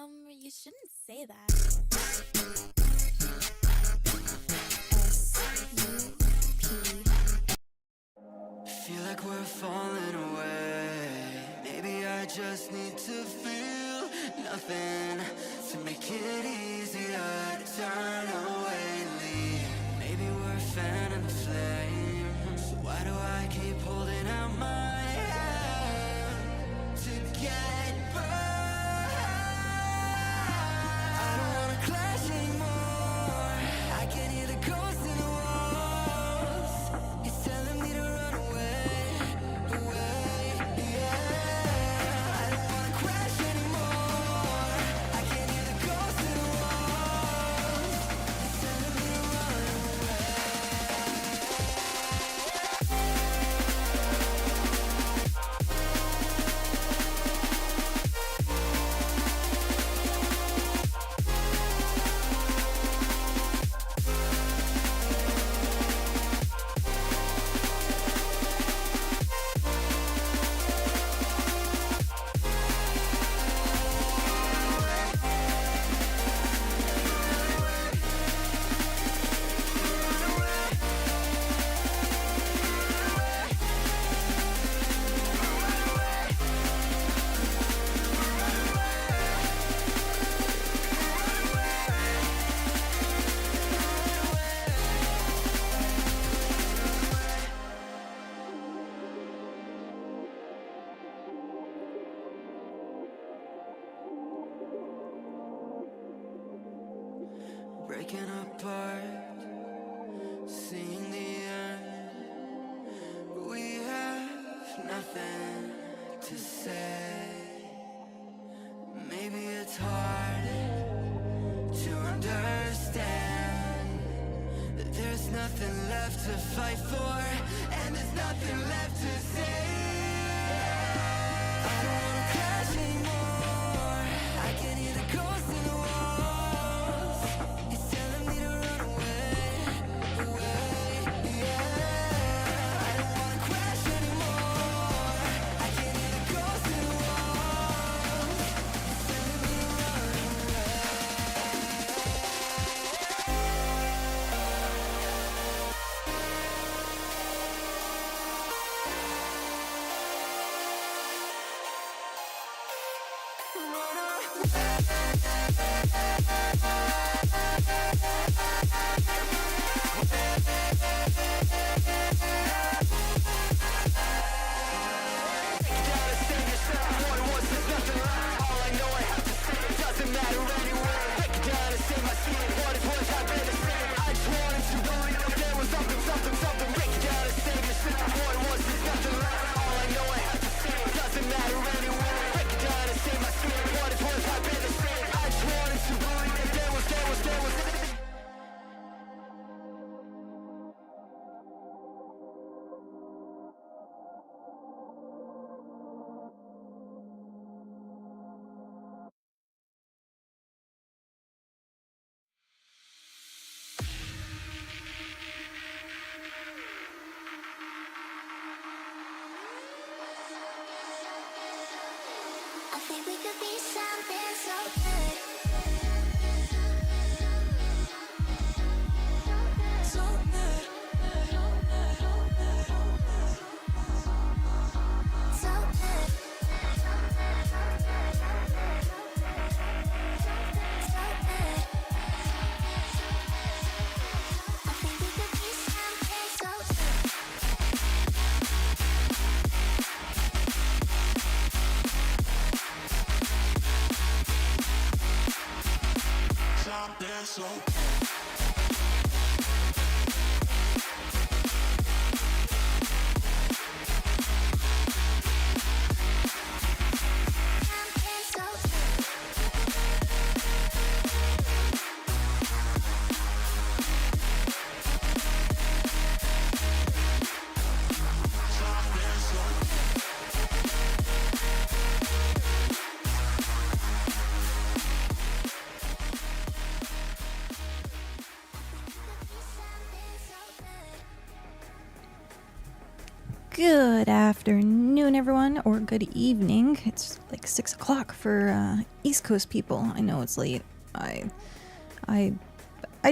You shouldn't say that. Feel like we're falling away. Maybe I just need to feel nothing to make it easier to turn away and leave. Maybe we're fanning the flame, so why do I keep holding out my hand to get burned? I don't wanna clash anymore. I can hear the ghosts in the walls. It's telling me to run away, yeah. I don't wanna crash anymore. I can hear the ghosts in the walls. It's telling me to run away. Breaking apart, seeing the end. We have nothing to say. Maybe it's hard to understand that there's nothing left to fight for, and there's nothing left to say. I don't wanna crash anymore. I can hear the ghosts in the walls. It's telling me to run away, yeah. I don't wanna crash anymore. I can hear the ghosts in the walls. It's telling me to run away. I think we could be something so good. So good. So good. So good. I think we could be something so good. Good afternoon, everyone, or good evening. It's like 6 o'clock for East Coast people. I know it's late. I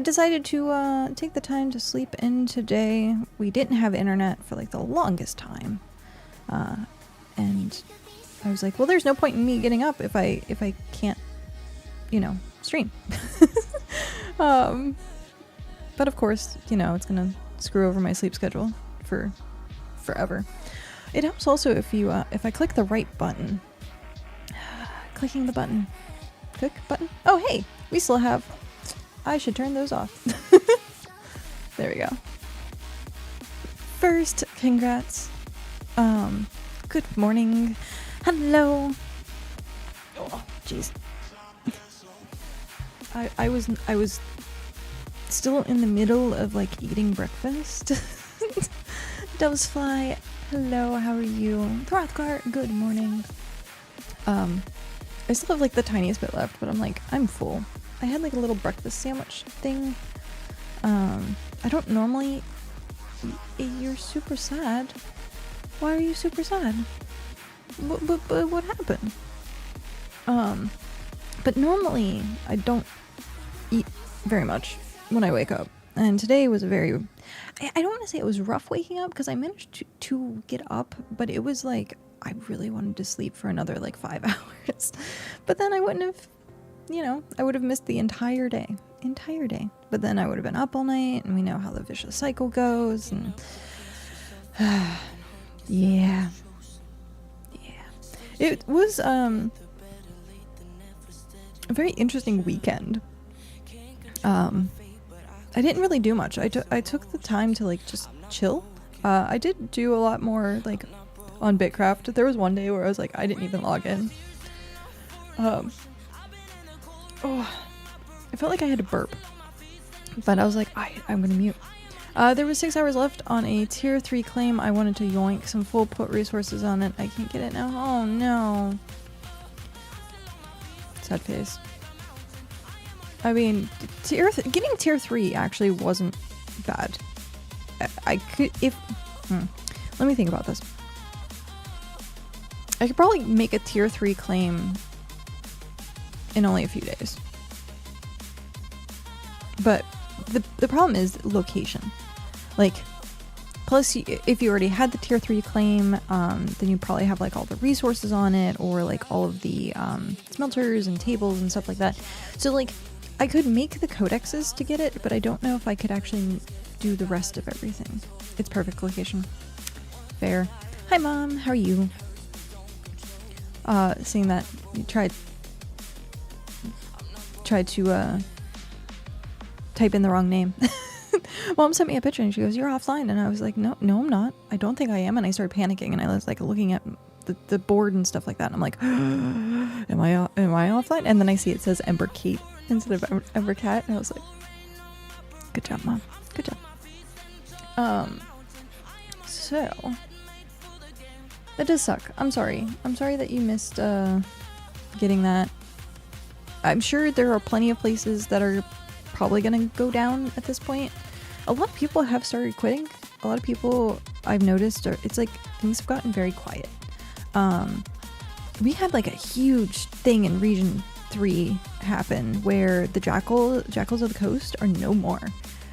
decided to take the time to sleep in today. We didn't have internet for like the longest time, and I was like, well, there's no point in me getting up if I can't, you know, stream. But of course, you know, it's gonna screw over my sleep schedule for forever. It helps also if you if I click the right button. Clicking the button. Click button. Oh hey, we still have. I should turn those off. There we go. First, congrats. Good morning. Hello. Oh, jeez. I was still in the middle of like eating breakfast. Doves fly. Hello, how are you? Throthgar, good morning. I still have like the tiniest bit left, but I'm like, I'm full. I had like a little breakfast sandwich thing. I don't normally. You're super sad. Why are you super sad? What happened? But normally I don't eat very much when I wake up, and today was a very. I don't want to say it was rough waking up because I managed to get up, but it was like I really wanted to sleep for another like 5 hours. But then I wouldn't have, you know, I would have missed the entire day. But then I would have been up all night, and we know how the vicious cycle goes, and yeah. It was a very interesting weekend. I didn't really do much. I took the time to like just chill. I did do a lot more like on BitCraft. There was one day where I was like, I didn't even log in. Oh, I felt like I had to burp, but I was like, I'm gonna mute. There was 6 hours left on a tier 3 claim. I wanted to yoink some full put resources on it. I can't get it now. Oh no. Sad face. I mean, getting tier 3 actually wasn't bad. I could, let me think about this. I could probably make a tier 3 claim in only a few days. But the problem is location. Like, plus if you already had the tier 3 claim, then you probably have like all the resources on it, or like all of the smelters and tables and stuff like that. So like, I could make the codexes to get it, but I don't know if I could actually do the rest of everything. It's perfect location. Fair. Hi mom, how are you? Seeing that you tried to type in the wrong name. Mom sent me a picture and she goes, "You're offline," and I was like, no I'm not. I don't think I am. And I started panicking, and I was like looking at the board and stuff like that, and I'm like, am I offline? And then I see it says emberKat instead of emberKat, and I was like, good job mom, good job. So that does suck. I'm sorry that you missed getting that. I'm sure there are plenty of places that are probably gonna go down at this point. A lot of people have started quitting. A lot of people I've noticed it's like things have gotten very quiet. We had like a huge thing in region 3 happen where the jackals of the coast are no more.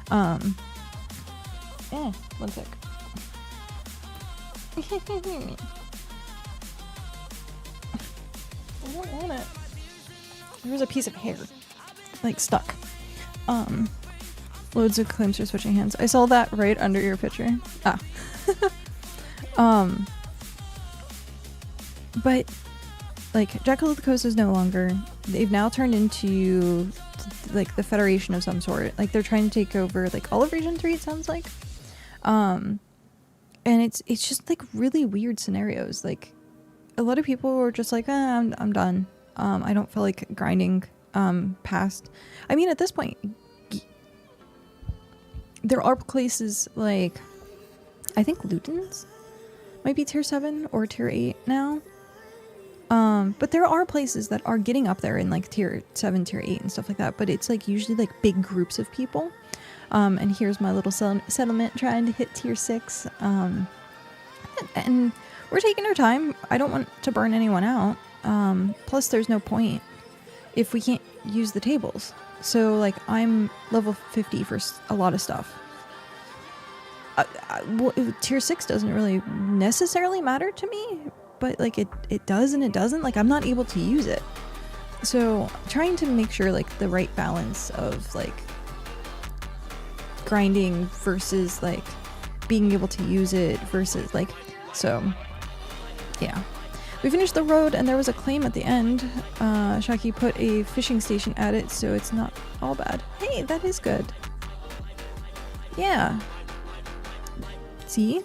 One sec. I don't want it. There was a piece of hair like stuck. Loads of claims are switching hands. I saw that right under your picture. But like Jackal of the Coast is no longer. They've now turned into like the Federation of some sort. Like they're trying to take over like all of Region 3, it sounds like. And it's just like really weird scenarios. Like a lot of people were just like, I'm done. I don't feel like grinding past. I mean, at this point, there are places like, I think Luton's might be tier 7 or tier 8 now. But there are places that are getting up there in like tier 7, tier 8 and stuff like that. But it's like usually like big groups of people. And here's my little settlement trying to hit tier 6. And we're taking our time. I don't want to burn anyone out. Plus, there's no point if we can't use the tables. So, like, I'm level 50 for a lot of stuff. Well, tier 6 doesn't really necessarily matter to me, but, like, it does and it doesn't. Like, I'm not able to use it. So, trying to make sure, like, the right balance of, like, grinding versus, like, being able to use it versus, like, so, yeah. We finished the road and there was a claim at the end. Shaki put a fishing station at it, so it's not all bad. Hey, that is good. Yeah. See?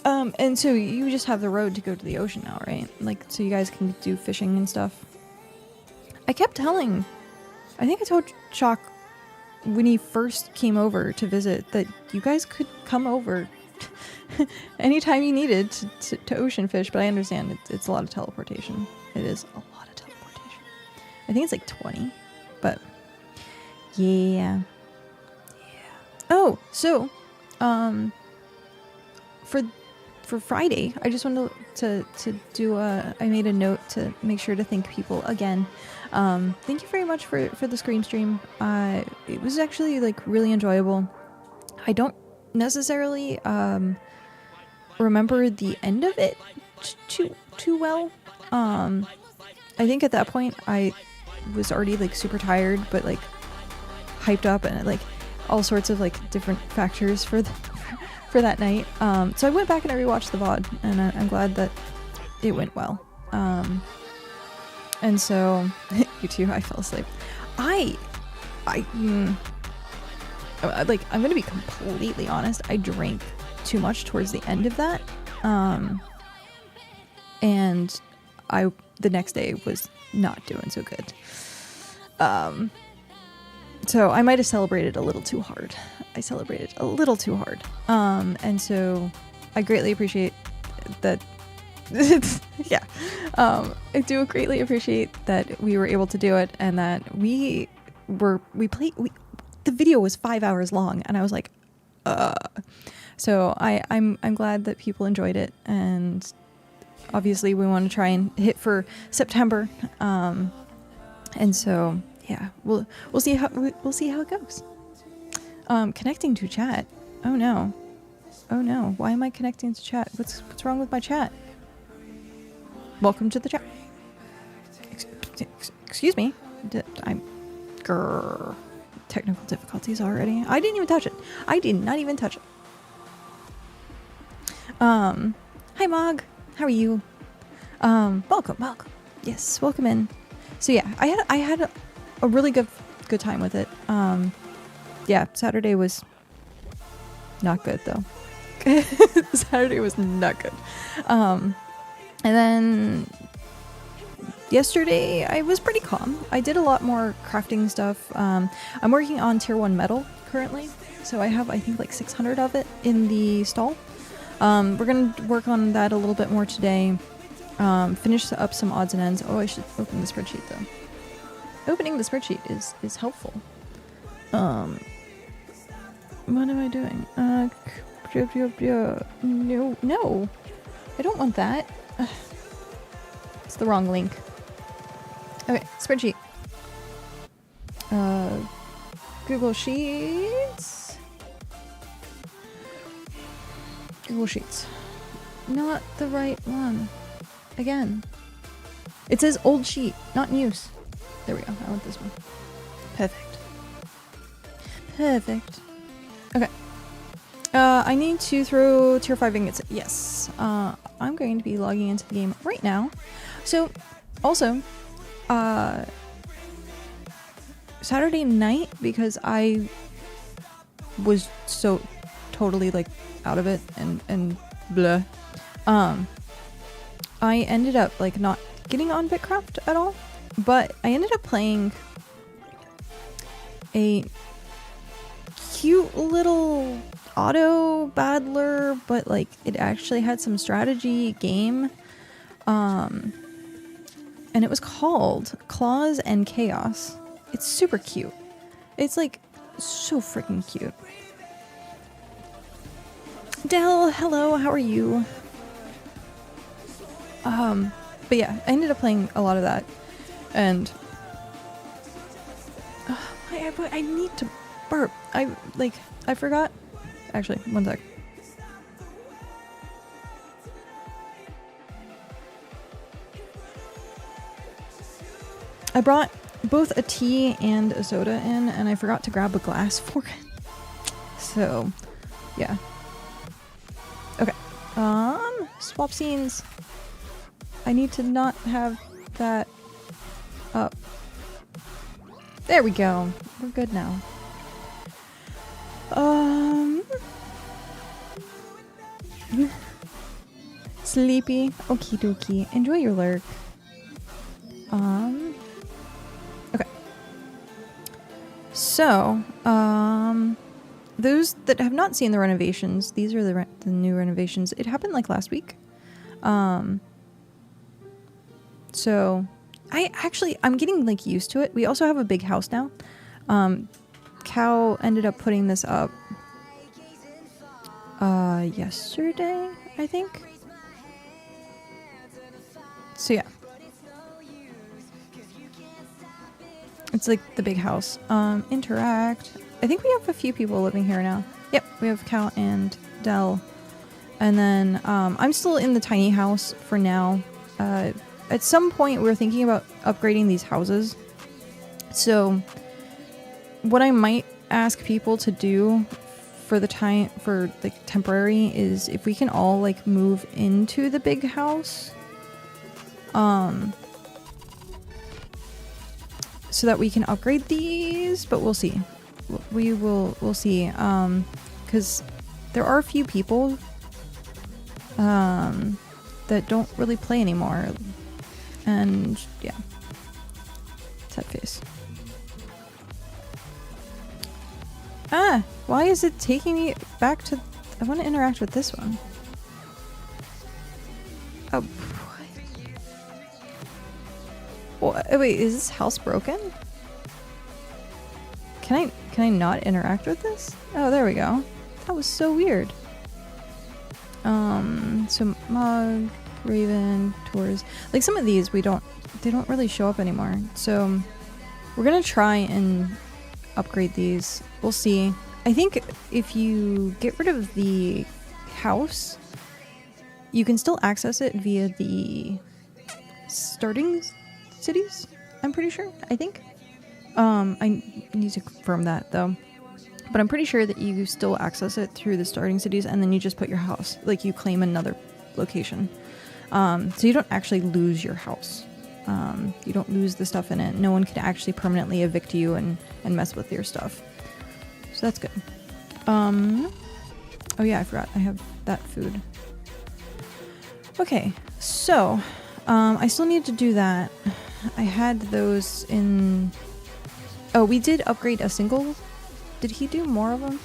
And so you just have the road to go to the ocean now, right? Like, so you guys can do fishing and stuff. I kept telling, I think I told Shock when he first came over to visit that you guys could come over anytime you needed to ocean fish, but I understand it's a lot of teleportation. It is a lot of teleportation. I think it's like 20, but yeah. Oh, so for Friday, I just wanted to do I made a note to make sure to thank people again. Thank you very much for the screen stream. It was actually like really enjoyable. I don't necessarily remember the end of it too well. I think at that point I was already like super tired, but like hyped up and like all sorts of like different factors for that night. So I went back and I rewatched the VOD, and I'm glad that it went well. And so you too, I fell asleep. Like, I'm gonna be completely honest, I drank too much towards the end of that, and the next day was not doing so good. So I might have celebrated a little too hard. And so I greatly appreciate that. Yeah, I do greatly appreciate that we were able to do it, and that the video was 5 hours long, and I was like, So I'm glad that people enjoyed it, and obviously we want to try and hit for September, and so yeah, we'll see how it goes. Connecting to chat. Oh no, why am I connecting to chat? What's wrong with my chat? Welcome to the chat. Excuse me. Technical difficulties already. I didn't even touch it. I did not even touch it. Hi Mog, how are you? Welcome. Yes, welcome in. So yeah, I had a really good time with it. Yeah, Saturday was not good though. Saturday was not good. And then yesterday I was pretty calm. I did a lot more crafting stuff. I'm working on tier 1 metal currently, so I have I think like 600 of it in the stall. We're gonna work on that a little bit more today. Finish up some odds and ends. Oh, I should open the spreadsheet though. Opening the spreadsheet is helpful. What am I doing? No, I don't want that. It's the wrong link. Okay, spreadsheet. Google Sheets. Google Sheets. Not the right one. Again. It says old sheet, not in use. There we go. I want this one. Perfect. Okay. I need to throw tier 5 ingots. Yes. I'm going to be logging into the game right now. So, also, Saturday night, because I was so totally like out of it and blah, I ended up like not getting on BitCraft at all, but I ended up playing a cute little auto battler, but like it actually had some strategy game, and it was called Claws and Chaos. It's super cute. It's like so freaking cute. Del, hello, how are you? But yeah, I ended up playing a lot of that, and I need to burp. I forgot. Actually, one sec. I brought both a tea and a soda in, and I forgot to grab a glass for it. So, yeah. Okay. Swap scenes. I need to not have that up. There we go. We're good now. Sleepy. Okie dokie. Enjoy your lurk. Okay. So, those that have not seen the renovations, these are the new renovations. It happened like last week. So I'm getting like used to it. We also have a big house now. Cow ended up putting this up yesterday, I think. So yeah. It's like the big house. Interact. I think we have a few people living here now. Yep, we have Cow and Del. And then I'm still in the tiny house for now. At some point, we were thinking about upgrading these houses. So, what I might ask people to do for like temporary is if we can all like move into the big house, so that we can upgrade these. But we'll see. We'll see. Because there are a few people that don't really play anymore. And yeah, sad face. Ah, why is it taking me back to? I want to interact with this one. Oh, what? Wait, is this house broken? Can I not interact with this? Oh, there we go. That was so weird. So Mug, Raven, Tours. Like some of these they don't really show up anymore. So we're gonna try and upgrade these. We'll see. I think if you get rid of the house, you can still access it via the starting cities, I'm pretty sure. I think. I need to confirm that though. But I'm pretty sure that you still access it through the starting cities, and then you just put your house, like you claim another location. So you don't actually lose your house. You don't lose the stuff in it. No one can actually permanently evict you and mess with your stuff. So that's good. Oh yeah, I forgot. I have that food. Okay, so I still need to do that. I had those in... Oh, we did upgrade a single. Did he do more of them?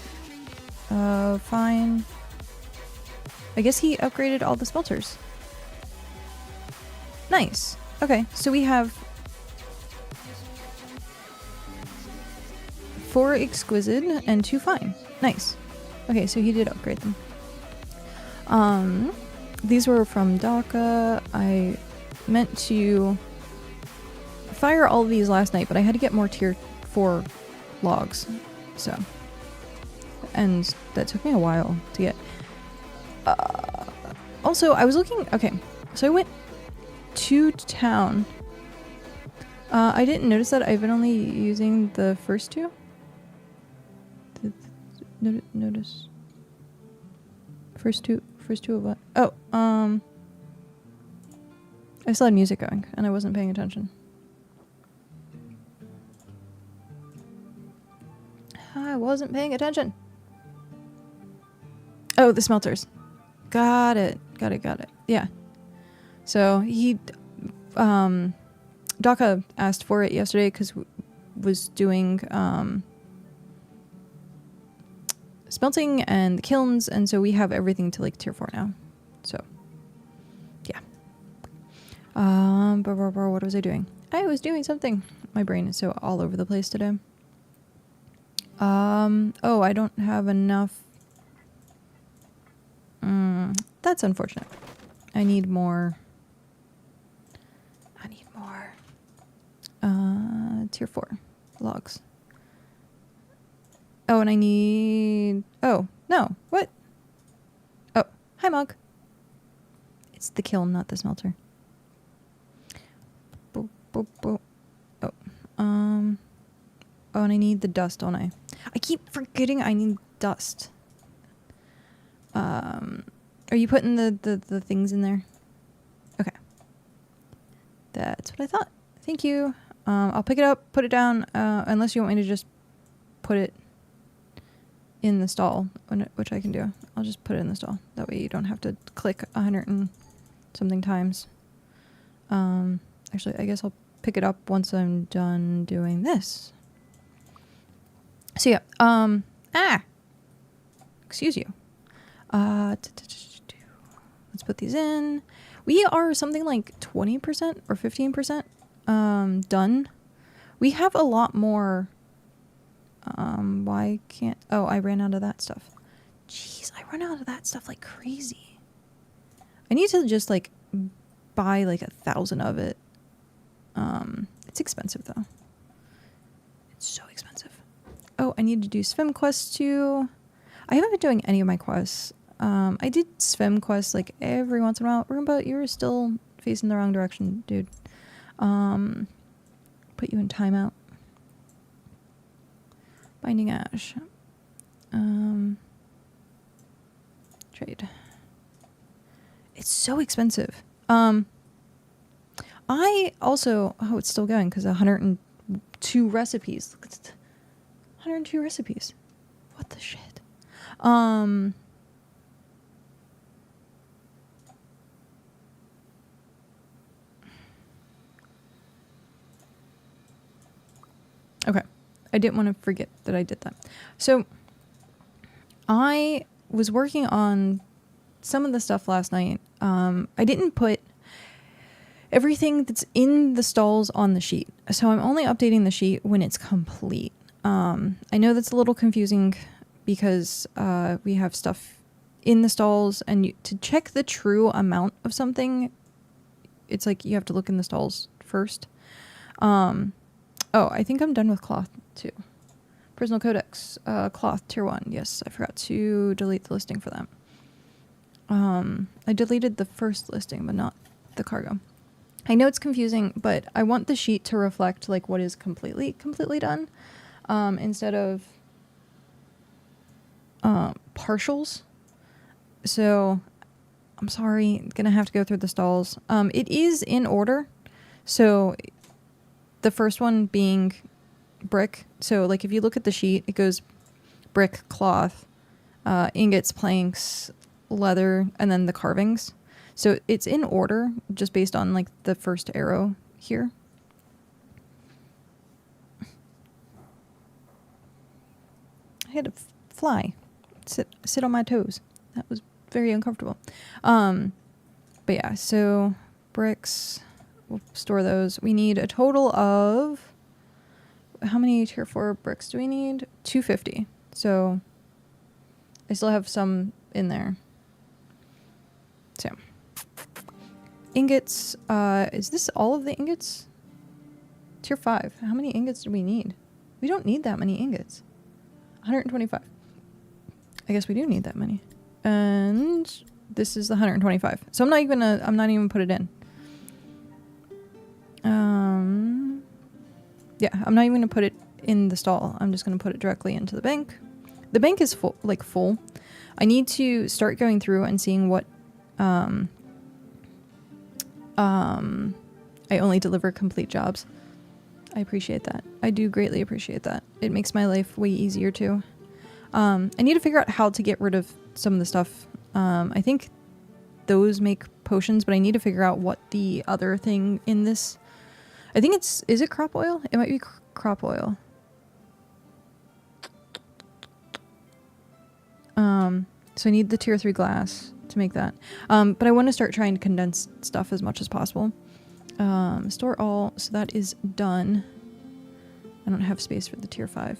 Fine. I guess he upgraded all the smelters. Nice. Okay, so we have 4 exquisite and 2 fine. Nice. Okay, so he did upgrade them. These were from Daka. I meant to fire all of these last night, but I had to get more tier 4 logs. So, and that took me a while to get. Also, I was looking. Okay, so I went to town. I didn't notice that I've been only using the first 2. Notice. First two of what? Oh, I still had music going, and I wasn't paying attention. I wasn't paying attention. Oh, the smelters. Got it. Yeah. So he, Daka asked for it yesterday because was doing smelting and the kilns, and so we have everything to like tier 4 now. So yeah. What was I doing? I was doing something. My brain is so all over the place today. Oh, I don't have enough That's unfortunate. I need more. I need more. Tier 4 logs. Oh, and I need... Oh, no. What? Oh, hi, Mug. It's the kiln, not the smelter. Boop, boop, boop. Oh, oh, and I need the dust, don't I? I keep forgetting I need dust. Are you putting the things in there? Okay. That's what I thought. Thank you. I'll pick it up, put it down, unless you want me to just put it in the stall, which I can do. I'll just put it in the stall. That way you don't have to click 100 and something times. Actually, I guess I'll pick it up once I'm done doing this. So yeah, excuse you. Let's put these in. We are something like 20% or 15% done. We have a lot more. Why can't... Oh, I ran out of that stuff. Jeez, I run out of that stuff like crazy. I need to just like buy like 1,000 of it. It's expensive though. It's so expensive. Oh, I need to do swim quests too. I haven't been doing any of my quests. I did swim quests like every once in a while. Roomba, you're still facing the wrong direction, dude. Put you in timeout. Binding ash. Trade. It's so expensive. I also... Oh, it's still going because 102 recipes. Look at 102 recipes. What the shit? Okay. I didn't want to forget that I did that. So I was working on some of the stuff last night. I didn't put everything that's in the stalls on the sheet. So I'm only updating the sheet when it's complete. I know that's a little confusing because we have stuff in the stalls, and to check the true amount of something, it's like you have to look in the stalls first. Oh, I think I'm done with cloth too. Personal codex, cloth tier 1. Yes, I forgot to delete the listing for that. I deleted the first listing, but not the cargo. I know it's confusing, but I want the sheet to reflect like what is completely done, instead of partials. So I'm sorry, gonna have to go through the stalls. It is in order. So the first one being brick. So like if you look at the sheet, it goes brick, cloth, ingots, planks, leather, and then the carvings. So it's in order just based on like the first arrow here. I had to fly, sit on my toes. That was very uncomfortable. But yeah, so bricks, we'll store those. We need a total of, how many tier 4 bricks do we need? 250. So I still have some in there. So ingots, is this all of the ingots? Tier 5. How many ingots do we need? We don't need that many ingots. 125. I guess we do need that many. And this is the 125. So I'm not even gonna put it in. Yeah, I'm not even gonna put it in the stall. I'm just gonna put it directly into the bank. The bank is full, full. I need to start going through and seeing what I only deliver complete jobs. I appreciate that. I do greatly appreciate that. It makes my life way easier too. I need to figure out how to get rid of some of the stuff. I think those make potions, but I need to figure out what the other thing in this... I think is it crop oil? It might be crop oil. So I need the tier 3 glass to make that. But I want to start trying to condense stuff as much as possible. Store all, so that is done. I don't have space for the tier 5.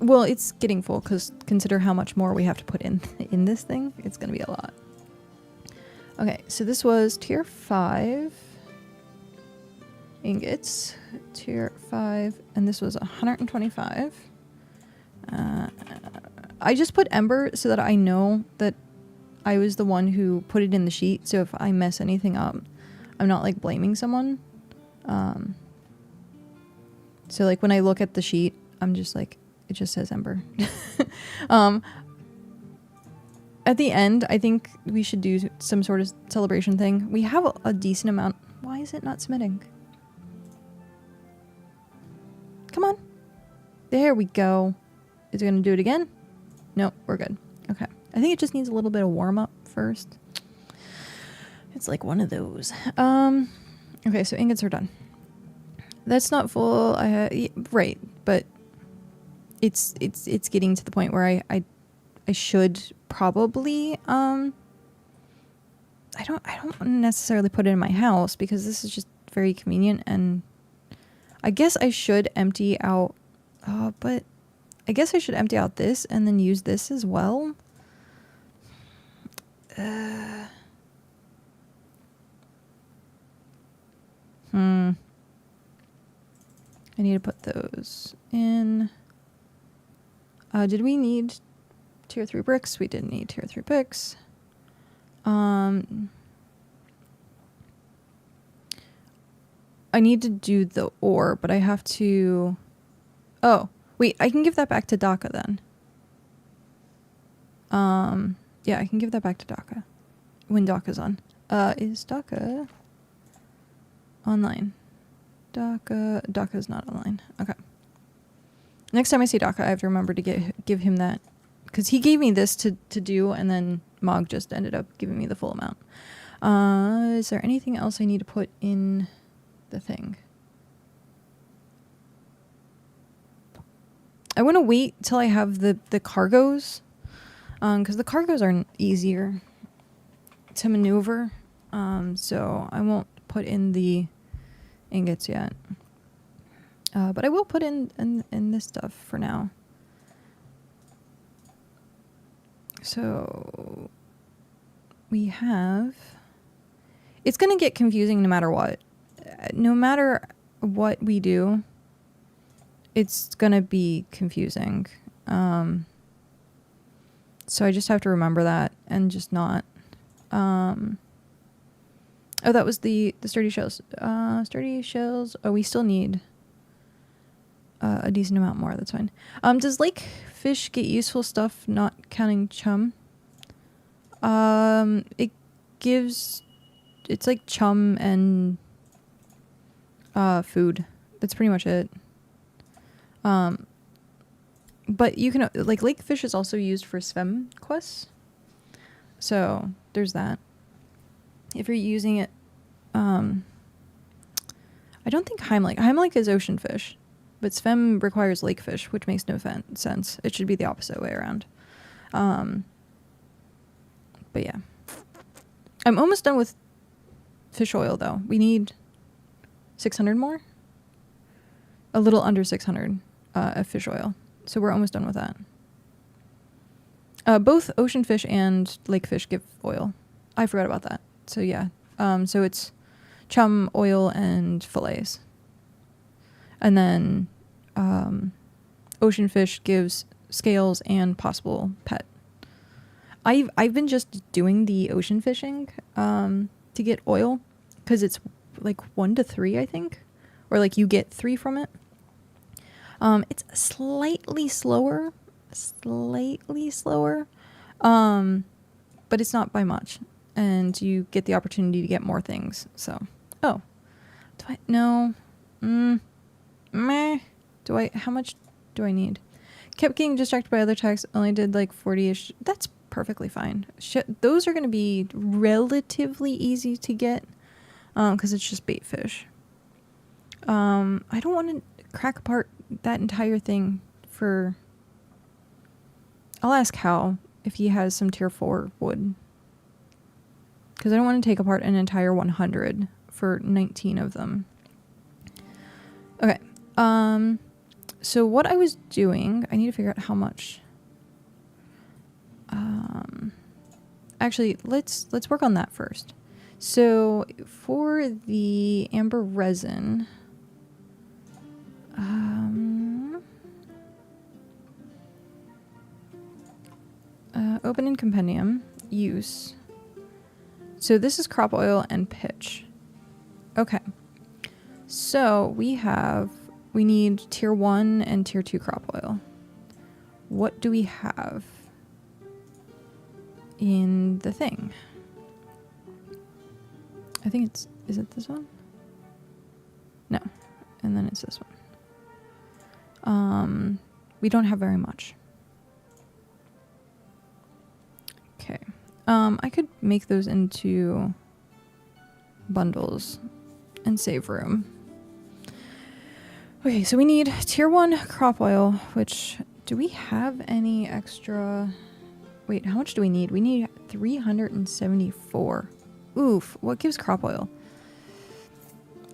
Well, it's getting full because consider how much more we have to put in this thing. It's going to be a lot. Okay, so this was tier 5 ingots, tier 5, and this was 125. I just put Ember so that I know that I was the one who put it in the sheet, so if I mess anything up, I'm not like blaming someone. So like when I look at the sheet, I'm just like, it just says Ember. At the end, I think we should do some sort of celebration thing. We have a decent amount. Why is it not submitting? Come on. There we go. Is it going to do it again? No, we're good. Okay. I think it just needs a little bit of warm up first. It's like one of those. Okay, so ingots are done. That's not full. Right, but it's getting to the point where I should probably I don't necessarily put it in my house because this is just very convenient, and I guess I should empty out but I guess I should empty out this and then use this as well. I need to put those in. Did we need tier 3 bricks? We didn't need tier 3 bricks. I need to do the ore, but I have to... Oh, wait, I can give that back to Daka then. Yeah, I can give that back to Daka when Daka's on. Is Daka online? Daka's not online. Okay. Next time I see Daka, I have to remember to give him that, because he gave me this to do, and then Mog just ended up giving me the full amount. Is there anything else I need to put in the thing? I want to wait till I have the cargos, because the cargos are easier to maneuver. So I won't put in the ingots yet. But I will put in this stuff for now. So we have... It's going to get confusing no matter what. No matter what we do, it's going to be confusing. So I just have to remember that and just not... Oh, that was the sturdy shells. Sturdy shells. Oh, we still need a decent amount more. That's fine. Does lake fish get useful stuff not counting chum? It gives... It's like chum and food. That's pretty much it. But you can... Like, lake fish is also used for Svem quests. So, there's that. If you're using it, I don't think Heimlich. Heimlich is ocean fish, but Svem requires lake fish, which makes no sense. It should be the opposite way around. But yeah. I'm almost done with fish oil, though. We need 600 more? A little under 600 of fish oil. So we're almost done with that. Both ocean fish and lake fish give oil. I forgot about that. So yeah, so it's chum, oil, and fillets. And then ocean fish gives scales and possible pet. I've been just doing the ocean fishing to get oil, because it's like 1 to 3, I think, or like you get 3 from it. It's slightly slower, but it's not by much. And you get the opportunity to get more things. So, oh, do I, no, meh, do I, how much do I need? Kept getting distracted by other tasks, only did like 40-ish. That's perfectly fine. Those are going to be relatively easy to get, because it's just bait fish. I don't want to crack apart that entire thing for, I'll ask Hal if he has some tier 4 wood. Because I don't want to take apart an entire 100 for 19 of them. Okay. So what I was doing, I need to figure out how much. Actually, let's work on that first. So for the amber resin, open in compendium, use. So this is crop oil and pitch. Okay. So we need tier 1 and tier 2 crop oil. What do we have in the thing? I think is it this one? No. And then it's this one. We don't have very much. Okay. I could make those into bundles and save room. Okay, so we need tier 1 crop oil, which, do we have any extra? Wait, how much do we need? We need 374. Oof, what gives crop oil?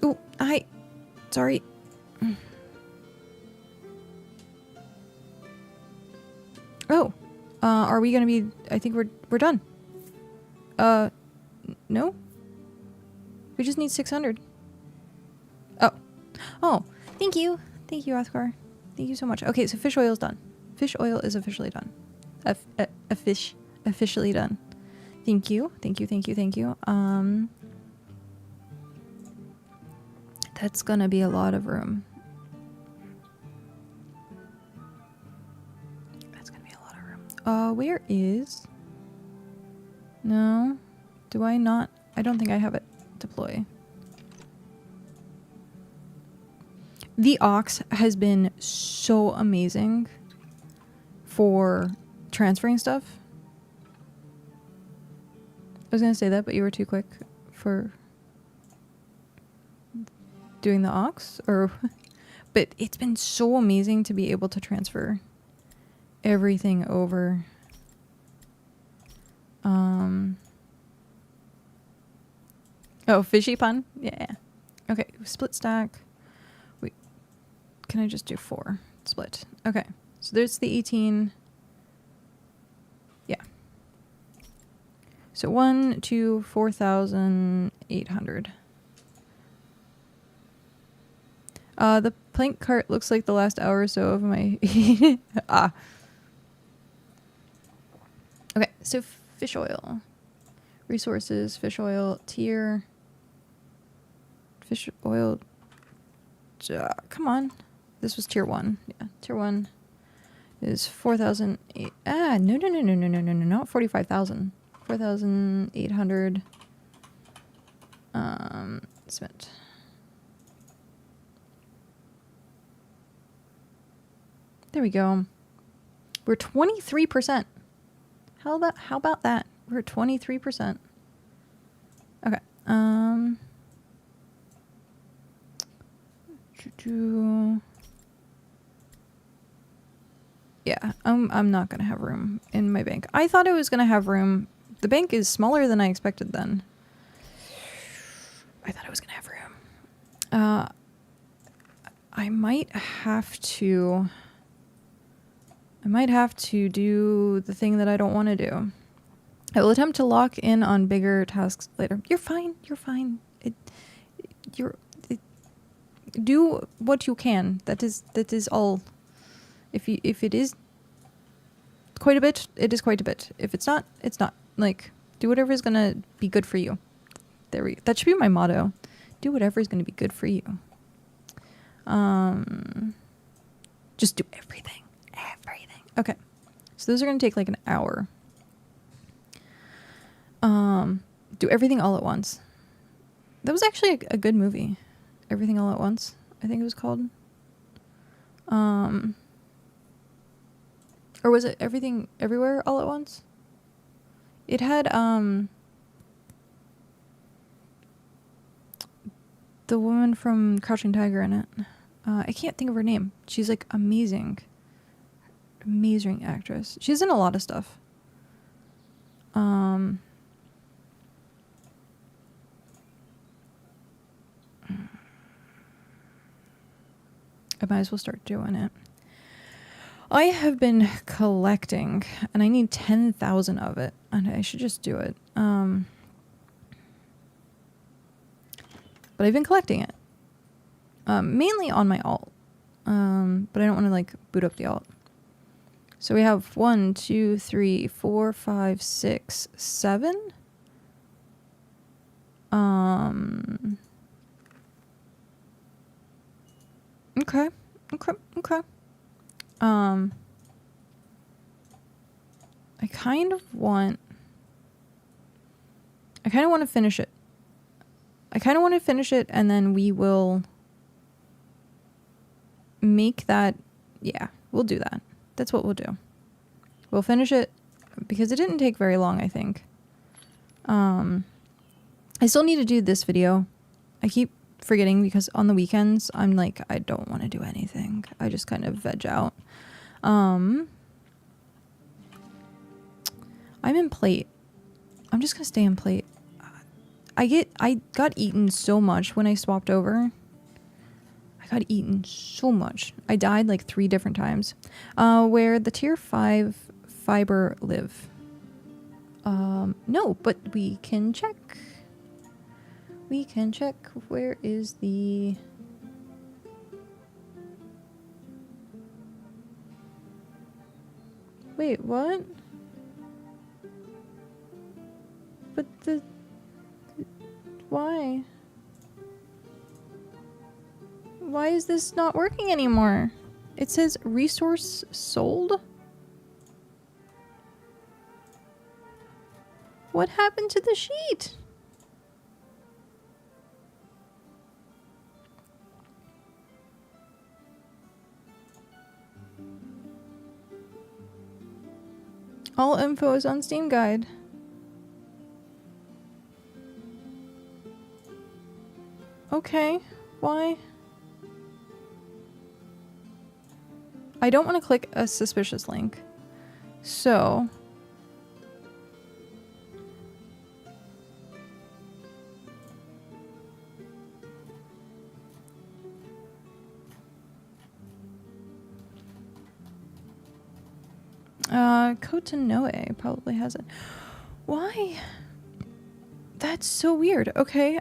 Ooh, sorry. Oh, are we gonna be, I think we're done. No? We just need 600. Oh, thank you. Thank you, Athgar. Thank you so much. Okay, so fish oil is done. Fish oil is officially done. Officially done. Thank you. Thank you, thank you, thank you. That's gonna be a lot of room. That's gonna be a lot of room. Where is... No. Do I not? I don't think I have it. Deploy. The Ox has been so amazing for transferring stuff. I was gonna say that, but you were too quick for doing the Ox, or but it's been so amazing to be able to transfer everything over. Oh, fishy pun? Yeah. Okay, split stack. Wait, can I just do 4? Split. Okay, so there's the 18. Yeah. So 1 to 4,800. The plank cart looks like the last hour or so of my... Okay, so fish oil. Resources, fish oil, tier... Fish oil... come on. This was tier 1. Yeah, tier 1 is 4,008... no. 45,000. 4,800. Spent. There we go. We're 23%. How about that? We're 23%. Okay. Yeah, I'm not gonna have room in my bank. I thought I was gonna have room. The bank is smaller than I expected then. I thought I was gonna have room. I might have to do the thing that I don't want to do. I will attempt to lock in on bigger tasks later. You're fine. You're fine. Do what you can. That is all. If it is quite a bit, it is quite a bit. If it's not, it's not. Like, do whatever is gonna be good for you. That should be my motto. Do whatever is gonna be good for you. Just do everything. Everything. Okay. So those are gonna take like an hour. Do everything all at once. That was actually a good movie. Everything All at Once, I think it was called. Or was it Everything Everywhere All at Once? It had the woman from Crouching Tiger in it. I can't think of her name. She's like amazing actress. She's in a lot of stuff. I might as well start doing it. I have been collecting, and I need 10,000 of it, and I should just do it. But I've been collecting it. Mainly on my alt. But I don't want to, like, boot up the alt. So we have 1, 2, 3, 4, 5, 6, 7. Okay. I kind of want to finish it. And then we will make that. Yeah, we'll do that. That's what we'll do. We'll finish it because it didn't take very long, I think. I still need to do this video. I keep forgetting because on the weekends I'm like, I don't want to do anything. I just kind of veg out. I'm in plate. I'm just gonna stay in plate. I got eaten so much when I swapped over. I got eaten so much. I died like 3 different times. Where the tier 5 fiber live. No, but we can check. We can check. Where is the... Wait, what? But the... Why? Why is this not working anymore? It says resource sold? What happened to the sheet? All info is on Steam Guide. Okay, why? I don't want to click a suspicious link. So... Kotanoe probably has it. Why? That's so weird. Okay,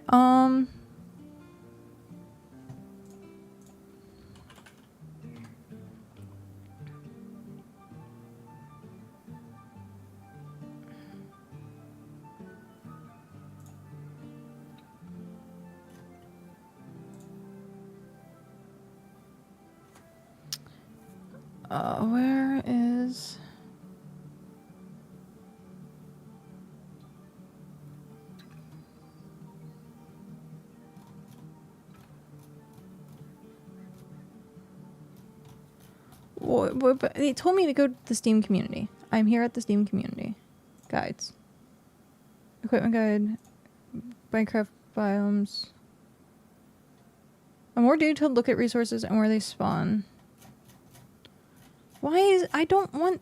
where is... But they told me to go to the Steam community. I'm here at the Steam community. Guides. Equipment guide. Minecraft biomes. A more detailed look at resources and where they spawn. Why is... I don't want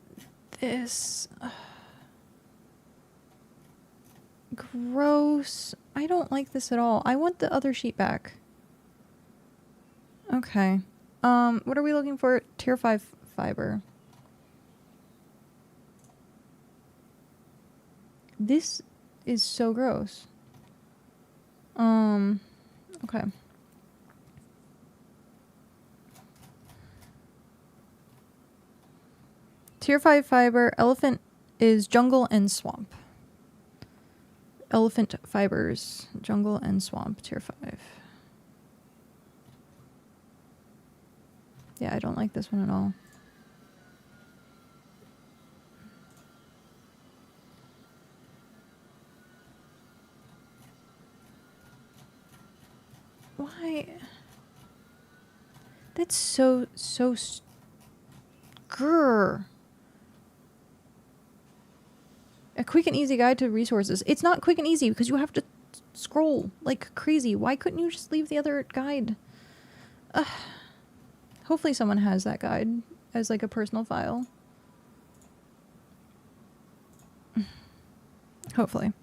this. Gross. I don't like this at all. I want the other sheet back. Okay. What are we looking for? Tier 5 fiber. This is so gross. Okay. Tier 5 fiber. Elephant is jungle and swamp. Elephant fibers. Jungle and swamp. Tier 5. Yeah, I don't like this one at all. Why? That's so grr. A quick and easy guide to resources. It's not quick and easy because you have to scroll like crazy. Why couldn't you just leave the other guide? Ugh. Hopefully someone has that guide as like a personal file. Hopefully.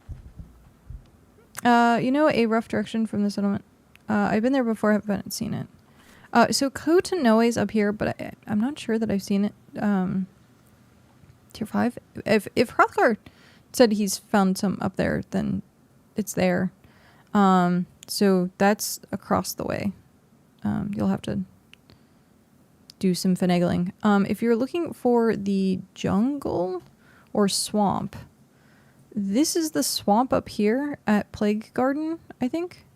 You know, a rough direction from the settlement. I've been there before, but I haven't seen it. So Kotanoe's up here, but I'm not sure that I've seen it. Tier 5. If Hrothgar said he's found some up there, then it's there. So that's across the way. You'll have to do some finagling. If you're looking for the jungle or swamp, this is the swamp up here at Plague Garden, I think.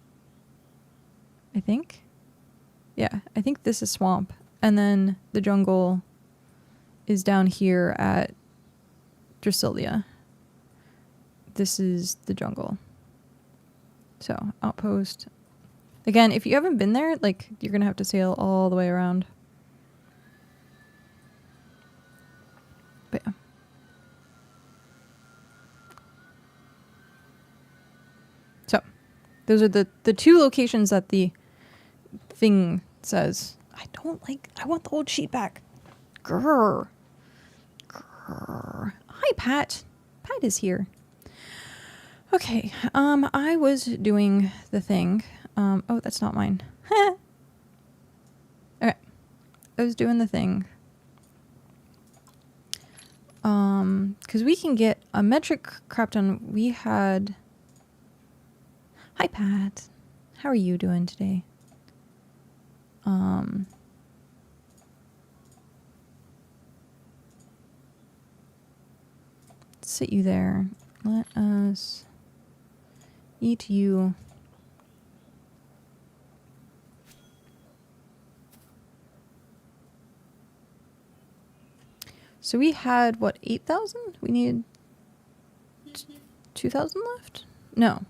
Yeah, I think this is swamp. And then the jungle is down here at Drasilia. This is the jungle. So, outpost. Again, if you haven't been there, like, you're going to have to sail all the way around. But yeah. So, those are the two locations that the thing says. I want the old sheet back. Grrr. Grrr. Hi, Pat. Pat is here. Okay, I was doing the thing. Oh, that's not mine. Okay. I was doing the thing. Because we can get a metric crap done. We had... Hi, Pat. How are you doing today? Sit you there. Let us eat you. So we had, what, 8,000? We need 2,000 left? No.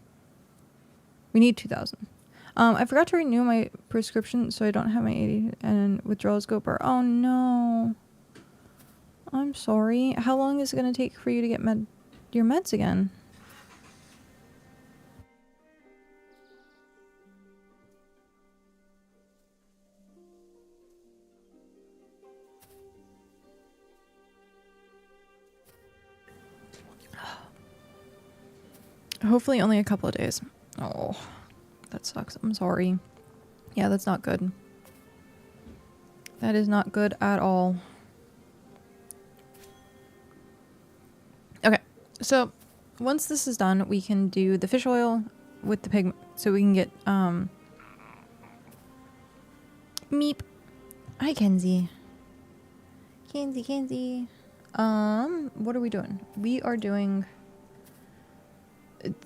We need 2,000. I forgot to renew my prescription, so I don't have my 80 and withdrawals go per. Oh, no. I'm sorry. How long is it going to take for you to get your meds again? Hopefully only a couple of days. Oh, that sucks. I'm sorry. Yeah, that's not good. That is not good at all. Okay, so once this is done, we can do the fish oil with the pigment. So we can get, Meep. Hi, Kenzie. Kenzie. What are we doing? We are doing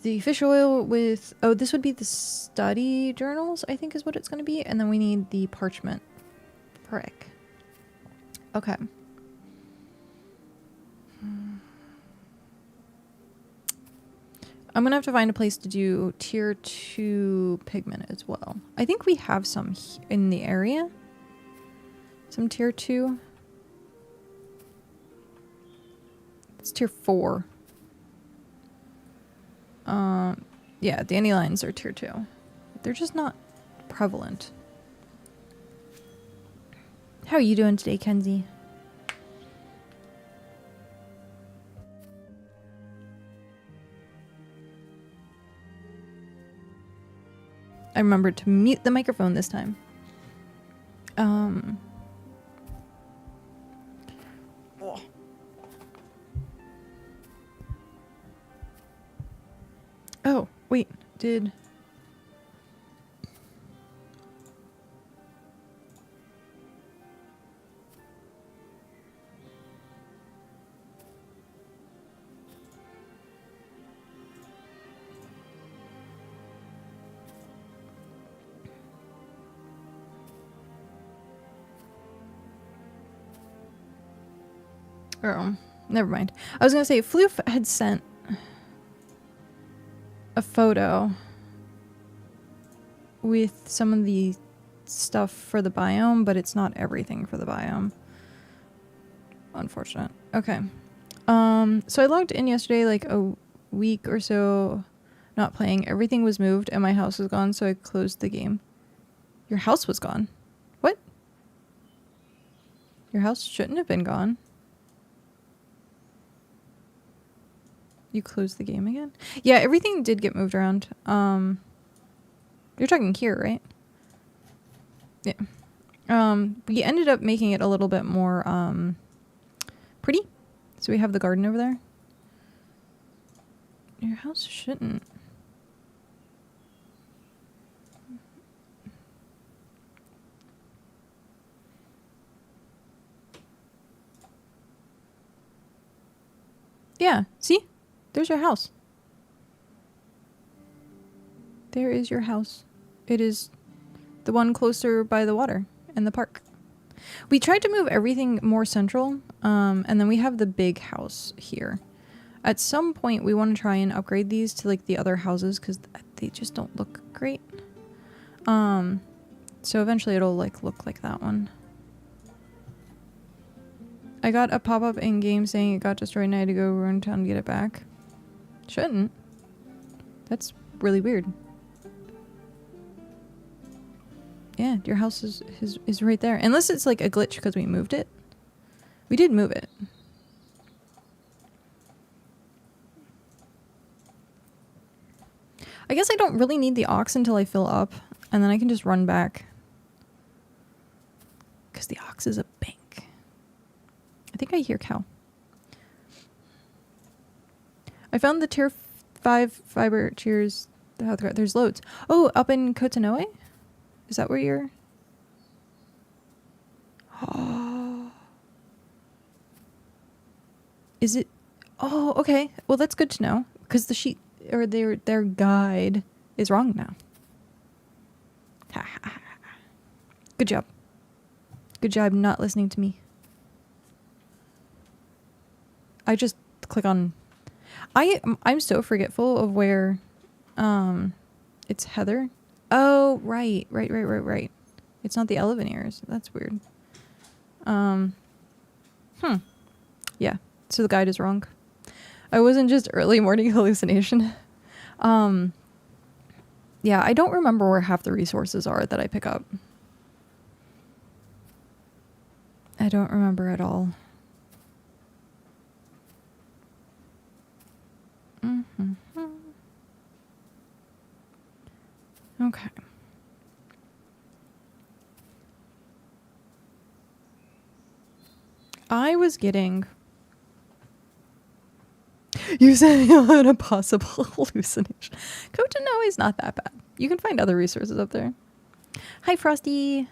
the fish oil with... Oh, this would be the study journals, I think is what it's going to be. And then we need the parchment. Frick. Okay. I'm going to have to find a place to do tier 2 pigment as well. I think we have some in the area. Some tier 2. It's tier 4. Yeah, dandelions are tier 2. They're just not prevalent. How are you doing today, Kenzie? I remembered to mute the microphone this time. Oh, wait, did... Oh, never mind. I was gonna say, Floof had sent a photo with some of the stuff for the biome, but it's not everything for the biome. Unfortunate. Okay. So I logged in yesterday, like a week or so not playing. Everything was moved and my house was gone, so I closed the game. Your house was gone? What? Your house shouldn't have been gone. You closed the game again? Yeah, everything did get moved around. You're talking here, right? Yeah. We ended up making it a little bit more pretty. So we have the garden over there. Your house shouldn't. Yeah, see? There's your house. There is your house. It is the one closer by the water and the park. We tried to move everything more central, and then we have the big house here. At some point, we want to try and upgrade these to like the other houses because they just don't look great. So eventually it'll like look like that one. I got a pop-up in-game saying it got destroyed and I had to go run town to get it back. Shouldn't. That's really weird. Yeah, your house is right there. Unless it's like a glitch because we moved it. We did move it. I guess I don't really need the ox until I fill up. And then I can just run back. Because the ox is a bank. I think I hear cow. I found the tier 5 fiber cheers. There's loads. Oh, up in Kotanoe? Is that where you're? Oh. Is it? Oh, okay. Well, that's good to know. Because the sheet, or their guide is wrong now. Good job. Good job not listening to me. I just click on... I'm so forgetful of where it's Heather. Oh, right. It's not the Elevaneers. That's weird. Yeah. So the guide is wrong. I wasn't just early morning hallucination. Yeah, I don't remember where half the resources are that I pick up. I don't remember at all. Okay. I was getting... You said you had a possible hallucination. Kotanoe is not that bad. You can find other resources up there. Hi, Frosty.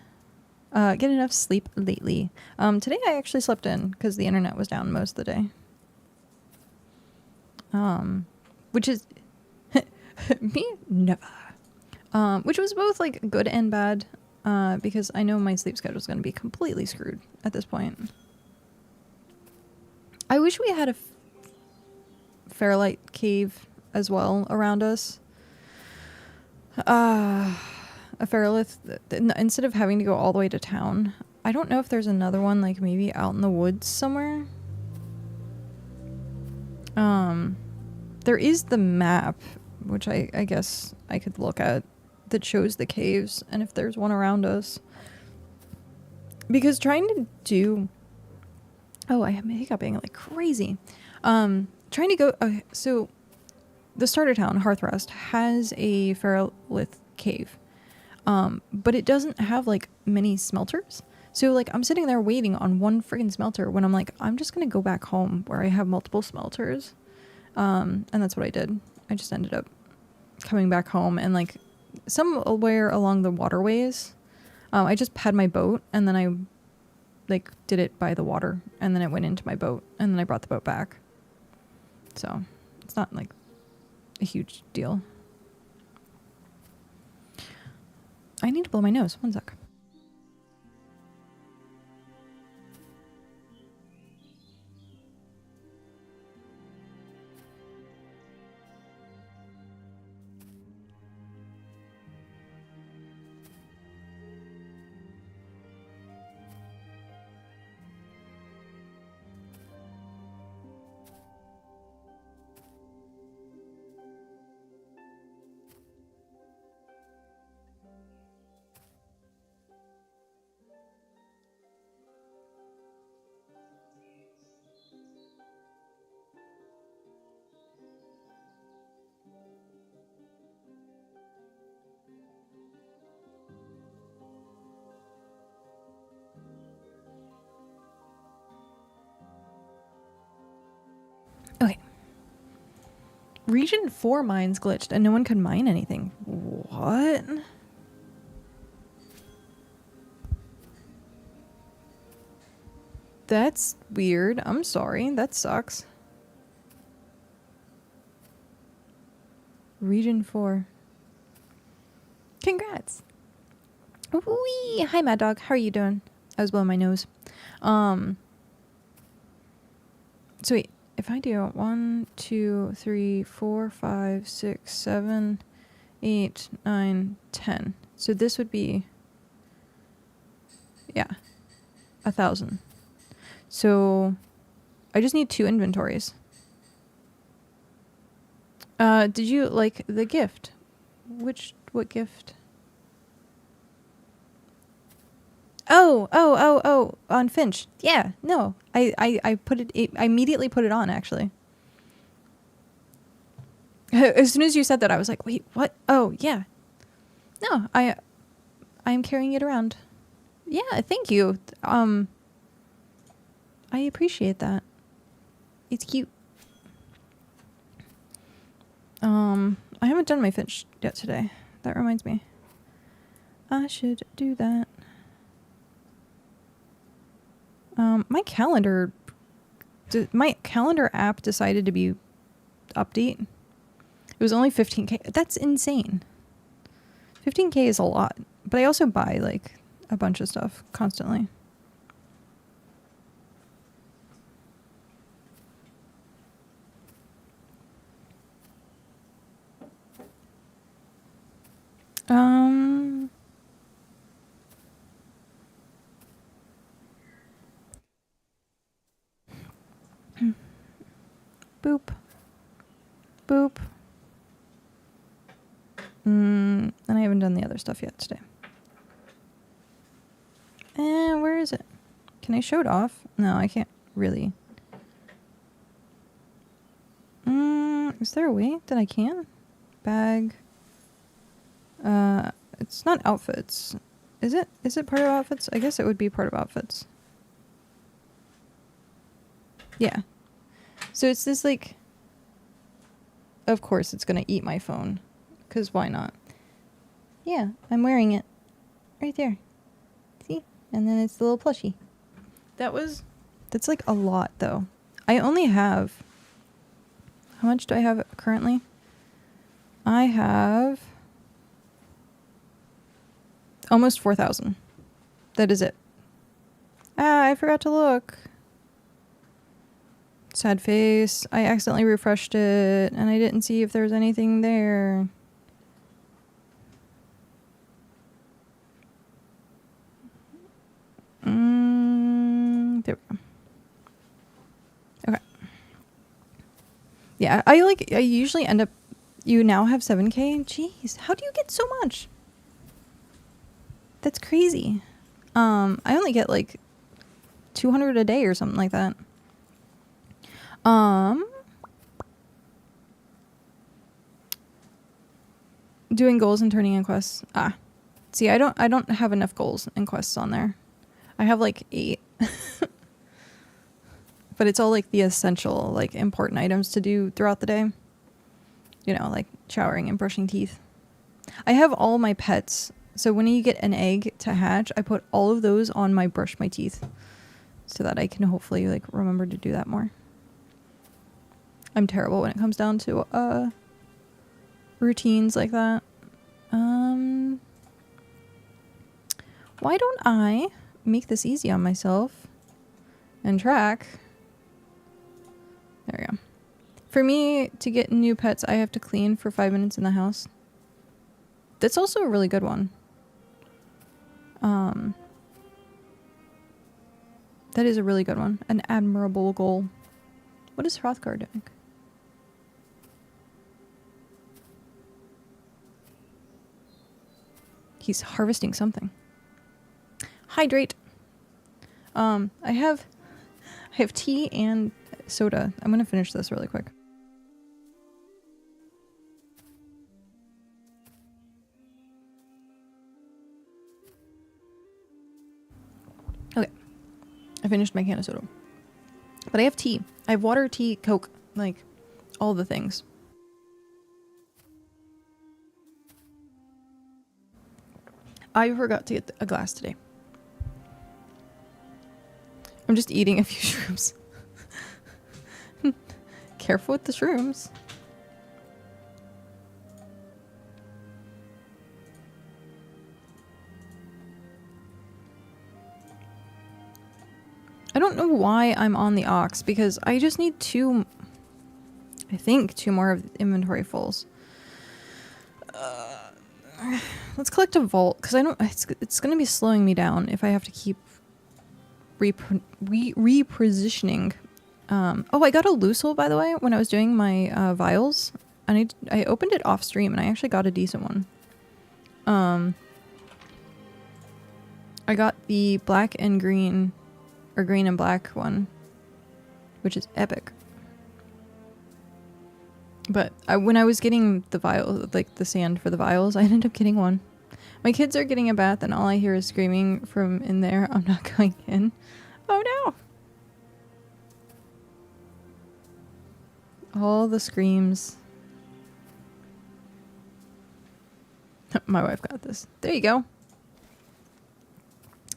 Get enough sleep lately. Today I actually slept in because the internet was down most of the day. Which is... Me? Never. Which was both like good and bad, because I know my sleep schedule is going to be completely screwed at this point. I wish we had a Fairlight cave as well around us. A Fairlith, instead of having to go all the way to town. I don't know if there's another one, like maybe out in the woods somewhere. There is the map, which I guess I could look at, that shows the caves and if there's one around us. Because trying to do... Oh, I am hiccuping like crazy. Trying to go... so the starter town, Hearth has a Feralith cave. But it doesn't have like many smelters. So like I'm sitting there waiting on one friggin' smelter when I'm like, I'm just gonna go back home where I have multiple smelters. And that's what I did. I just ended up coming back home and like somewhere along the waterways, I just had my boat and then I like did it by the water and then it went into my boat and then I brought the boat back. So it's not like a huge deal. I need to blow my nose. One sec. Region 4 mines glitched and no one could mine anything. What? That's weird. I'm sorry. That sucks. Region 4. Congrats. Wee! Hi, Mad Dog. How are you doing? I was blowing my nose. So wait, if I do 1, 2, 3, 4, 5, 6, 7, 8, 9, 10. So this would be, yeah, 1,000. So I just need 2 inventories. Did you like the gift? What gift? Oh, on Finch. Yeah, no. I put it, I immediately put it on, actually. As soon as you said that, I was like, wait, what? Oh, yeah. No, I'm carrying it around. Yeah, thank you. I appreciate that. It's cute. I haven't done my Finch yet today. That reminds me. I should do that. My calendar app decided to be update. It was only 15K. That's insane. 15K is a lot, but I also buy like a bunch of stuff constantly. Boop. Boop. And I haven't done the other stuff yet today. Where is it? Can I show it off? No, I can't really. Is there a way that I can? Bag. It's not outfits. Is it? Is it part of outfits? I guess it would be part of outfits. Yeah. So it's this like, of course it's going to eat my phone. Because why not? Yeah, I'm wearing it. Right there. See? And then it's the little plushie. That's like a lot though. I only have, how much do I have currently? I have almost 4,000. That is it. I forgot to look. Sad face. I accidentally refreshed it and I didn't see if there was anything there. There we go. Okay. Yeah, I usually end up, you now have 7K? Jeez, how do you get so much? That's crazy. I only get like 200 a day or something like that. Doing goals and turning in quests. See, I don't have enough goals and quests on there. I have like 8. But it's all like the essential, like important items to do throughout the day. You know, like showering and brushing teeth. I have all my pets. So when you get an egg to hatch, I put all of those on my brush my teeth. So that I can hopefully like remember to do that more. I'm terrible when it comes down to routines like that. Why don't I make this easy on myself and track? There we go. For me to get new pets, I have to clean for 5 minutes in the house. That's also a really good one. That is a really good one. An admirable goal. What is Hrothgar doing? He's harvesting something. Hydrate. I have tea and soda. I'm gonna finish this really quick. Okay. I finished my can of soda. But I have tea. I have water, tea, Coke, like all the things. I forgot to get a glass today. I'm just eating a few shrooms. Careful with the shrooms. I don't know why I'm on the ox, because I just need two, I think, two more of the inventory fulls. Let's collect a vault, because I don't, it's going to be slowing me down if I have to keep repositioning. Oh, I got a Lucille, by the way, when I was doing my vials. And I opened it off stream, and I actually got a decent one. I got the black and green, or green and black one, which is epic. But when I was getting the vial, like the sand for the vials, I ended up getting one. My kids are getting a bath, and all I hear is screaming from in there. I'm not going in. Oh no! All the screams. My wife got this. There you go.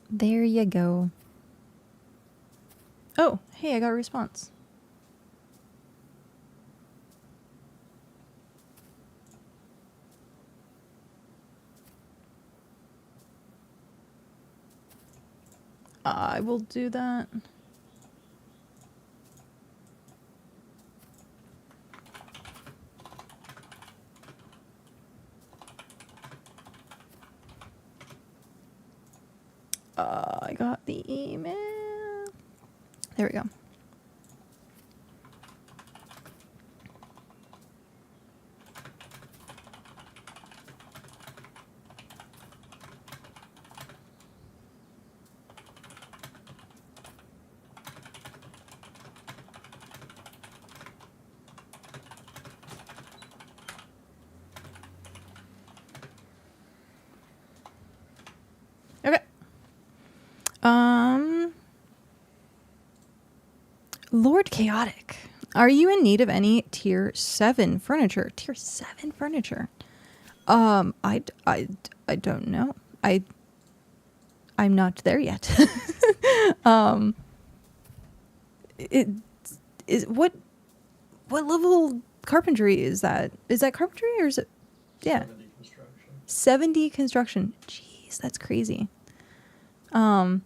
There you go. Oh, hey, I got a response. I will do that. I got the email. There we go. Okay. Lord Chaotic, are you in need of any tier 7 furniture? Tier 7 furniture? I don't know. I'm not there yet. It is what level carpentry is that? Is that carpentry or is it? Yeah. 70 construction. 70 construction. Jeez, that's crazy. I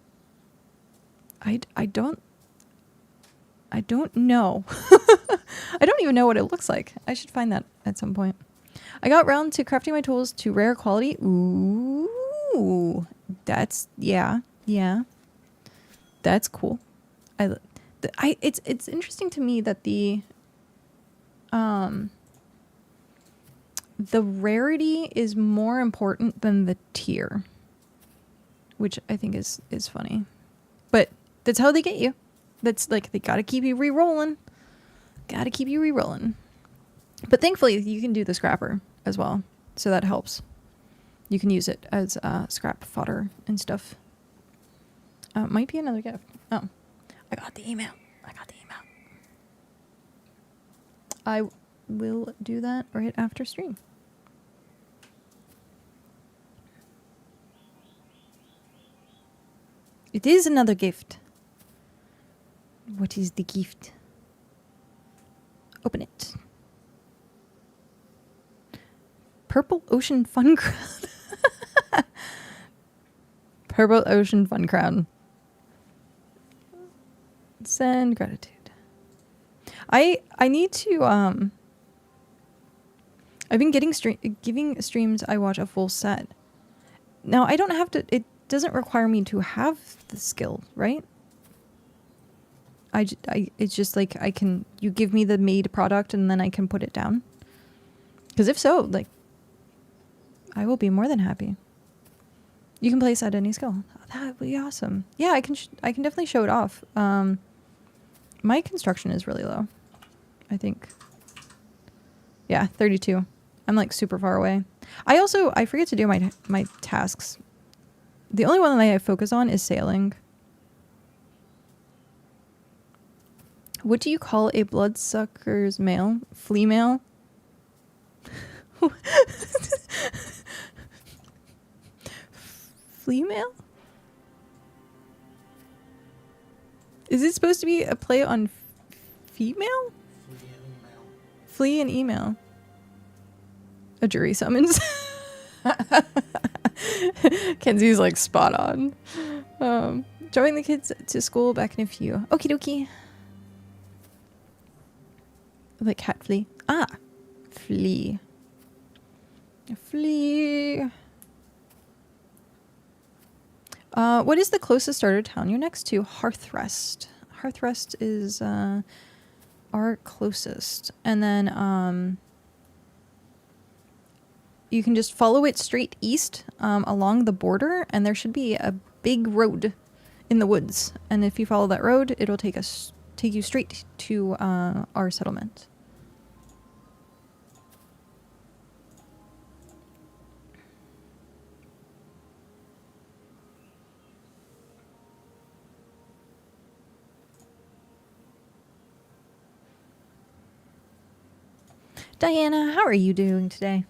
don't know. I don't even know what it looks like. I should find that at some point. I got round to crafting my tools to rare quality. Ooh, that's yeah. That's cool. It's interesting to me that the rarity is more important than the tier, which I think is funny. But that's how they get you. That's like, they gotta keep you re-rolling. But thankfully, you can do the scrapper as well, so that helps. You can use it as scrap fodder and stuff. Might be another gift. Oh, I got the email. I will do that right after stream. It is another gift. What is the gift? Open it. Purple Ocean Fun Crown. Purple Ocean Fun Crown. Send gratitude. I need to I've been giving streams I watch a full set. Now I don't have to, it doesn't require me to have the skill, right? It's just like you give me the made product and then I can put it down. Because if so, like, I will be more than happy. You can place at any skill. Oh, that would be awesome. Yeah, I can definitely show it off. My construction is really low, I think. Yeah, 32. I'm like super far away. I forget to do my tasks. The only one that I focus on is sailing. What do you call a bloodsucker's male? Flea male? Flea mail? Is it supposed to be a play on female? Flea and email. A jury summons. Kenzie's like spot on. Driving the kids to school back in a few. Okie dokie. Like cat flea. Ah! Flea. Flea. What is the closest starter town you're next to? Hearth. Hearth is our closest. And then you can just follow it straight east along the border, and there should be a big road in the woods. And if you follow that road, it'll take you straight to our settlement. Diana, how are you doing today?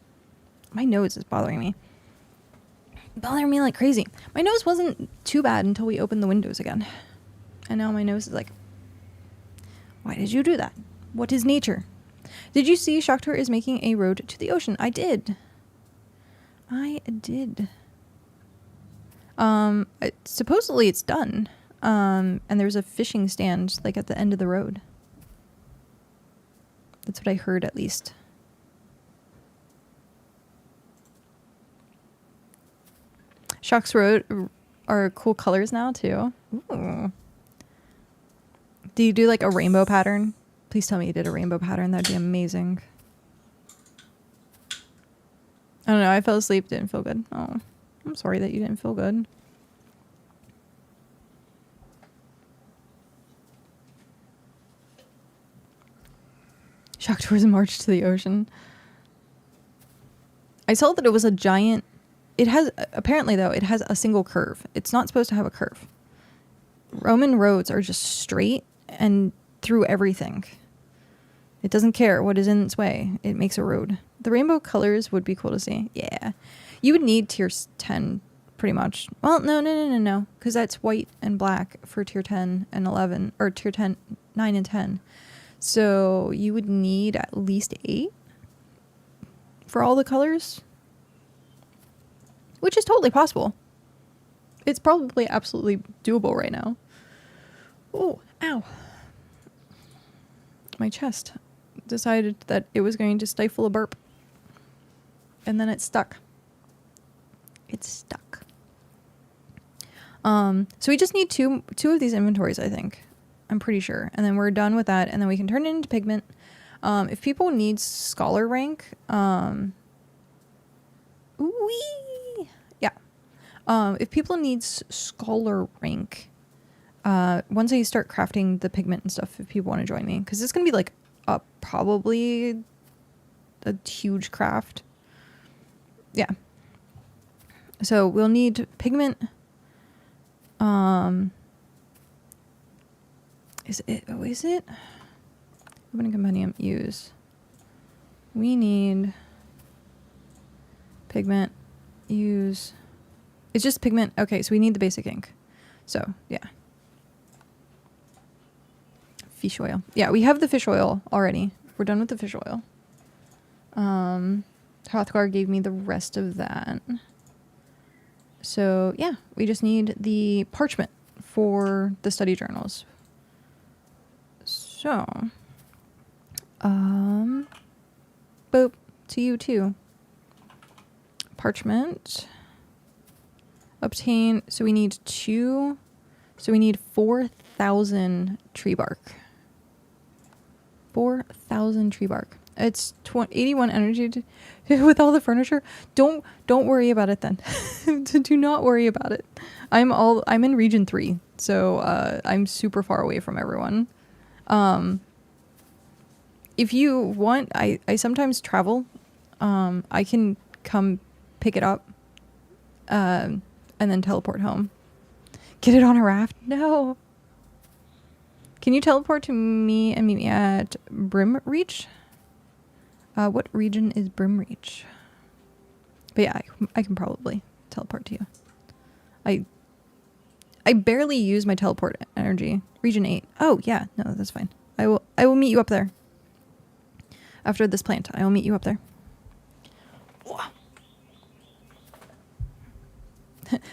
My nose is bothering me. Bothering me like crazy. My nose wasn't too bad until we opened the windows again. And now my nose is like, why did you do that? What is nature? Did you see Shakhtar is making a road to the ocean? I did. Supposedly it's done. And there's a fishing stand like at the end of the road. That's what I heard, at least. Shock's Road are cool colors now, too. Ooh. Do you do, like, a rainbow pattern? Please tell me you did a rainbow pattern. That'd be amazing. I don't know. I fell asleep. Didn't feel good. Oh, I'm sorry that you didn't feel good. Shock Tourism March to the Ocean. I saw that it was a giant... It has... Apparently, though, it has a single curve. It's not supposed to have a curve. Roman roads are just straight and through everything. It doesn't care what is in its way. It makes a road. The rainbow colors would be cool to see. Yeah. You would need tier 10, pretty much. Well, no. Because that's white and black for tier 10 and 11. Or tier 10, 9 and 10. So you would need at least 8 for all the colors, which is totally possible. It's probably absolutely doable right now. Oh, ow. My chest decided that it was going to stifle a burp. And then it stuck. It's stuck. So we just need two of these inventories, I think. I'm pretty sure. And then we're done with that. And then we can turn it into pigment. If people need scholar rank, if people need scholar rank, once I start crafting the pigment and stuff, if people want to join me, because it's going to be like probably a huge craft. Yeah. So we'll need pigment. Is it? Open a compendium, use. We need pigment, use. It's just pigment. Okay, so we need the basic ink. So, yeah. Fish oil. Yeah, we have the fish oil already. We're done with the fish oil. Hrothgar gave me the rest of that. So, yeah, we just need the parchment for the study journals. So, boop, to you too. Parchment. Obtain, so we need 4,000 tree bark. 4,000 tree bark. It's 81 energy with all the furniture. Don't worry about it then. Do not worry about it. I'm in region 3, so I'm super far away from everyone. If you want, I sometimes travel. I can come pick it up and then teleport home. Get it on a raft? No. Can you teleport to me and meet me at Brimreach? What region is Brimreach? But yeah, I can probably teleport to you. I barely use my teleport energy. Region 8. Oh, yeah. No, that's fine. I will meet you up there. After this plant, I will meet you up there.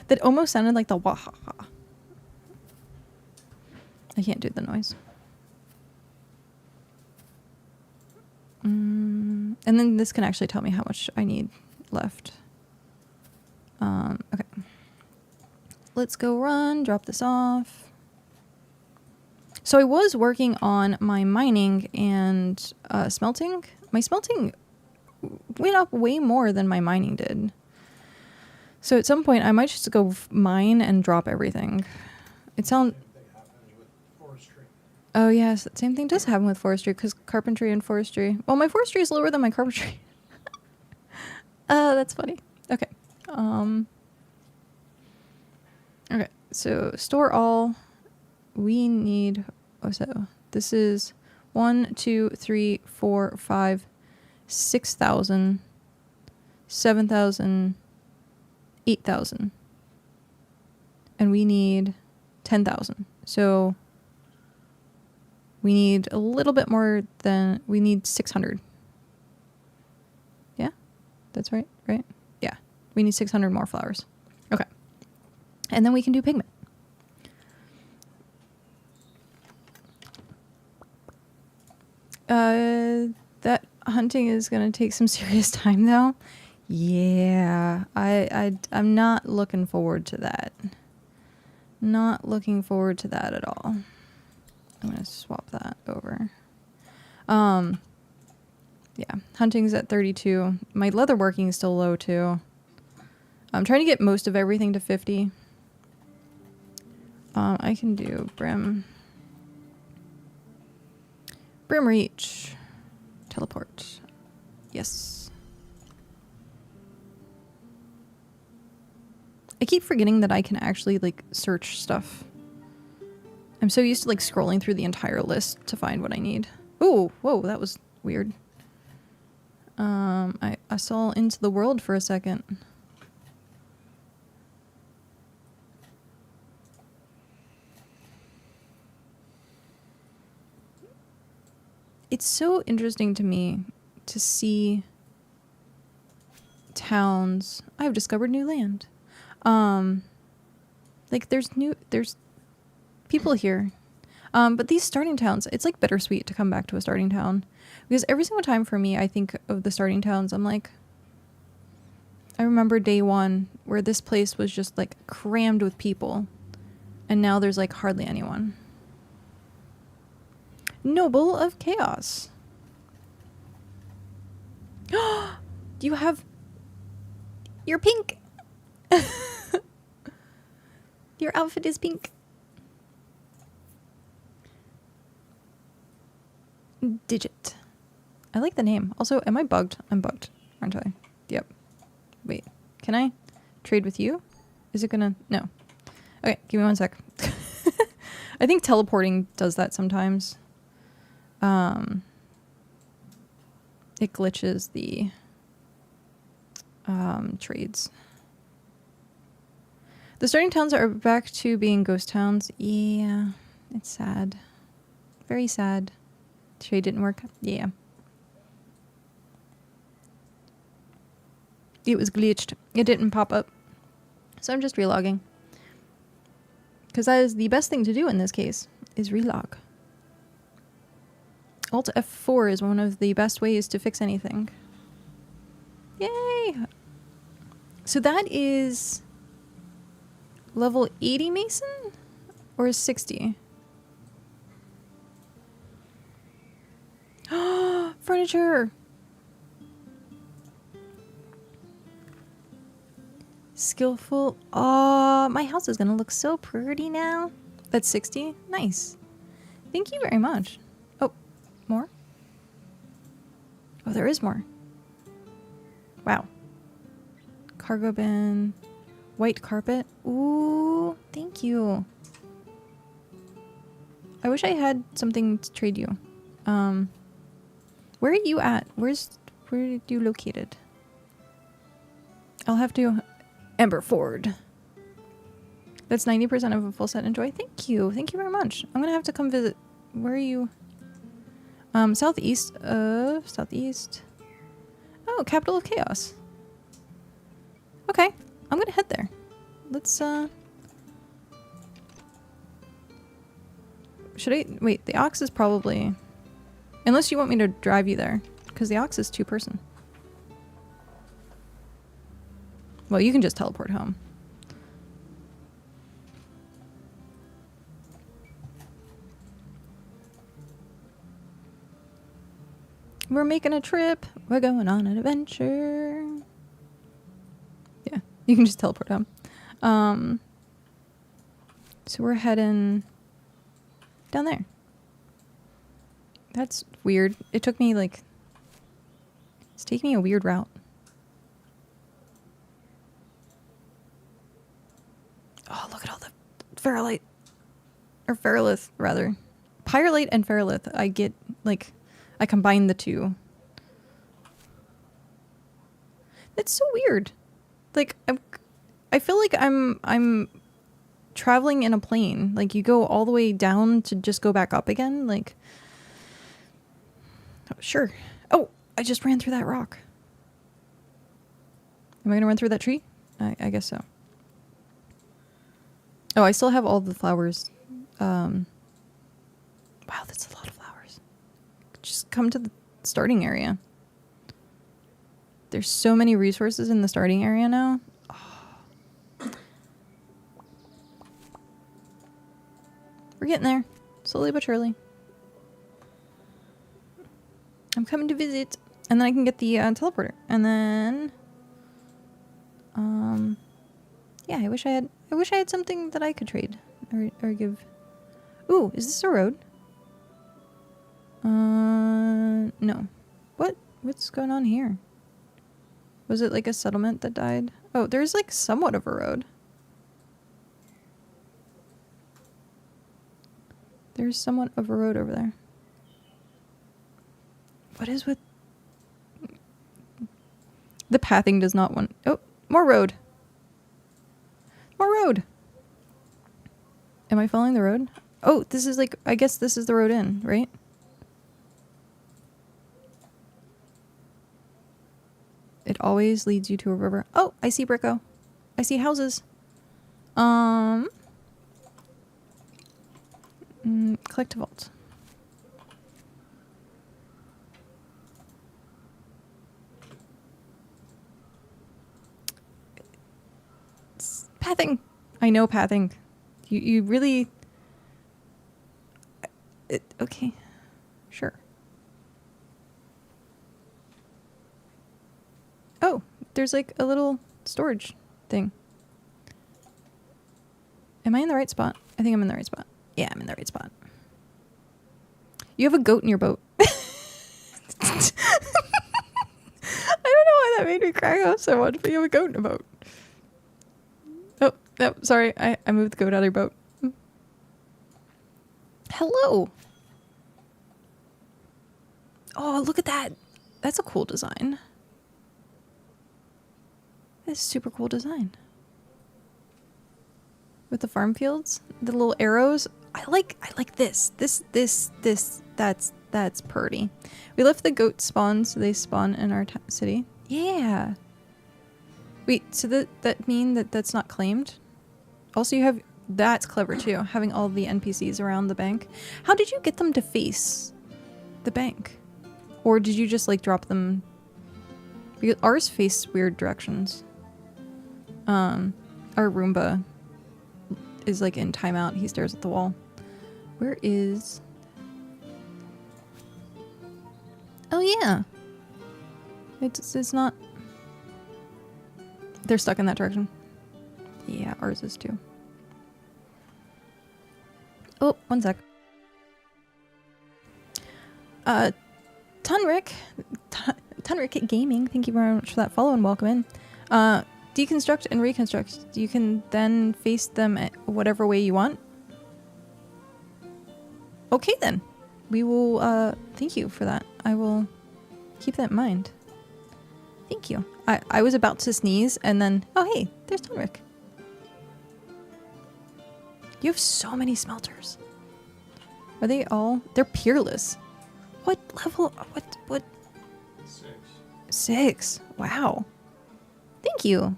That almost sounded like the wahaha. I can't do the noise. And then this can actually tell me how much I need left. Okay. Let's go run, drop this off. So I was working on my mining and smelting. My smelting went up way more than my mining did. So at some point I might just go mine and drop everything. It sounds... Oh yes, that same thing does happen with forestry, because carpentry and forestry. Well, my forestry is lower than my carpentry. That's funny. Okay. Okay, so store all. We need... Oh, so this is 1, 2, 3, 4, 5, 6,000, 7,000, 8,000. And we need 10,000. So we need a little bit more than... We need 600. Yeah? That's right, right? Yeah. We need 600 more flowers. Okay. And then we can do pigment. That hunting is going to take some serious time, though. Yeah, I'm not looking forward to that. Not looking forward to that at all. I'm going to swap that over. Yeah, hunting's at 32. My leatherworking is still low, too. I'm trying to get most of everything to 50. I can do brim. Brim reach. Teleport. Yes. I keep forgetting that I can actually, like, search stuff. I'm so used to, like, scrolling through the entire list to find what I need. Ooh, whoa, that was weird. I saw into the world for a second. It's so interesting to me to see towns. I've discovered new land. Like there's people here. But these starting towns, it's like bittersweet to come back to a starting town. Because every single time for me, I think of the starting towns, I'm like, I remember day one where this place was just like crammed with people. And now there's like hardly anyone. Noble of Chaos. You have... You're pink. Your outfit is pink. Digit. I like the name. Also, am I bugged? I'm bugged, aren't I? Yep. Wait. Can I trade with you? Is it gonna... No. Okay, give me one sec. I think teleporting does that sometimes. It glitches the trades. The starting towns are back to being ghost towns. Yeah, it's sad. Very sad. Trade didn't work. Yeah. It was glitched. It didn't pop up. So I'm just relogging. Because that is the best thing to do in this case, is relog. Alt F4 is one of the best ways to fix anything. Yay! So that is level 80 Mason? Or 60? Furniture! Skillful. Oh, my house is gonna look so pretty now. That's 60? Nice. Thank you very much. Oh, more? Oh, there is more. Wow. Cargo bin. White carpet. Ooh, thank you. I wish I had something to trade you. Where are you at? Where are you located? I'll have to... Ember Ford. That's 90% of a full set. Enjoy. Thank you. Thank you very much. I'm gonna have to come visit. Where are you? Southeast of... Southeast. Oh, Capital of Chaos. Okay. I'm gonna head there. Let's, should I... Wait, the Ox is probably... Unless you want me to drive you there. Because the Ox is 2-person. Well, you can just teleport home. We're making a trip. We're going on an adventure. Yeah, you can just teleport home. So we're heading down there. That's weird. It took me like... It's taking me a weird route. Oh, look at all the ferrolite. Or ferrolith, rather. Pyrolite and ferrolith. I get, like... I combine the two. That's so weird. Like, I feel like I'm traveling in a plane. Like, you go all the way down to just go back up again. Like, oh, sure. Oh, I just ran through that rock. Am I gonna run through that tree? I guess so. Oh, I still have all the flowers. Wow, that's a lot of flowers. Just come to the starting area. There's so many resources in the starting area now. Oh. We're getting there. Slowly but surely. I'm coming to visit. And then I can get the teleporter. And then... yeah, I wish I had something that I could trade. Or give... Ooh, is this a road? No. What's going on here? Was it like a settlement that died? Oh, there's like somewhat of a road. There's somewhat of a road over there. What is with... The pathing does not want... Oh, more road. More road. Am I following the road? Oh, this is like... I guess this is the road in, right? It always leads you to a river. Oh, I see Bricko. I see houses. Collect a vault. It's pathing. I know pathing. You really... okay. Sure. Oh, there's like a little storage thing. Am I in the right spot? I think I'm in the right spot. Yeah, I'm in the right spot. You have a goat in your boat. I don't know why that made me crack up so much, but you have a goat in a boat. Oh, no, sorry. I moved the goat out of your boat. Hello. Oh, look at that. That's a cool design. This is super cool design. With the farm fields, the little arrows. I like this. That's pretty. We left the goats spawn, so they spawn in our city. Yeah. Wait, so that mean that's not claimed? Also, you have... That's clever, too. Having all the NPCs around the bank. How did you get them to face the bank? Or did you just, like, drop them... Because ours face weird directions. Our Roomba is, like, in timeout. He stares at the wall. Where is... Oh, yeah. It's not... They're stuck in that direction. Yeah, ours is, too. Oh, one sec. Tunrick Gaming, thank you very much for that follow and welcome in. Deconstruct and reconstruct. You can then face them whatever way you want. Okay then. We will, thank you for that. I will keep that in mind. Thank you. I was about to sneeze and then, oh hey, there's Tunrick. You have so many smelters. Are they all? They're peerless. What level? What? 6. 6. Wow. Thank you.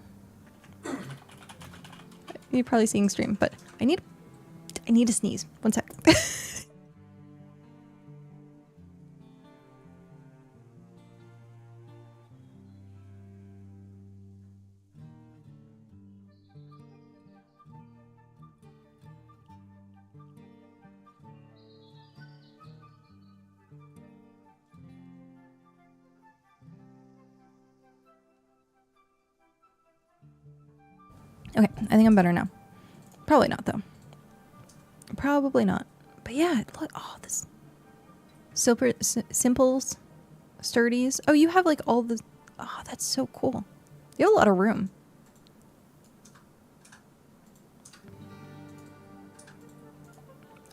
You're probably seeing stream, but I need to sneeze. One sec. Okay, I think I'm better now. Probably not, though. Probably not. But yeah, look. Oh, this simples, sturdies. Oh, you have like all the. Oh, that's so cool. You have a lot of room.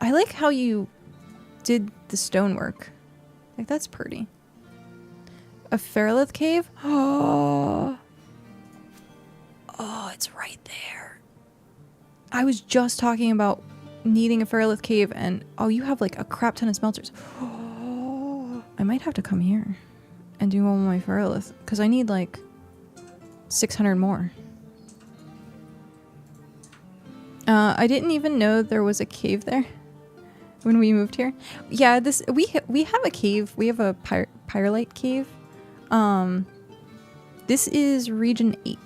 I like how you did the stonework. Like, that's pretty. A Fairlith cave? Oh. Oh, it's right there. I was just talking about needing a Fairlith cave, and oh, you have like a crap ton of smelters. Oh, I might have to come here and do all my Fairlith because I need like 600 more. I didn't even know there was a cave there when we moved here. Yeah, this we have a cave. We have a Pyrolite cave. This is region 8.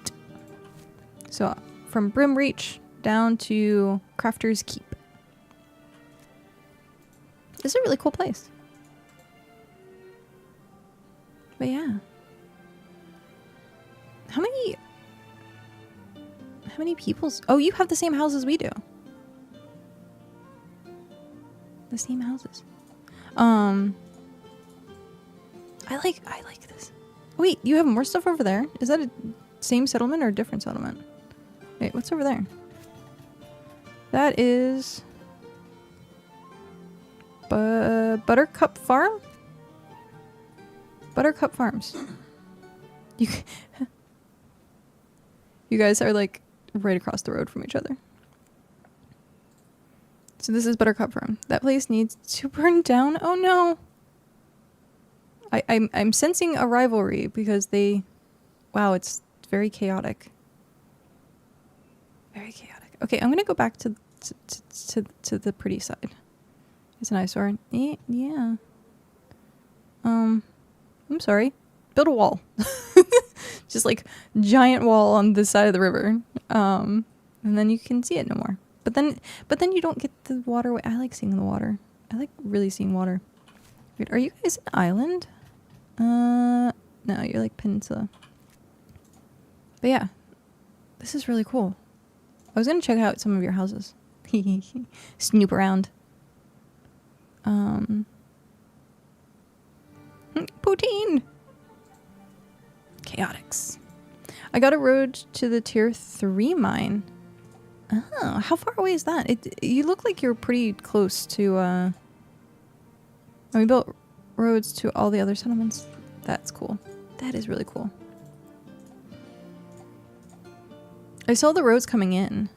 So from Brimreach down to Crafter's Keep. This is a really cool place. But yeah. How many people's... Oh, you have the same house as we do. The same houses. I like this. Wait, you have more stuff over there? Is that a same settlement or a different settlement? Wait, what's over there? That is... Buttercup Farm? Buttercup Farms. You guys are like right across the road from each other. So this is Buttercup Farm. That place needs to burn down. Oh no. I'm sensing a rivalry because they... Wow, it's very chaotic. Very chaotic. Okay, I'm gonna go back to the pretty side. It's an eyesore. Yeah. I'm sorry. Build a wall. Just like giant wall on this side of the river. And then you can see it no more. But then you don't get the water. I like seeing the water. I like really seeing water. Wait, are you guys an island? No, you're like peninsula. But yeah, this is really cool. I was gonna check out some of your houses. Snoop around. Poutine! Chaotix. I got a road to the tier 3 mine. Oh, how far away is that? You look like you're pretty close to, and we built roads to all the other settlements. That's cool. That is really cool. I saw the roads coming in.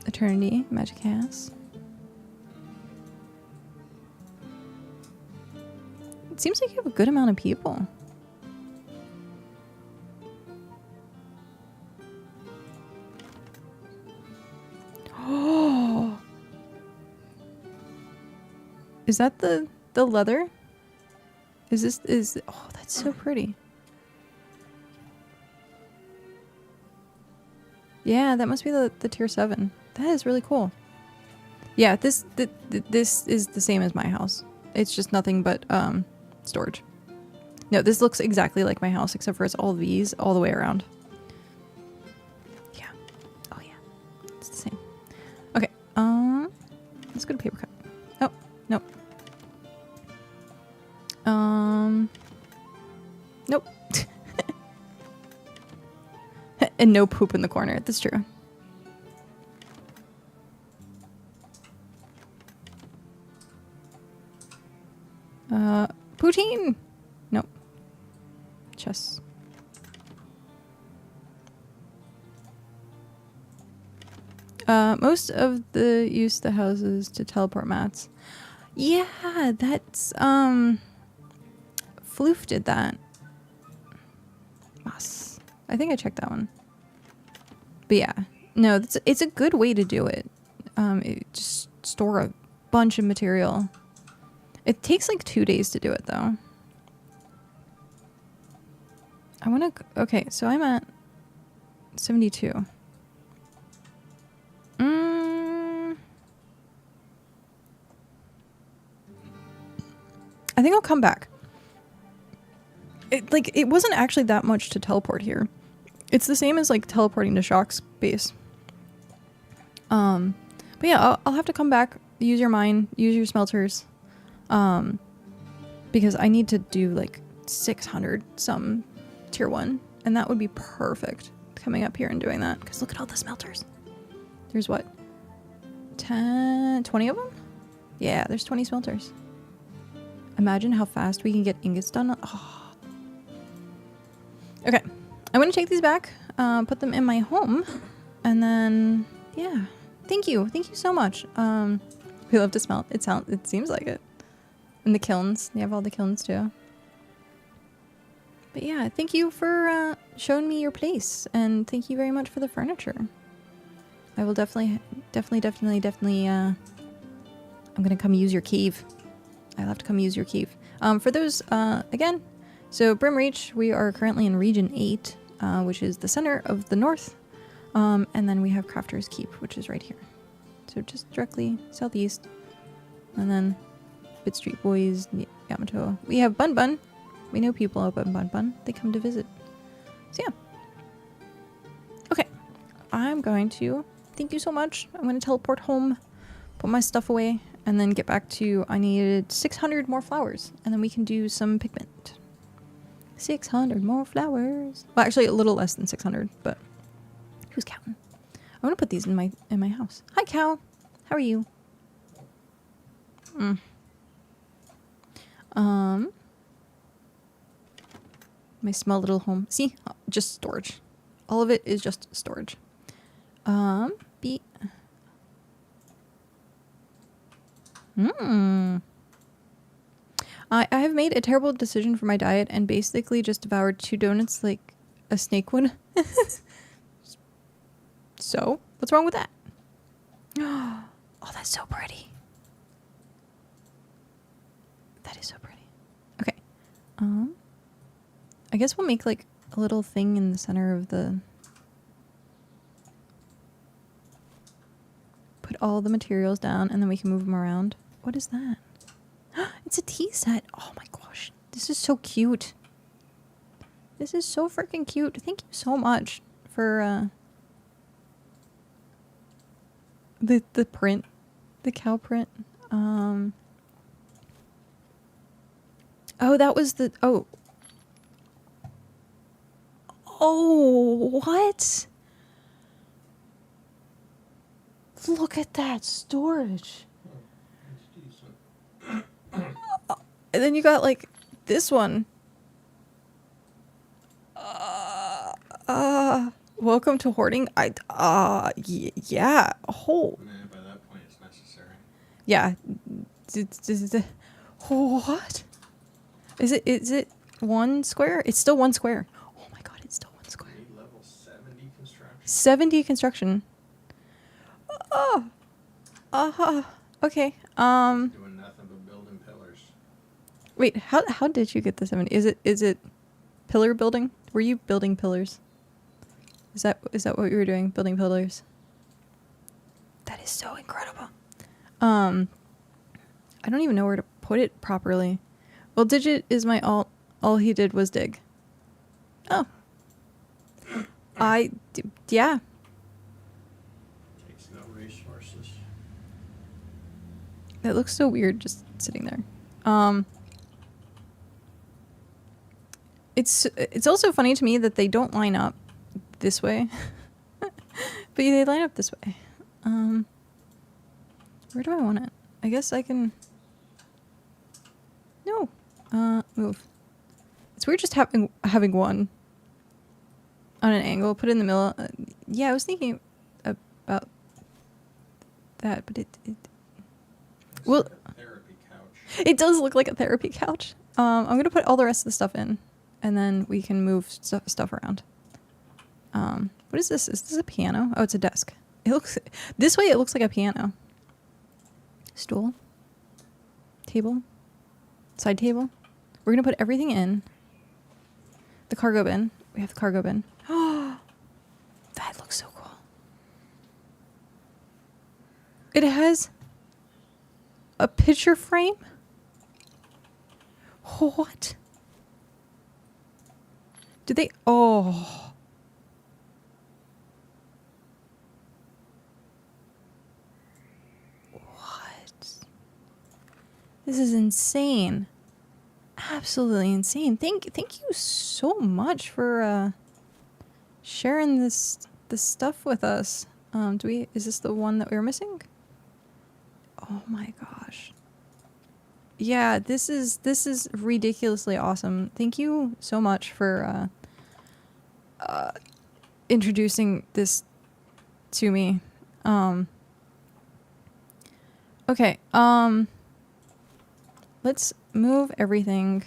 Eternity, Magic House. It seems like you have a good amount of people. Oh, is that the leather? Oh, that's so pretty. Yeah, that must be the tier 7. That is really cool. Yeah, this is the same as my house. It's just nothing but storage. No, this looks exactly like my house except for it's all V's all the way around. Yeah. Oh yeah. It's the same. Okay. Let's go to paper cut. Oh, no. Nope. And no poop in the corner. That's true. Poutine! Nope. Chess. Most of the use the houses to teleport mats. Yeah, that's Floof did that. Mas. I think I checked that one. But yeah, no, it's a good way to do it. Just store a bunch of material. It takes like 2 days to do it though. I want to. Okay, so I'm at 72. I think I'll come back. It wasn't actually that much to teleport here. It's the same as like teleporting to Shock's base. But yeah, I'll have to come back, use your mine, use your smelters, because I need to do like 600 some tier 1, and that would be perfect coming up here and doing that. Because look at all the smelters. There's what? 10, 20 of them? Yeah, there's 20 smelters. Imagine how fast we can get ingots done. Oh. Okay, I'm gonna take these back, put them in my home, and then yeah. Thank you so much. We love to smelt. It seems like it. And the kilns, you have all the kilns too. But yeah, thank you for showing me your place, and thank you very much for the furniture. I will definitely. I'm gonna come use your cave. I'll have to come use your cave. For those, again, so Brimreach, we are currently in Region 8, which is the center of the north. And then we have Crafter's Keep, which is right here. So just directly southeast. And then Bit Street Boys, Yamato. We have Bun Bun. We know people up in Bun Bun. They come to visit. So yeah. Okay. I'm going to, thank you so much. I'm going to teleport home, put my stuff away, and then get back to, I needed 600 more flowers, and then we can do some pigment. 600 more flowers. Well, actually a little less than 600, but who's counting? I want to put these in my house. Hi, cow. How are you? My small little home. See? Just storage. All of it is just storage. I have made a terrible decision for my diet and basically just devoured 2 donuts like a snake would. So, what's wrong with that? Oh, that's so pretty. That is so pretty. Okay. I guess we'll make like a little thing in the center of the... Put all the materials down and then we can move them around. What is that? It's a tea set. Oh my gosh. This is so cute. This is so freaking cute. Thank you so much for the print. The cow print. Oh, that was the... Oh. Oh, what? Look at that storage. And then you got like this one. Welcome to hoarding. Yeah. Oh. By that point, it's necessary. Yeah. What? Is it 1 square? It's still 1 square. Oh my god, it's still 1 square. Level 70 construction. 70 construction. Okay. Doing nothing but building pillars. Wait, how did you get the 70? Is it pillar building? Were you building pillars? Is that what you were doing? Building pillars? That is so incredible. I don't even know where to put it properly. Well, Digit is my alt. All he did was dig. Oh. Yeah. Takes no resources. It looks so weird just sitting there. It's also funny to me that they don't line up this way. But they line up this way. Where do I want it? I guess I can... No. Move. It's weird just having one on an angle. Put it in the middle. Yeah, I was thinking about that, but it It's well, like a therapy couch. it does look like a therapy couch. I'm gonna put all the rest of the stuff in, and then we can move stuff around. What is this? Is this a piano? Oh, it's a desk. It looks this way. It looks like a piano. Stool. Table. Side table. We're gonna put everything in. The cargo bin. We have the cargo bin. Oh, that looks so cool. It has a picture frame. What? Do they? Oh. What? This is insane. Absolutely insane. Thank you so much for sharing this stuff with us. Is this the one that we were missing? Oh my gosh. Yeah, this is ridiculously awesome. Thank you so much for introducing this to me. Okay, let's move everything.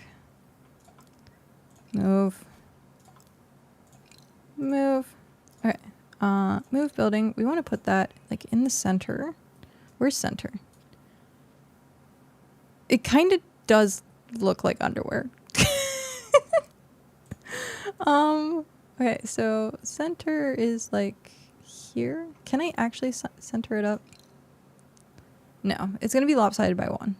Move. Okay. Move building. We want to put that like in the center. Where's center? It kind of does look like underwear. Okay, so center is like here. Can I actually center it up? No, it's gonna be lopsided by 1.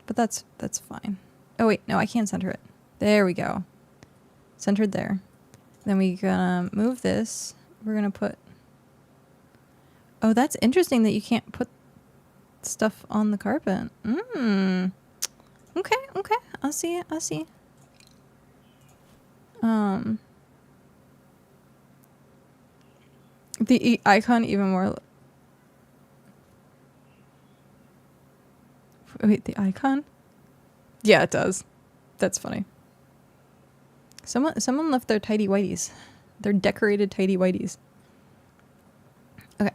But that's fine. Oh wait, no, I can't center it. There we go. Centered there. Then we're gonna move this. We're gonna put... Oh, that's interesting that you can't put stuff on the carpet. Okay. I see it. The icon even more... Wait, the icon? Yeah, it does. That's funny. Someone left their tidy whities. Their decorated tidy whities. Okay,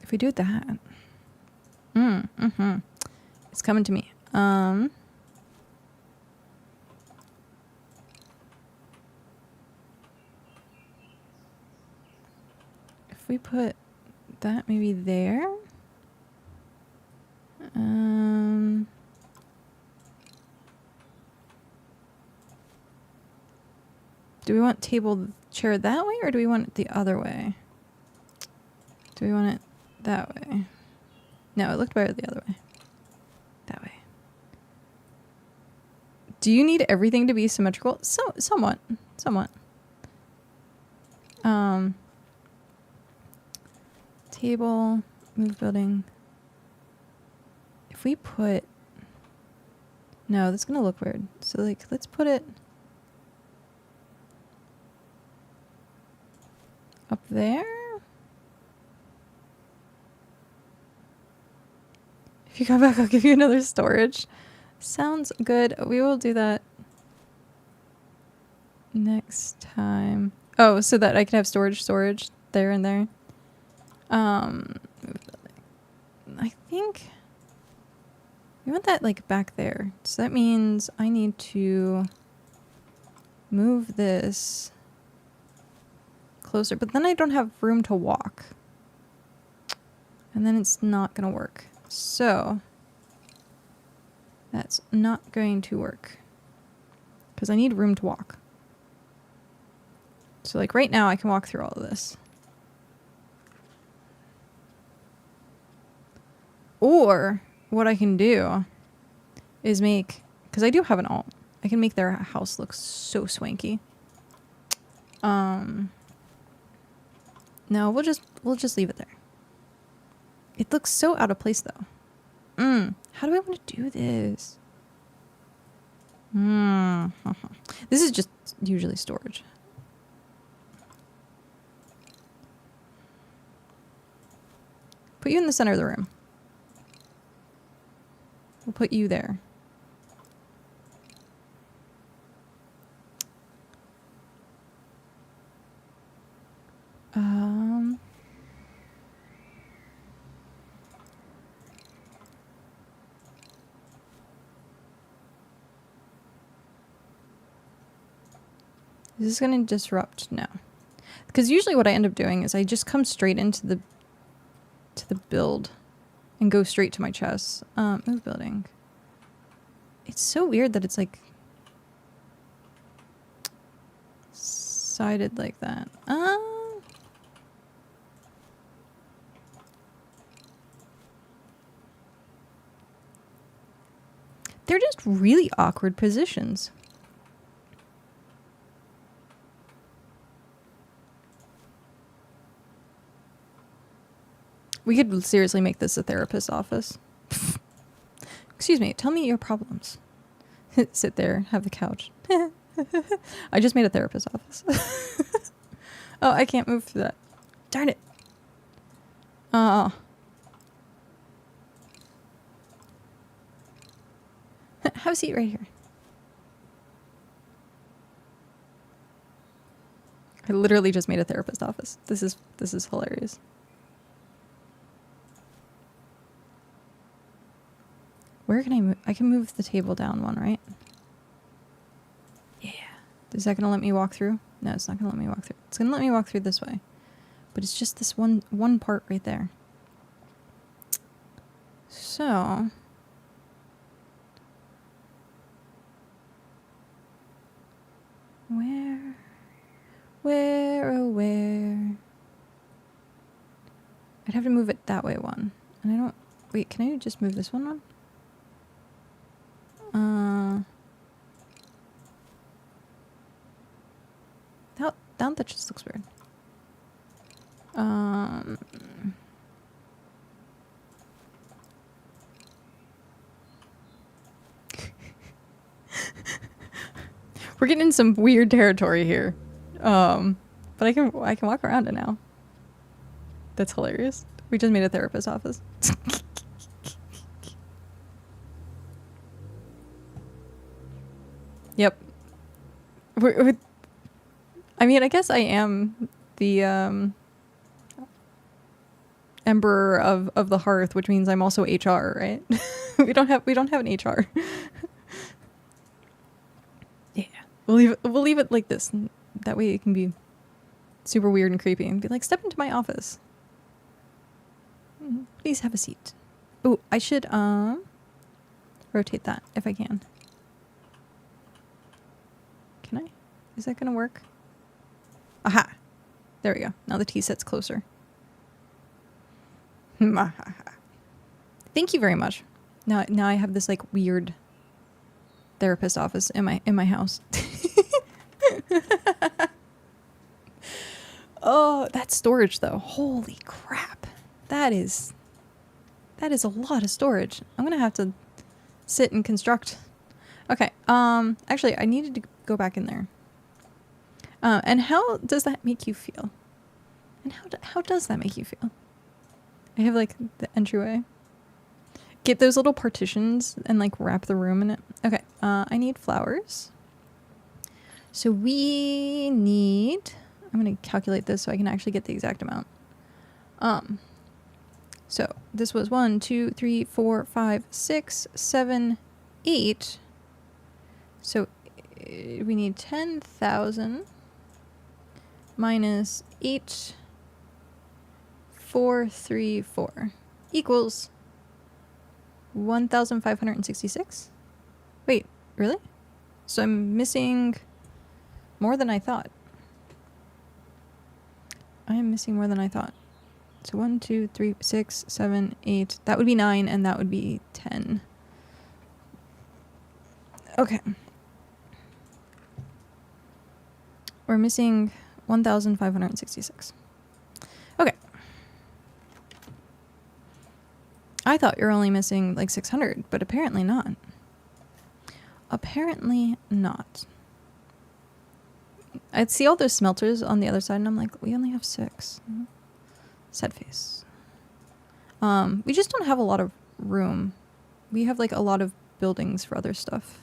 if we do that... It's coming to me. If we put that maybe there... do we want table chair that way, or do we want it the other way? Do we want it that way? No, it looked better the other way. That way. Do you need everything to be symmetrical? Somewhat. Table, move building. If we put... No, that's gonna look weird. So, like, let's put it... up there? If you come back, I'll give you another storage. Sounds good. We will do that next time. Oh, so that I can have storage there and there. I think we want that like back there. So that means I need to move this closer, but then I don't have room to walk. And then it's not gonna work. So that's not going to work because I need room to walk. So like right now I can walk through all of this. Or what I can do is make, because I do have an alt, I can make their house look so swanky. No, we'll just leave it there. It looks so out of place though. How do I want to do this? This is just usually storage. Put you in the center of the room. We'll put you there. Is this gonna disrupt? No. Because usually what I end up doing is I just come straight into the build and go straight to my chest. Move building. It's so weird that it's like sided like that. They're just really awkward positions. We could seriously make this a therapist's office. Excuse me, tell me your problems. Sit there, have the couch. I just made a therapist's office. Oh, I can't move through that. Darn it. Have a seat right here. I literally just made a therapist's office. This is hilarious. Where can I move? I can move the table down one, right? Yeah. Is that gonna let me walk through? No, it's not gonna let me walk through. It's gonna let me walk through this way. But it's just this one part right there. So... Where? I'd have to move it that way one. And I don't... Wait, can I just move this one? That just looks weird. We're getting in some weird territory here. But I can walk around it now. That's hilarious. We just made a therapist's office. Yep. I mean, I guess I am the Ember of the Hearth, which means I'm also HR, right? we don't have an HR. Yeah. We'll leave it like this. That way it can be super weird and creepy and be like, step into my office. Please have a seat. Oh, I should rotate that if I can. Can I? Is that gonna work? Aha! There we go. Now the tea set's closer. Thank you very much. Now I have this like weird therapist office in my house. Oh, that storage though. Holy crap. That is a lot of storage. I'm gonna have to sit and construct. Okay. Actually, I needed to go back in there. And how does that make you feel? And how does that make you feel? I have like the entryway. Get those little partitions and like wrap the room in it. Okay. I need flowers. So we need... I'm going to calculate this so I can actually get the exact amount. So this was 1, 2, 3, 4, 5, 6, 7, 8. So we need 10,000 minus 8, 4, 3, 4 equals 1,566. Wait, really? So I'm missing more than I thought. I am missing more than I thought. So 1, 2, 3, 6, 7, 8. That would be 9, and that would be 10. Okay. We're missing 1,566. Okay. I thought you were only missing like 600, but apparently not. Apparently not. I'd see all those smelters on the other side, and I'm like, we only have 6. Sad face. We just don't have a lot of room. We have like a lot of buildings for other stuff.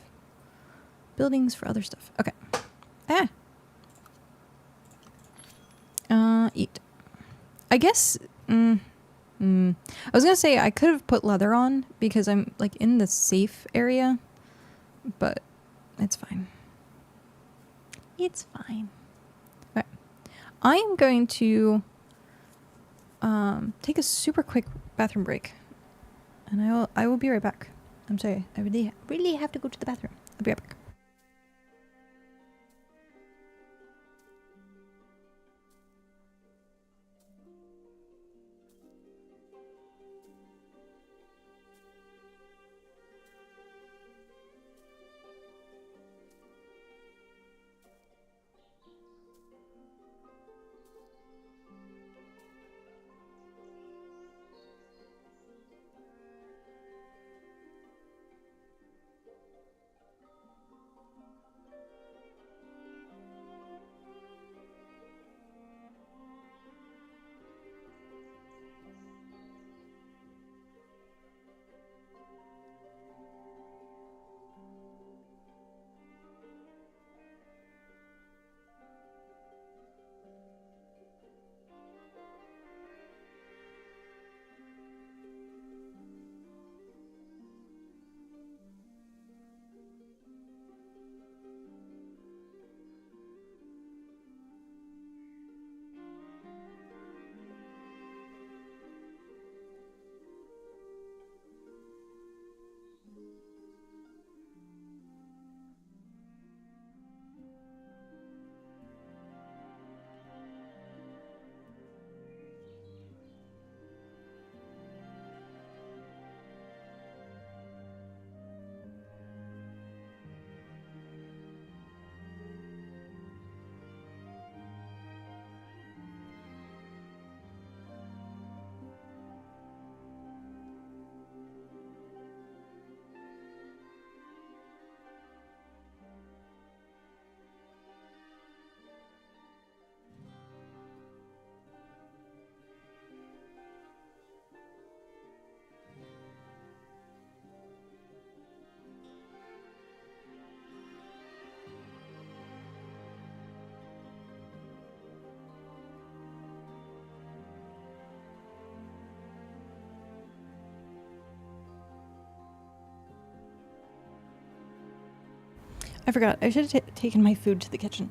Buildings for other stuff. Okay. Eat. I guess... I was gonna say I could have put leather on because I'm like in the safe area, but it's fine. It's fine. Okay. I am going to take a super quick bathroom break. And I will be right back. I'm sorry. I really have to go to the bathroom. I'll be right back. I forgot. I should have taken my food to the kitchen.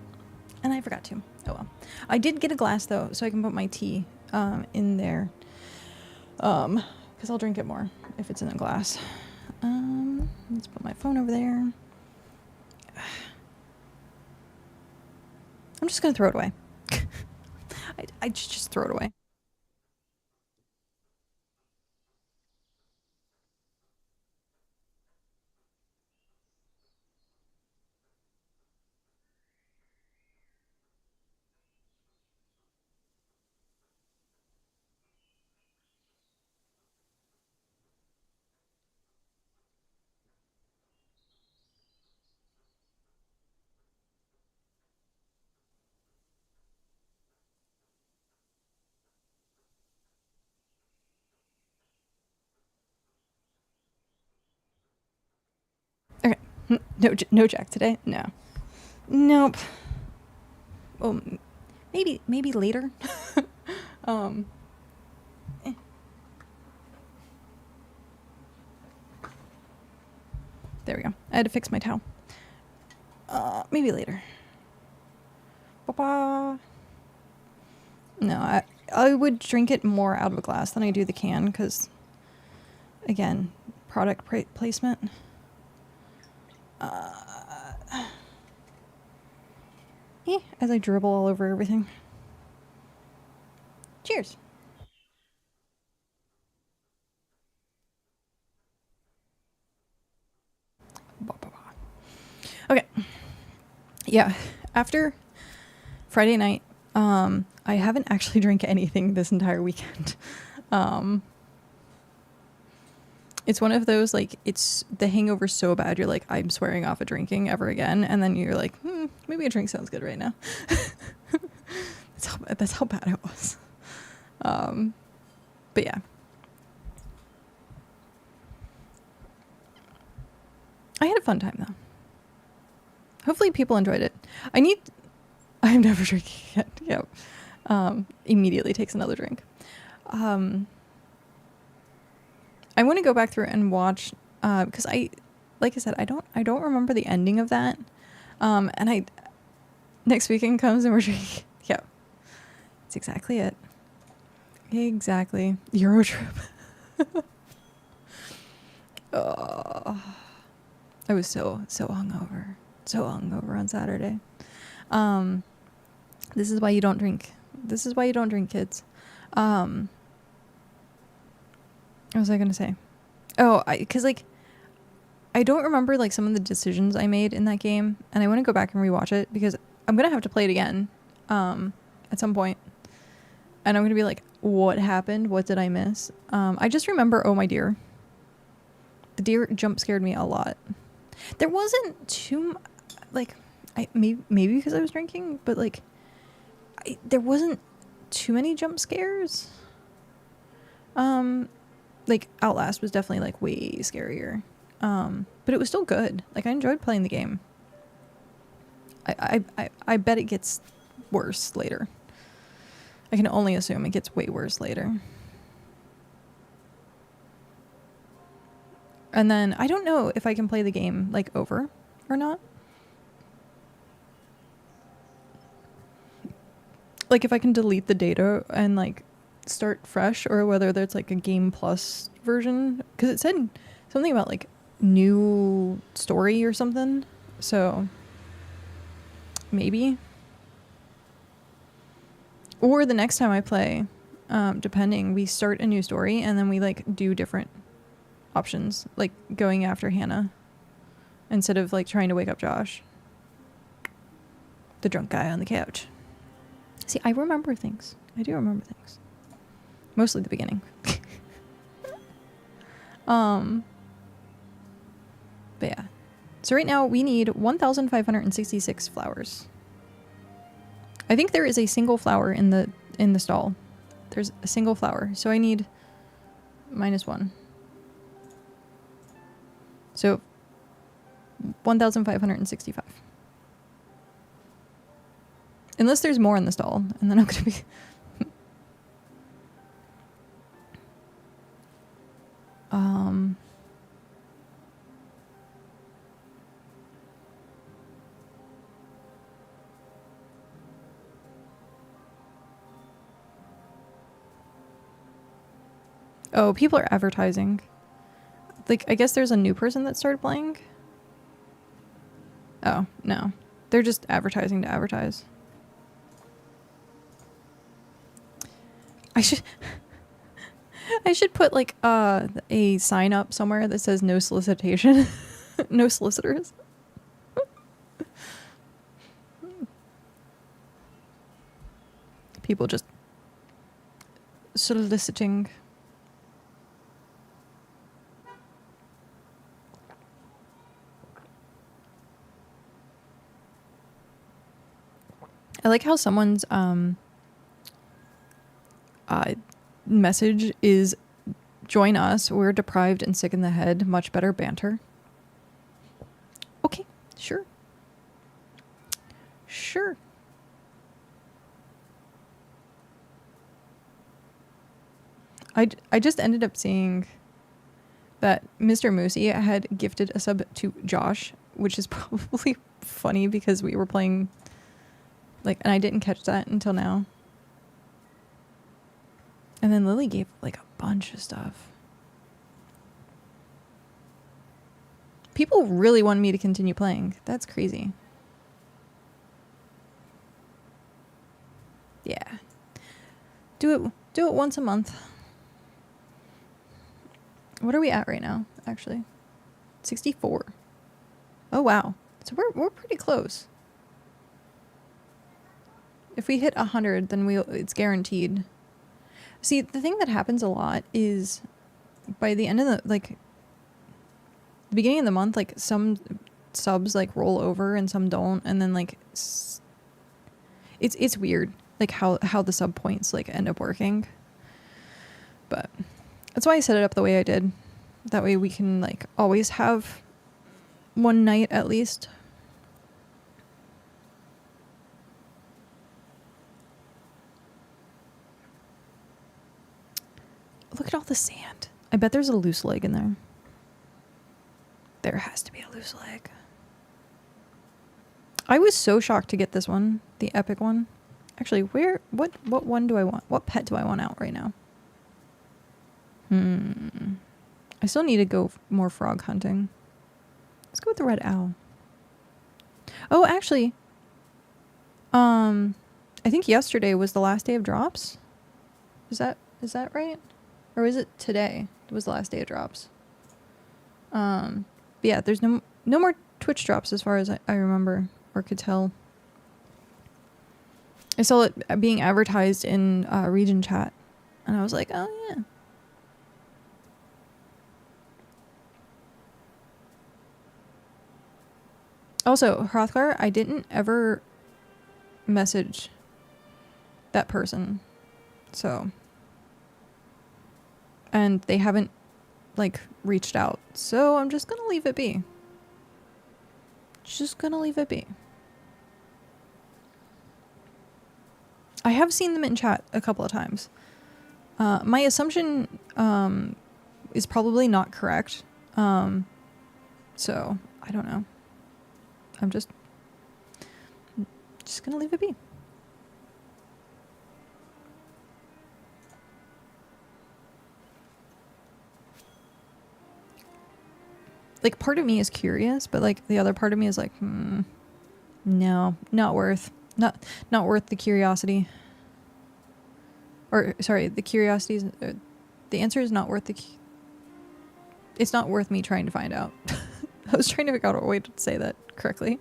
And I forgot to. Oh well. I did get a glass though, so I can put my tea in there. Because I'll drink it more if it's in a glass. Let's put my phone over there. I'm just gonna throw it away. I just throw it away. Okay. No Jack today? No. Nope. Well, maybe later. There we go. I had to fix my towel. Maybe later. Ba-ba. No, I would drink it more out of a glass than I do the can, because, again, product placement. As I dribble all over everything. Cheers. Okay. Yeah. After Friday night, I haven't actually drank anything this entire weekend. It's one of those, like, it's the hangover so bad, you're like, I'm swearing off of drinking ever again. And then you're like, maybe a drink sounds good right now. That's how bad it was. But yeah. I had a fun time, though. Hopefully people enjoyed it. I'm never drinking yet. Yep. Immediately takes another drink. I want to go back through and watch, because like I said, I don't remember the ending of that. And Next weekend comes and we're drinking. Yeah. That's exactly it. Exactly. Euro trip. Oh, I was so hungover. So hungover on Saturday. This is why you don't drink. This is why you don't drink, kids. What was I gonna say? Oh, because like I don't remember like some of the decisions I made in that game, and I want to go back and rewatch it because I'm gonna have to play it again at some point, and I'm gonna be like, what happened? What did I miss? I just remember, oh my dear, the deer jump scared me a lot. There wasn't too like maybe because I was drinking, but like there wasn't too many jump scares. Like Outlast was definitely like way scarier. But it was still good. Like I enjoyed playing the game. I bet it gets worse later. I can only assume it gets way worse later. And then I don't know if I can play the game like over or not. Like if I can delete the data and like start fresh, or whether there's like a game plus version, because it said something about like new story or something, so maybe. Or the next time I play, depending, we start a new story and then we like do different options, like going after Hannah instead of like trying to wake up Josh, the drunk guy on the couch. See, I remember things. I do remember things. Mostly the beginning. But yeah. So right now we need 1,566 flowers. I think there is a single flower in the stall. There's a single flower. So I need -1. So 1,565. Unless there's more in the stall, and then I'm gonna be Oh, people are advertising. Like, I guess there's a new person that started playing. Oh, no. They're just advertising to advertise. I should put like a sign up somewhere that says no solicitation. No solicitors. People just soliciting. I like how someone's message is, join us, we're deprived and sick in the head, much better banter. Okay, sure. Sure. I just ended up seeing that Mr. Moosey had gifted a sub to Josh, which is probably funny because we were playing, like, and I didn't catch that until now. And then Lily gave like a bunch of stuff. People really want me to continue playing. That's crazy. Yeah. Do it once a month. What are we at right now, actually? 64. Oh wow. So we're pretty close. If we hit 100, then it's guaranteed. See, the thing that happens a lot is by the end of the beginning of the month, like some subs like roll over and some don't, and then like it's weird, like how the sub points like end up working. But that's why I set it up the way I did. That way we can like always have one night at least. Look at all the sand. I bet there's a loose leg in there. There has to be a loose leg. I was so shocked to get this one, the epic one. Actually, what one do I want? What pet do I want out right now? I still need to go more frog hunting. Let's go with the red owl. Oh, actually, I think yesterday was the last day of drops. Is that right? Or is it today? It was the last day of drops. But yeah, there's no more Twitch drops as far as I remember or could tell. I saw it being advertised in region chat, and I was like, oh yeah. Also, Hrothgar, I didn't ever message that person, so, and they haven't like reached out, so I'm just gonna leave it be. Just gonna leave it be. I have seen them in chat a couple of times. My assumption is probably not correct, so I don't know. I'm just gonna leave it be. Like, part of me is curious, but like the other part of me is like, no, not worth the curiosity. Or sorry, the curiosity is, the answer is not worth it's not worth me trying to find out. I was trying to figure out a way to say that correctly.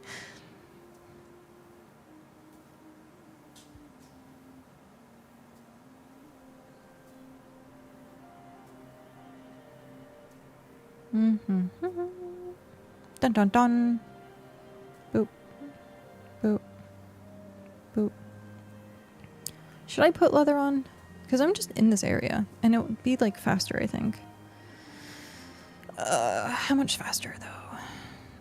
Dun dun dun. Boop. Boop. Boop. Should I put leather on? Because I'm just in this area, and it would be like faster, I think. How much faster though?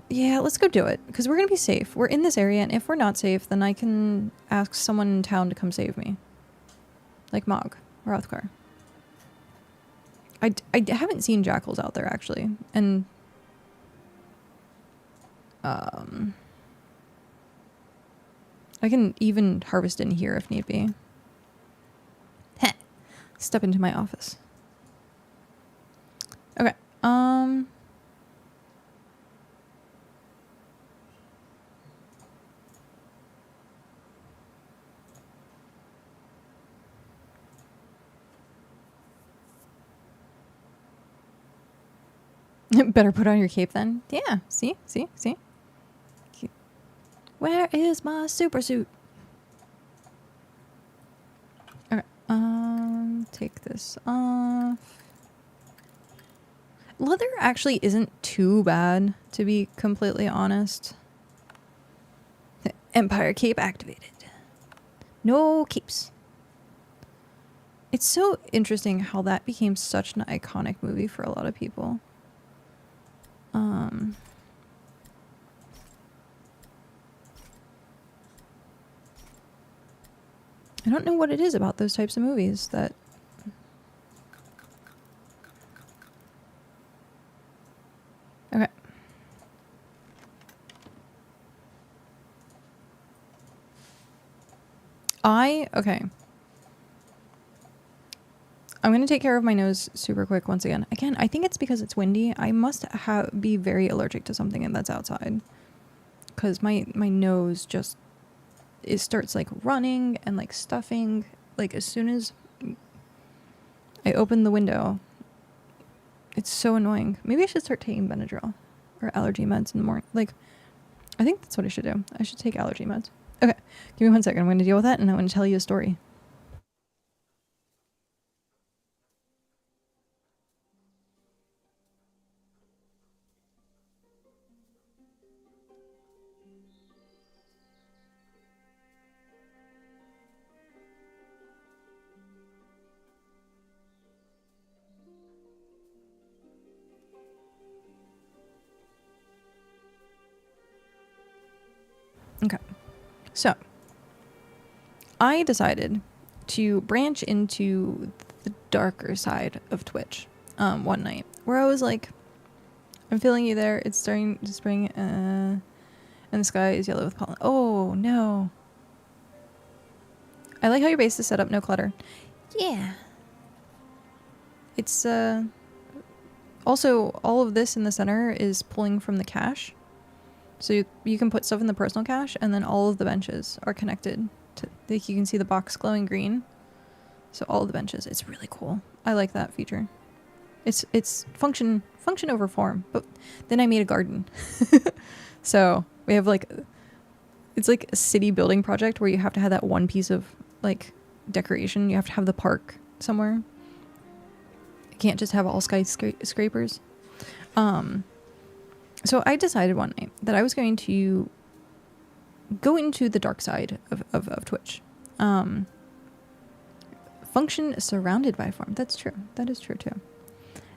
Yeah, let's go do it, because we're gonna be safe. We're in this area, and if we're not safe, then I can ask someone in town to come save me. Like Mog or Hrothgar. I haven't seen jackals out there, actually, and I can even harvest in here if need be. Heh. Step into my office. Okay. Better put on your cape then. Yeah, see? Where is my super suit? Okay, take this off. Leather actually isn't too bad, to be completely honest. Empire cape activated. No capes. It's so interesting how that became such an iconic movie for a lot of people. I don't know what it is about those types of movies that... Okay. Okay. I'm going to take care of my nose super quick once again. Again, I think it's because it's windy. I must be very allergic to something that's outside. Because my nose just... It starts like running and like stuffing. Like as soon as I open the window, it's so annoying. Maybe I should start taking Benadryl or allergy meds in the morning. Like, I think that's what I should do. I should take allergy meds. Okay, give me 1 second. I'm going to deal with that and I'm going to tell you a story. Okay, so I decided to branch into the darker side of Twitch one night where I was like, I'm feeling you there. It's starting to spring. And And the sky is yellow with pollen. Oh, no. I like how your base is set up, no clutter. Yeah. It's, also, all of this in the center is pulling from the cache. So you can put stuff in the personal cache, and then all of the benches are connected to, like, you can see the box glowing green. So all of the benches. It's really cool. I like that feature. It's function over form. But then I made a garden. So we have like, it's like a city building project where you have to have that one piece of like decoration. You have to have the park somewhere. You can't just have all skyscrapers. So I decided one night that I was going to go into the dark side of Twitch. Function surrounded by form. That's true. That is true too.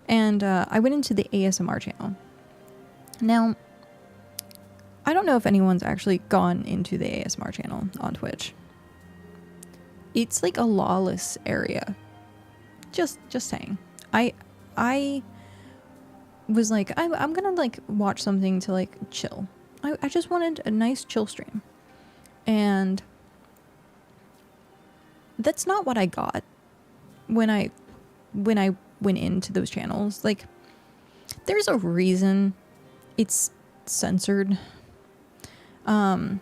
And I went into the ASMR channel. Now, I don't know if anyone's actually gone into the ASMR channel on Twitch. It's like a lawless area. Just saying. I was like, I'm gonna like watch something to like chill. I just wanted a nice chill stream. And that's not what I got when I went into those channels. Like, there's a reason it's censored. And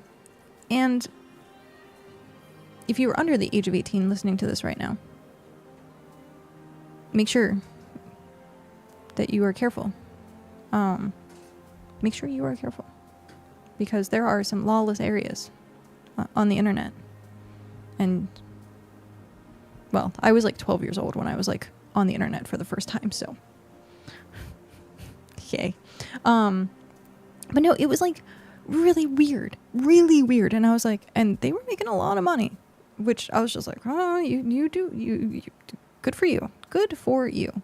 if you are under the age of 18 listening to this right now, make sure that you are careful. Make sure you are careful, because there are some lawless areas on the internet. And well, I was like 12 years old when I was like on the internet for the first time, so yay. But no, it was like really weird, and I was like, and they were making a lot of money, which I was just like, oh, you do good for you,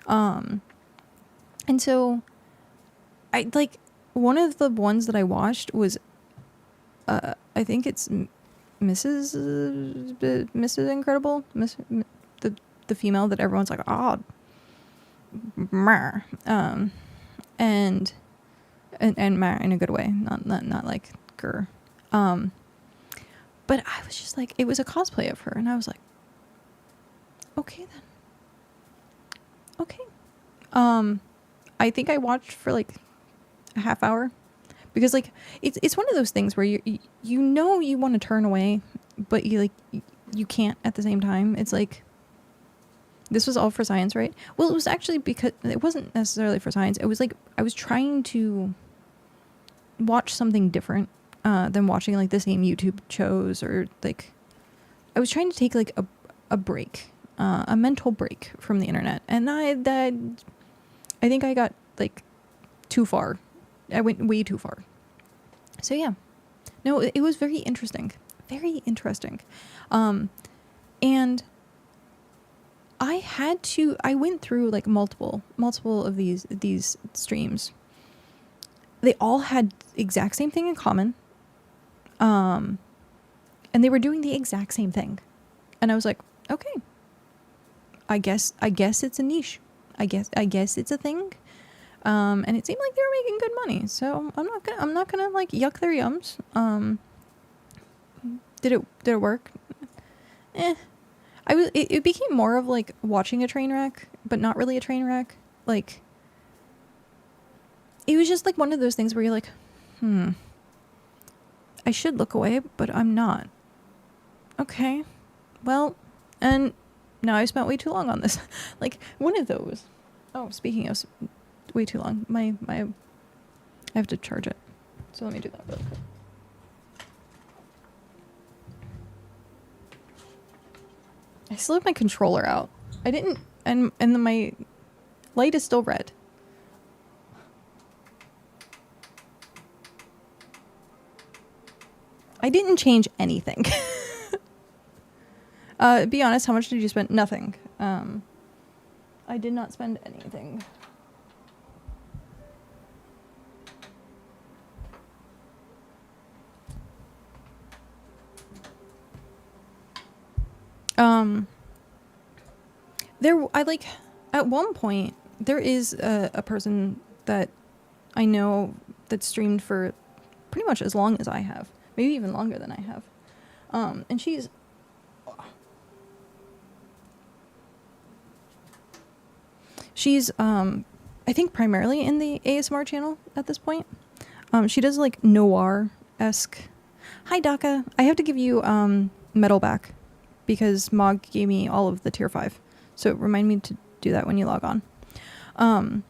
and so I like, one of the ones that I watched was I think it's Mrs. Incredible, the female that everyone's like, oh, and meh in a good way, not like grr. But I was just like, it was a cosplay of her, and I was like, okay then. Okay. I think I watched for like a half hour, because like it's one of those things where you know you want to turn away, but you can't at the same time. It's like, this was all for science, right? Well, it was actually, because it wasn't necessarily for science. It was like I was trying to watch something different than watching like the same YouTube shows, or like I was trying to take like a break, a mental break from the internet, and I think I got like too far. I went way too far. So yeah, no, it was very interesting, and I went through like multiple of these streams. They all had exact same thing in common. And they were doing the exact same thing. And I was like, okay, I guess it's a niche. I guess it's a thing. And it seemed like they were making good money. So I'm not gonna like yuck their yums. Did it work? It became more of like watching a train wreck, but not really a train wreck. Like, it was just like one of those things where you're like, I should look away, but I'm not. Okay, well, and now I spent way too long on this. Like, one of those. Oh, speaking of way too long, I have to charge it. So let me do that really quick. I still have my controller out. I didn't, and then my light is still red. I didn't change anything. Be honest, how much did you spend? Nothing. I did not spend anything. At one point, there is a person that I know that streamed for pretty much as long as I have, maybe even longer than I have. And she's I think primarily in the ASMR channel at this point. She does like noir-esque. Hi Daka, I have to give you metal back because Mog gave me all of the tier 5. So remind me to do that when you log on.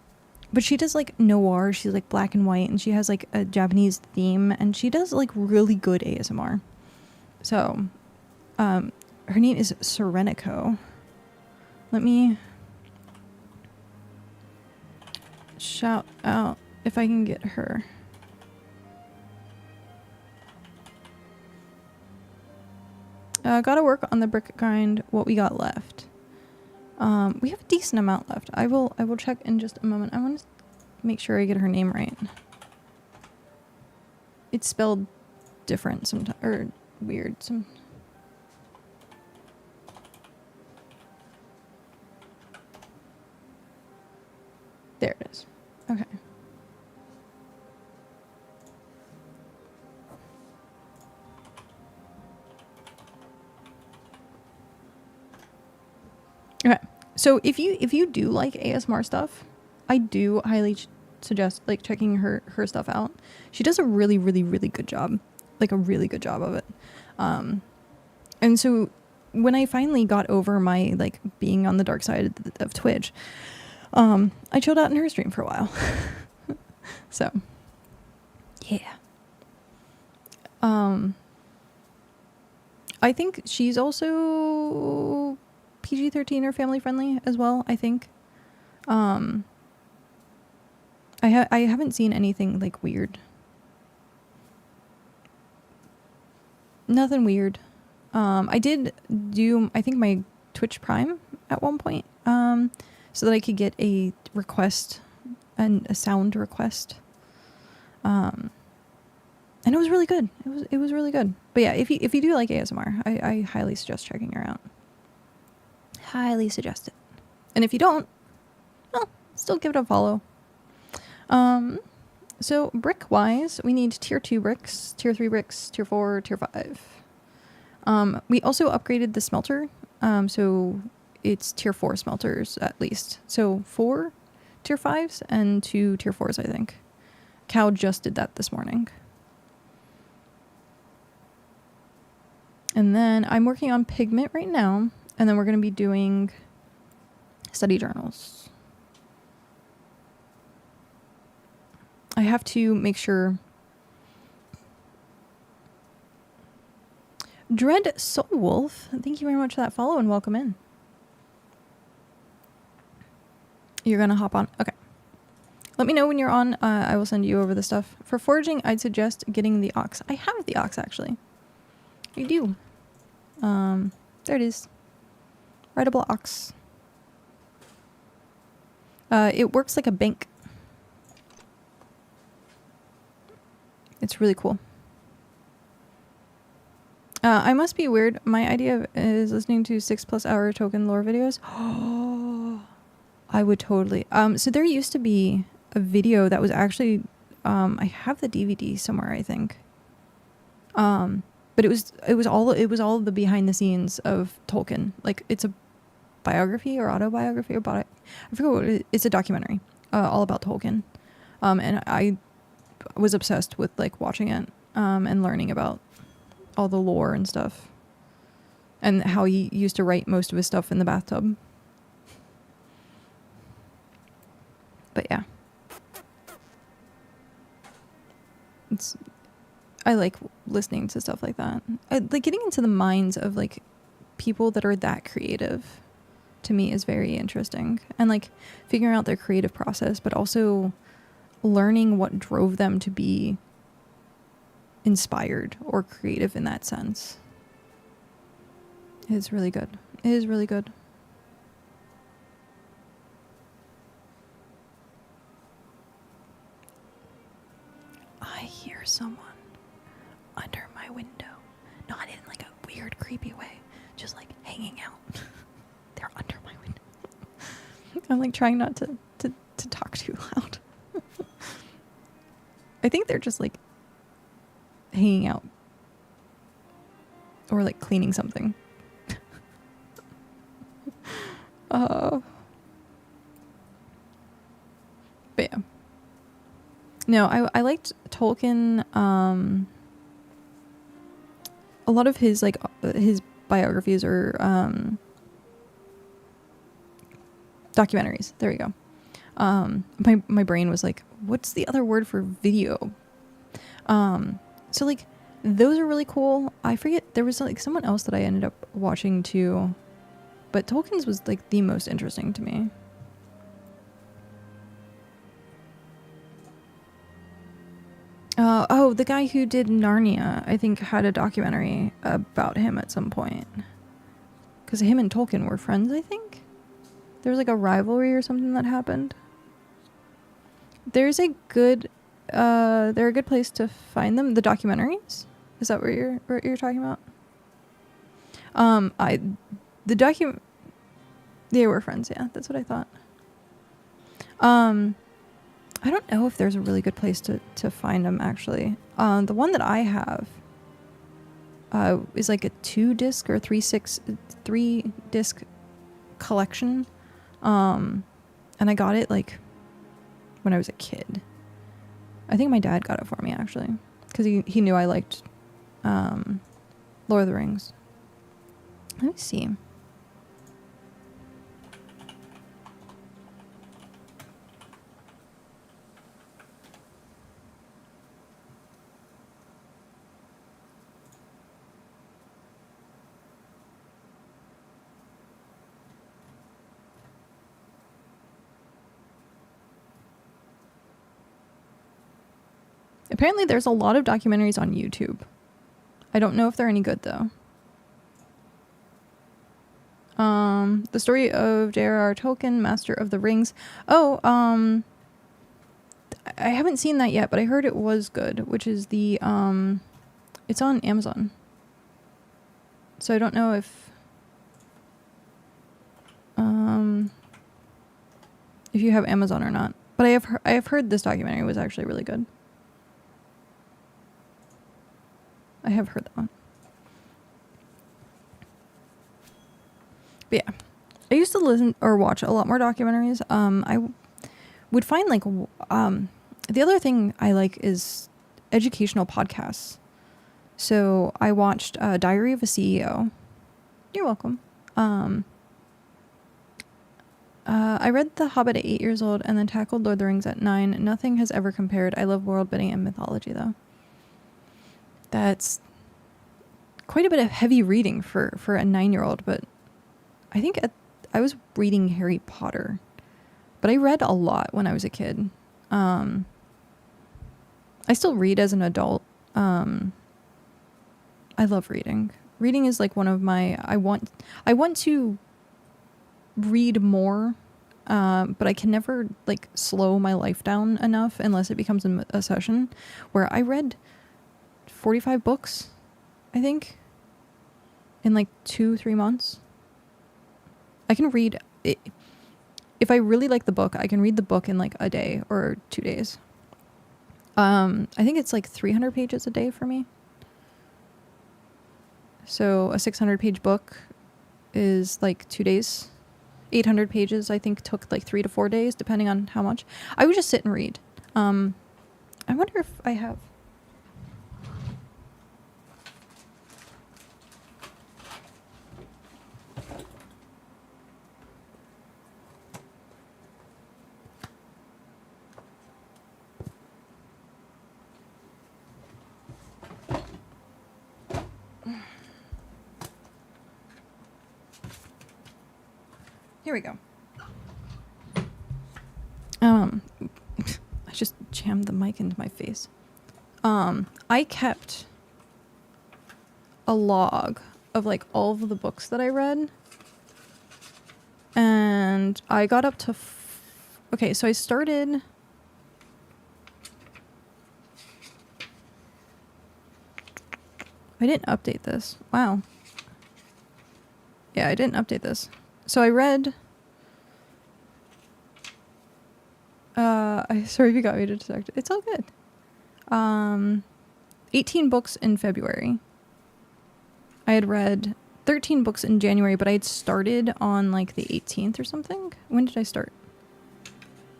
But she does like noir, she's like black and white, and she has like a Japanese theme, and she does like really good ASMR. So her name is Serenico. Let me shout out if I can get her. Gotta work on the brick grind, what we got left. We have a decent amount left. I will check in just a moment. I want to make sure I get her name right. It's spelled different sometimes, or weird some. There it is. Okay. Okay. So if you do like ASMR stuff, I do highly suggest like checking her stuff out. She does a really good job, like a really good job of it. And so when I finally got over my like being on the dark side of Twitch, I chilled out in her stream for a while. So yeah. I think she's also PG-13 or family friendly as well, I think. I haven't seen anything like weird. Nothing weird. I did do, I think, my Twitch Prime at one point, so that I could get a request and a sound request. And it was really good. It was really good. But yeah, if you do like ASMR, I highly suggest checking her out. Highly suggest it. And if you don't, well, still give it a follow. So brick wise, we need tier 2 bricks, tier 3 bricks, tier 4, tier 5. We also upgraded the smelter. So it's tier 4 smelters at least. So 4 tier 5s and 2 tier 4s, I think. Cow just did that this morning. And then I'm working on pigment right now. And then we're going to be doing study journals. I have to make sure. Dread Soul Wolf, thank you very much for that follow and welcome in. You're going to hop on. Okay. Let me know when you're on. I will send you over the stuff. For foraging, I'd suggest getting the ox. I have the ox, actually. I do. There it is. Rideable ox. It works like a bank. It's really cool. I must be weird. My idea is listening to 6+ hour token lore videos. Oh, I would totally. So there used to be a video that was actually, I have the DVD somewhere, I think. But it was all the behind the scenes of Tolkien. Like it's a biography or autobiography about it. I forget what it is. It's a documentary all about Tolkien. And I was obsessed with like watching it and learning about all the lore and stuff. And how he used to write most of his stuff in the bathtub. But yeah. I like listening to stuff like that. Like getting into the minds of like people that are that creative to me is very interesting. And like figuring out their creative process, but also learning what drove them to be inspired or creative in that sense. It is really good. It is really good. I hear someone under my window. Not in like a weird, creepy way. Just like hanging out. They're under my window. I'm like trying not to talk too loud. I think they're just like hanging out or like cleaning something. But yeah. No, I liked Tolkien. A lot of his like his biographies or documentaries. There you go. My brain was like, what's the other word for video? So like those are really cool. I forget, there was like someone else that I ended up watching too, but Tolkien's was like the most interesting to me. Oh, the guy who did Narnia, I think, had a documentary about him at some point. Because him and Tolkien were friends, I think? There was like a rivalry or something that happened. There's a good, they're a good place to find them. The documentaries? Is that what you're talking about? They were friends, yeah, that's what I thought. I don't know if there's a really good place to find them, actually. The one that I have is like a 2-disc or 3-disc collection. And I got it like when I was a kid. I think my dad got it for me, actually, because he knew I liked Lord of the Rings. Let me see. Apparently there's a lot of documentaries on YouTube. I don't know if they're any good though. The story of J.R.R. Tolkien, Master of the Rings. Oh, I haven't seen that yet, but I heard it was good, which is the it's on Amazon. So I don't know if you have Amazon or not. But I have heard this documentary was actually really good. I have heard that one. But yeah, I used to listen or watch a lot more documentaries. I would find like the other thing I like is educational podcasts. So I watched Diary of a CEO. You're welcome. I read The Hobbit at 8 years old and then tackled Lord of the Rings at 9. Nothing has ever compared. I love world building and mythology though. That's quite a bit of heavy reading for a 9-year-old, but I think I was reading Harry Potter, but I read a lot when I was a kid. I still read as an adult. I love reading. Reading is like one of my, I want to read more, but I can never like slow my life down enough unless it becomes a session where I read 45 books, I think, in like 2-3 months. I can read it. If I really like the book, I can read the book in like a day or 2 days. I think it's like 300 pages a day for me. So a 600-page book is like 2 days. 800 pages, I think, took like 3 to 4 days, depending on how much. I would just sit and read. I wonder if I have... Here we go. I just jammed the mic into my face. I kept a log of like all of the books that I read. And I got up to... okay, so I started... I didn't update this. Wow. Yeah, I didn't update this. So I read... sorry if you got me distracted. It's all good. 18 books in February. I had read 13 books in January, but I had started on like the 18th or something. When did I start?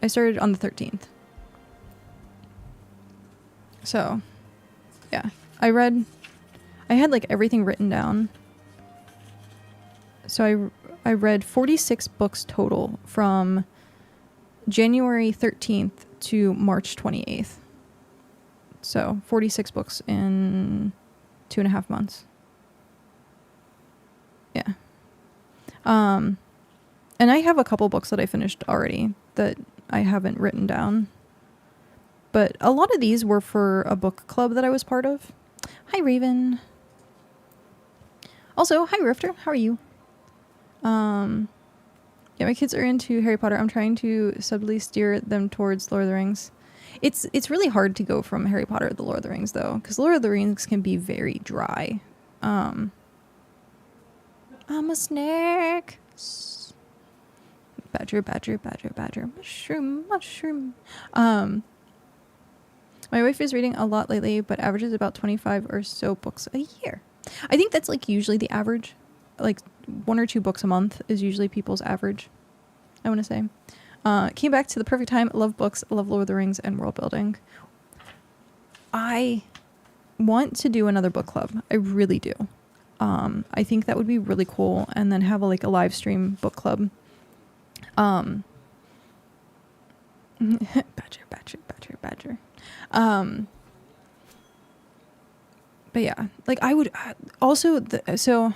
I started on the 13th. So, yeah. I had like everything written down. So I read 46 books total from January 13th to March 28th. So 46 books in 2.5 months. Yeah. And I have a couple books that I finished already that I haven't written down. But a lot of these were for a book club that I was part of. Hi, Raven. Also, hi, Rifter. How are you? Yeah, my kids are into Harry Potter. I'm trying to subtly steer them towards Lord of the Rings. It's really hard to go from Harry Potter to Lord of the Rings, though, because Lord of the Rings can be very dry. I'm a snake. Badger, badger, badger, badger. Mushroom, mushroom. My wife is reading a lot lately, but averages about 25 or so books a year. I think that's like usually the average. Like 1 or 2 books a month is usually people's average, I want to say. Came back to the perfect time. Love books, love Lord of the Rings and world building. I want to do another book club. I really do. I think that would be really cool, and then have a live stream book club. Badger, badger, badger, badger. But yeah, like I would also, so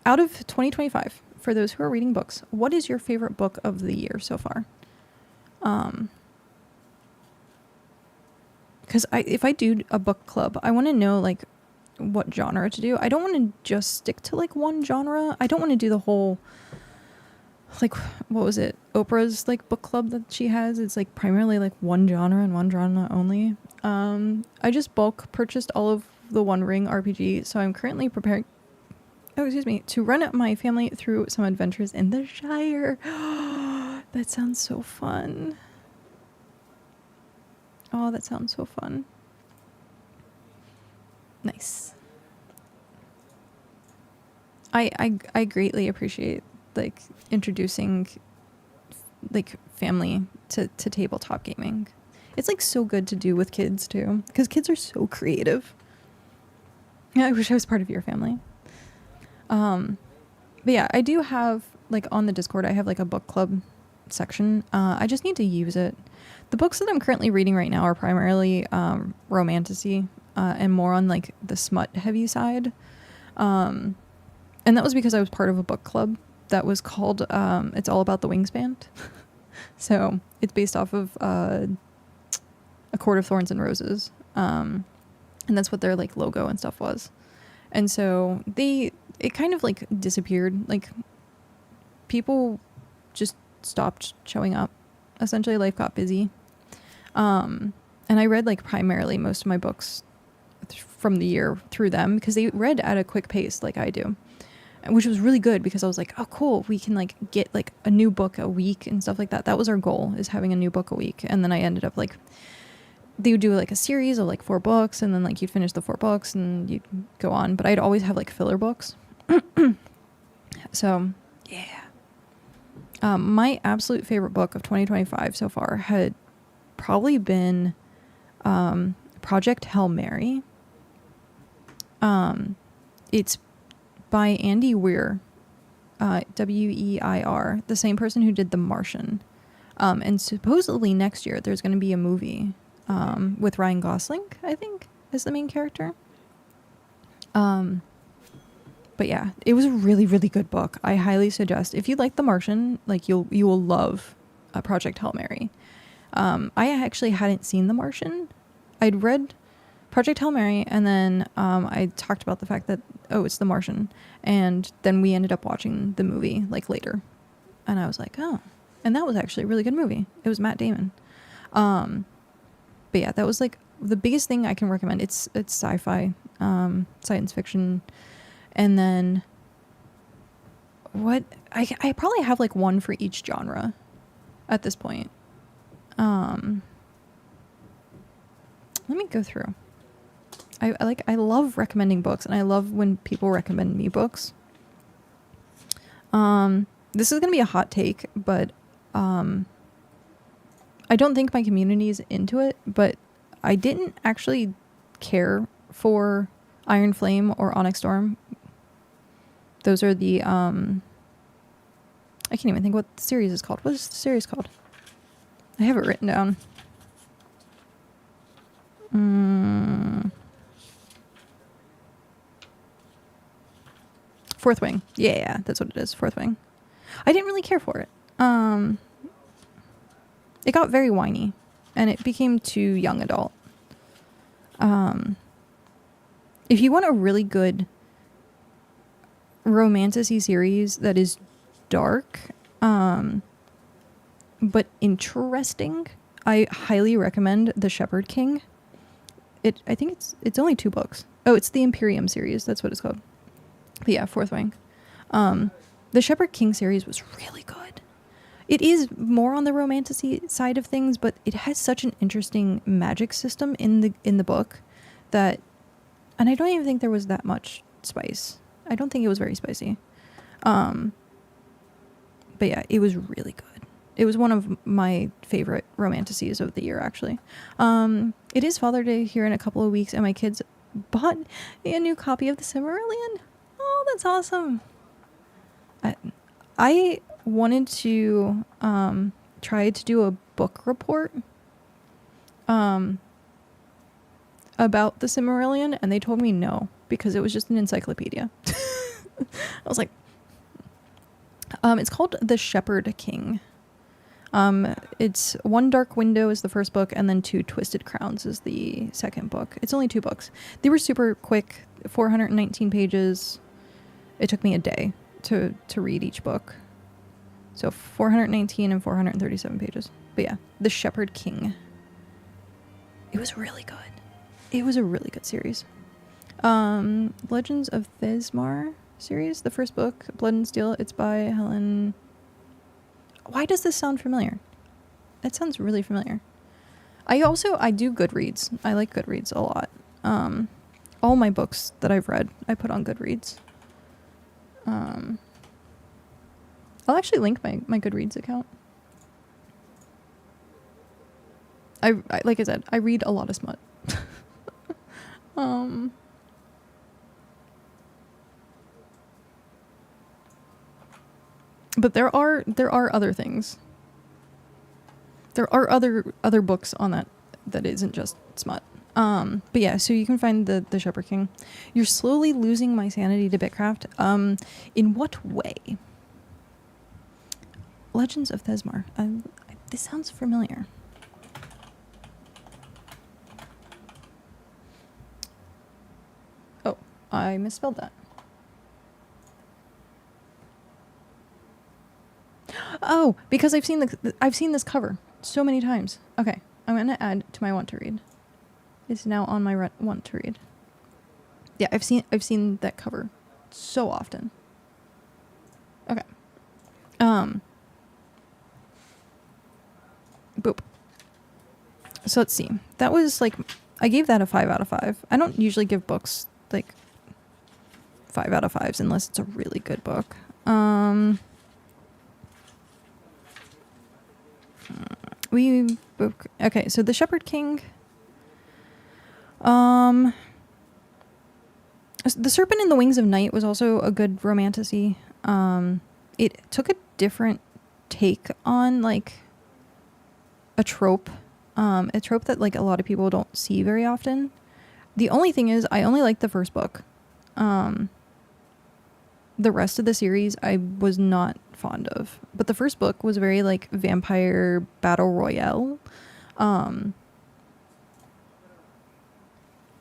out of 2025, for those who are reading books, what is your favorite book of the year so far? Because if I do a book club, I want to know like what genre to do. I don't want to just stick to like one genre. I don't want to do the whole, like, what was it? Oprah's like book club that she has. It's like primarily like one genre and one genre only. I just bulk purchased all of the One Ring RPG, so I'm currently preparing, to run my family through some adventures in the Shire. That sounds so fun. Oh, that sounds so fun. Nice. I greatly appreciate like introducing like family to tabletop gaming. It's like so good to do with kids too, because kids are so creative. Yeah, I wish I was part of your family. But yeah, I do have like on the Discord, I have like a book club section. I just need to use it. The books that I'm currently reading right now are primarily romantasy and more on like the smut heavy side. And that was because I was part of a book club that was called It's All About the Wingspan. So it's based off of A Court of Thorns and Roses. And that's what their like logo and stuff was. And so it kind of like disappeared. Like people just stopped showing up. Essentially life got busy. And I read like primarily most of my books from the year through them because they read at a quick pace like I do, which was really good because I was like, oh cool, we can like get like a new book a week and stuff like that. That was our goal, is having a new book a week. And then I ended up like, they would do like a series of like 4 books, and then like you'd finish the 4 books and you'd go on, but I'd always have like filler books. So yeah. My absolute favorite book of 2025 so far had probably been Project Hail Mary. It's by Andy Weir, Weir, the same person who did The Martian. And supposedly next year there's going to be a movie with Ryan Gosling, I think, as the main character. But yeah, it was a really, really good book. I highly suggest, if you like The Martian, like you will love Project Hail Mary. I actually hadn't seen The Martian. I'd read Project Hail Mary, and then I talked about the fact that, oh, it's The Martian. And then we ended up watching the movie like later. And I was like, oh. And that was actually a really good movie. It was Matt Damon. But yeah, that was like the biggest thing I can recommend. It's sci-fi, science fiction. And then what I probably have like one for each genre at this point. Let me go through. I love recommending books, and I love when people recommend me books. This is gonna be a hot take, but I don't think my community is into it, but I didn't actually care for Iron Flame or Onyx Storm. Those are the I can't even think what the series is called. What is the series called? I have it written down. Fourth Wing. Yeah, that's what it is. Fourth Wing. I didn't really care for it. It got very whiny, and it became too young adult. If you want a really good romantasy series that is dark, but interesting, I highly recommend The Shepherd King. I think it's only 2 books. Oh, it's the Imperium series. That's what it's called. But yeah, Fourth Wing. The Shepherd King series was really good. It is more on the romantasy side of things, but it has such an interesting magic system in the book that, and I don't even think there was that much spice. I don't think it was very spicy. But yeah, it was really good. It was one of my favorite romantasies of the year, actually. It is Father's Day here in a couple of weeks, and my kids bought a new copy of The Silmarillion. Oh, that's awesome. I wanted to try to do a book report about The Silmarillion, and they told me no, because it was just an encyclopedia. I was like, it's called The Shepherd King. It's One Dark Window is the first book, and then Two Twisted Crowns is the second book. It's only 2 books. They were super quick, 419 pages. It took me a day to read each book. So 419 and 437 pages. But yeah, The Shepherd King. It was really good. It was a really good series. Legends of Thesmar series, the first book, Blood and Steel. It's by Helen. Why does this sound familiar? It sounds really familiar. I do Goodreads. I like Goodreads a lot. All my books that I've read, I put on Goodreads. I'll actually link my Goodreads account. I like I said, I read a lot of smut. But there are other things. There are other books on that isn't just smut. But yeah, so you can find the Shepherd King. You're slowly losing my sanity to BitCraft. In what way? Legends of Thesmar. This sounds familiar. Oh, I misspelled that. Oh, because I've seen this cover so many times. Okay, I'm gonna add to my want to read. It's now on my want to read. Yeah, I've seen that cover so often. Okay. Boop. So let's see. That was like, I gave that a 5 out of 5. I don't usually give books like 5 out of 5s unless it's a really good book. Okay, so The Shepherd King. The Serpent in the Wings of Night was also a good romantasy. It took a different take on like a trope that like a lot of people don't see very often. The only thing is, I only liked the first book. The rest of the series I was not fond of, but the first book was very like vampire battle royale.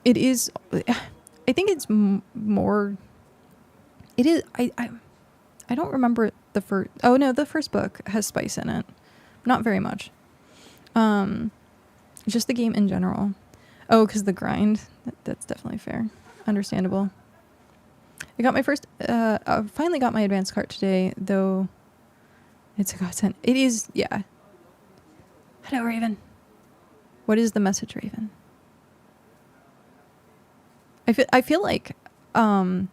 It is, I think it's more, it is, I don't remember the first, oh no, the first book has spice in it. Not very much. Just the game in general. Oh, because the grind, that's definitely fair. Understandable. I got my first, I finally got my advanced cart today, though it's a godsend. It is, yeah. Hello, Raven. What is the message, Raven? I feel like from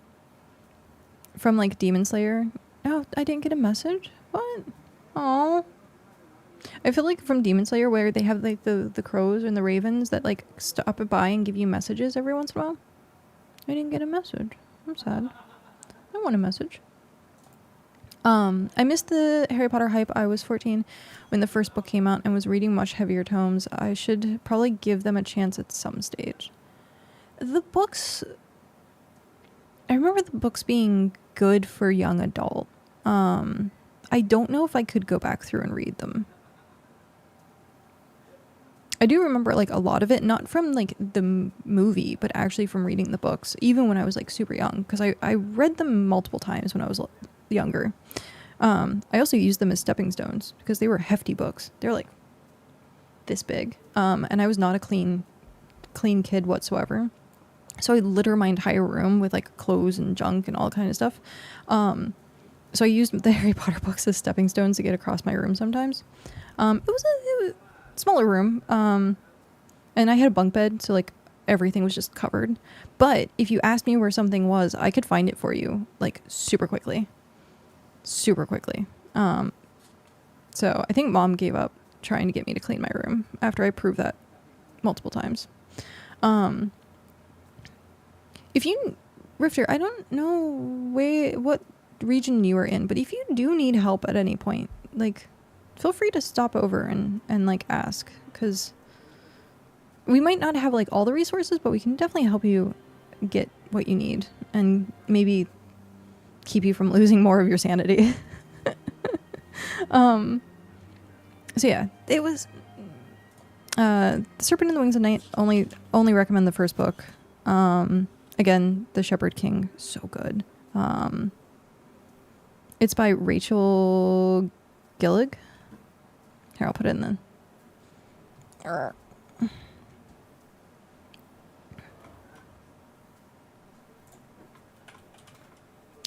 like Demon Slayer. Oh, I didn't get a message. What? Oh. I feel like from Demon Slayer where they have like the crows and the ravens that like stop by and give you messages every once in a while. I didn't get a message. I'm sad. I want a message. I missed the Harry Potter hype. I was 14 when the first book came out and was reading much heavier tomes. I should probably give them a chance at some stage. The books... I remember the books being good for young adult. I don't know if I could go back through and read them. I do remember like a lot of it, not from like the movie, but actually from reading the books, even when I was like super young, because I read them multiple times when I was younger. I also used them as stepping stones because they were hefty books. They're like this big. And I was not a clean kid whatsoever. So I litter my entire room with like clothes and junk and all kind of stuff. So I used the Harry Potter books as stepping stones to get across my room sometimes. It was a smaller room. And I had a bunk bed, so like everything was just covered. But if you asked me where something was, I could find it for you like super quickly. Super quickly. So I think Mom gave up trying to get me to clean my room after I proved that multiple times. If you, Rifter, I don't know what region you are in, but if you do need help at any point, like, feel free to stop over and like ask, because we might not have like all the resources, but we can definitely help you get what you need and maybe keep you from losing more of your sanity. So yeah, it was Serpent in the Wings of Night. Only recommend the first book. Again, The Shepherd King, so good. It's by Rachel Gillig. Here, I'll put it in then.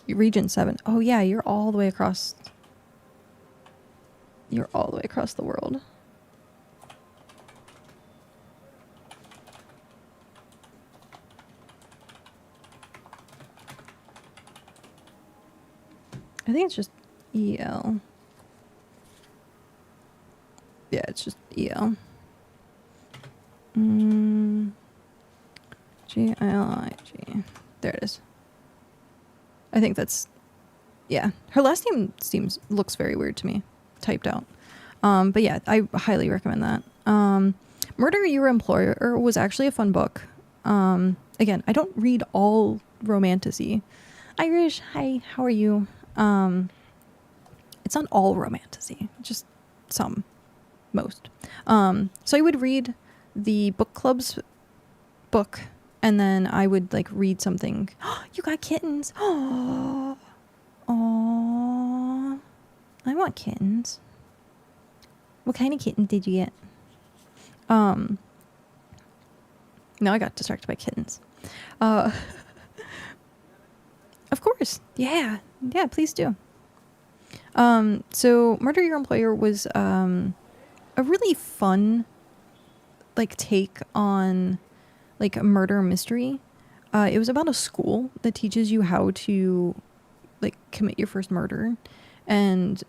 Region 7. Oh yeah, you're all the way across. You're all the way across the world. I think it's just EL. Yeah, it's just EL. Gillig. There it is. I think that's... Yeah. Her last name looks very weird to me. Typed out. But yeah, I highly recommend that. Murder Your Employer was actually a fun book. Again, I don't read all romantasy. Irish, hi, how are you? It's not all romantasy, just some, most. So I would read the book club's book, and then I would like read something. You got kittens. Oh, I want kittens. What kind of kitten did you get? No, I got distracted by kittens. Of course. Yeah, please do. So Murder Your Employer was a really fun like take on like a murder mystery. It was about a school that teaches you how to like commit your first murder, and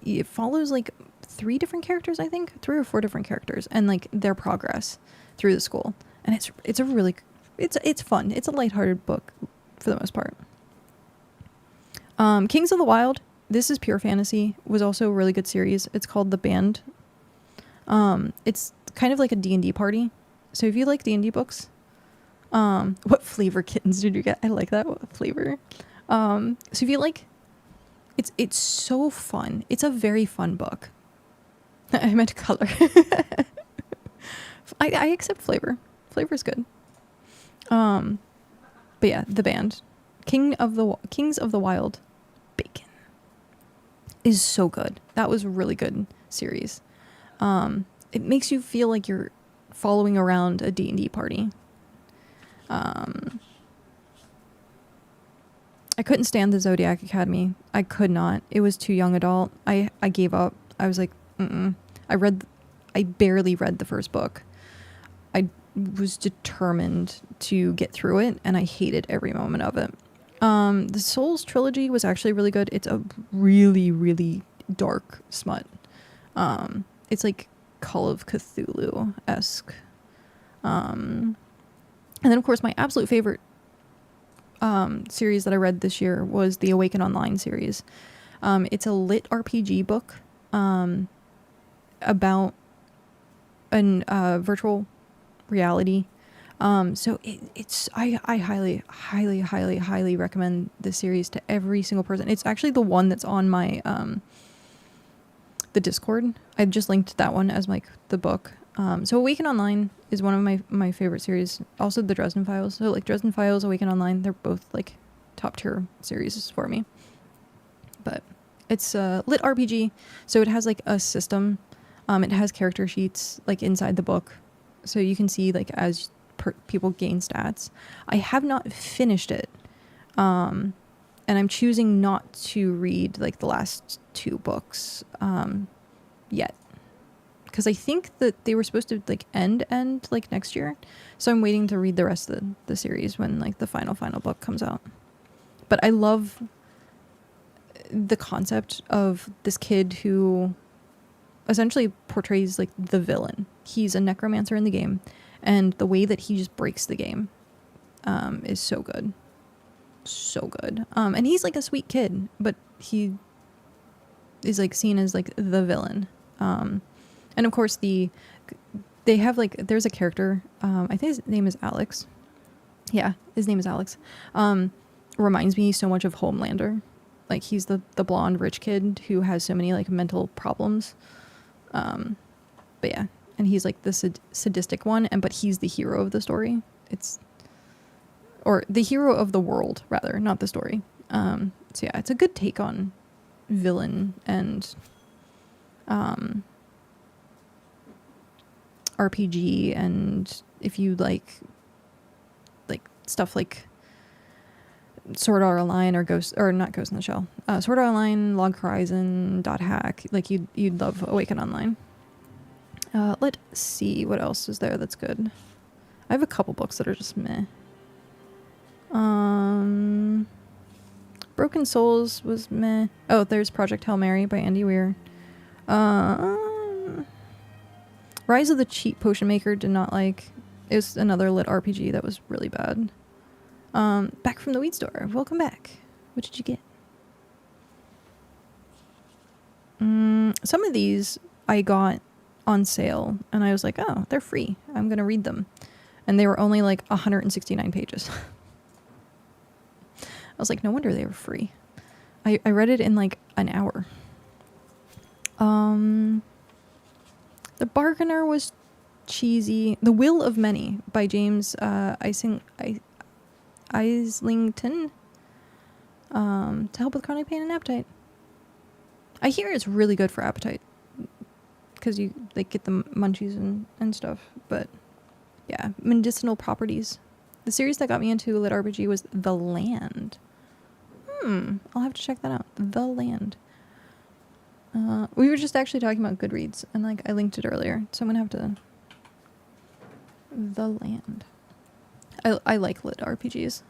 it follows like 3 different characters, I think 3 or 4 different characters, and like their progress through the school. And it's a really it's fun. It's a lighthearted book for the most part. Kings of the Wild, this is pure fantasy, was also a really good series. It's called The Band. It's kind of like a D&D party. So if you like D&D books, what flavor kittens did you get? I like that. What flavor? So if you like, it's so fun. It's a very fun book. I meant color. I accept flavor. Flavor's good. But yeah, The Band. Kings of the Wild. Bacon is so good. That was a really good series. It makes you feel like you're following around a D&D party. I couldn't stand the Zodiac Academy. I could not. It was too young adult. I gave up. I was like, I barely read the first book. I was determined to get through it, and I hated every moment of it. The Souls trilogy was actually really good. It's a really, really dark smut. It's like Call of Cthulhu-esque. And then, of course, my absolute favorite series that I read this year was the Awaken Online series. It's a lit RPG book about a virtual reality. So I highly recommend this series to every single person. It's actually the one that's on my the Discord. I just linked that one as like the book. So Awaken Online is one of my favorite series. Also the Dresden Files. So like Dresden Files, Awaken Online, they're both like top tier series for me. But it's a lit RPG, so it has like a system. It has character sheets like inside the book, so you can see like as people gain stats. I have not finished it, and I'm choosing not to read like the last 2 books yet, because I think that they were supposed to like end like next year. So I'm waiting to read the rest of the series when like the final book comes out. But I love the concept of this kid who essentially portrays like the villain. He's a necromancer in the game, and the way that he just breaks the game is so good. So good. And he's like a sweet kid, but he is like seen as like the villain. And of course they have like, there's a character, I think his name is Alex. Yeah, his name is Alex. Reminds me so much of Homelander. Like he's the blonde rich kid who has so many like mental problems. But yeah, and he's like the sadistic one, but he's the hero of the story. Or the hero of the world rather, not the story. So yeah, it's a good take on villain and RPG, and if you like stuff like Sword Art Online or Ghost in the Shell, Sword Art Online, Log Horizon, .hack, like you'd love Awaken Online. Let's see what else is there that's good. I have a couple books that are just meh. Broken Souls was meh. Oh, there's Project Hail Mary by Andy Weir. Rise of the Cheat Potion Maker did not like. It was another lit RPG that was really bad. Back from the weed store. Welcome back. What did you get? Some of these I got on sale, and I was like, oh, they're free. I'm going to read them. And they were only like 169 pages. I was like, no wonder they were free. I read it in like an hour. The Bargainer was cheesy. The Will of Many by James Islington, to help with chronic pain and appetite. I hear it's really good for appetite because you like get the munchies and stuff. But yeah, medicinal properties. The series that got me into lit RPG was The Land. I'll have to check that out. The Land. We were just actually talking about Goodreads, and like I linked it earlier, so I'm gonna have to. The Land. I like lit RPGs.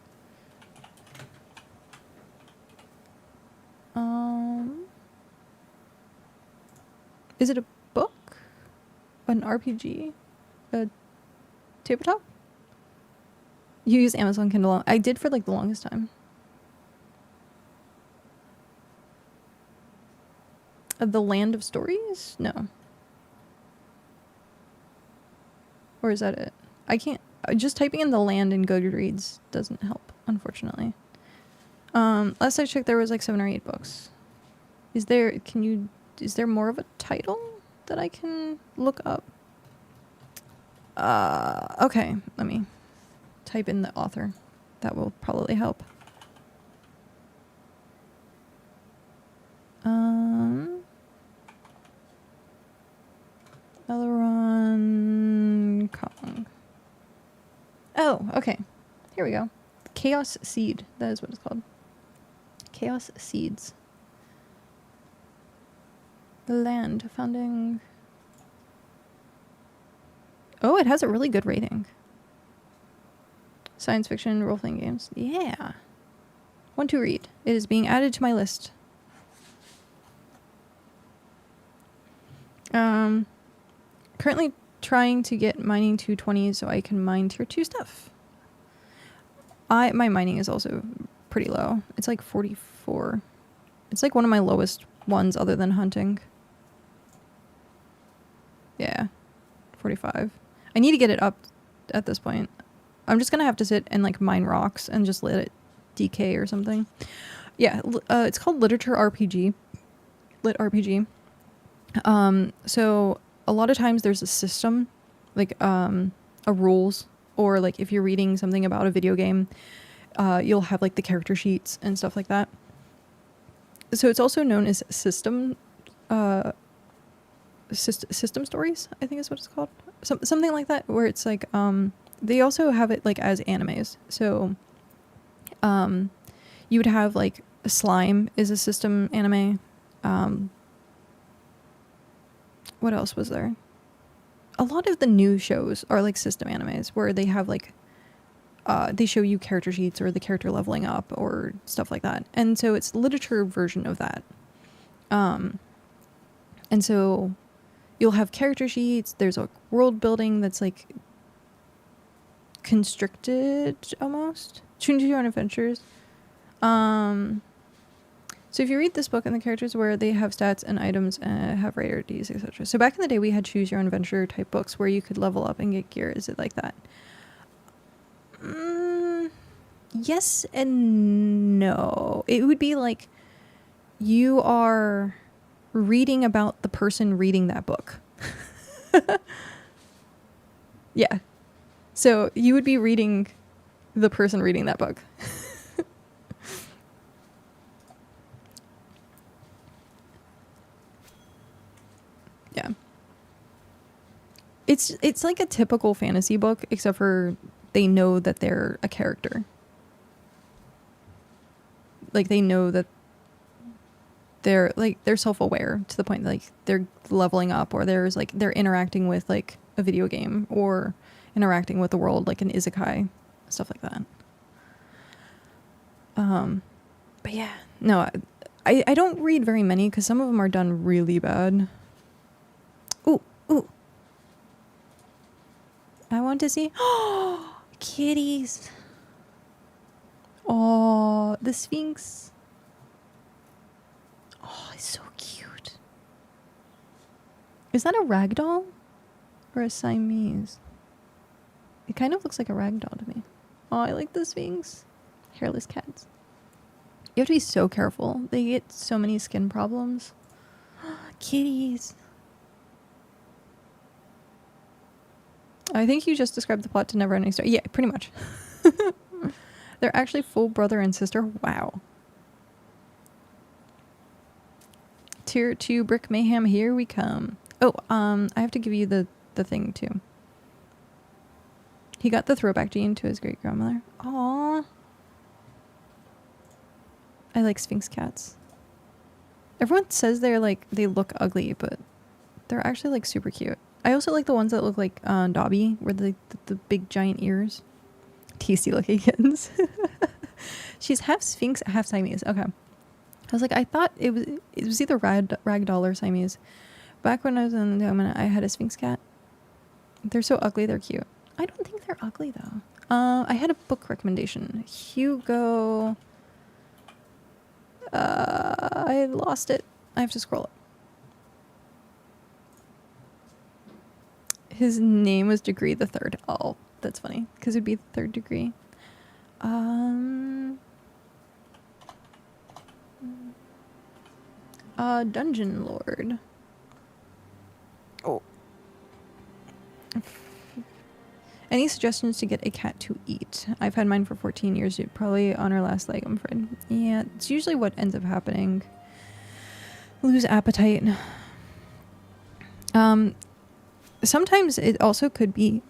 Is it a book? An RPG? A tabletop? You use Amazon Kindle? I did for like the longest time. The Land of Stories? No. Or is that it? I can't. Just typing in The Land in Goodreads doesn't help, unfortunately. Last I checked, there was like 7 or 8 books. Is there more of a title that I can look up? Okay, let me type in the author. That will probably help. Elron Kong. Oh, okay. Here we go. Chaos Seed. That is what it's called. Chaos Seeds. The Land. Founding. Oh, it has a really good rating. Science fiction, role-playing games. Yeah. Want to read. It is being added to my list. Currently trying to get mining to 20 so I can mine tier 2 stuff. My mining is also pretty low. It's like 44. It's like one of my lowest ones other than hunting. Yeah. 45. I need to get it up at this point. I'm just gonna have to sit and like mine rocks and just let it decay or something. Yeah, it's called Literature RPG. Lit RPG. So a lot of times there's a system, like a rules, or like if you're reading something about a video game, you'll have like the character sheets and stuff like that. So it's also known as system stories, I think is what it's called. Something like that, where it's like they also have it like as animes. So you would have like Slime is a system anime. What else was there? A lot of the new shows are like system animes where they have like they show you character sheets or the character leveling up or stuff like that. And so it's literature version of that. And so you'll have character sheets. There's a world building that's like constricted almost. Choose your own adventures. So if you read this book and the characters where they have stats and items have rarities, etc. So back in the day we had choose your own adventure type books where you could level up and get gear. Is it like that? Yes and no. It would be like you are reading about the person reading that book. Yeah. So you would be reading the person reading that book. Yeah. It's like a typical fantasy book, except for they know that they're a character. Like they know that they're self-aware to the point that, like, they're leveling up, or there's like they're interacting with like a video game or interacting with the world like an isekai, stuff like that. But yeah, no, I don't read very many because some of them are done really bad. Ooh. I want to see. Oh, kitties. Oh, the Sphinx. Oh, it's so cute. Is that a ragdoll or a Siamese? It kind of looks like a ragdoll to me. Oh, I like the Sphinx. Hairless cats. You have to be so careful. They get so many skin problems. Kitties. I think you just described the plot to Neverending Story. Yeah, pretty much. They're actually full brother and sister. Wow. Tier 2 Brick Mayhem, here we come. Oh, I have to give you the thing too. He got the throwback gene to his great grandmother. Aww. I like Sphinx cats. Everyone says they're like, they look ugly, but they're actually like super cute. I also like the ones that look like Dobby, where the big giant ears. Tasty looking kittens. She's half Sphinx, half Siamese. Okay. I was like, I thought it was either ragdoll or Siamese. Back when I was in the I had a Sphinx cat. They're so ugly, they're cute. I don't think they're ugly though. I had a book recommendation. Hugo. I lost it. I have to scroll up. His name was Degree the Third. Oh, that's funny, because it'd be the third degree. Dungeon Lord. Oh. Any suggestions to get a cat to eat? I've had mine for 14 years. You'd probably on her last leg, I'm afraid. Yeah, it's usually what ends up happening. Lose appetite. Sometimes it also could be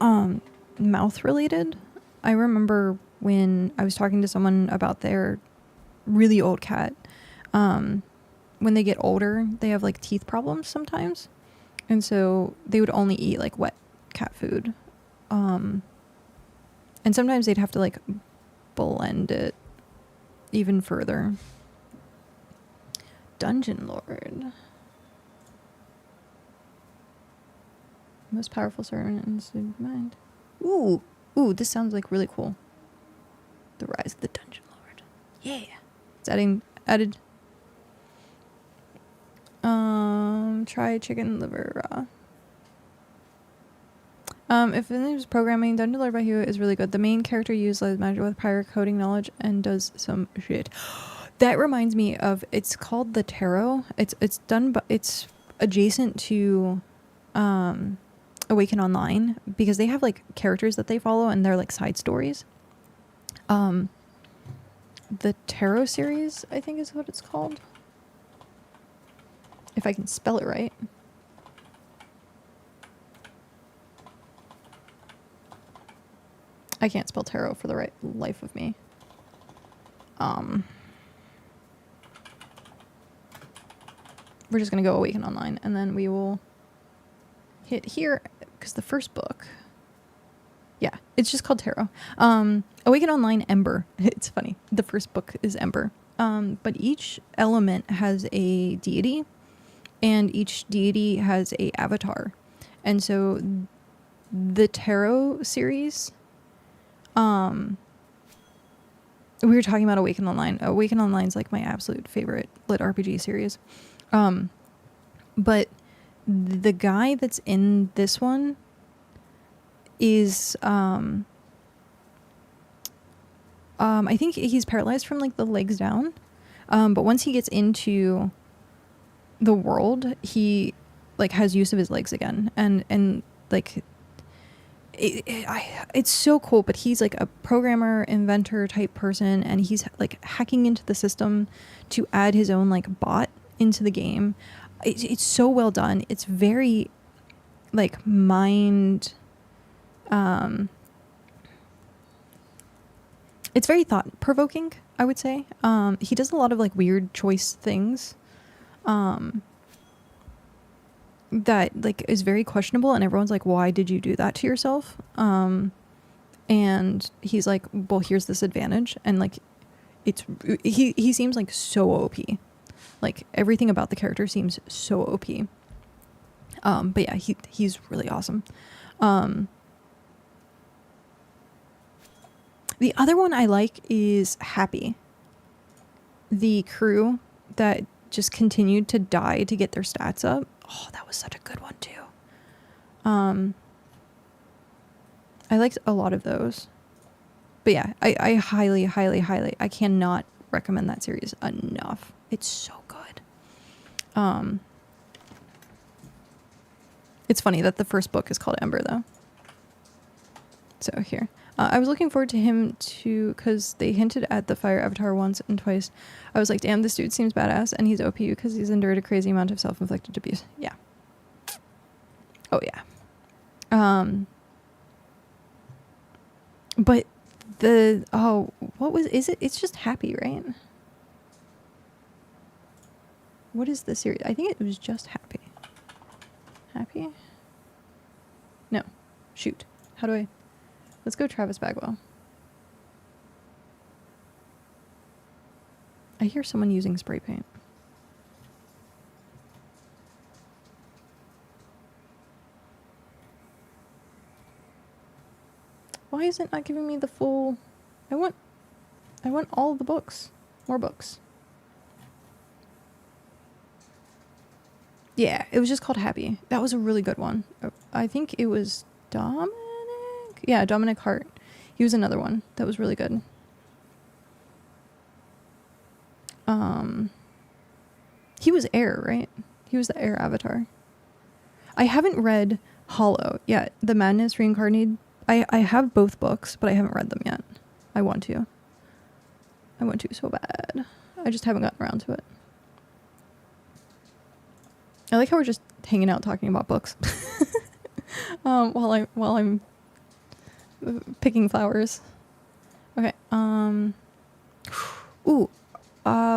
mouth related. I remember when I was talking to someone about their really old cat. When they get older, they have like teeth problems sometimes. And so they would only eat like wet cat food. And sometimes they'd have to like blend it even further. Dungeon Lord. Most powerful servant in the mind. Ooh, this sounds like really cool. The Rise of the Dungeon Lord. Yeah. It's added. Try chicken liver raw. If it was programming, Dungeon Lord by Hugh is really good. The main character uses magic with prior coding knowledge and does some shit. That reminds me of, it's called the Tarot. It's adjacent to Awaken Online, because they have like characters that they follow and they're like side stories. The Tarot series, I think is what it's called. If I can spell it right. I can't spell tarot for the life of me. We're just gonna go Awaken Online, and then we will hit here, because the first book, yeah, it's just called Tarot. Awaken Online Ember. It's funny. The first book is Ember. But each element has a deity, and each deity has a avatar. And so the Tarot series, we were talking about Awaken Online. Awaken Online is like my absolute favorite lit RPG series. But the guy that's in this one is, I think he's paralyzed from like the legs down. But once he gets into the world, he like has use of his legs again. And like, it's so cool, but he's like a programmer, inventor type person, and he's like hacking into the system to add his own like bot into the game. It's so well done. It's very like mind, it's very thought provoking, I would say. He does a lot of like weird choice things, that like is very questionable, and everyone's like, why did you do that to yourself? And he's like, well, here's this advantage, and like he seems like so OP. Like everything about the character seems so OP. But yeah, he's really awesome. The other one I like is Happy. The crew that just continued to die to get their stats up. Oh, that was such a good one too. I liked a lot of those. But yeah, I highly, I cannot recommend that series enough. It's so good. It's funny that the first book is called Ember though. So here. I was looking forward to him too, because they hinted at the fire avatar once and twice. I was like, damn, this dude seems badass, and he's OP because he's endured a crazy amount of self-inflicted abuse. Yeah. Oh yeah. But it's just Happy, right? What is the series? I think it was just Happy. Happy? No. Shoot. How do I... Let's go Travis Bagwell. I hear someone using spray paint. Why is it not giving me the full... I want all the books. More books. Yeah, it was just called Happy. That was a really good one. I think it was Dominic? Yeah, Dominic Hart. He was another one that was really good. He was Air, right? He was the Air avatar. I haven't read Hollow yet. The Madness Reincarnated. I have both books, but I haven't read them yet. I want to. I want to so bad. I just haven't gotten around to it. I like how we're just hanging out talking about books. While I'm picking flowers. Okay.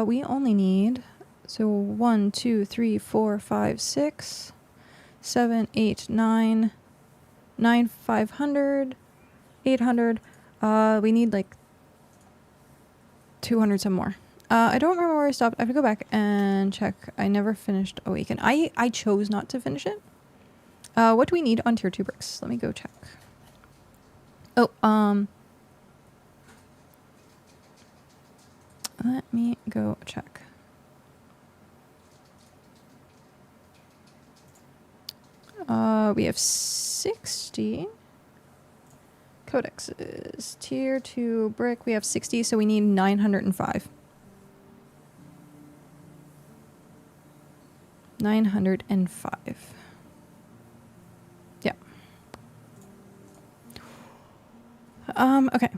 We only need, so 1, 2, 3, 4, 5, 6, 7, 8, 9, 500, 800. We need like 200 some more. I don't remember where I stopped. I have to go back and check. I never finished Awaken. I chose not to finish it. What do we need on tier 2 bricks? Let me go check. Oh, let me go check. We have 60 codexes. Tier 2 brick. We have 60, so we need 905. 905. Yeah. Okay.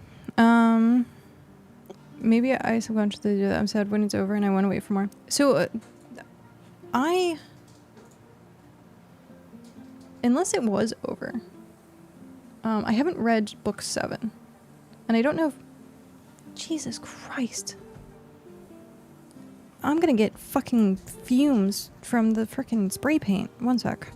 Maybe I subconsciously do that. I'm sad when it's over and I want to wait for more. So, unless it was over, I haven't read book 7. And I don't know if... Jesus Christ. I'm gonna get fucking fumes from the frickin' spray paint. One sec.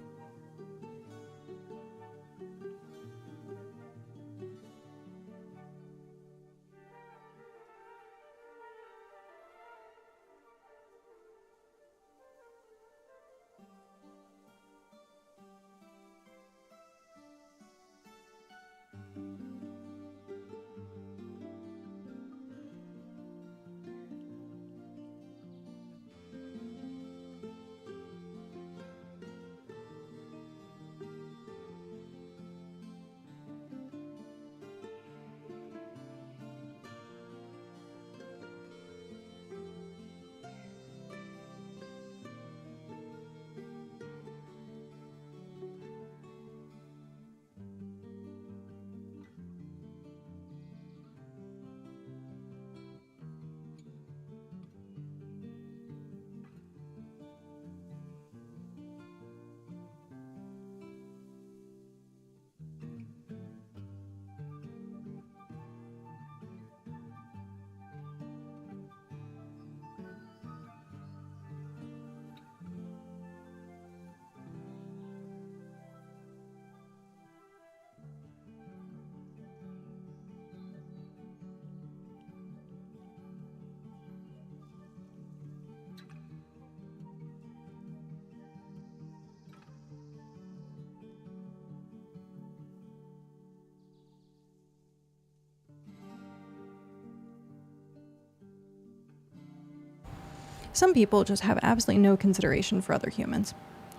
Some people just have absolutely no consideration for other humans.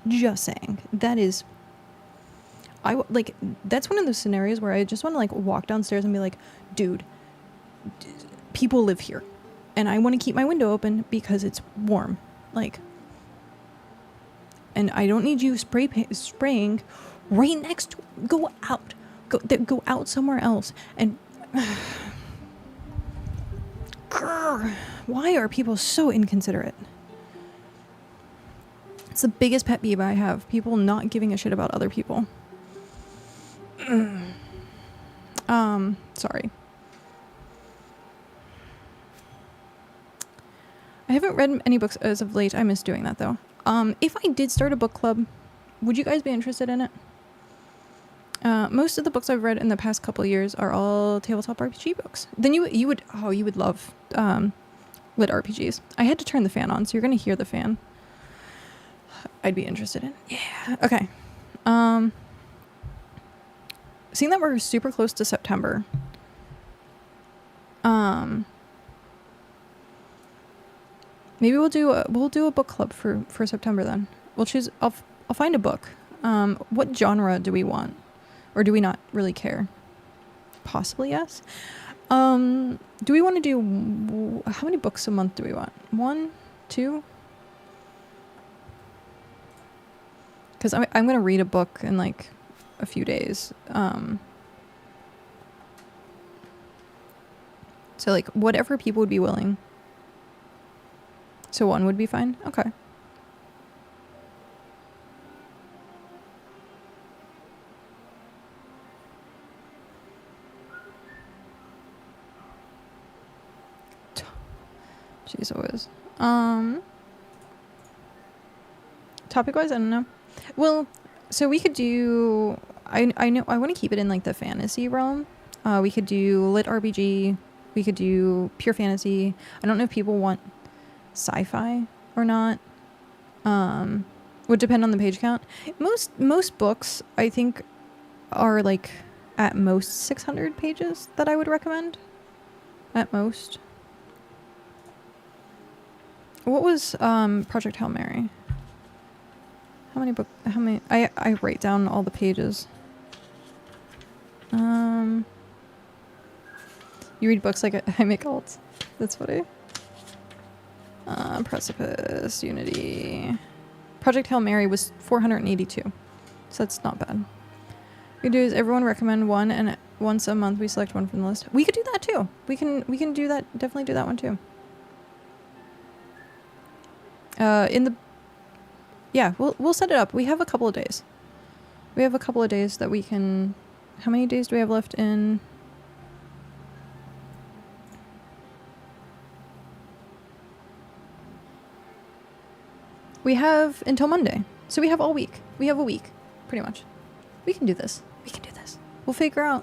Just saying. That is... that's one of those scenarios where I just want to, like, walk downstairs and be like, dude, people live here. And I want to keep my window open because it's warm. Like... And I don't need you spraying right next to... Go out. Go out somewhere else. And... Grr, why are people so inconsiderate? It's the biggest pet peeve I have. People not giving a shit about other people. Sorry. I haven't read any books as of late. I miss doing that though. If I did start a book club, would you guys be interested in it? Most of the books I've read in the past couple of years are all tabletop RPG books. Then you would love lit RPGs. I had to turn the fan on, so you're gonna hear the fan. I'd be interested in. Yeah. Okay. Seeing that we're super close to September, maybe we'll do a book club for September then. We'll choose. I'll find a book. What genre do we want? Or do we not really care? Possibly yes. Do we want to do... How many books a month do we want? 1? 2? Because I'm going to read a book in like a few days. So like whatever people would be willing. So 1 would be fine? Okay. Jeez, always. Topic wise, I don't know. Well, so we could do. I know I want to keep it in like the fantasy realm. We could do lit RPG. We could do pure fantasy. I don't know if people want sci-fi or not. Would depend on the page count. Most books, I think, are like at most 600 pages that I would recommend. At most. What was Project Hail Mary? How many I write down all the pages. You read books like I make alts. That's funny. Precipice, Unity. Project Hail Mary was 482. So that's not bad. What we do is everyone recommend one, and once a month we select one from the list. We could do that too. We can do that. Definitely do that one too. Yeah, we'll set it up. We have a couple of days. We have a couple of days that we can. How many days do we have left in? We have until Monday. So we have all week. We have a week, pretty much. We can do this. We can do this. We'll figure out.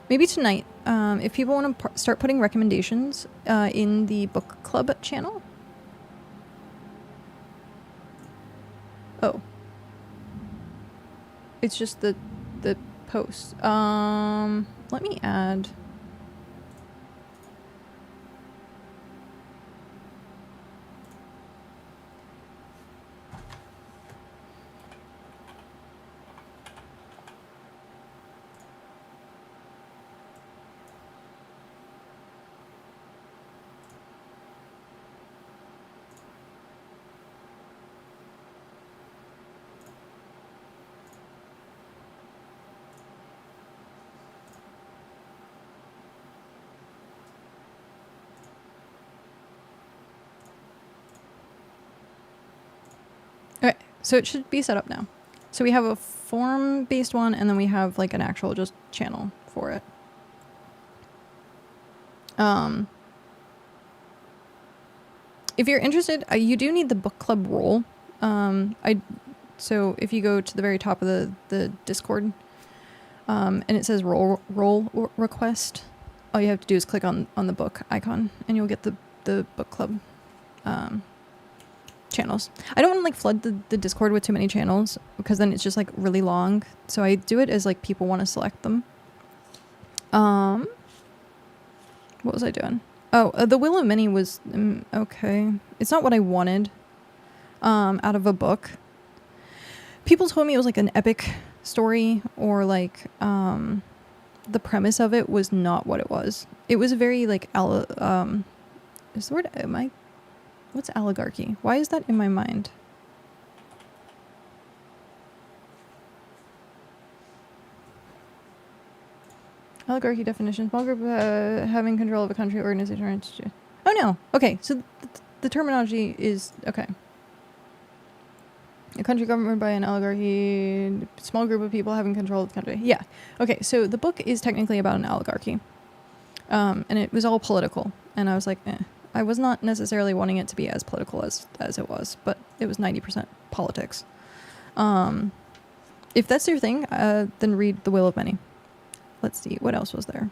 Maybe tonight, if people want to start putting recommendations in the book club channel. Oh. It's just the post. Let me add. Okay, so it should be set up now. So we have a form-based one, and then we have like an actual just channel for it. If you're interested, you do need the book club role. So if you go to the very top of the Discord, and it says role request, all you have to do is click on the book icon, and you'll get the book club channels. I don't want to like flood the Discord with too many channels, because then it's just like really long. So I do it as like people want to select them. What was I doing? Oh, the Will of Many was okay. It's not what I wanted out of a book. People told me it was like an epic story, or like the premise of it was not what it was. It was very like is the word what's oligarchy? Why is that in my mind? Oligarchy definition: small group having control of a country, organization, or institution. Oh no. Okay, so the terminology is okay. A country governed by an oligarchy, small group of people having control of the country. Yeah. Okay, so the book is technically about an oligarchy. And it was all political. And I was like, I was not necessarily wanting it to be as political as it was, but it was 90% politics. If that's your thing, then read The Will of Many. Let's see, what else was there?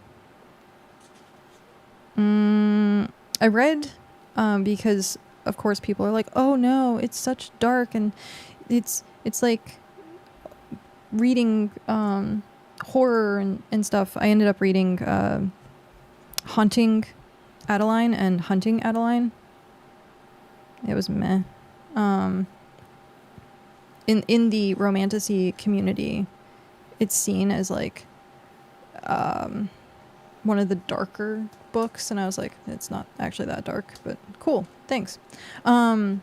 I read, because of course people are like, oh no, it's such dark, and it's like reading horror and stuff. I ended up reading Haunting Adeline and Hunting Adeline. It was meh. In the romantasy community, it's seen as like one of the darker books, and I was like, it's not actually that dark, but cool, thanks. And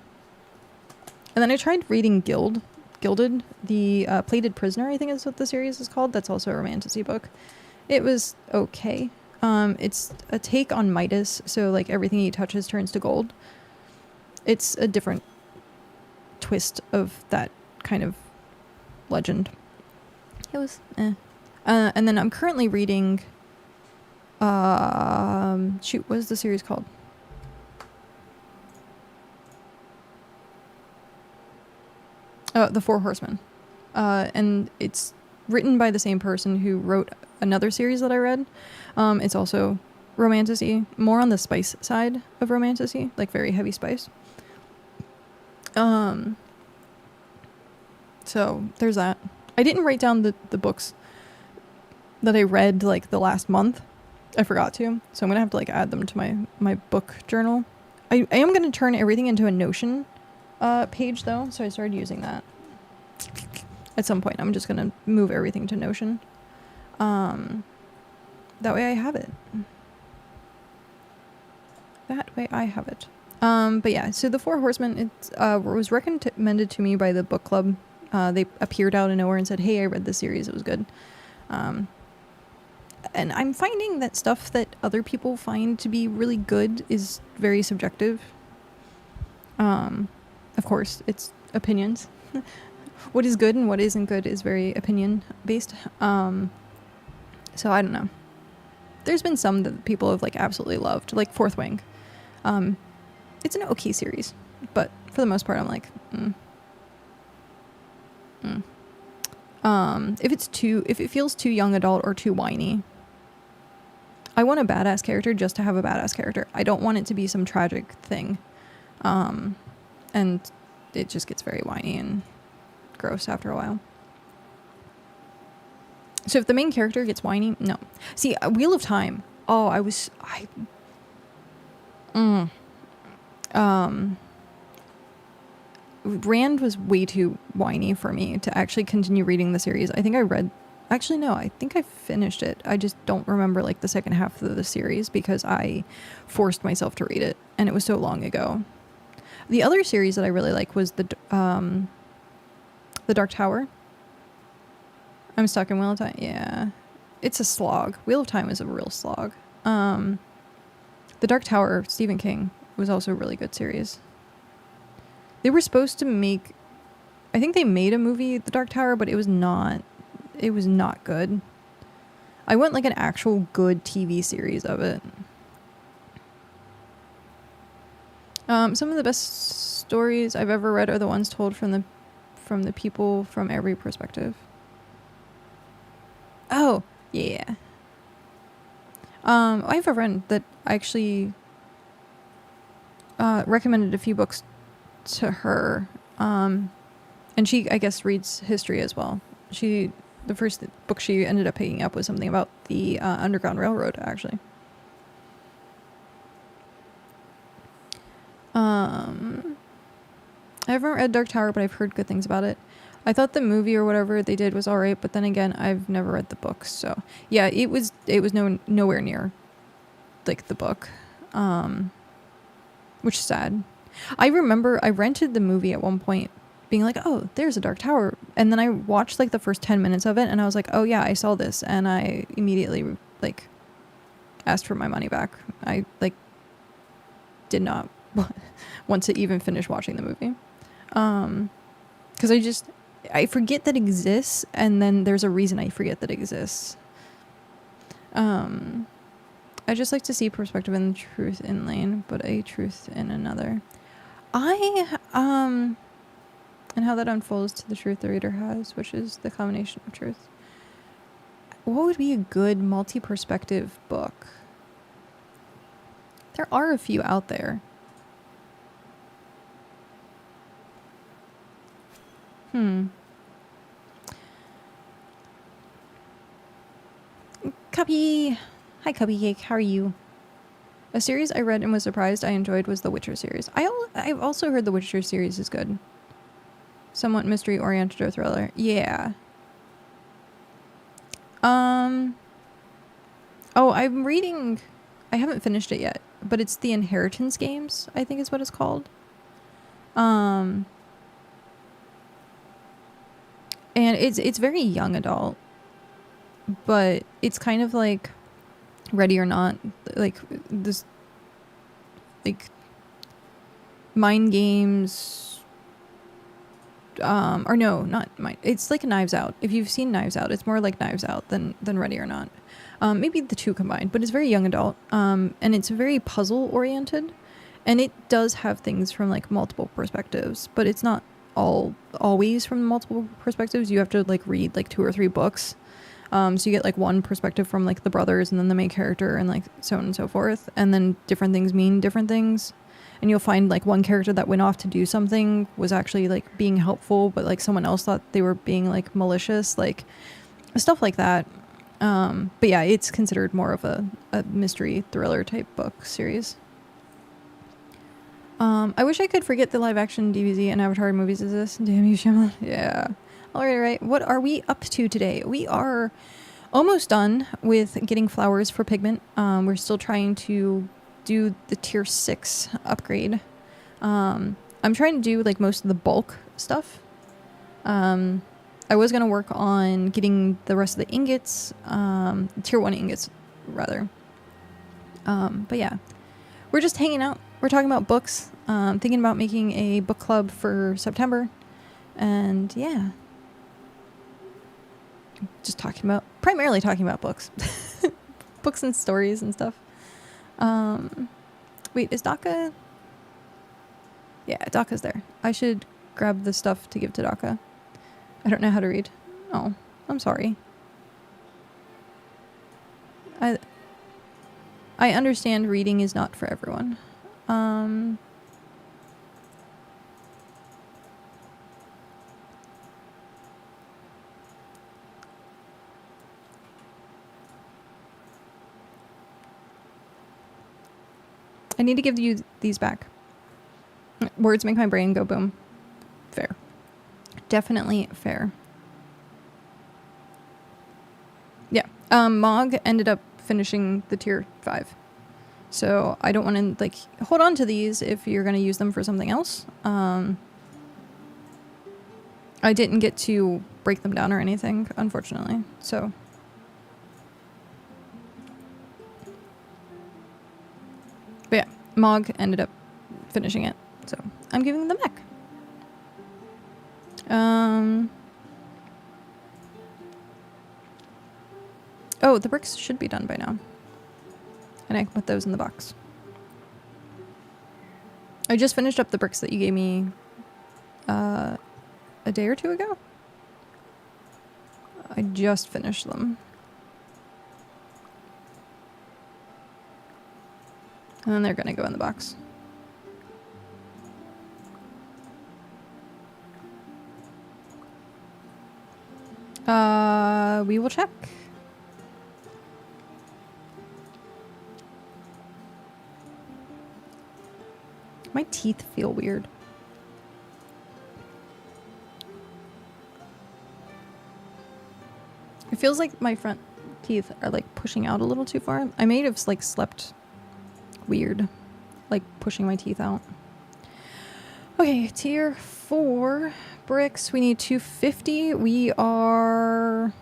then I tried reading Gilded, the Plated Prisoner, I think is what the series is called. That's also a romantasy book. It was okay. It's a take on Midas, so like everything he touches turns to gold. It's a different twist of that kind of legend. It was and then I'm currently reading shoot, what is the series called? The Four Horsemen. And it's written by the same person who wrote another series that I read. It's also romantasy, more on the spice side of romantasy, like very heavy spice. So there's that. I didn't write down the books that I read like the last month. I forgot to, so I'm gonna have to like add them to my book journal. I am gonna turn everything into a Notion page though, so I started using that. At some point, I'm just gonna move everything to Notion. That way I have it. That way I have it. But yeah, so the Four Horsemen, it was recommended to me by the book club. They appeared out of nowhere and said, "Hey, I read this series. It was good." And I'm finding that stuff that other people find to be really good is very subjective. Of course, it's opinions. What is good and what isn't good is very opinion based. So I don't know. There's been some that people have like absolutely loved, like Fourth Wing. It's an okay series, but for the most part, I'm like, if it feels too young adult or too whiny, I want a badass character just to have a badass character. I don't want it to be some tragic thing. And it just gets very whiny and gross after a while. So if the main character gets whiny, no. See, Wheel of Time. Oh, Rand was way too whiny for me to actually continue reading the series. I think I finished it. I just don't remember like the second half of the series because I forced myself to read it and it was so long ago. The other series that I really like was the Dark Tower. I'm stuck in Wheel of Time. Yeah. It's a slog. Wheel of Time is a real slog. The Dark Tower, Stephen King, was also a really good series. They were supposed to make, I think they made a movie, The Dark Tower, but it was not good. I want like an actual good TV series of it. Some of the best stories I've ever read are the ones told from the people from every perspective. Oh, yeah. I have a friend that actually recommended a few books to her. And she, I guess, reads history as well. The first book she ended up picking up was something about the Underground Railroad, actually. I haven't read Dark Tower, but I've heard good things about it. I thought the movie or whatever they did was alright, but then again, I've never read the books, so yeah, it was nowhere near like the book, which is sad. I remember I rented the movie at one point, being like, "Oh, there's a Dark Tower," and then I watched like the first 10 minutes of it, and I was like, "Oh yeah, I saw this," and I immediately like asked for my money back. I like did not want to even finish watching the movie, because I forget that exists, and then there's a reason I forget that exists. I just like to see perspective and truth in lane, but a truth in another. And how that unfolds to the truth the reader has, which is the combination of truth. What would be a good multi-perspective book? There are a few out there. Cubby! Hi, Cubby Cake. How are you? A series I read and was surprised I enjoyed was the Witcher series. I've also heard the Witcher series is good. Somewhat mystery-oriented or thriller. Yeah. Oh, I'm reading... I haven't finished it yet, but it's the Inheritance games, I think is what it's called. And it's very young adult, but it's kind of like Ready or Not, like this, like mind games, or no, not mind. It's like Knives Out. If you've seen Knives Out, it's more like Knives Out than Ready or Not. Maybe the two combined, but it's very young adult, and it's very puzzle oriented, and it does have things from like multiple perspectives, but it's not always from multiple perspectives. You have to like read like 2 or 3 books So you get like one perspective from like the brothers and then the main character and like so on and so forth. And then different things mean different things. And you'll find like one character that went off to do something was actually like being helpful, but like someone else thought they were being like malicious, like stuff like that. But yeah, it's considered more of a mystery thriller type book series. I wish I could forget the live action DBZ and Avatar movies exist. Damn you, Shyamalan. Yeah. Alright. What are we up to today? We are almost done with getting flowers for pigment. We're still trying to do the tier 6 upgrade. I'm trying to do like most of the bulk stuff. I was going to work on getting the rest of the ingots, tier 1 ingots rather. But yeah, we're just hanging out. We're talking about books, thinking about making a book club for September. And yeah, just primarily talking about books. Books and stories and stuff. Wait, is Daka? Yeah, Daka's there. I should grab the stuff to give to Daka. I don't know how to read. Oh, I'm sorry. I understand reading is not for everyone. I need to give you these back. Words make my brain go boom. Fair. Definitely fair. Yeah. Mog ended up finishing the tier 5. So I don't want to like hold on to these if you're going to use them for something else. I didn't get to break them down or anything, unfortunately. So but yeah, Mog ended up finishing it. So I'm giving them back. Oh, the bricks should be done by now. And I can put those in the box. I just finished up the bricks that you gave me a day or two ago. I just finished them. And then they're gonna go in the box. We will check. My teeth feel weird. It feels like my front teeth are like pushing out a little too far. I may have like slept weird, like pushing my teeth out. Okay, tier 4 bricks. We need 250. We are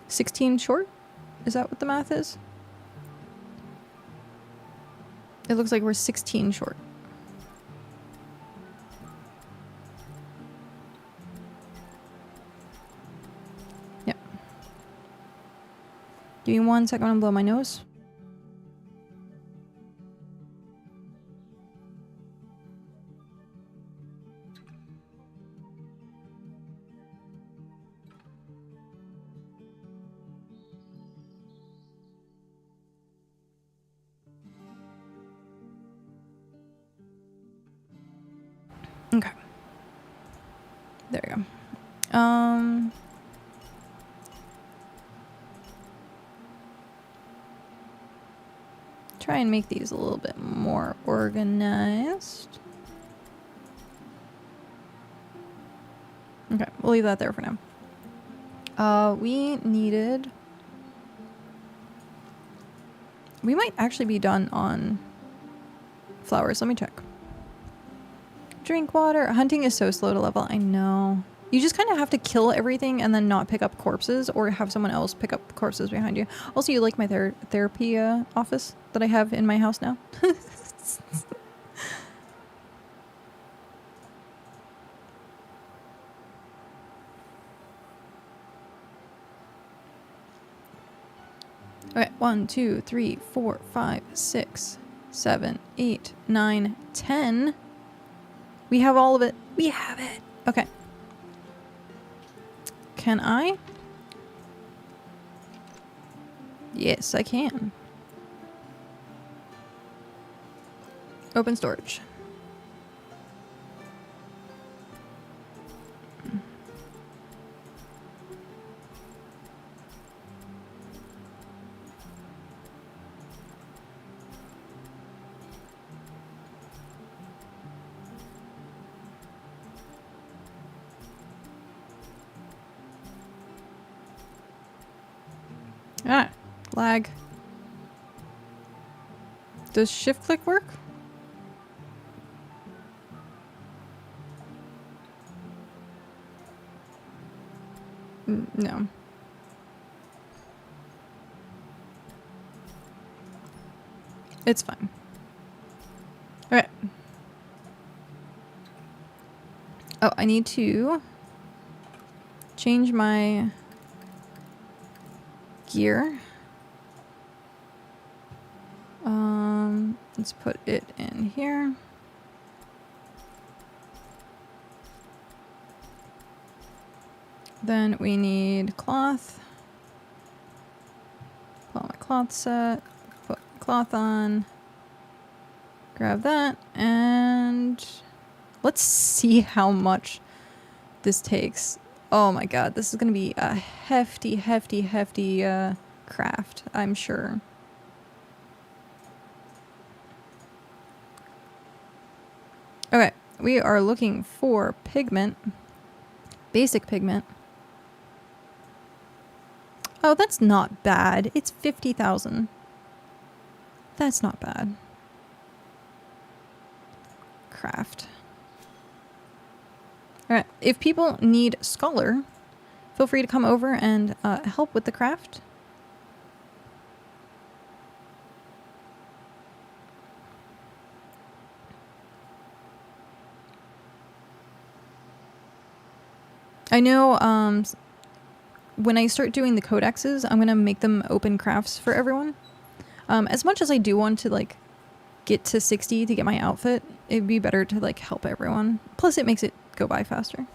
16 short. Is that what the math is? It looks like we're 16 short. Yep. Give me 1 second, I'm gonna blow my nose. Okay. There we go. Try and make these a little bit more organized. Okay, we'll leave that there for now. We might actually be done on flowers. Let me check. Drink water. Hunting is so slow to level. I know. You just kind of have to kill everything and then not pick up corpses or have someone else pick up corpses behind you. Also, you like my therapy office that I have in my house now? Okay, 1, 2, 3, 4, 5, 6, 7, 8, 9, 10. We have all of it. We have it. Okay. Can I? Yes, I can. Open storage. Ah, lag. Does shift click work? No. It's fine. Alright. Oh, I need to change my gear. Let's put it in here. Then we need cloth. Pull my cloth set. Put cloth on. Grab that. And let's see how much this takes. Oh my god, this is gonna be a hefty craft, I'm sure. Okay, we are looking for pigment. Basic pigment. Oh, that's not bad. It's 50,000. That's not bad. Craft. Alright, if people need scholar, feel free to come over and help with the craft. I know when I start doing the codexes, I'm going to make them open crafts for everyone. As much as I do want to like get to 60 to get my outfit, it'd be better to like help everyone. Plus it makes it go by faster.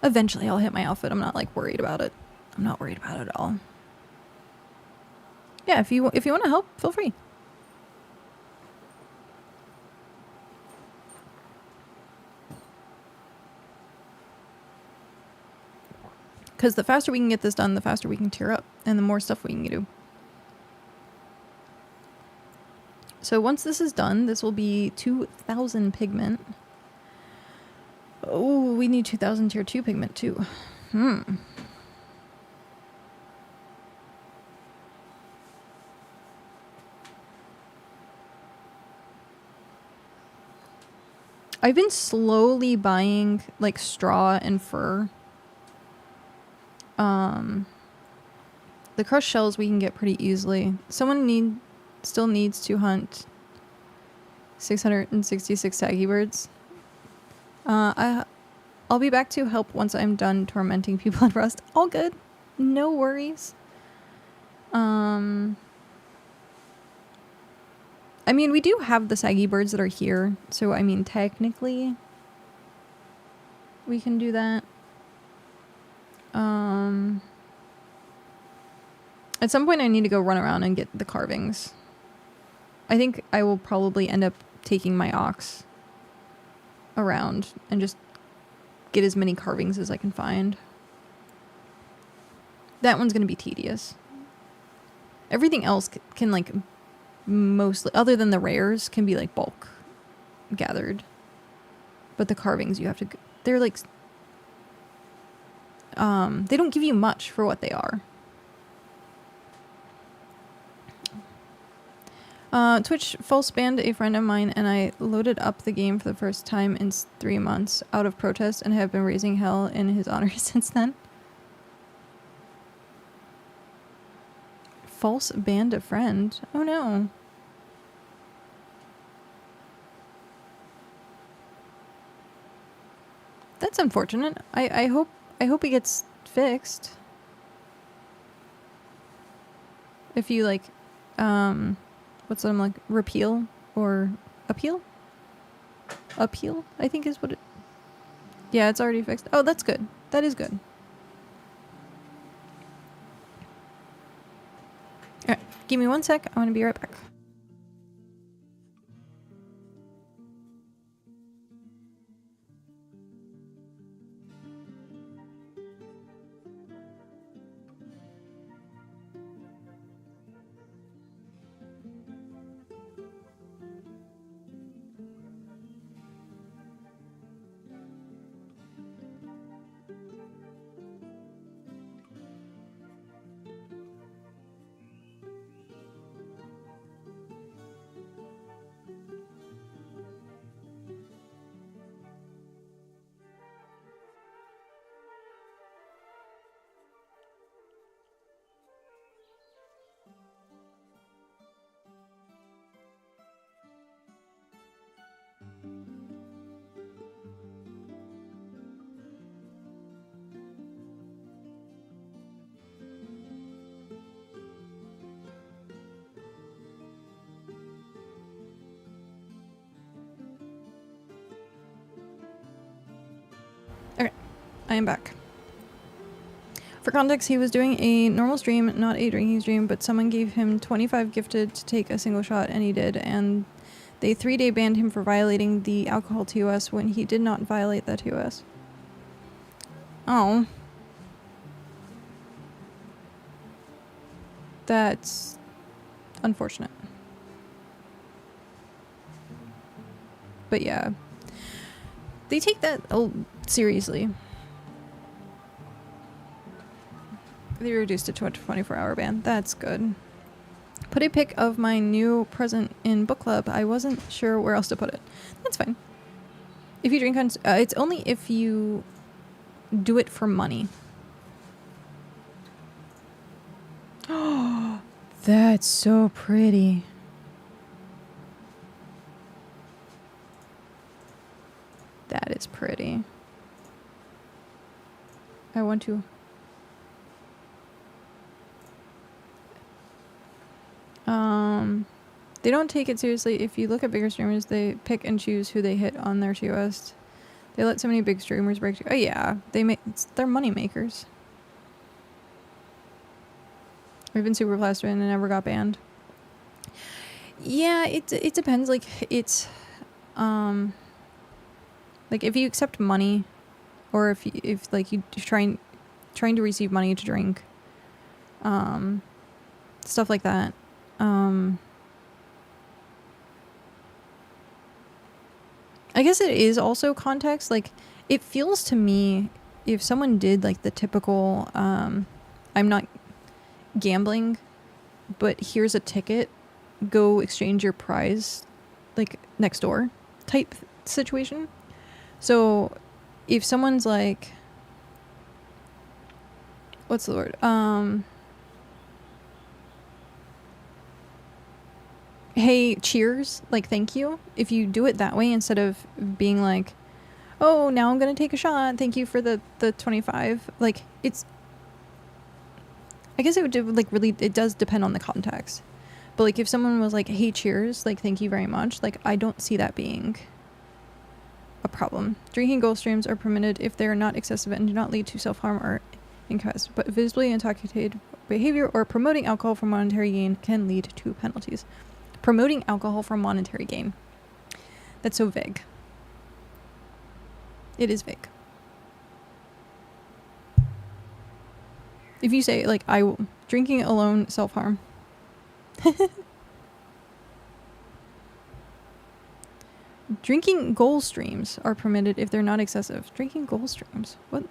Eventually I'll hit my outfit. I'm not like worried about it. I'm not worried about it at all. Yeah, if you want to help, feel free. Because the faster we can get this done, the faster we can tier up, and the more stuff we can do. So once this is done, this will be 2,000 pigment. Oh, we need 2,000 tier 2 pigment too. I've been slowly buying like straw and fur. The crushed shells we can get pretty easily. Someone still needs to hunt 666 saggy birds. I'll be back to help once I'm done tormenting people in Rust. All good. No worries. I mean, we do have the saggy birds that are here. So, I mean, technically, we can do that. At some point I need to go run around and get the carvings. I think I will probably end up taking my ox around and just get as many carvings as I can find. That one's gonna be tedious. Everything else can like mostly, other than the rares, can be like bulk gathered. But the carvings you have to, they're like, they don't give you much for what they are. Twitch false banned a friend of mine and I loaded up the game for the first time in 3 months out of protest and have been raising hell in his honor since then. False banned a friend? Oh no. That's unfortunate. I hope it gets fixed. If you like, what's that, like, repeal or appeal? Appeal, I think is what it... Yeah, it's already fixed. Oh, that's good. That is good. Give me 1 sec. I'm gonna be right back. Okay, I am back. For context, he was doing a normal stream, not a drinking stream, but someone gave him 25 gifted to take a single shot, and he did, and they 3-day banned him for violating the alcohol TOS when he did not violate that TOS. Oh. That's unfortunate. But yeah. They take that seriously. They reduced it to a 24-hour ban. That's good. Put a pic of my new present in book club. I wasn't sure where else to put it. That's fine. If you drink on... it's only if you do it for money. Oh, that's so pretty. That is pretty. I want to... They don't take it seriously. If you look at bigger streamers, they pick and choose who they hit on their TOS. They let so many big streamers break. Oh yeah, they're money makers. We've been super plastered and never got banned. Yeah, it depends. Like it's, like if you accept money, or if like you're trying to receive money to drink, stuff like that. I guess it is also context. Like, it feels to me, if someone did like the typical, I'm not gambling, but here's a ticket, go exchange your prize, like next door type situation. So if someone's like, what's the word? Hey, cheers, like thank you. If you do it that way instead of being like, oh, now I'm gonna take a shot, thank you for the 25, like it's, I guess it would do, like really, it does depend on the context. But like if someone was like, hey, cheers, like thank you very much, like I don't see that being a problem. Drinking goal streams are permitted if they are not excessive and do not lead to self-harm or incest, but visibly intoxicated behavior or promoting alcohol for monetary gain can lead to penalties. Promoting alcohol for monetary gain. That's so vague. It is vague. If you say, like, drinking alone, self-harm. Drinking goal streams are permitted if they're not excessive. Drinking goal streams? What?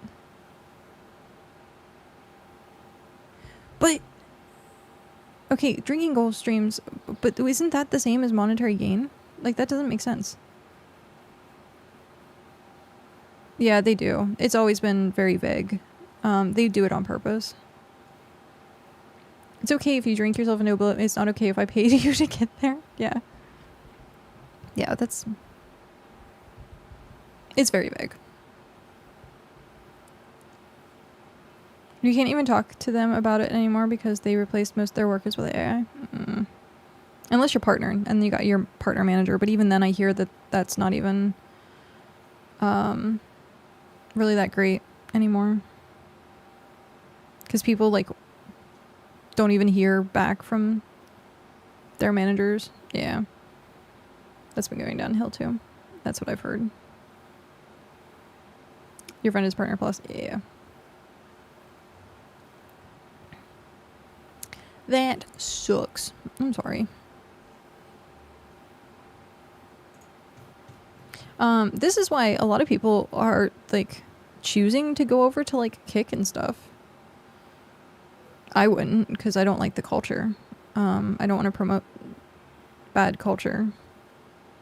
But... okay, drinking goal streams, but isn't that the same as monetary gain? Like, that doesn't make sense. Yeah, they do. It's always been very vague. They do it on purpose. It's okay if you drink yourself a noble. It's not okay if I paid you to get there. Yeah. Yeah, that's... it's very vague. You can't even talk to them about it anymore because they replaced most of their workers with AI. Unless you're partner and you got your partner manager. But even then I hear that that's not even really that great anymore. Because people like don't even hear back from Their managers. Yeah. That's been going downhill too. That's what I've heard. Your friend is Partner Plus. Yeah. That sucks. I'm sorry. This is why a lot of people are like choosing to go over to like Kick and stuff. I wouldn't, because I don't like the culture. I don't want to promote bad culture.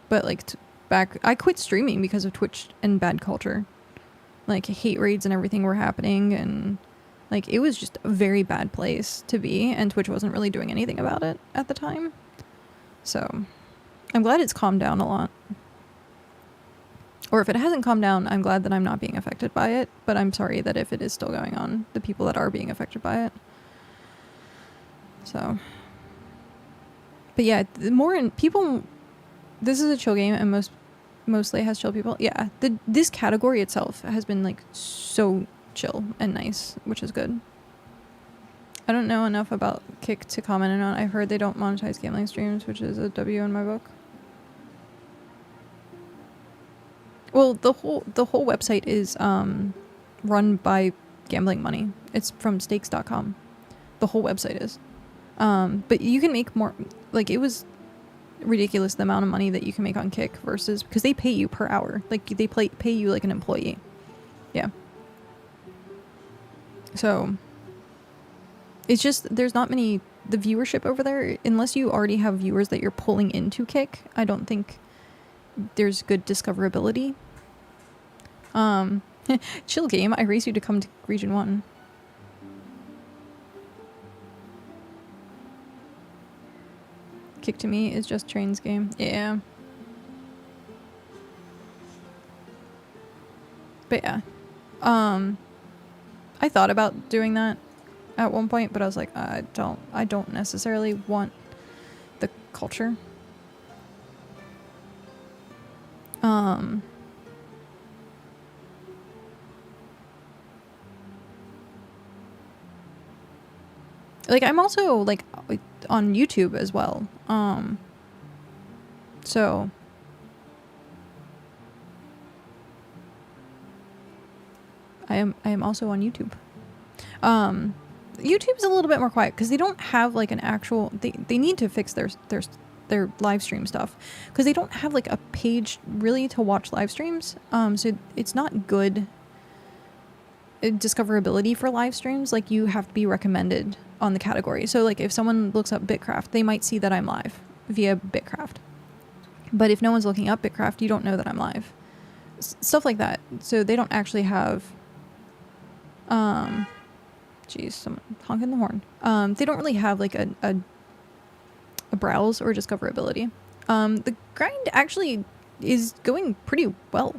But like I quit streaming because of Twitch and bad culture. Like hate raids and everything were happening, and like it was just a very bad place to be, and Twitch wasn't really doing anything about it at the time. So I'm glad it's calmed down a lot. Or if it hasn't calmed down, I'm glad that I'm not being affected by it, but I'm sorry that if it is still going on, the people that are being affected by it. So, but yeah, people, this is a chill game, and mostly has chill people. Yeah, this category itself has been like so chill and nice, which is good. I don't know enough about Kick to comment on. I've heard they don't monetize gambling streams, which is a W in my book. Well, the whole website is run by gambling money. It's from stakes.com. The whole website is. But you can make more. Like, it was ridiculous the amount of money that you can make on Kick versus, because they pay you per hour. Like, they pay you like an employee. Yeah. So it's just, there's not many, the viewership over there, unless you already have viewers that you're pulling into Kick, I don't think there's good discoverability. Chill game, I race you to come to Region 1. Kick to me is just Train's game. Yeah. But yeah. I thought about doing that at one point, but I was like, I don't necessarily want the culture. Like, I'm also like on YouTube as well. So I am also on YouTube. YouTube's a little bit more quiet because they don't have like an actual, they need to fix their live stream stuff, because they don't have like a page really to watch live streams. So it's not good discoverability for live streams. Like, you have to be recommended on the category. So like if someone looks up BitCraft, they might see that I'm live via BitCraft. But if no one's looking up BitCraft, you don't know that I'm live. Stuff like that. So they don't actually have geez, someone honking the horn. They don't really have like a browse or discoverability. The grind actually is going pretty well.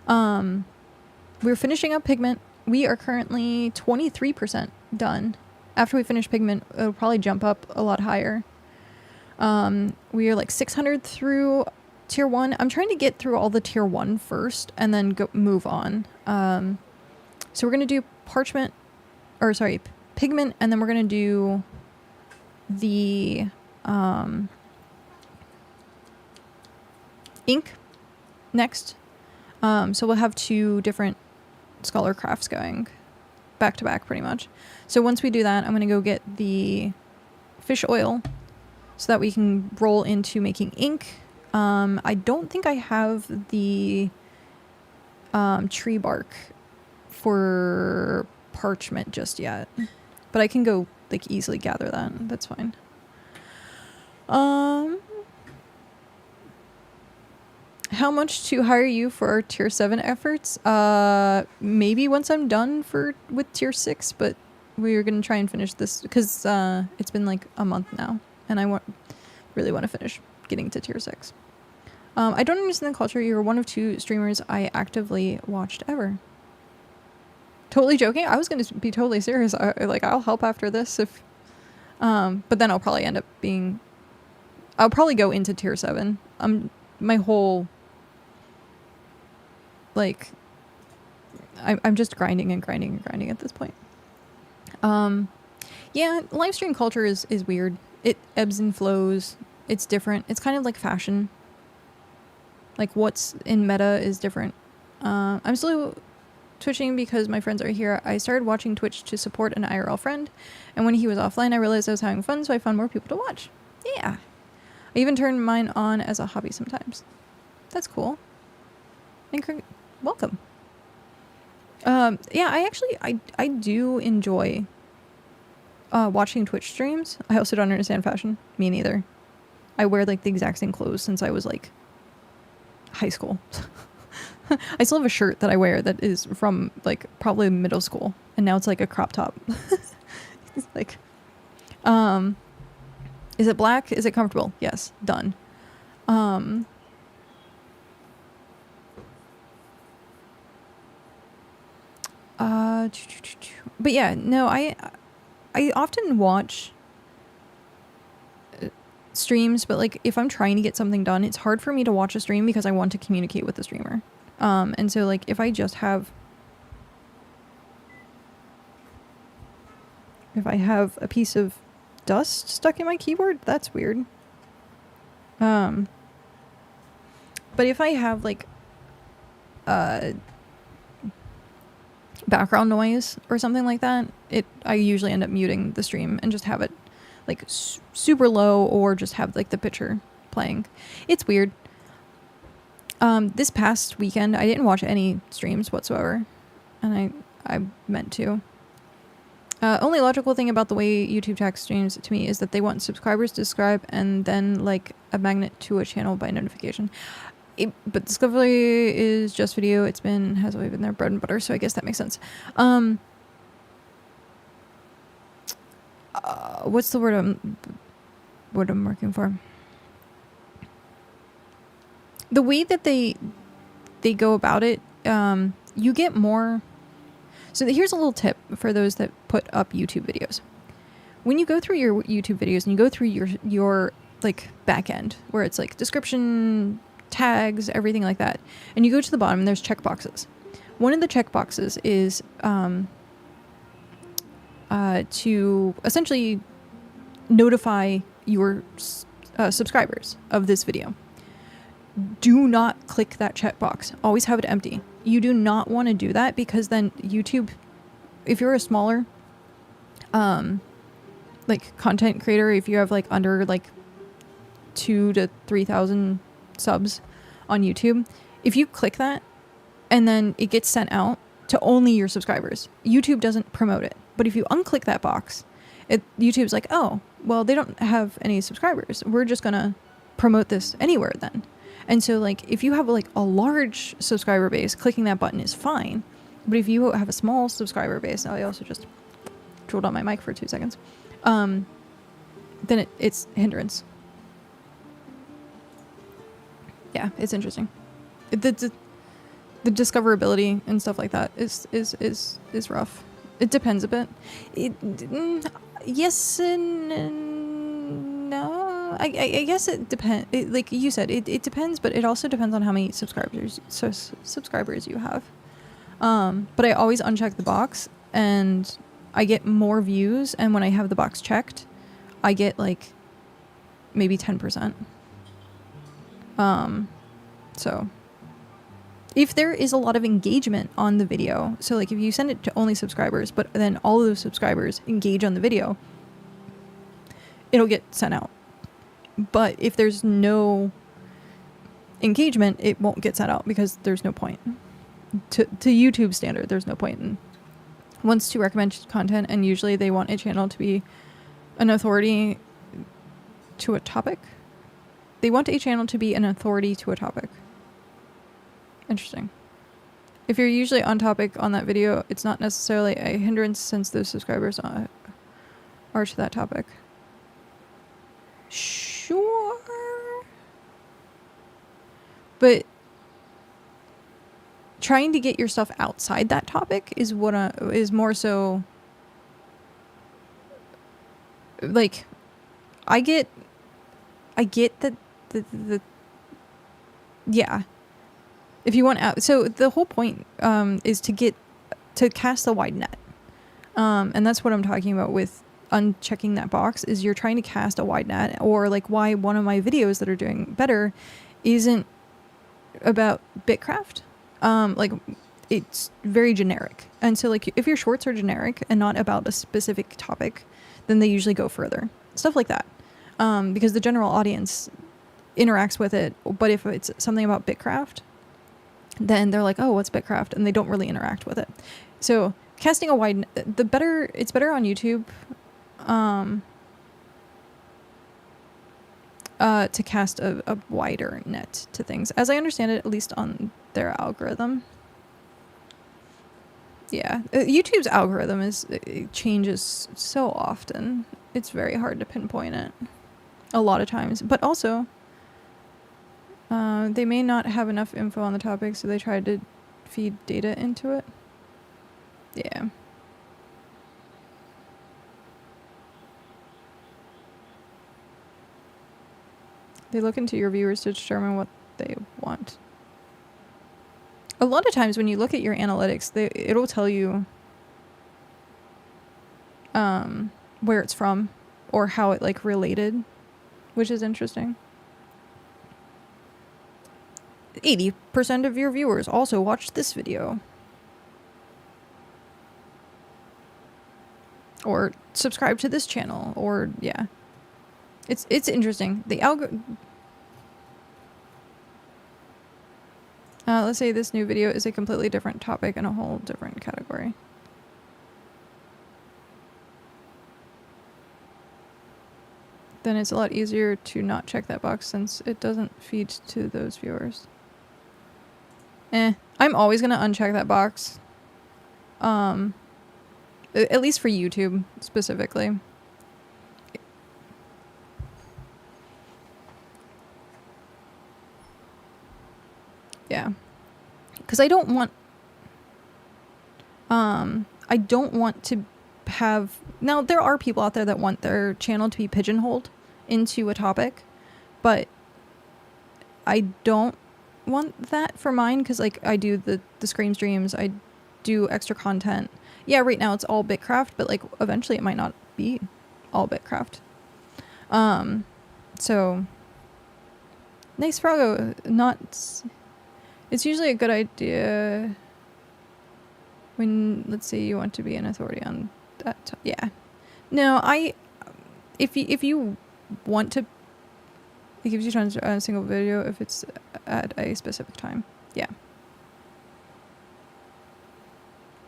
We're finishing up Pigment. We are currently 23% done. After we finish Pigment, it'll probably jump up a lot higher. We are like 600 through Tier 1. I'm trying to get through all the Tier 1 first and then move on. So we're going to do Pigment, and then we're going to do the ink next. So we'll have 2 different scholar crafts going back to back pretty much. So once we do that, I'm going to go get the fish oil so that we can roll into making ink. I don't think I have the tree bark for parchment just yet, but I can go like easily gather that. That's fine. How much to hire you for our tier 7 efforts? Maybe once I'm done with tier 6, but we're gonna try and finish this because it's been like a month now, and I really want to finish getting to tier 6. I don't understand the culture. You're one of 2 streamers I actively watched ever. Totally joking. I was gonna be totally serious. I'll help after this if, but then I'll probably end up being. I'll probably go into tier 7. My whole. Like, I'm just grinding and grinding and grinding at this point. Yeah, live stream culture is weird. It ebbs and flows. It's different. It's kind of like fashion. Like what's in meta is different. I'm still twitching because my friends are here. I started watching Twitch to support an IRL friend, and when he was offline I realized I was having fun, so I found more people to watch. Yeah. I even turn mine on as a hobby sometimes. That's cool. Welcome. Yeah, I do enjoy watching Twitch streams. I also don't understand fashion. Me neither. I wear like the exact same clothes since I was like high school. I still have a shirt that I wear that is from like probably middle school, and now it's like a crop top. It's like, is it black? Is it comfortable? Yes. Done. But yeah, no, I often watch streams, but like if I'm trying to get something done, it's hard for me to watch a stream because I want to communicate with the streamer. And so like if I have a piece of dust stuck in my keyboard, that's weird. But if I have like background noise or something like that, I usually end up muting the stream and just have it like super low, or just have like the picture playing. It's weird. This past weekend I didn't watch any streams whatsoever, and I meant to. Only logical thing about the way YouTube tax streams to me is that they want subscribers to subscribe and then like a magnet to a channel by notification. But Discovery is just video. Has always been their bread and butter, so I guess that makes sense. What's the word I'm working for? The way that they go about it, you get more. So here's a little tip for those that put up YouTube videos. When you go through your YouTube videos and you go through your like back end where it's like description, tags, everything like that, and you go to the bottom and there's checkboxes. One of the checkboxes is to essentially notify your subscribers of this video. Do not click that checkbox. Always have it empty. You do not want to do that, because then YouTube, if you're a smaller like content creator, if you have like under like 2,000 to 3,000 subs on YouTube, if you click that and then it gets sent out to only your subscribers, YouTube doesn't promote it. But if you unclick that box, YouTube's like, oh, well, they don't have any subscribers. We're just gonna promote this anywhere then. And so like if you have like a large subscriber base, clicking that button is fine. But if you have a small subscriber base, I also just drooled on my mic for 2 seconds, then it's hindrance. Yeah, it's interesting. The discoverability and stuff like that is rough. It depends a bit. Yes and no. I guess it depends. Like you said, it depends, but it also depends on how many subscribers you have. But I always uncheck the box, and I get more views. And when I have the box checked, I get like maybe 10%. So if there is a lot of engagement on the video, so like if you send it to only subscribers, but then all of those subscribers engage on the video, it'll get sent out. But if there's no engagement, it won't get sent out, because there's no point. To YouTube standard, there's no point in wants to recommend content, and usually they want a channel to be an authority to a topic. They want a channel to be an authority to a topic. Interesting. If you're usually on topic on that video, it's not necessarily a hindrance, since those subscribers are to that topic. Sure. But trying to get your stuff outside that topic is what is more so like I get that the yeah. If you want out, so the whole point is to cast a wide net. And that's what I'm talking about with unchecking that box is you're trying to cast a wide net, or like why one of my videos that are doing better isn't about BitCraft. Like it's very generic. And so like if your shorts are generic and not about a specific topic, then they usually go further. Stuff like that. Because the general audience interacts with it. But if it's something about BitCraft, then they're like, oh, what's BitCraft? And they don't really interact with it. So casting a wide, it's better on YouTube to cast a wider net to things. As I understand it, at least on their algorithm. Yeah, YouTube's algorithm it changes so often. It's very hard to pinpoint it a lot of times. But also, they may not have enough info on the topic, so they try to feed data into it. Yeah. They look into your viewers to determine what they want. A lot of times when you look at your analytics, it'll tell you where it's from or how it like related, which is interesting. 80% of your viewers also watched this video. Or subscribe to this channel, or yeah. It's interesting. The let's say this new video is a completely different topic in a whole different category. Then it's a lot easier to not check that box since it doesn't feed to those viewers. I'm always gonna uncheck that box. At least for YouTube specifically. Yeah. Because I don't want to have... Now, there are people out there that want their channel to be pigeonholed into a topic, but I don't want that for mine because, like, I do the Scream streams, I do extra content. Yeah, right now it's all BitCraft, but, like, eventually it might not be all BitCraft. So... Nice Froggo, not... It's usually a good idea when, let's say, you want to be an authority on that. Yeah. No, if you want to, it gives you chance to add a single video if it's at a specific time. Yeah.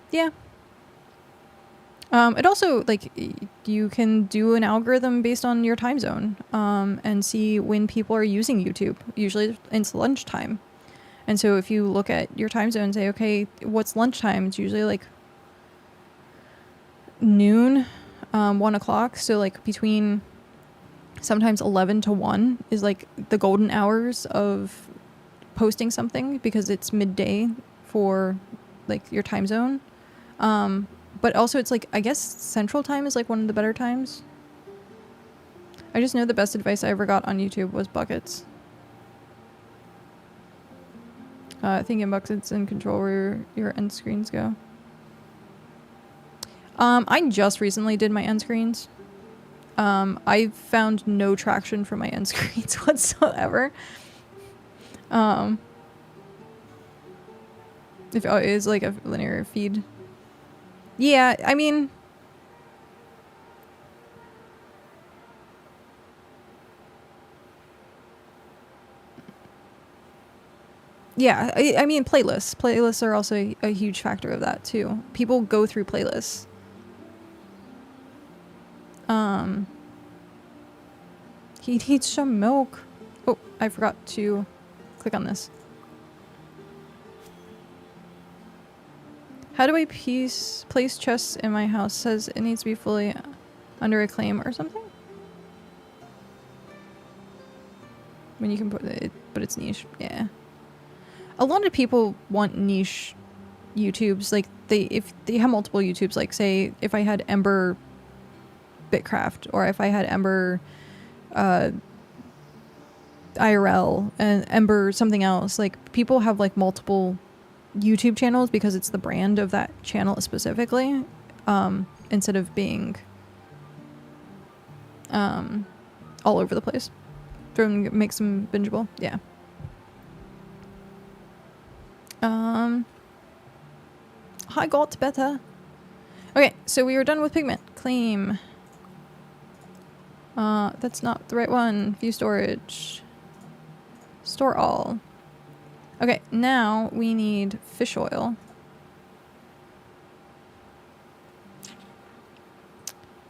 Yeah. It also, like, you can do an algorithm based on your time zone, and see when people are using YouTube. Usually it's lunchtime. And so if you look at your time zone and say, okay, what's lunchtime? It's usually like noon, 1 o'clock. So like between sometimes 11 to 1 is like the golden hours of posting something because it's midday for like your time zone. But also it's like, I guess Central Time is like one of the better times. I just know the best advice I ever got on YouTube was buckets. I think in buckets and control where your end screens go. I just recently did my end screens. I found no traction for my end screens whatsoever. If it is like a linear feed. Yeah, I mean... Yeah, I mean playlists. Playlists are also a huge factor of that too. People go through playlists. He needs some milk. Oh, I forgot to click on this. How do I place chests in my house? Says it needs to be fully under a claim or something? When you can put it, but it's niche. Yeah. A lot of people want niche YouTubes. Like if they have multiple YouTubes, like say if I had Ember BitCraft or if I had Ember IRL and Ember something else, like people have like multiple YouTube channels because it's the brand of that channel specifically, instead of being all over the place. Makes them bingeable. Yeah. I got better. Okay, so we are done with pigment. Claim. That's not the right one. View storage. Store all. Okay, now we need fish oil.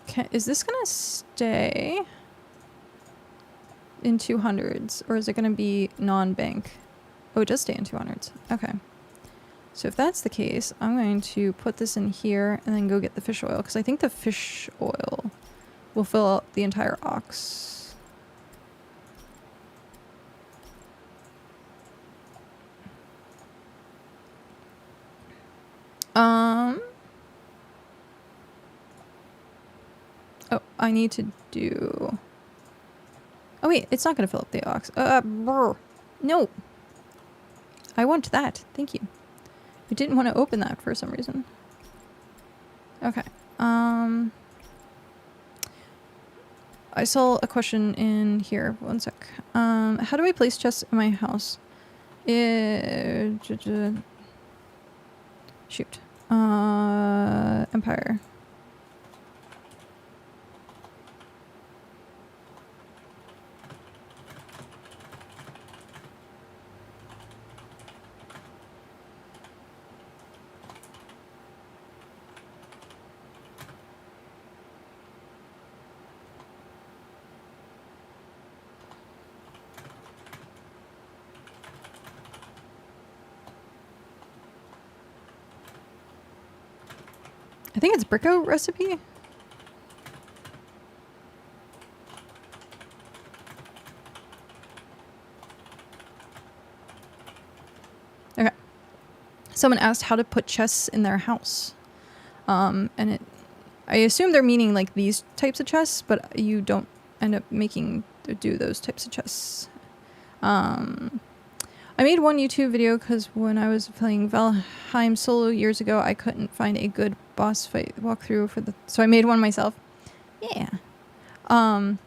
Okay, is this gonna stay in 200s or is it gonna be non-bank? Oh, it does stay in 200s. Okay. So if that's the case, I'm going to put this in here and then go get the fish oil because I think the fish oil will fill out the entire ox. Oh, I need to do... Oh wait, it's not going to fill up the ox. No. I want that. Thank you. I didn't want to open that for some reason. Okay. I saw a question in here. One sec. How do I place chests in my house? Shoot. Empire. I think it's Bricko recipe. Okay. Someone asked how to put chests in their house. And I assume they're meaning like these types of chests, but you don't end up do those types of chests. I made one YouTube video because when I was playing Valheim solo years ago, I couldn't find a good boss fight walkthrough so I made one myself. Yeah. I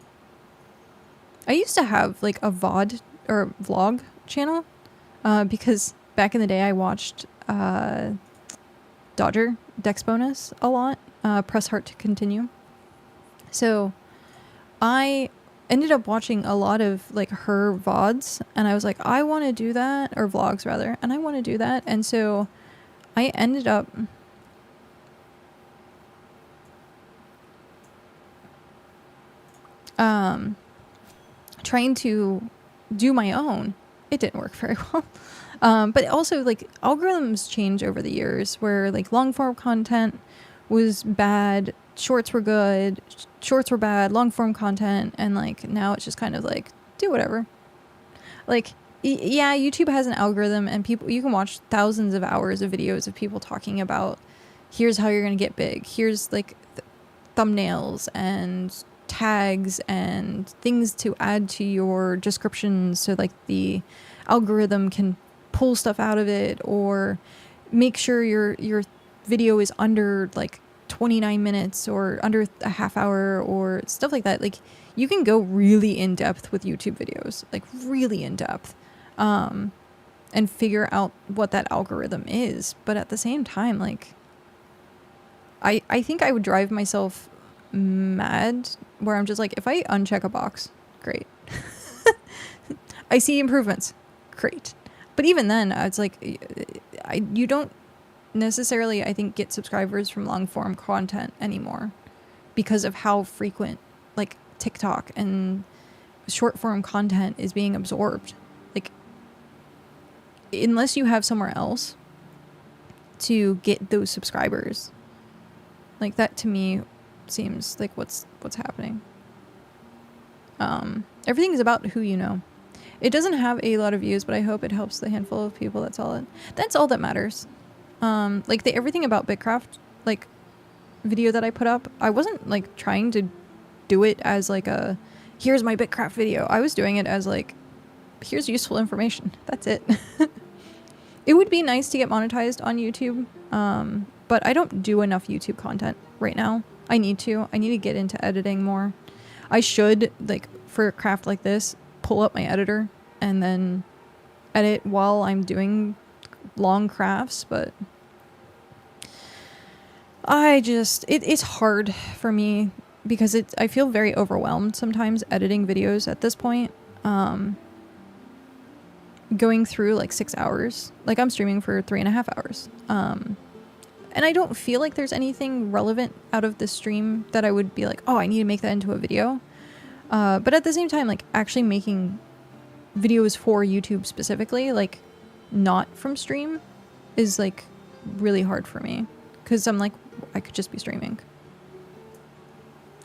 used to have like a VOD or vlog channel because back in the day I watched Dodger Dex Bonus a lot, press heart to continue. So I ended up watching a lot of like her VODs and I was like, I want to do that, or vlogs rather, and I want to do that. And so I ended up trying to do my own. It didn't work very well. But also like algorithms change over the years where like long form content was bad, shorts were good, shorts were bad, long form content, and like now it's just kind of like do whatever. Like yeah, YouTube has an algorithm and you can watch thousands of hours of videos of people talking about here's how you're going to get big. Here's like thumbnails and tags and things to add to your descriptions so like the algorithm can pull stuff out of it, or make sure your video is under like 29 minutes or under a half hour or stuff like that. Like you can go really in depth with YouTube videos, like really in depth, and figure out what that algorithm is. But at the same time, like I think I would drive myself mad where I'm just like, if I uncheck a box, great. I see improvements, great. But even then, it's like you don't necessarily, I think, get subscribers from long form content anymore because of how frequent like TikTok and short form content is being absorbed. Like unless you have somewhere else to get those subscribers, like that to me seems like what's happening. Everything is about who you know. It doesn't have a lot of views, but I hope it helps the handful of people. That's all that matters. Like the everything about BitCraft like video that I put up, I wasn't like trying to do it as like a here's my BitCraft video. I was doing it as like here's useful information. That's it. It would be nice to get monetized on YouTube, but I don't do enough YouTube content right now. I need to get into editing more. I should, like, for a craft like this, pull up my editor and then edit while I'm doing long crafts, but it's hard for me because I feel very overwhelmed sometimes editing videos at this point. Going through like 6 hours, like I'm streaming for 3.5 hours. And I don't feel like there's anything relevant out of this stream that I would be like, oh, I need to make that into a video. But at the same time, like actually making videos for YouTube specifically, like not from stream, is like really hard for me because I'm like, I could just be streaming.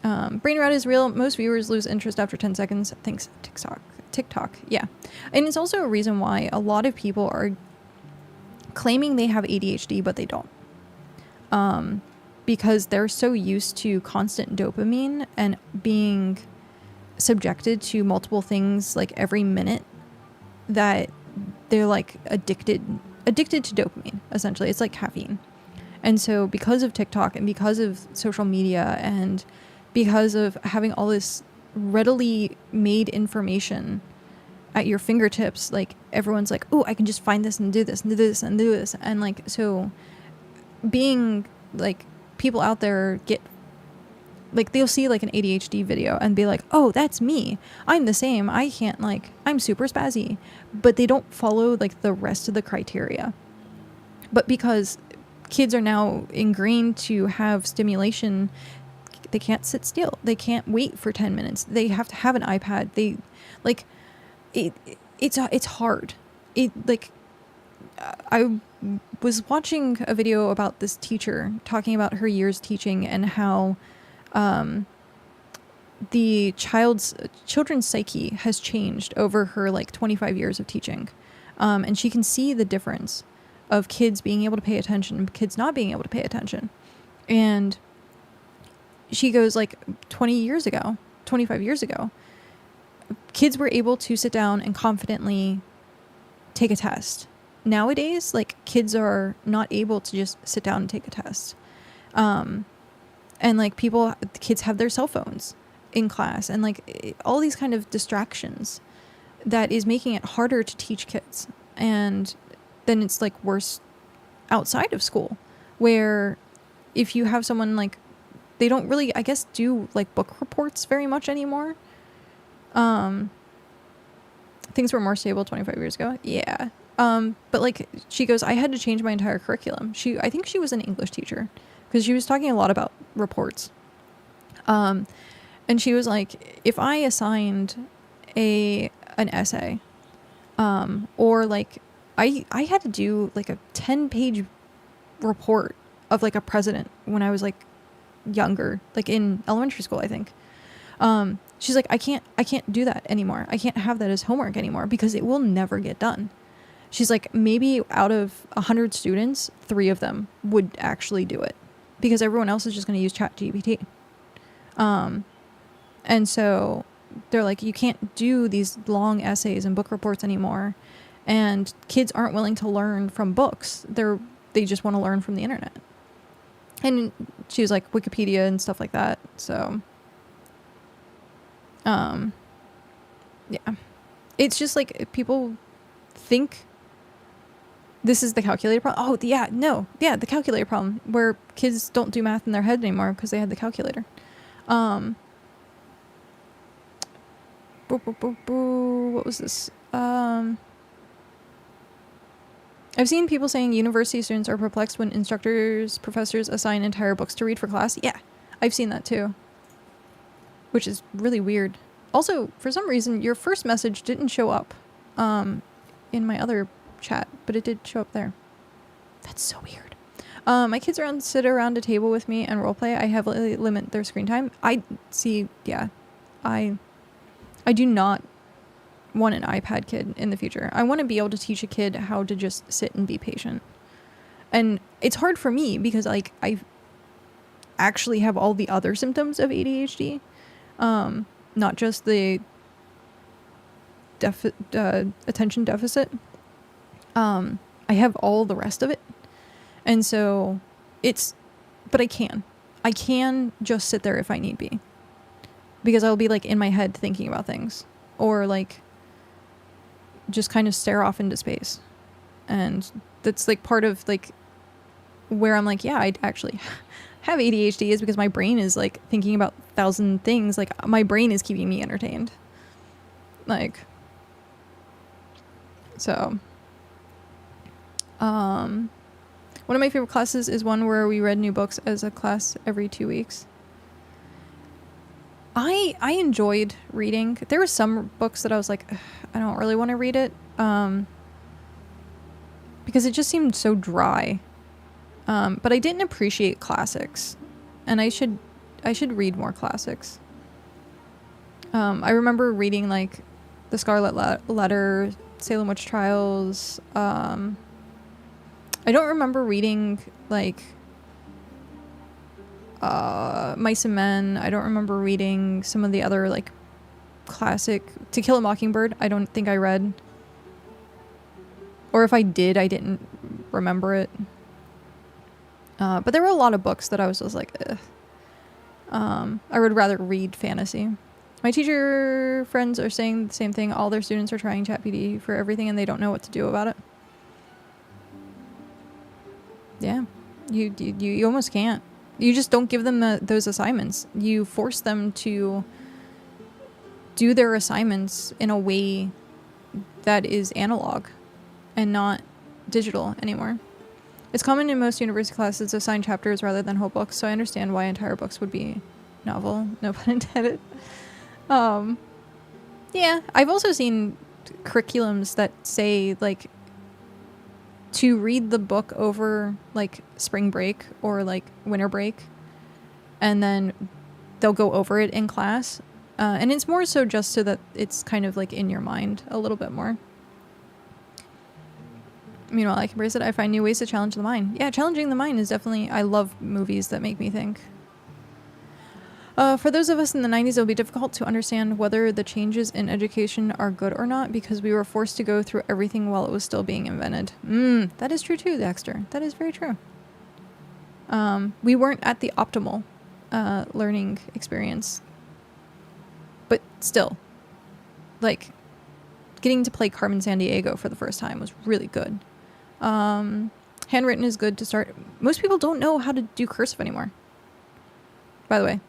Brain rot is real. Most viewers lose interest after 10 seconds. Thanks, TikTok. Yeah. And it's also a reason why a lot of people are claiming they have ADHD, but they don't. Because they're so used to constant dopamine and being subjected to multiple things like every minute that they're like addicted to dopamine, essentially. It's like caffeine. And so because of TikTok and because of social media and because of having all this readily made information at your fingertips, like everyone's like, oh, I can just find this and do this and do this and do this. And like, so being like, people out there get like, they'll see like an ADHD video and be like, oh, that's me. I'm the same. I can't, like, I'm super spazzy. But they don't follow like the rest of the criteria. But because kids are now ingrained to have stimulation, they can't sit still. They can't wait for 10 minutes. They have to have an iPad. They like it's hard. I was watching a video about this teacher talking about her years teaching and how the children's psyche has changed over her like 25 years of teaching. And she can see the difference of kids being able to pay attention and kids not being able to pay attention. And she goes like 25 years ago, kids were able to sit down and confidently take a test. Nowadays, like kids are not able to just sit down and take a test. And like kids have their cell phones in class and like all these kind of distractions that is making it harder to teach kids. And then it's like worse outside of school, where if you have someone like, they don't really, I guess, do like book reports very much anymore. Things were more stable 25 years ago. Yeah. But like she goes, I had to change my entire curriculum. I think she was an English teacher because she was talking a lot about reports. And she was like, if I assigned an essay, or like I had to do like a 10-page report of like a president when I was like younger, like in elementary school, I think. She's like, I can't do that anymore. I can't have that as homework anymore because it will never get done. She's like, maybe out of 100 students, 3 of them would actually do it because everyone else is just going to use ChatGPT. And so they're like, you can't do these long essays and book reports anymore. And kids aren't willing to learn from books. They just want to learn from the internet. And she was like Wikipedia and stuff like that. So, yeah, it's just like people think this is the calculator problem. Oh, yeah, no. Yeah, the calculator problem where kids don't do math in their head anymore because they had the calculator. What was this? I've seen people saying university students are perplexed when professors assign entire books to read for class. Yeah, I've seen that too. Which is really weird. Also, for some reason, your first message didn't show up in my other chat, but it did show up there. That's so weird. My kids sit around a table with me and roleplay. I heavily limit their screen time. I do not want an iPad kid in the future. I want to be able to teach a kid how to just sit and be patient. And it's hard for me because like I actually have all the other symptoms of ADHD, not just the attention deficit. I have all the rest of it. And so but I can just sit there if I need be. because I'll be like in my head thinking about things, or like just kind of stare off into space. And that's like part of like where I'm like, yeah, I actually have ADHD, is because my brain is like thinking about 1,000 things. Like my brain is keeping me entertained. Like, so, one of my favorite classes is one where we read new books as a class every 2 weeks. I enjoyed reading. There were some books that I was like, I don't really want to read it, because it just seemed so dry. But I didn't appreciate classics, and I should read more classics. I remember reading like The Scarlet Letter, Salem Witch Trials. I don't remember reading like Mice and Men. I don't remember reading some of the other like classic To Kill a Mockingbird. I don't think I read, or if I did, I didn't remember it. But there were a lot of books that I was just like, ugh. I would rather read fantasy. My teacher friends are saying the same thing. All their students are trying ChatGPT for everything, and they don't know what to do about it. Yeah, you almost can't. You just don't give them those assignments. You force them to do their assignments in a way that is analog and not digital anymore. It's common in most university classes to assign chapters rather than whole books, so I understand why entire books would be novel. No pun intended. Yeah, I've also seen curriculums that say, like, to read the book over, like, spring break or, like, winter break, and then they'll go over it in class. And it's more so just so that it's kind of, like, in your mind a little bit more. Meanwhile, I can embrace it. I find new ways to challenge the mind. Yeah, challenging the mind is definitely... I love movies that make me think. For those of us in the 90s, it will be difficult to understand whether the changes in education are good or not, because we were forced to go through everything while it was still being invented. That is true too, Dexter. That is very true. We weren't at the optimal learning experience. But still, like, getting to play Carmen Sandiego for the first time was really good. Handwritten is good to start. Most people don't know how to do cursive anymore. By the way,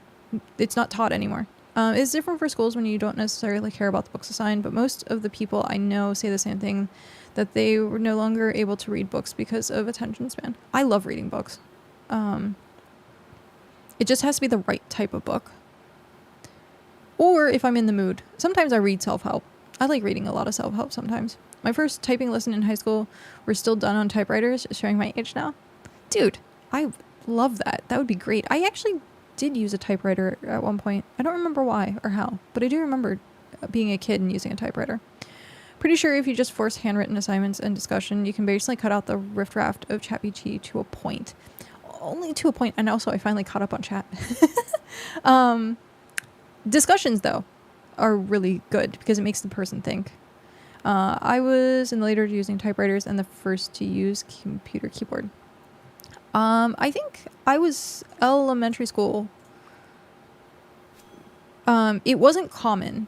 it's not taught anymore. It's different for schools when you don't necessarily care about the books assigned, but most of the people I know say the same thing, that they were no longer able to read books because of attention span. I love reading books. It just has to be the right type of book. Or if I'm in the mood. Sometimes I read self-help. I like reading a lot of self-help sometimes. My first typing lesson in high school were still done on typewriters, showing my age now. Dude, I love that. That would be great. I actually did use a typewriter at one point. I don't remember why or how, but I do remember being a kid and using a typewriter. Pretty sure if you just force handwritten assignments and discussion, you can basically cut out the riffraff of ChatGPT to a point. Only to a point, and also I finally caught up on chat. Discussions, though, are really good because it makes the person think. I was in the later using typewriters and the first to use computer keyboard. I think I was elementary school. It wasn't common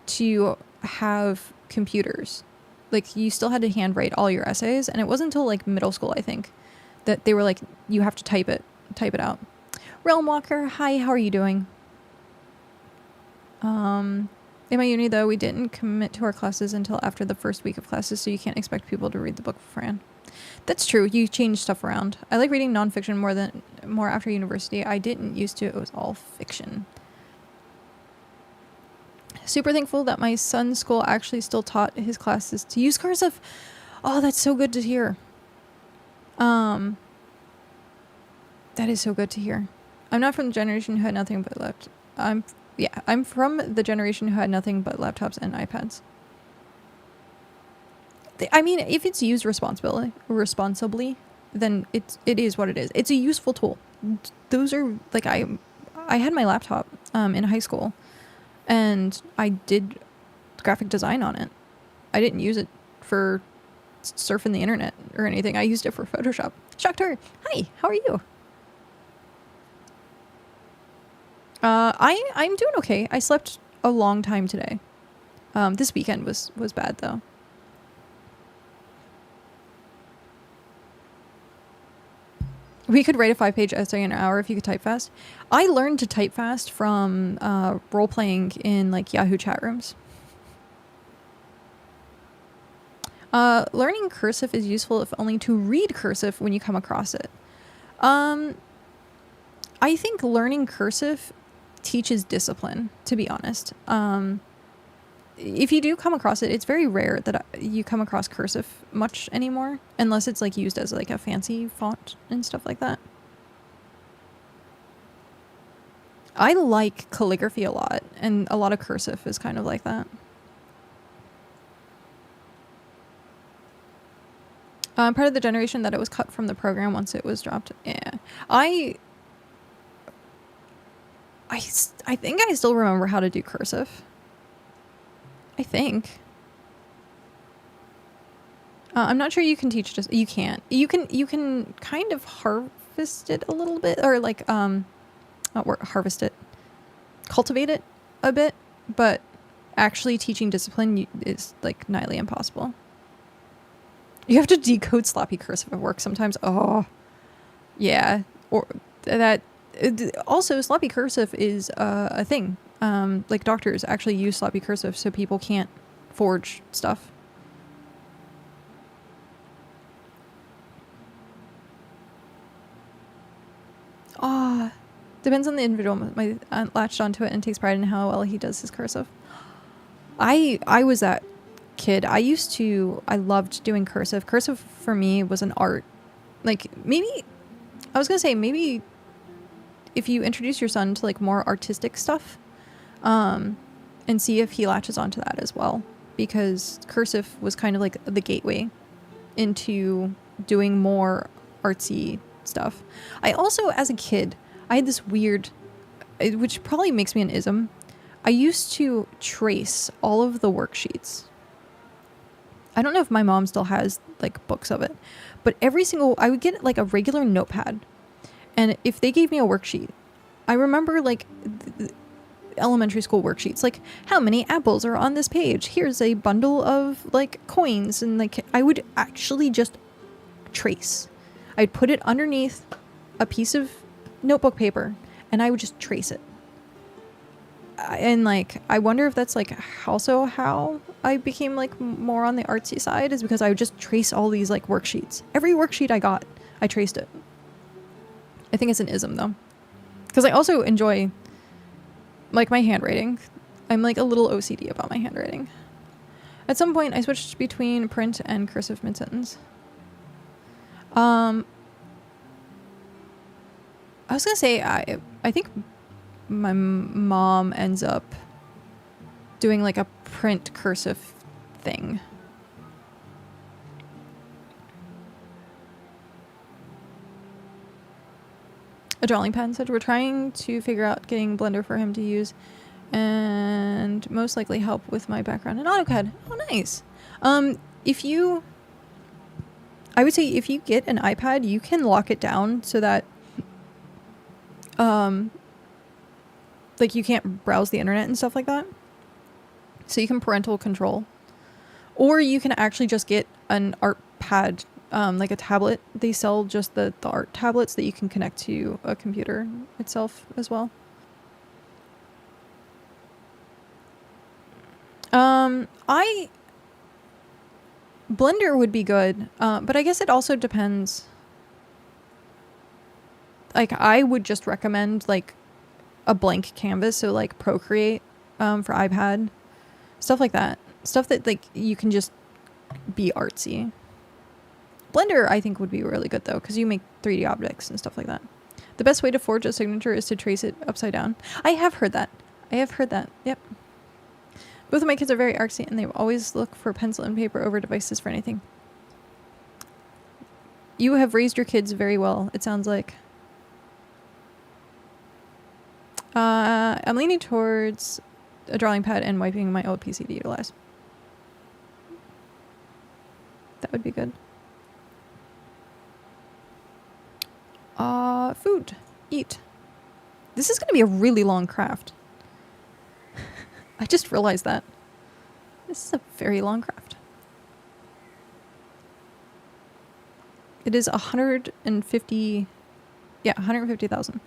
to have computers. Like, you still had to handwrite all your essays, and it wasn't until like middle school, I think, that they were like, you have to type it out. Realm Walker, hi, how are you doing? In my uni, though, we didn't commit to our classes until after the first week of classes, so you can't expect people to read the book for Fran. That's true. You change stuff around. I like reading nonfiction more after university. I didn't used to. It was all fiction. Super thankful that my son's school actually still taught his classes to use cursive. Oh, that's so good to hear. That is so good to hear. I'm not from the generation who had nothing but left. I'm from the generation who had nothing but laptops and iPads. I mean, if it's used responsibly, then it is what it is. It's a useful tool. Those are, like, I had my laptop in high school, and I did graphic design on it. I didn't use it for surfing the internet or anything. I used it for Photoshop. Shocked her. Hi, how are you? I'm doing okay. I slept a long time today. This weekend was bad though. We could write a 5-page essay in an hour if you could type fast. I learned to type fast from role playing in like Yahoo chat rooms. Learning cursive is useful if only to read cursive when you come across it. I think learning cursive teaches discipline, to be honest. If you do come across it, it's very rare that you come across cursive much anymore, unless it's like used as like a fancy font and stuff like that. I like calligraphy a lot, and a lot of cursive is kind of like that. I'm part of the generation that it was cut from the program once it was dropped. Yeah. I think I still remember how to do cursive. I think. I'm not sure you can teach just... You can't. You can kind of harvest it a little bit, or like, not harvest it. Cultivate it a bit, but actually teaching discipline is like nigh impossible. You have to decode sloppy cursive at work sometimes. Oh, yeah. Or that. Also, sloppy cursive is a thing. Like doctors actually use sloppy cursive so people can't forge stuff. Ah, depends on the individual. My aunt latched onto it and takes pride in how well he does his cursive. I was that kid. I loved doing cursive. Cursive for me was an art. Like maybe if you introduce your son to like more artistic stuff, and see if he latches onto that as well, because cursive was kind of like the gateway into doing more artsy stuff. I also, as a kid, I had this weird, which probably makes me an ism. I used to trace all of the worksheets. I don't know if my mom still has like books of it, but I would get like a regular notepad, and if they gave me a worksheet, I remember like elementary school worksheets, like how many apples are on this page, here's a bundle of like coins, and like I would actually just trace. I'd put it underneath a piece of notebook paper and I would just trace it. And like I wonder if that's like also how I became like more on the artsy side, is because I would just trace all these like worksheets. Every worksheet I got, I traced it. I think it's an ism though, because I also enjoy like my handwriting. I'm like a little OCD about my handwriting. At some point I switched between print and cursive mid-sentence. I was gonna say I think my mom ends up doing like a print cursive thing. A drawing pad said we're trying to figure out getting Blender for him to use, and most likely help with my background in AutoCAD. Oh, nice. I would say if you get an iPad, you can lock it down so that like you can't browse the internet and stuff like that. So you can parental control, or you can actually just get an art pad, like a tablet. They sell just the art tablets that you can connect to a computer itself as well. Blender would be good, but I guess it also depends. Like I would just recommend like a blank canvas, so like Procreate for iPad, stuff like that. Stuff that like you can just be artsy. Blender I think would be really good though, because you make 3D objects and stuff like that. The best way to forge a signature is to trace it upside down. I have heard that. Yep. Both of my kids are very artsy, and they always look for pencil and paper over devices for anything. You have raised your kids very well, it sounds like. I'm leaning towards a drawing pad and wiping my old PC to utilize. That would be good. Food. Eat. This is going to be a really long craft. I just realized that. This is a very long craft. It is 150... Yeah, 150,000.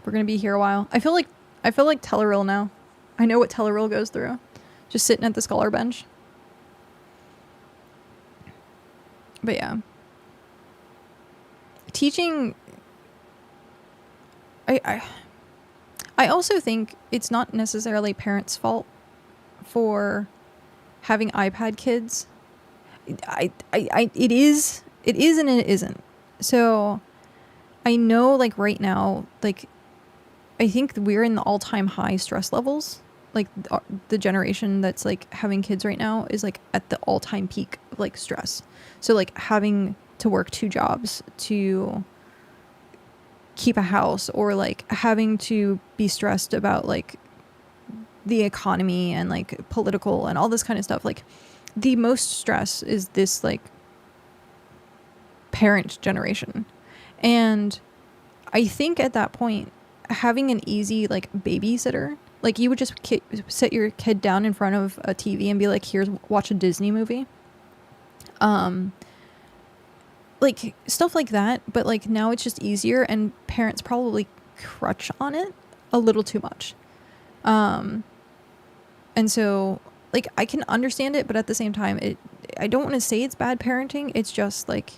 We're going to be here a while. I feel like Telleril now. I know what Telleril goes through. Just sitting at the scholar bench. But yeah. Teaching... I also think it's not necessarily parents' fault for having iPad kids. It is and it isn't. So I know, like, right now, like, I think we're in the all-time high stress levels. Like, the generation that's, like, having kids right now is, like, at the all-time peak of, like, stress. So, like, having to work 2 jobs to keep a house, or, like, having to be stressed about, like, the economy and, like, political and all this kind of stuff. Like, the most stress is this, like, parent generation. And I think at that point, having an easy, like, babysitter, like, you would just sit your kid down in front of a TV and be like, here's, watch a Disney movie. Like, stuff like that. But, like, now it's just easier, and parents probably crutch on it a little too much. And so, like, I can understand it, but at the same time, I don't want to say it's bad parenting. It's just, like,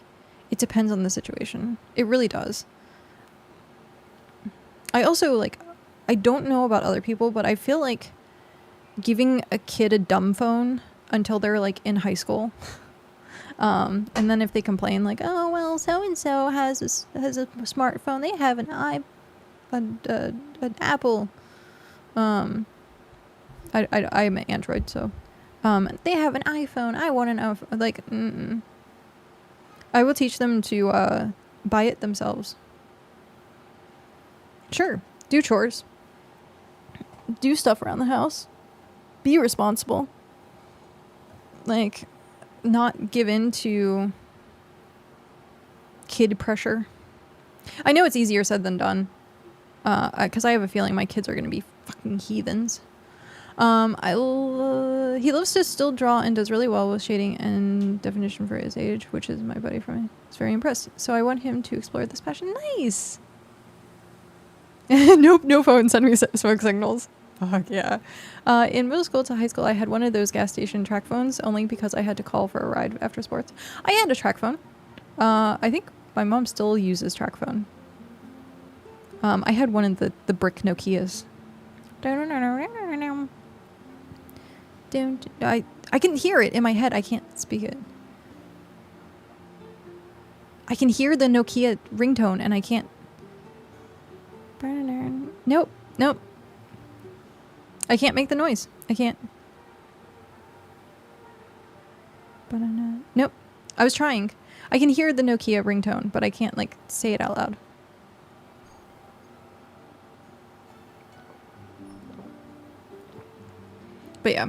it depends on the situation. It really does. I also, like, I don't know about other people, but I feel like giving a kid a dumb phone until they're, like, in high school, and then if they complain, like, oh, well, so-and-so has a smartphone, they have an Apple, I'm an Android, so, they have an iPhone, I want an iPhone, like, I will teach them to, buy it themselves. Sure, do chores. Do stuff around the house. Be responsible. Like, not give in to kid pressure. I know it's easier said than done. Because I have a feeling my kids are going to be fucking heathens. He loves to still draw and does really well with shading and definition for his age, which is my buddy from me. He's very impressed. So I want him to explore this passion. Nice! Nope, no phone, send me smoke signals. Fuck yeah. In middle school to high school, I had one of those gas station track phones, only because I had to call for a ride after sports. I had a track phone. I think my mom still uses track phone. I had one of the brick Nokias. I can hear it in my head. I can't speak it. I can hear the Nokia ringtone, and I can't. Nope. Nope. I can't make the noise. I can't. Nope. I was trying. I can hear the Nokia ringtone, but I can't, like, say it out loud. But yeah.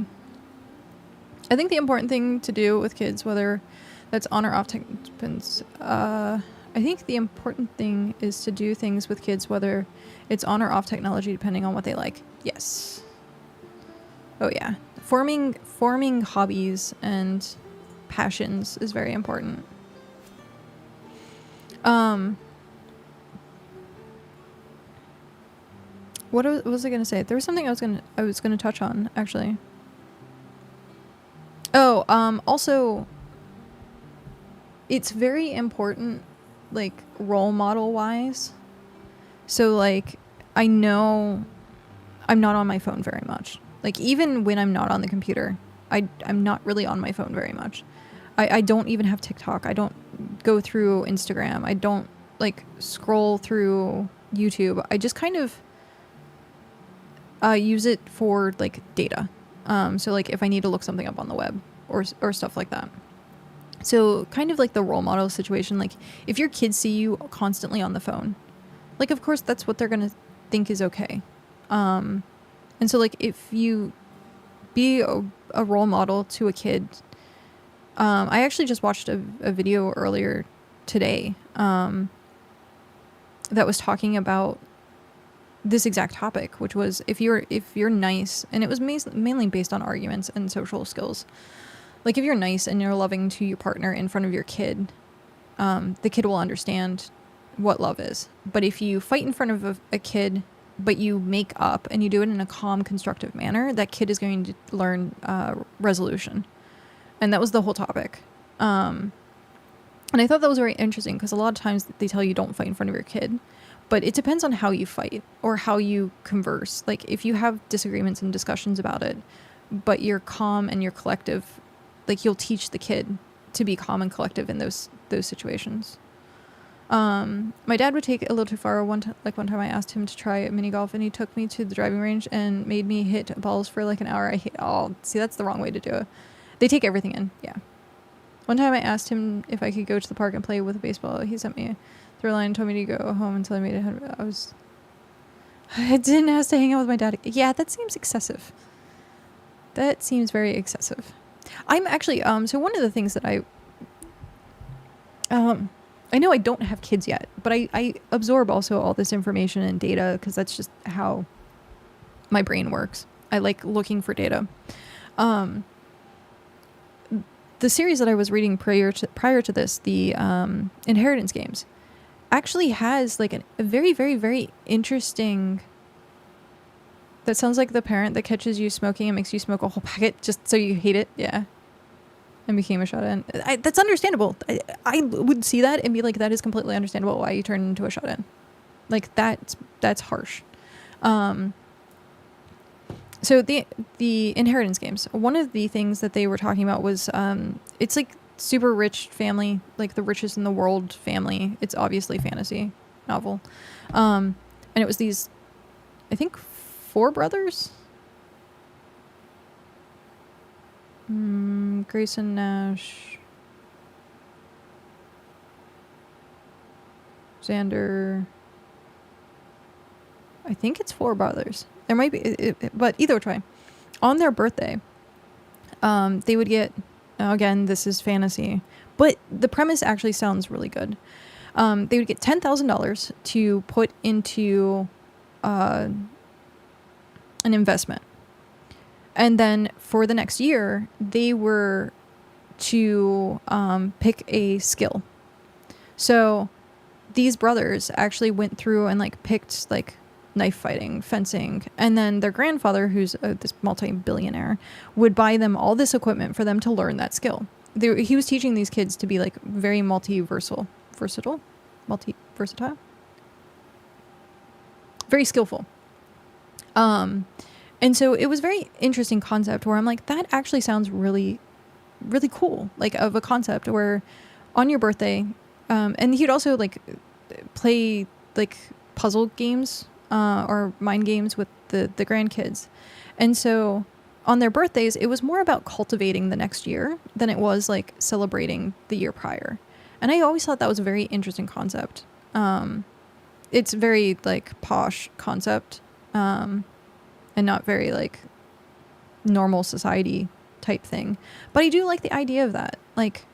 I think the important thing to do with kids, whether that's on or off depends. I think the important thing is to do things with kids, whether it's on or off technology, depending on what they like. Yes. Oh yeah. Forming hobbies and passions is very important. What was I gonna say? There was something I was gonna touch on, actually. Oh, also, it's very important, like, role model wise. So, like, I know I'm not on my phone very much. Like, even when I'm not on the computer, I'm not really on my phone very much. I don't even have TikTok. I don't go through Instagram. I don't, like, scroll through YouTube. I just kind of use it for, like, data. So, like, if I need to look something up on the web or stuff like that. So, kind of like the role model situation. Like, if your kids see you constantly on the phone, like, of course, that's what they're going to think is okay. And so, like, if you be a role model to a kid, I actually just watched a video earlier today that was talking about this exact topic, which was if you're nice, and it was mainly based on arguments and social skills. Like if you're nice and you're loving to your partner in front of your kid, the kid will understand what love is. But if you fight in front of a kid, but you make up and you do it in a calm, constructive manner, that kid is going to learn resolution. And that was the whole topic. And I thought that was very interesting because a lot of times they tell you don't fight in front of your kid, but it depends on how you fight or how you converse. Like if you have disagreements and discussions about it, but you're calm and you're collective, like you'll teach the kid to be calm and collective in those situations. My dad would take it a little too far. One time I asked him to try mini golf and he took me to the driving range and made me hit balls for like an hour. See, that's the wrong way to do it. They take everything in. Yeah. One time I asked him if I could go to the park and play with a baseball. He sent me through a line and told me to go home until I made it. I didn't have to hang out with my dad. Yeah, that seems excessive. That seems very excessive. I'm actually, so one of the things that I know I don't have kids yet, but I absorb also all this information and data because that's just how my brain works. I like looking for data. The series that I was reading prior to this, the Inheritance games, actually has like a very, very, very interesting... That sounds like the parent that catches you smoking and makes you smoke a whole packet just so you hate it. Yeah. And became a shut-in. That's understandable. I would see that and be like, that is completely understandable why you turn into a shut-in. Like, that's harsh. So the Inheritance games, one of the things that they were talking about was, it's like super rich family, like the richest in the world family. It's obviously fantasy novel. And it was these, I think, 4 brothers. Grayson Nash, Xander. I think it's 4 brothers. There might be, but either way, on their birthday, they would get. Again, this is fantasy, but the premise actually sounds really good. They would get $10,000 to put into an investment. And then for the next year, they were to pick a skill. So these brothers actually went through and like picked like knife fighting, fencing, and then their grandfather, who's this multi-billionaire, would buy them all this equipment for them to learn that skill. He was teaching these kids to be like very versatile, very skillful. And so it was very interesting concept where I'm like, that actually sounds really, really cool. Like of a concept where on your birthday, and he'd also like play like puzzle games, or mind games with the grandkids. And so on their birthdays, it was more about cultivating the next year than it was like celebrating the year prior. And I always thought that was a very interesting concept. It's very like posh concept. And not very like normal society type thing. But I do like the idea of that. Like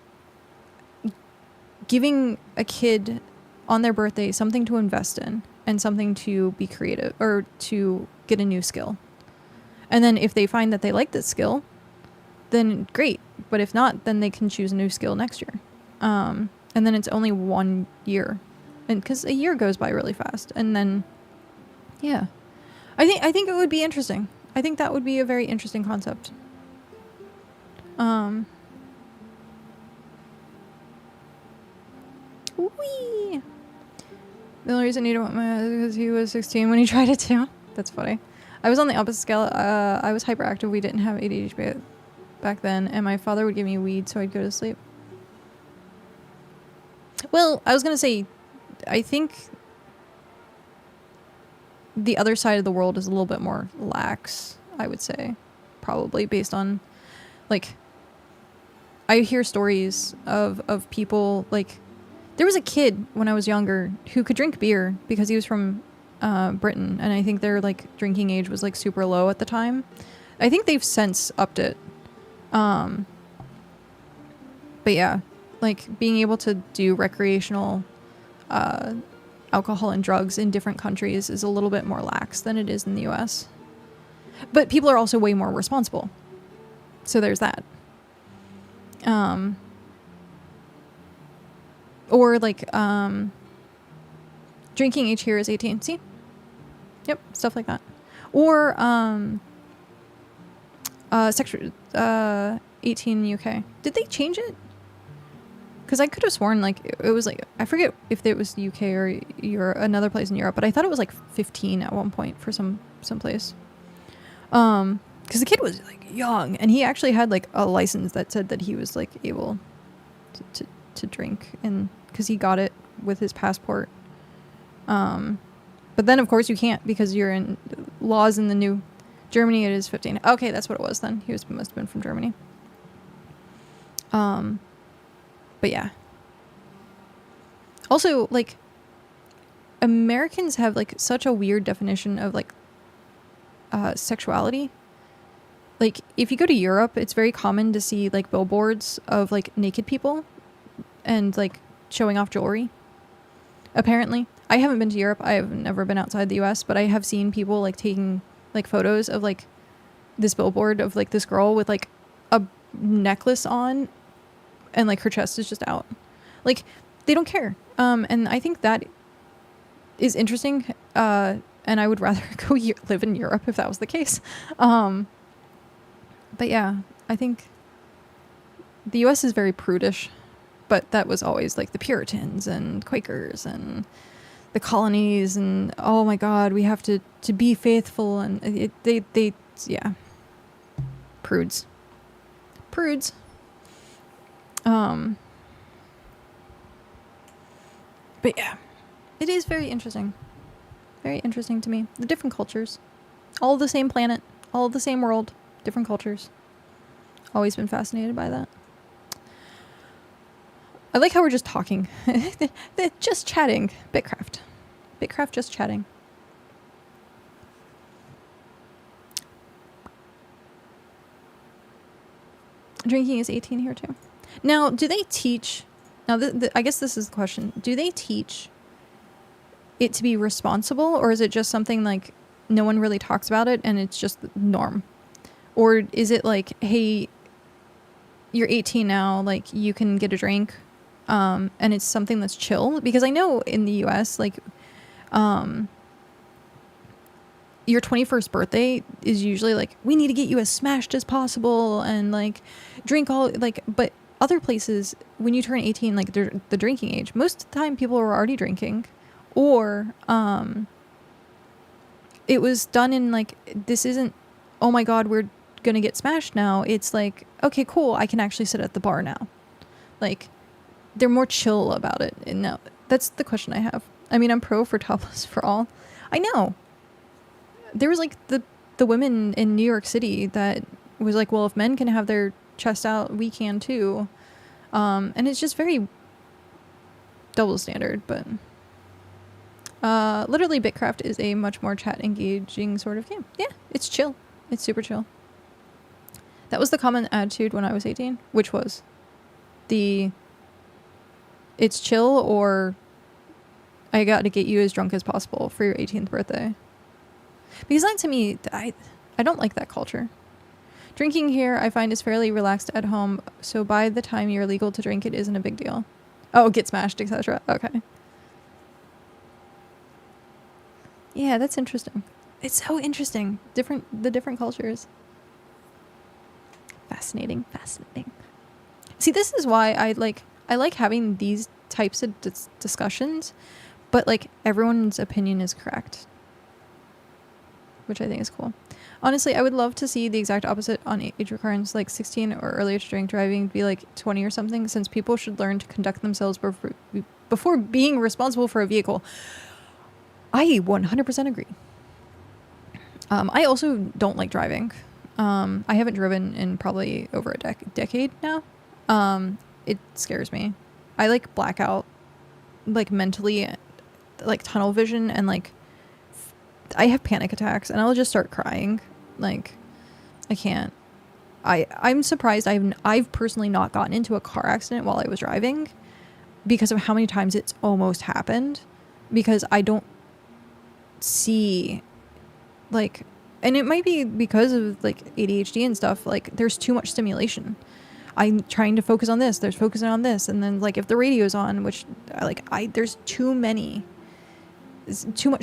giving a kid on their birthday something to invest in and something to be creative or to get a new skill. And then if they find that they like this skill, then great. But if not, then they can choose a new skill next year. And then it's only 1 year. And because a year goes by really fast. And then, yeah. I think it would be interesting. I think that would be a very interesting concept. Wee. The only reason you don't want my is because he was 16 when he tried it too. That's funny. I was on the opposite scale. I was hyperactive. We didn't have ADHD back then, and my father would give me weed so I'd go to sleep. Well, I was gonna say, I think the other side of the world is a little bit more lax, I would say. Probably based on, like, I hear stories of people, like, there was a kid when I was younger who could drink beer because he was from Britain, and I think their, like, drinking age was, like, super low at the time. I think they've since upped it. But yeah, like being able to do recreational alcohol and drugs in different countries is a little bit more lax than it is in the US. But people are also way more responsible. So there's that. Or like drinking age here is 18. See? Yep, stuff like that. Or sexual 18 UK. Did they change it? Because I could have sworn like it was like, I forget if it was UK or another place in Europe, but I thought it was like 15 at one point for some place. Because the kid was like young, and he actually had like a license that said that he was like able to drink, and because he got it with his passport. But then of course you can't, because you're in laws in the new Germany. It is 15. Okay, that's what it was then. He must have been from Germany. But yeah. Also, like, Americans have like such a weird definition of like sexuality. Like, if you go to Europe, it's very common to see like billboards of like naked people and like showing off jewelry. Apparently, I haven't been to Europe. I have never been outside the US, but I have seen people like taking like photos of like this billboard of like this girl with like a necklace on, and like her chest is just out. Like, they don't care. And I think that is interesting. And I would rather go live in Europe if that was the case. But yeah, I think the US is very prudish, but that was always like the Puritans and Quakers and the colonies, and oh my God, we have to be faithful, and they yeah, prudes. But yeah, it is very interesting to me. The different cultures, all the same planet, all the same world, different cultures. Always been fascinated by that. I like how we're just talking. Just chatting. BitCraft just chatting. Drinking is 18 here too. Now, do they teach... Now, I guess this is the question. Do they teach it to be responsible, or is it just something like no one really talks about it and it's just the norm? Or is it like, hey, you're 18 now, like you can get a drink, and it's something that's chill? Because I know in the US, like, your 21st birthday is usually like, we need to get you as smashed as possible and like drink all, like, but other places, when you turn 18, like the drinking age, most of the time people are already drinking, or it was done in like, this isn't, oh my God, we're gonna get smashed now. It's like, okay, cool, I can actually sit at the bar now. Like, they're more chill about it. And no, that's the question I have. I mean, I'm pro for topless for all. I know. There was like the women in New York City that was like, well, if men can have their chest out, we can too. And it's just very double standard, but literally BitCraft is a much more chat engaging sort of game. Yeah, it's chill. It's super chill. That was the common attitude when I was 18, which was it's chill, or I got to get you as drunk as possible for your 18th birthday. Because that, to me, I don't like that culture. Drinking here, I find, is fairly relaxed at home, so by the time you're legal to drink, it isn't a big deal. Oh, get smashed, etc. Okay. Yeah, that's interesting. It's so interesting. The different cultures. Fascinating. See, this is why I like having these types of discussions, but like everyone's opinion is correct, which I think is cool. Honestly, I would love to see the exact opposite on age requirements, like 16 or earlier to drink driving be like 20 or something, since people should learn to conduct themselves before being responsible for a vehicle. I 100% agree. I also don't like driving. I haven't driven in probably over a decade now. It scares me. I like blackout, like mentally, like tunnel vision, and like I have panic attacks and I'll just start crying. Like, I can't. I'm surprised I've personally not gotten into a car accident while I was driving because of how many times it's almost happened, because I don't see, like, and it might be because of like ADHD and stuff, like there's too much stimulation. I'm trying to focus on this, there's focusing on this, and then like if the radio's on, which there's too much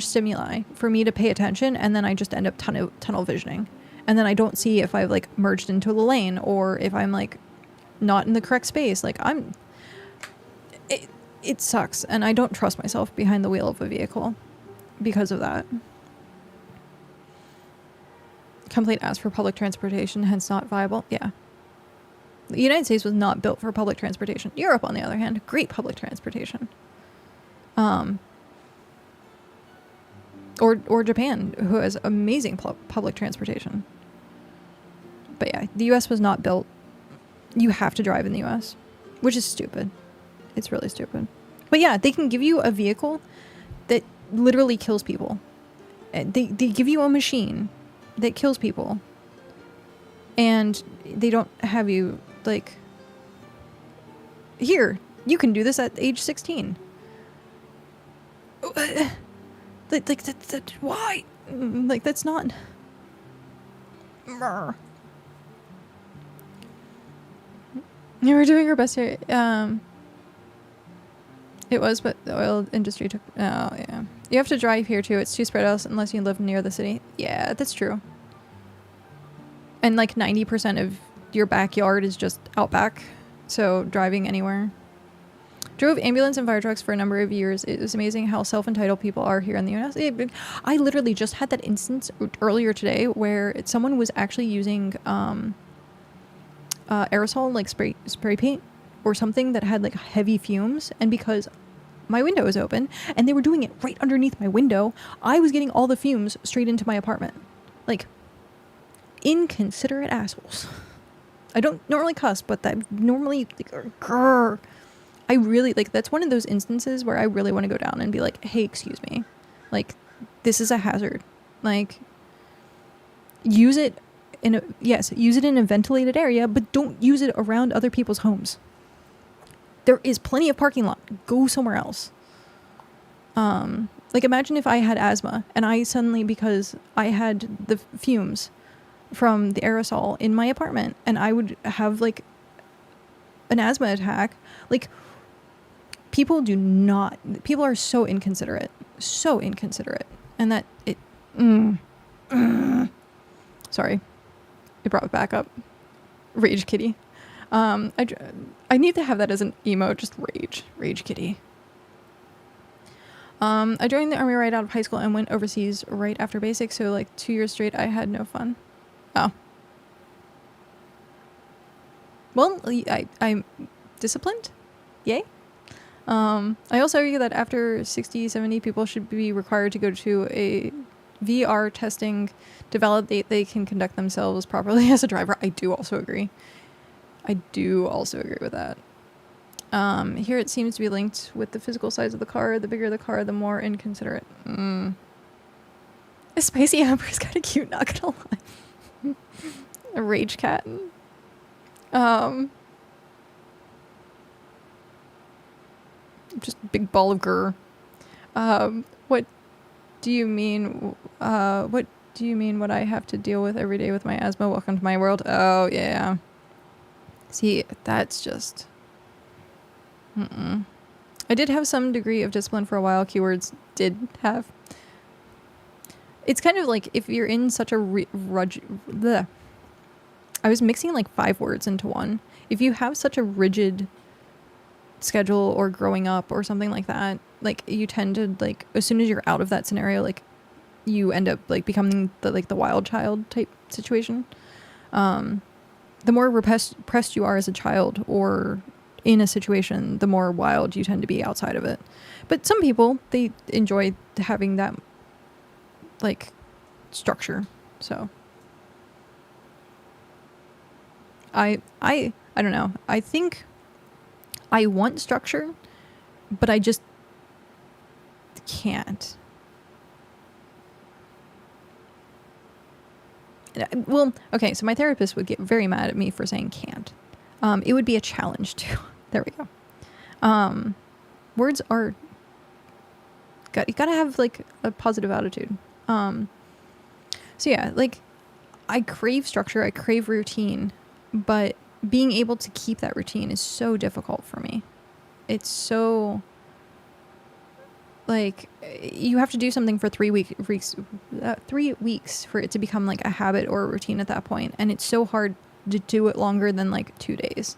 stimuli for me to pay attention, and then I just end up tunnel visioning, and then I don't see if I've like merged into the lane or if I'm like not in the correct space. Like it sucks, and I don't trust myself behind the wheel of a vehicle because of that. Complaint asked for public transportation, hence not viable. Yeah. The United States was not built for public transportation. Europe, on the other hand, great public transportation. Or Japan, who has amazing public transportation. But yeah, the US was not built. You have to drive in the US, which is stupid. It's really stupid. But yeah, they can give you a vehicle that literally kills people. They give you a machine that kills people. And they don't have you, like, here, you can do this at age 16. Like, why? Like, that's not... You were doing your best here. It was, but the oil industry took... Oh, yeah. You have to drive here, too. It's too spread out unless you live near the city. Yeah, that's true. And, like, 90% of your backyard is just outback. So, driving anywhere. Drove ambulance and fire trucks for a number of years. It was amazing how self-entitled people are here in the US. I literally just had that instance earlier today where someone was actually using aerosol, like spray paint or something that had like heavy fumes, and because my window was open and they were doing it right underneath my window, I was getting all the fumes straight into my apartment. Like, inconsiderate assholes. I don't normally cuss, but that normally, like, grrr. I really, like, that's one of those instances where I really want to go down and be like, hey, excuse me, like, this is a hazard. Like, use it in a ventilated area, but don't use it around other people's homes. There is plenty of parking lot. Go somewhere else. Like, imagine if I had asthma and I suddenly, because I had the fumes from the aerosol in my apartment, and I would have like an asthma attack. Like, people are so inconsiderate, and that it, sorry, it brought it back up. Rage kitty. I need to have that as an emote, just rage kitty. I joined the army right out of high school and went overseas right after basic, so like 2 years straight I had no fun. Oh. Well, I'm disciplined. Yay. I also argue that after 60, 70, people should be required to go to a VR testing to validate they can conduct themselves properly as a driver. I do also agree with that. Here it seems to be linked with the physical size of the car. The bigger the car, the more inconsiderate. A spicy Amber's kind of cute, not gonna lie. A rage cat. Just a big ball of grr. What do you mean? What do you mean? What I have to deal with every day with my asthma? Welcome to my world. Oh yeah. See, that's just. I did have some degree of discipline for a while. Keywords did have. It's kind of like if you're in such a I was mixing like 5 words into one. If you have such a rigid schedule or growing up or something like that, like you tend to, like, as soon as you're out of that scenario, like you end up like becoming the wild child type situation. The more repressed you are as a child or in a situation, the more wild you tend to be outside of it. But some people, they enjoy having that like structure. So I don't know. I think I want structure, but I just can't. Well, okay, so my therapist would get very mad at me for saying can't. It would be a challenge too. There we go. Words are... you gotta have, like, a positive attitude. So yeah, like, I crave structure, I crave routine, but being able to keep that routine is so difficult for me. It's so... like, you have to do something for 3 weeks for it to become like a habit or a routine at that point, and it's so hard to do it longer than like 2 days.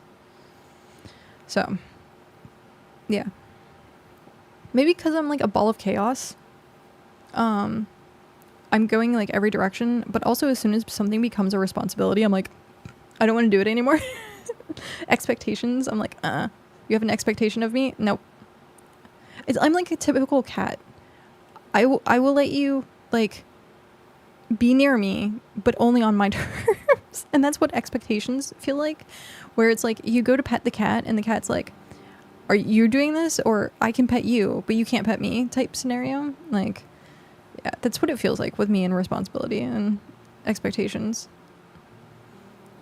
So yeah, maybe because I'm like a ball of chaos, I'm going like every direction, but also as soon as something becomes a responsibility, I'm like, I don't want to do it anymore. Expectations, I'm like, you have an expectation of me? Nope. I'm like a typical cat. I will let you, like, be near me, but only on my terms. And that's what expectations feel like, where it's like you go to pet the cat and the cat's like, are you doing this? Or I can pet you, but you can't pet me type scenario. Like, yeah, that's what it feels like with me and responsibility and expectations.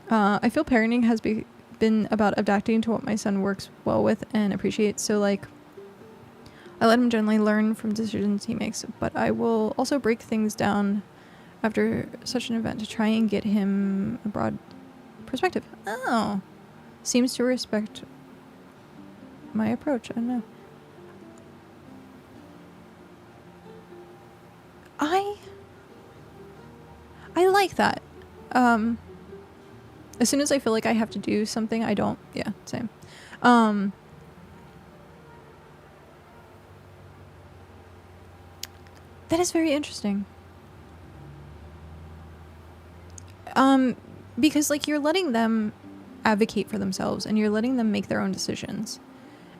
I feel parenting has been about adapting to what my son works well with and appreciates. So, like, I let him generally learn from decisions he makes, but I will also break things down after such an event to try and get him a broad perspective. Oh, seems to respect my approach. I don't know. I like that. As soon as I feel like I have to do something, I don't. Yeah, same. That is very interesting. Because like you're letting them advocate for themselves and you're letting them make their own decisions.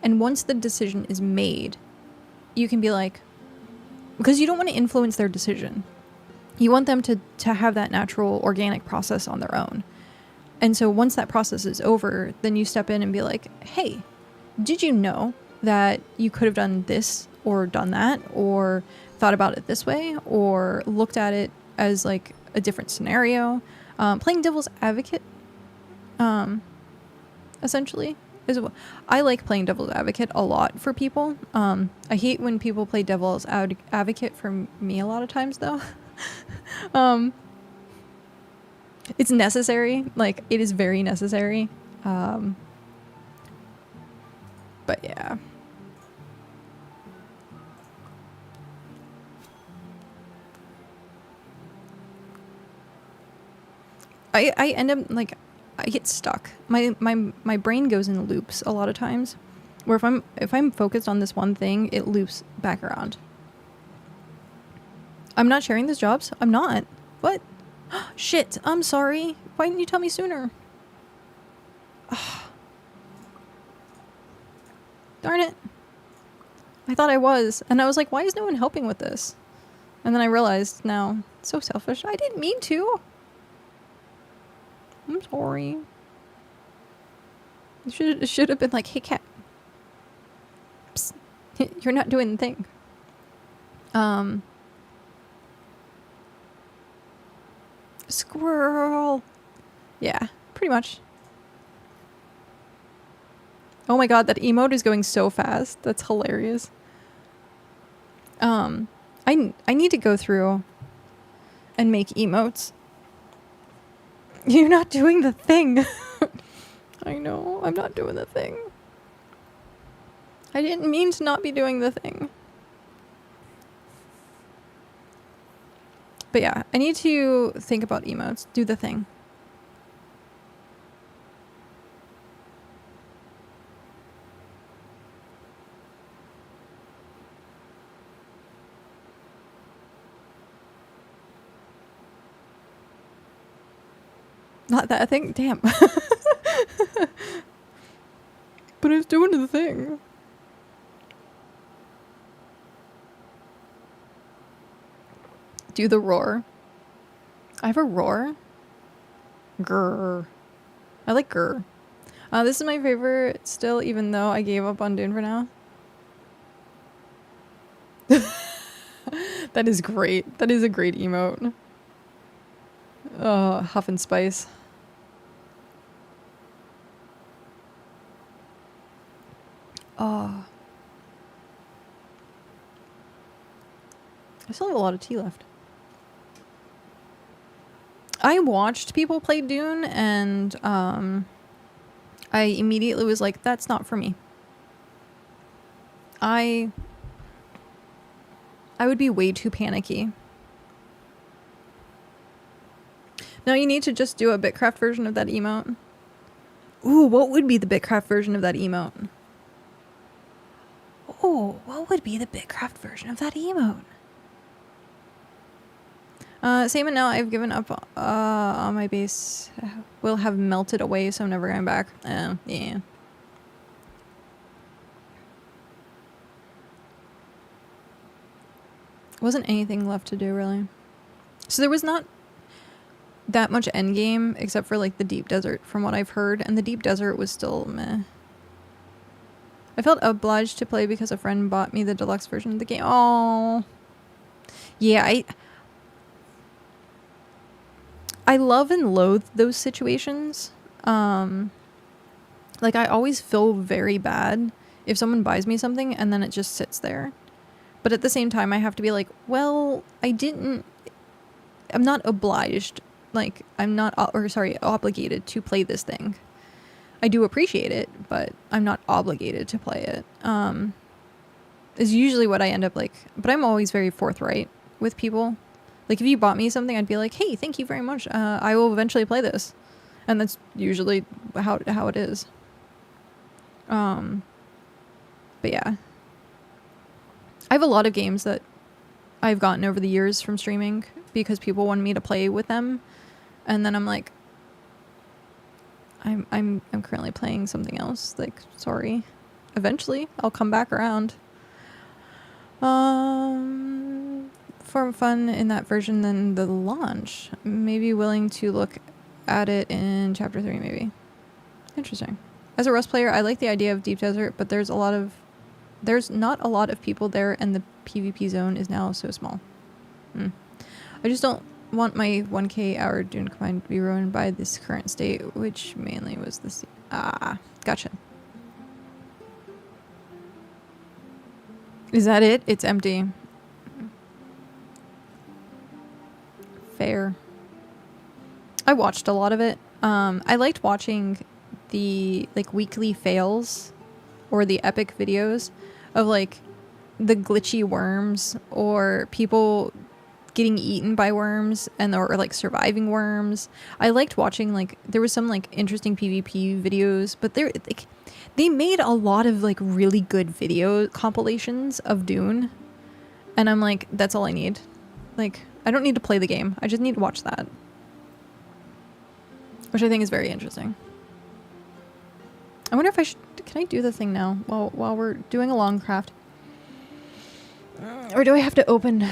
And once the decision is made, you can be like, because you don't want to influence their decision. You want them to have that natural organic process on their own. And so once that process is over, then you step in and be like, hey, did you know that you could have done this or done that or thought about it this way or looked at it as like a different scenario? Playing devil's advocate, essentially, is what I like. Playing devil's advocate a lot for people. I hate when people play devil's advocate for me a lot of times, though. It's necessary. Like, it is very necessary. But yeah. I end up, like, I get stuck. My brain goes in loops a lot of times, where if I'm focused on this one thing, it loops back around. I'm not sharing these jobs. I'm not. What? Shit. I'm sorry. Why didn't you tell me sooner? Darn it. I thought I was. And I was like, why is no one helping with this? And then I realized now, so selfish. I didn't mean to. I'm sorry. It should have been like, hey, cat. Psst. You're not doing the thing. Squirrel. Yeah, pretty much. Oh my god, that emote is going so fast. That's hilarious. I need to go through and make emotes. You're not doing the thing. I know, I'm not doing the thing. I didn't mean to not be doing the thing. But yeah, I need to think about emotes. Do the thing. Not that thing? Damn. But it's doing the thing. Do the roar. I have a roar. Grr. I like grr. This is my favorite still, even though I gave up on Dune for now. That is great. That is a great emote. Oh, Huff and Spice. Oh. I still have a lot of tea left. I watched people play Dune and I immediately was like, that's not for me. I would be way too panicky. No, you need to just do a BitCraft version of that emote. Ooh, what would be the BitCraft version of that emote? Oh, what would be the BitCraft version of that emote? Same and now I've given up on my base. Will have melted away, so I'm never going back. Yeah. Wasn't anything left to do, really. So there was not that much endgame, except for, like, the Deep Desert, from what I've heard. And the Deep Desert was still meh. I felt obliged to play because a friend bought me the deluxe version of the game. Oh, yeah, I love and loathe those situations. Like, I always feel very bad if someone buys me something and then it just sits there. But at the same time, I have to be like, well, I'm not obliged. Like, I'm not, obligated to play this thing. I do appreciate it, but I'm not obligated to play it. Is usually what I end up like. But I'm always very forthright with people. Like, if you bought me something, I'd be like, hey, thank you very much. I will eventually play this. And that's usually how it is. But yeah. I have a lot of games that I've gotten over the years from streaming because people wanted me to play with them. And then I'm like, I'm currently playing something else. Like, sorry. Eventually, I'll come back around. For fun in that version than the launch. Maybe willing to look at it in chapter 3, maybe. Interesting. As a Rust player, I like the idea of Deep Desert, but there's not a lot of people there, and the PvP zone is now so small. I just don't want my 1k hour Dune combined to be ruined by this current state, which mainly was this. Gotcha. Is that it? It's empty. Fair. I watched a lot of it. I liked watching the like weekly fails or the epic videos of like the glitchy worms or people getting eaten by worms and or like surviving worms. I liked watching like there was some like interesting PvP videos, but they made a lot of like really good video compilations of Dune, and I'm like, that's all I need. Like, I don't need to play the game. I just need to watch that, which I think is very interesting. I wonder if I should. Can I do the thing now while we're doing a long craft, or do I have to open?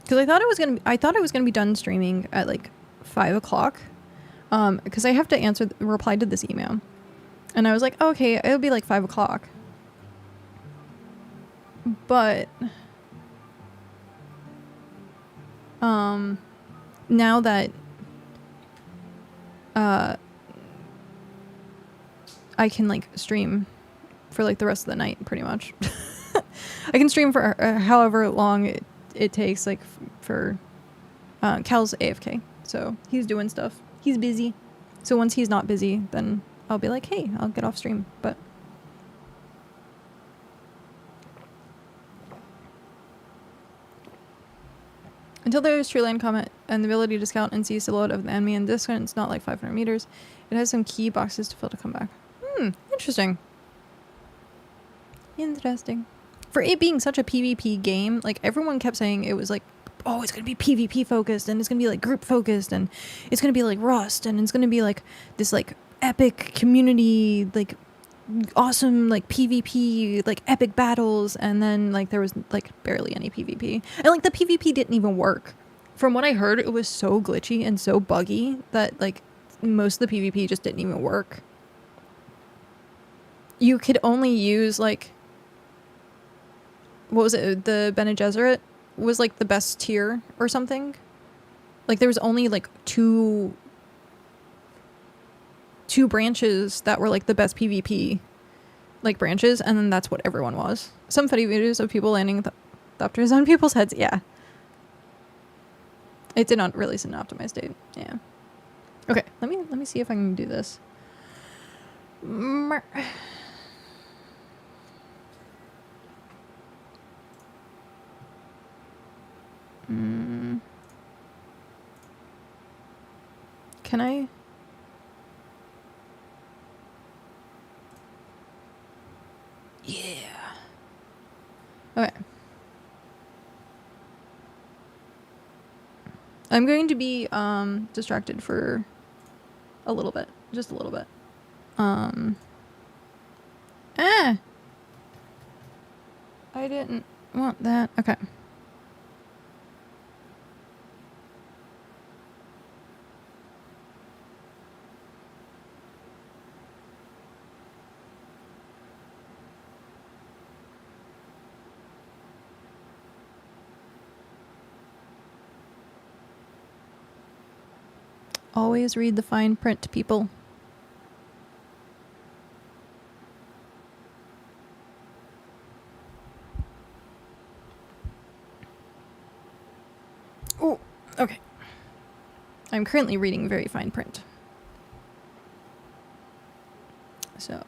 Because I thought I was gonna be done streaming at like 5 o'clock. Because I have to reply to this email, and I was like, oh, okay, it'll be like 5 o'clock. But now that I can like stream for like the rest of the night, pretty much. I can stream for however long it takes, like for Cal's AFK, so he's doing stuff. He's busy. So once he's not busy, then I'll be like, hey, I'll get off stream. But until there's true line comment and the ability to scout and see silhouette of the enemy in this one, it's not like 500 meters. It has some key boxes to fill to come back. Interesting. Interesting. For it being such a PvP game, like everyone kept saying it was like, oh, it's going to be PvP focused and it's going to be like group focused and it's going to be like Rust and it's going to be like this like epic community, like awesome like PvP, like epic battles. And then like there was like barely any PvP. And like the PvP didn't even work from what I heard, it was so glitchy and so buggy that like most of the PvP just didn't even work. You could only use like, what was it? The Bene Gesserit was like the best tier or something. Like there was only like two branches that were like the best PvP like branches, and then that's what everyone was. Some funny videos of people landing thopters on people's heads. Yeah. It did not release in an optimized state. Yeah. Okay, let me see if I can do this. Can I? Yeah. Okay. I'm going to be distracted for a little bit. Just a little bit. I didn't want that. Okay. Always read the fine print, people. Oh, okay. I'm currently reading very fine print. So.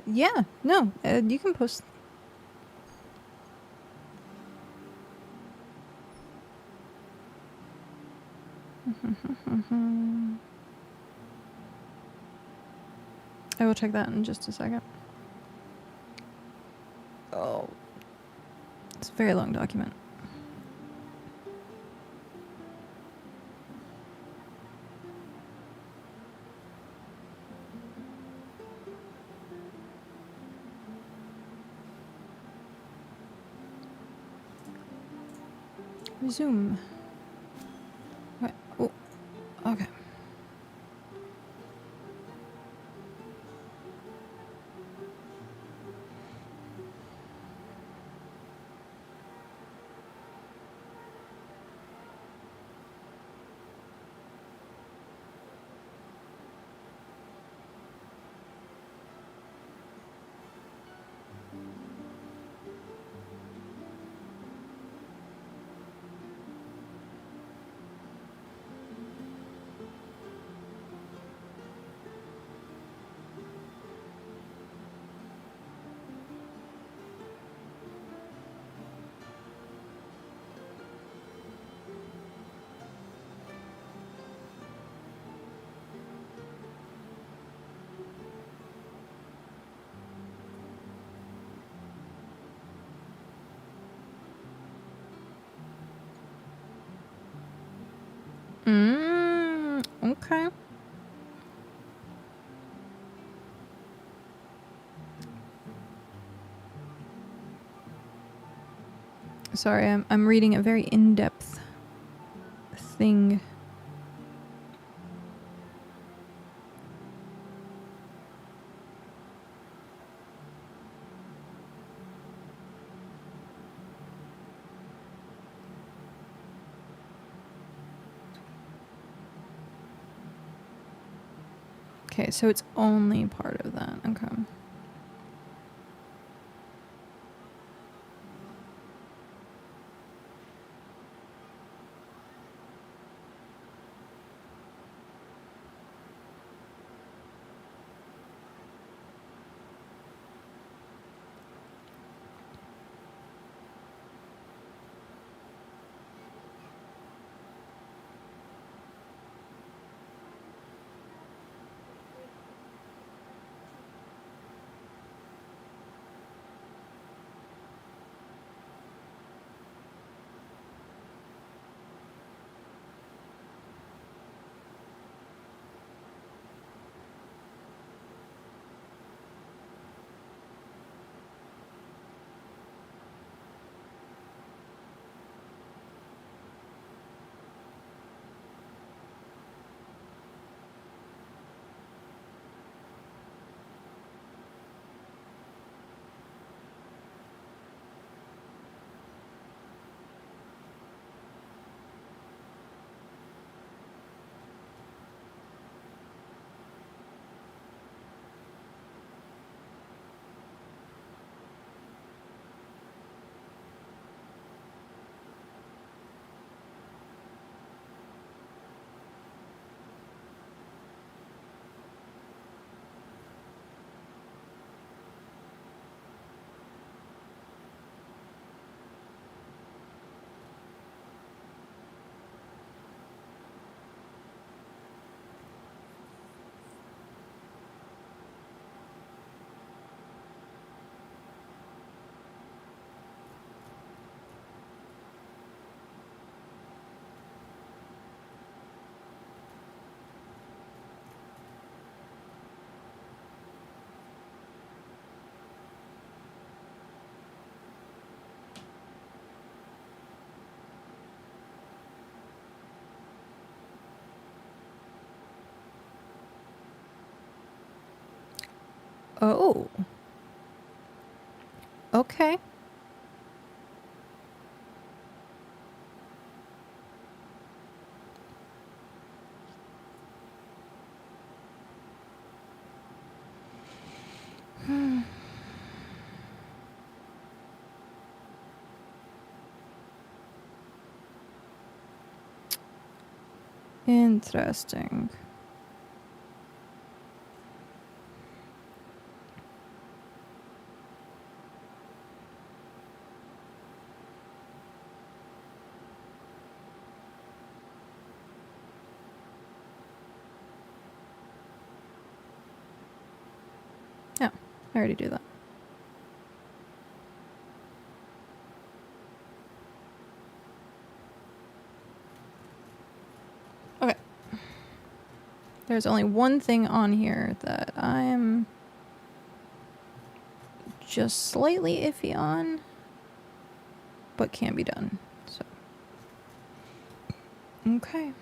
Yeah, no, you can post. I will check that in just a second. Oh, it's a very long document. Resume. What? Oh, okay. Okay. Sorry, I'm reading a very in-depth thing. Okay, so it's only part of that. Okay. Oh. Okay. Interesting. Yeah, I already do that. Okay. There's only one thing on here that I'm just slightly iffy on, but can be done. So, okay.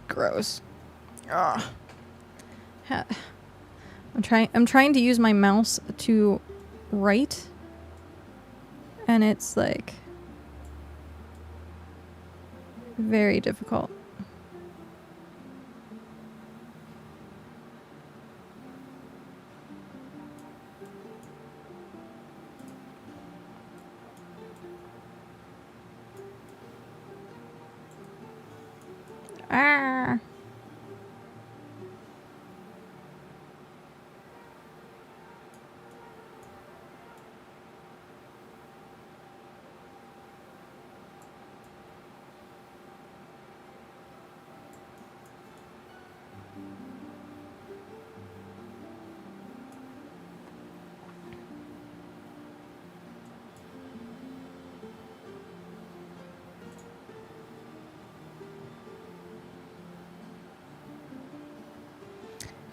Gross. Ugh. I'm trying to use my mouse to write, and it's like very difficult. Ah.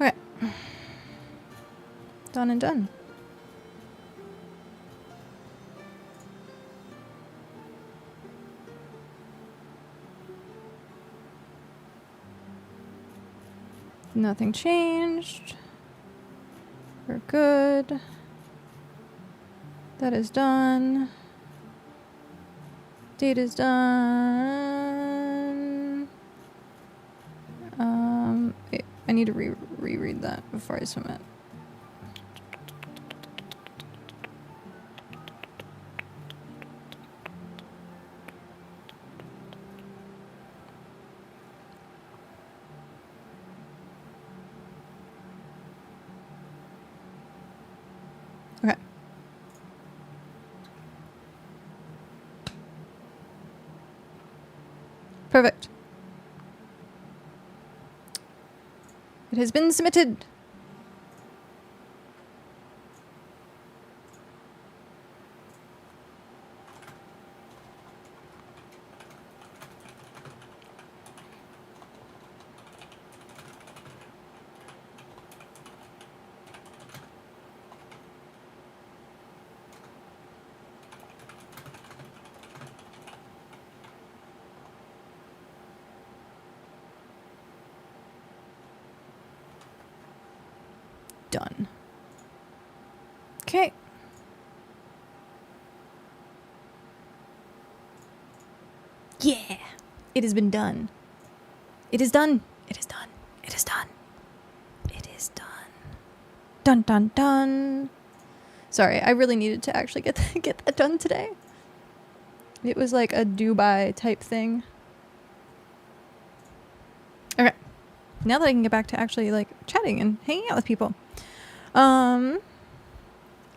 Okay. Done and done. Nothing changed. We're good. That is done. Date is done. I need to reread that before I submit. Okay. Perfect. It has been submitted. Done. Okay. Yeah. It has been done. It is done. It is done. It is done. It is done. Dun dun dun. Sorry, I really needed to actually get that done today. It was like a Dubai type thing. Okay. Now that I can get back to actually like chatting and hanging out with people.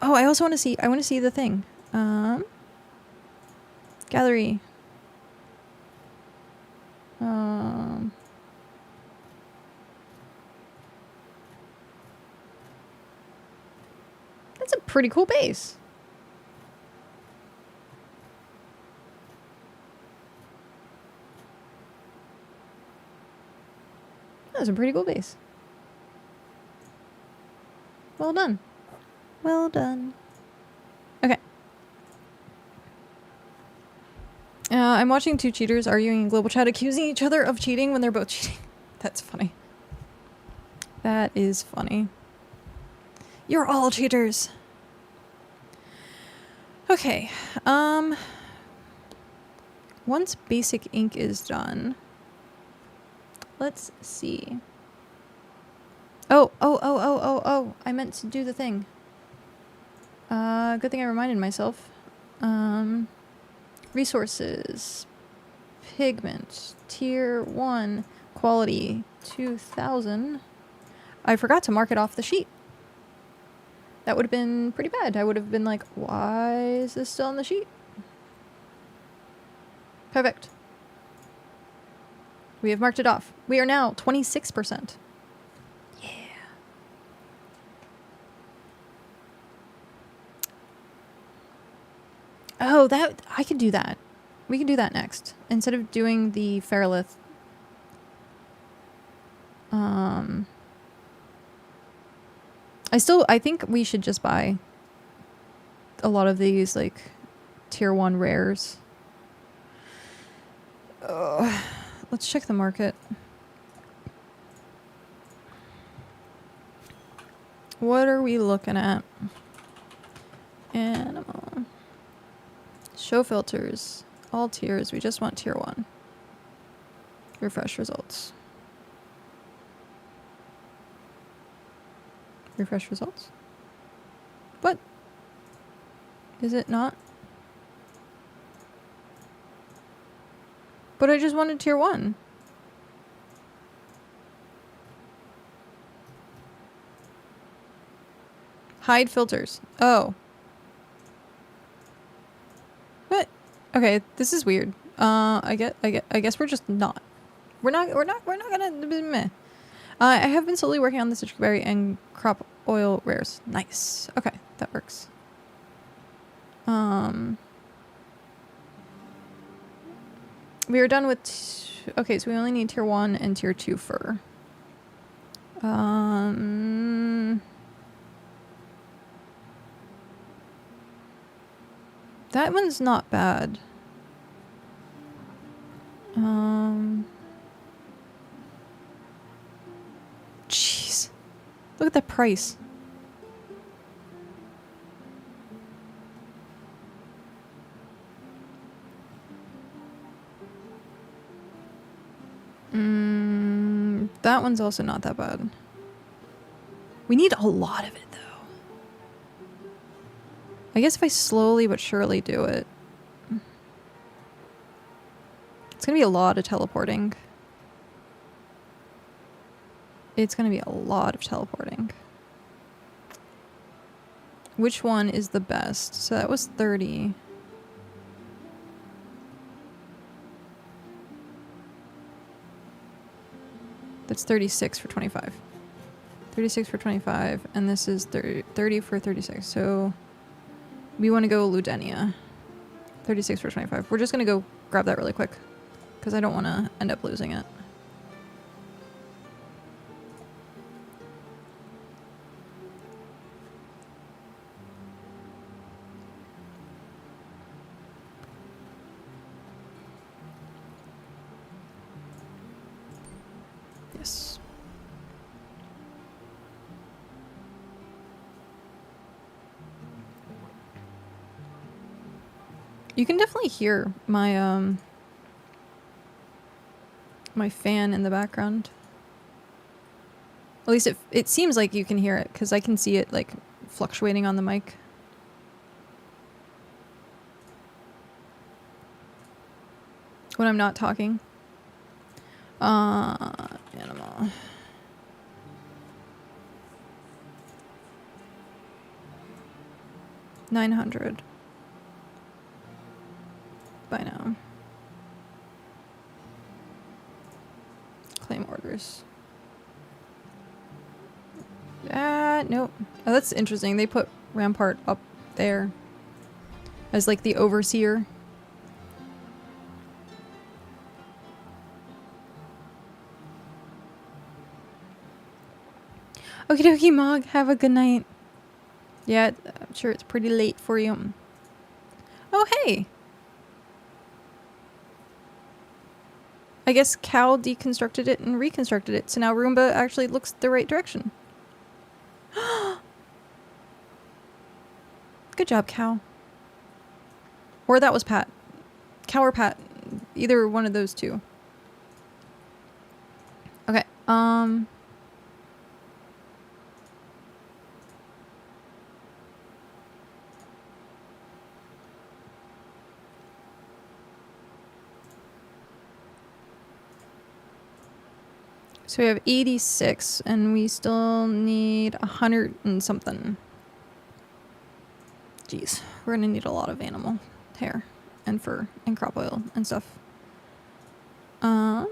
Oh, I also want to see the thing. Gallery. That's a pretty cool base. That's a pretty cool base. Well done. Well done. Okay. I'm watching two cheaters arguing in global chat, accusing each other of cheating when they're both cheating. That's funny. That is funny. You're all cheaters. Okay. Once basic ink is done, let's see. Oh, I meant to do the thing. Good thing I reminded myself. Resources. Pigment. Tier 1. Quality 2000. I forgot to mark it off the sheet. That would have been pretty bad. I would have been like, why is this still on the sheet? Perfect. We have marked it off. We are now 26%. Yeah. Oh, that I could do that. We can do that next. Instead of doing the Feralith. I think we should just buy a lot of these like tier 1 rares. Let's check the market. What are we looking at? Animal. Show filters. All tiers. We just want tier 1. Refresh results. Refresh results? What? Is it not? But I just wanted tier 1. Hide filters. Oh. What? Okay, this is weird. I guess we're just not. We're not gonna meh. I have been slowly working on the citric berry and crop oil rares. Nice. Okay, that works. We are done with okay, so we only need tier 1 and tier 2 fur. That one's not bad. Jeez. Look at that price. That one's also not that bad. We need a lot of it, though. I guess if I slowly but surely do it. It's gonna be a lot of teleporting. It's gonna be a lot of teleporting. Which one is the best? So that was 30. That's 36 for 25. 36 for 25, and this is 30 for 36. So we want to go Ludenia. 36 for 25. We're just going to go grab that really quick because I don't want to end up losing it. Yes. You can definitely hear my my fan in the background. At least it seems like you can hear it because I can see it like fluctuating on the mic. When I'm not talking. Animal. $900. By now. Claim orders. Nope. Oh, that's interesting. They put Rampart up there as like the overseer. Okie dokie, Mog. Have a good night. Yeah, I'm sure it's pretty late for you. Oh, hey! I guess Cal deconstructed it and reconstructed it, so now Roomba actually looks the right direction. Good job, Cal. Or that was Pat. Cal or Pat. Either one of those two. Okay, so we have 86, and we still need 100 and something. Jeez, we're gonna need a lot of animal hair and fur and crop oil and stuff. I'm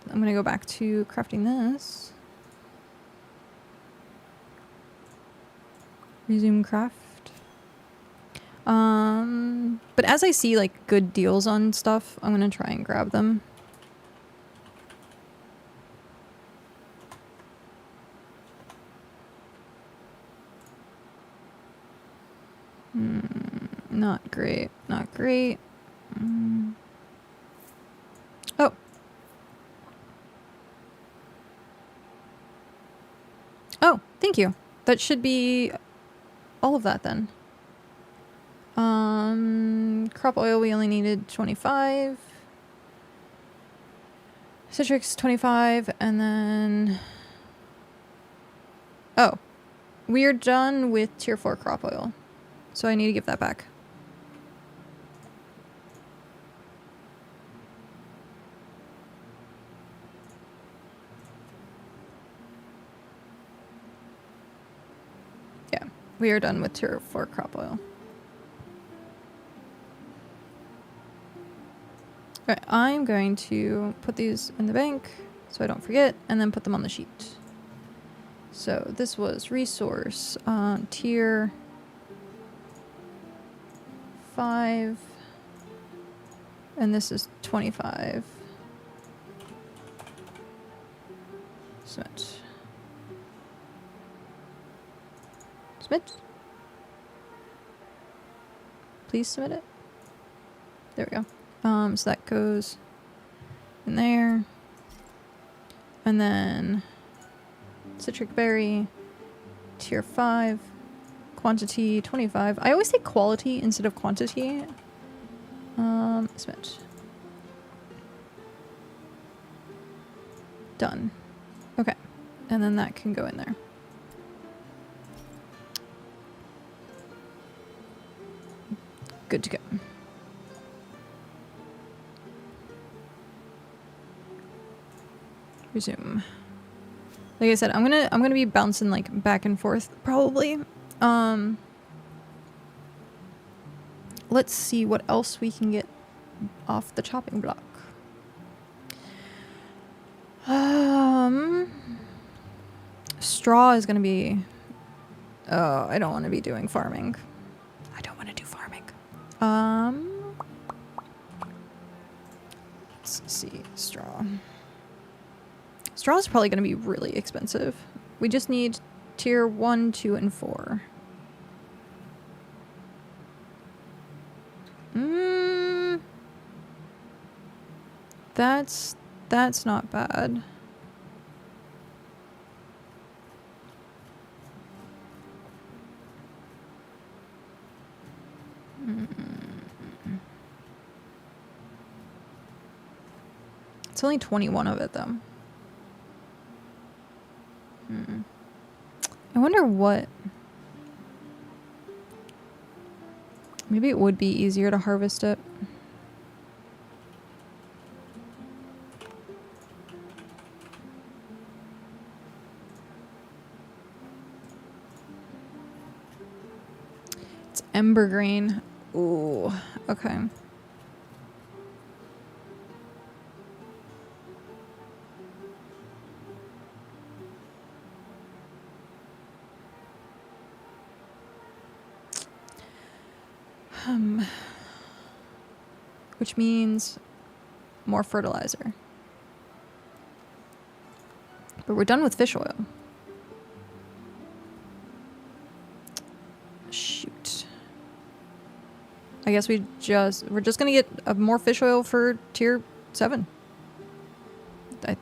gonna go back to crafting this. Resume craft. But as I see like good deals on stuff, I'm gonna try and grab them. Not great. Not great. Oh. Oh, thank you. That should be all of that then. Crop oil, we only needed 25. Citrix, 25, and then... Oh. We're done with tier 4 crop oil. So I need to give that back. Yeah. We are done with tier 4 crop oil. Alright, I'm going to put these in the bank so I don't forget, and then put them on the sheet. So this was resource tier 5, and this is 25. Submit. Submit. Please submit it. There we go. So that goes in there. And then citric berry, tier 5, quantity 25. I always say quality instead of quantity. Submit. Done. Okay. And then that can go in there. Good to go. Resume. Like I said, I'm gonna be bouncing like back and forth probably. Let's see what else we can get off the chopping block. Straw is gonna be. Oh, I don't want to be doing farming. I don't want to do farming. Let's see, straw. Straw is probably going to be really expensive. We just need tier 1, 2, and 4. That's not bad. It's only 21 of it though. I wonder what... Maybe it would be easier to harvest it. It's ember grain. Ooh, okay. Which means more fertilizer. But we're done with fish oil. Shoot. I guess we're just gonna get more fish oil for tier 7. I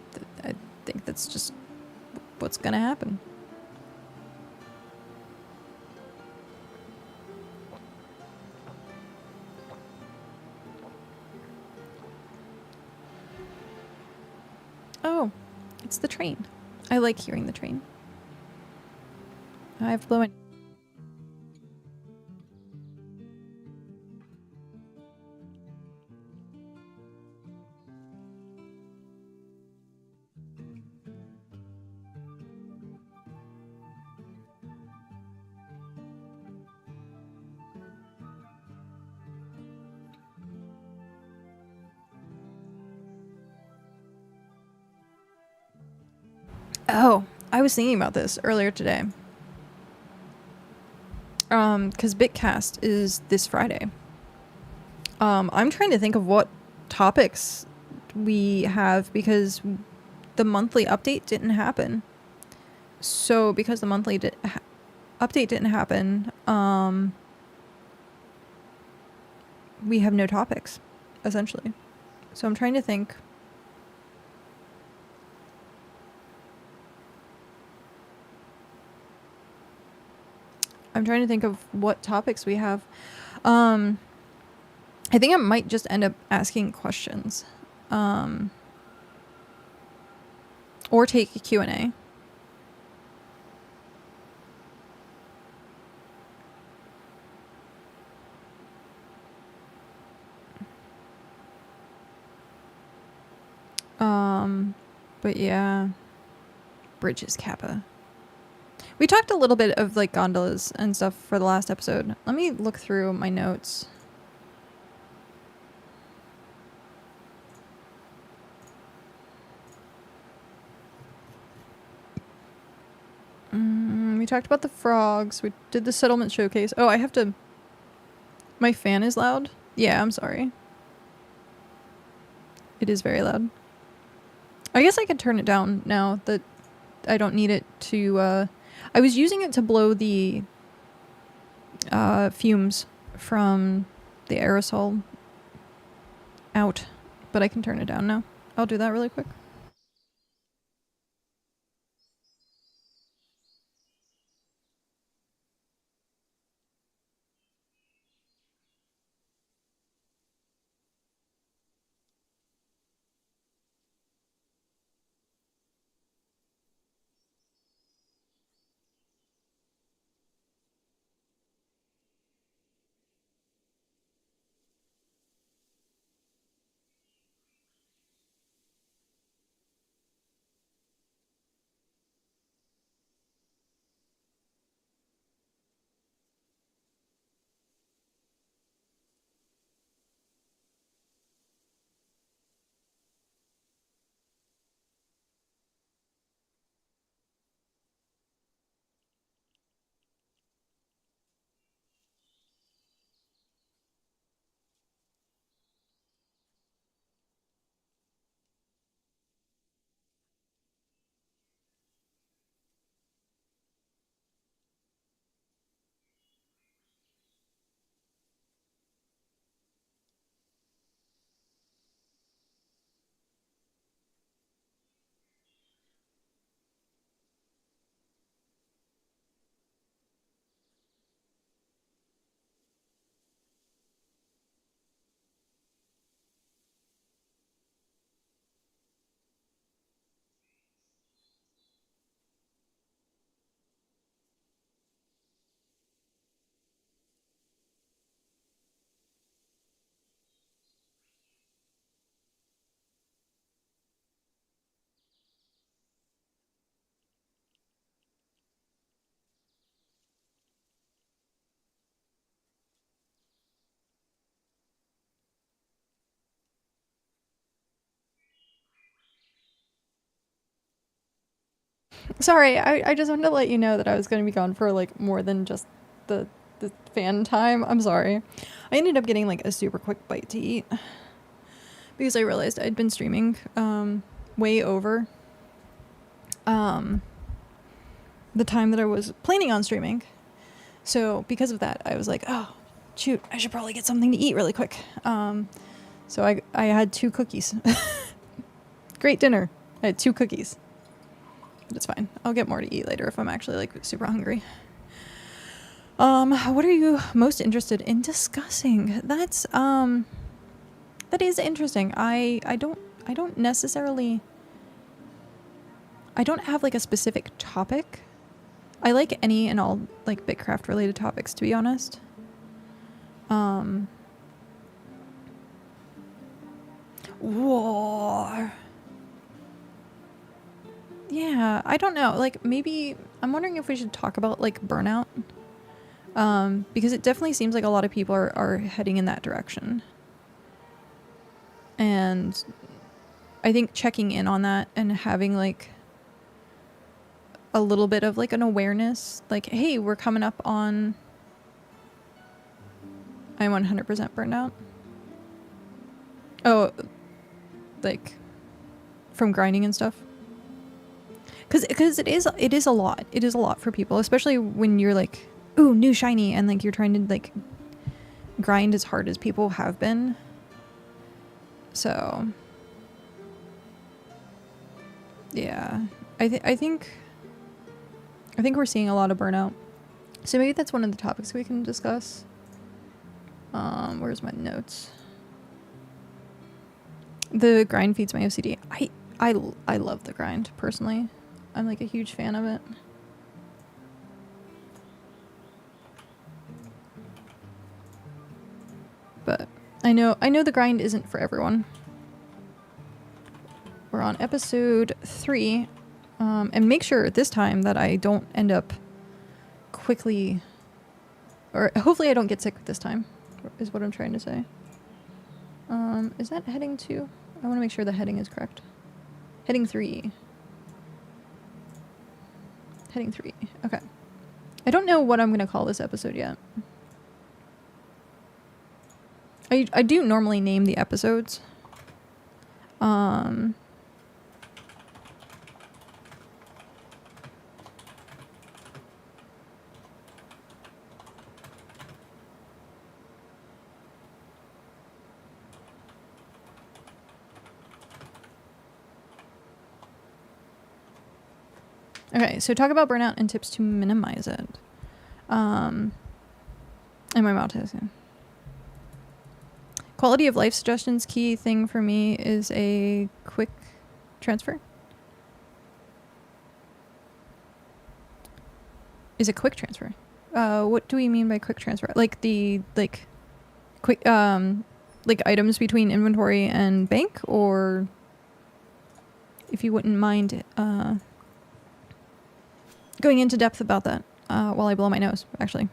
think that's just what's gonna happen. Oh, it's the train. I like hearing the train. I have to blow my... Oh, I was thinking about this earlier today. Because BitCast is this Friday. I'm trying to think of what topics we have because the monthly update didn't happen. So because the monthly update didn't happen, we have no topics, essentially. So I'm trying to think. I'm trying to think of what topics we have. I think I might just end up asking questions. Or take a Q&A. But yeah. Bridges Kappa. We talked a little bit of like gondolas and stuff for the last episode. Let me look through my notes. We talked about the frogs. We did the settlement showcase. Oh, I have to... My fan is loud? Yeah, I'm sorry. It is very loud. I guess I can turn it down now that I don't need it to... I was using it to blow the fumes from the aerosol out, but I can turn it down now. I'll do that really quick. Sorry, I just wanted to let you know that I was going to be gone for like more than just the fan time. I'm sorry. I ended up getting like a super quick bite to eat because I realized I'd been streaming way over the time that I was planning on streaming. So because of that, I was like, oh, shoot, I should probably get something to eat really quick. So I had 2 cookies. Great dinner. I had 2 cookies. But it's fine. I'll get more to eat later if I'm actually like super hungry. What are you most interested in discussing? That is interesting. I don't necessarily... I don't have like a specific topic. I like any and all like BitCraft related topics, to be honest. War. Yeah, I don't know. Like maybe I'm wondering if we should talk about like burnout. Because it definitely seems like a lot of people are heading in that direction. And I think checking in on that and having like a little bit of like an awareness, like, hey, we're coming up on... I'm 100% burned out. Oh, like from grinding and stuff. Because it is a lot. It is a lot for people, especially when you're like, ooh, new shiny, and like you're trying to like grind as hard as people have been. So yeah, I think we're seeing a lot of burnout. So maybe that's one of the topics we can discuss. Where's my notes? The grind feeds my OCD. I love the grind personally. I'm like a huge fan of it. But I know the grind isn't for everyone. We're on episode 3. And make sure this time that I don't end up quickly, or hopefully I don't get sick this time, is what I'm trying to say. Is that heading 2? I want to make sure the heading is correct. Heading 3. Heading 3. Okay. I don't know what I'm going to call this episode yet. I do normally name the episodes. Okay, so talk about burnout and tips to minimize it. And my mouth is. Quality of life suggestions, key thing for me is a quick transfer. Is a quick transfer. What do we mean by quick transfer? Like the quick like items between inventory and bank, or if you wouldn't mind going into depth about that while I blow my nose, actually.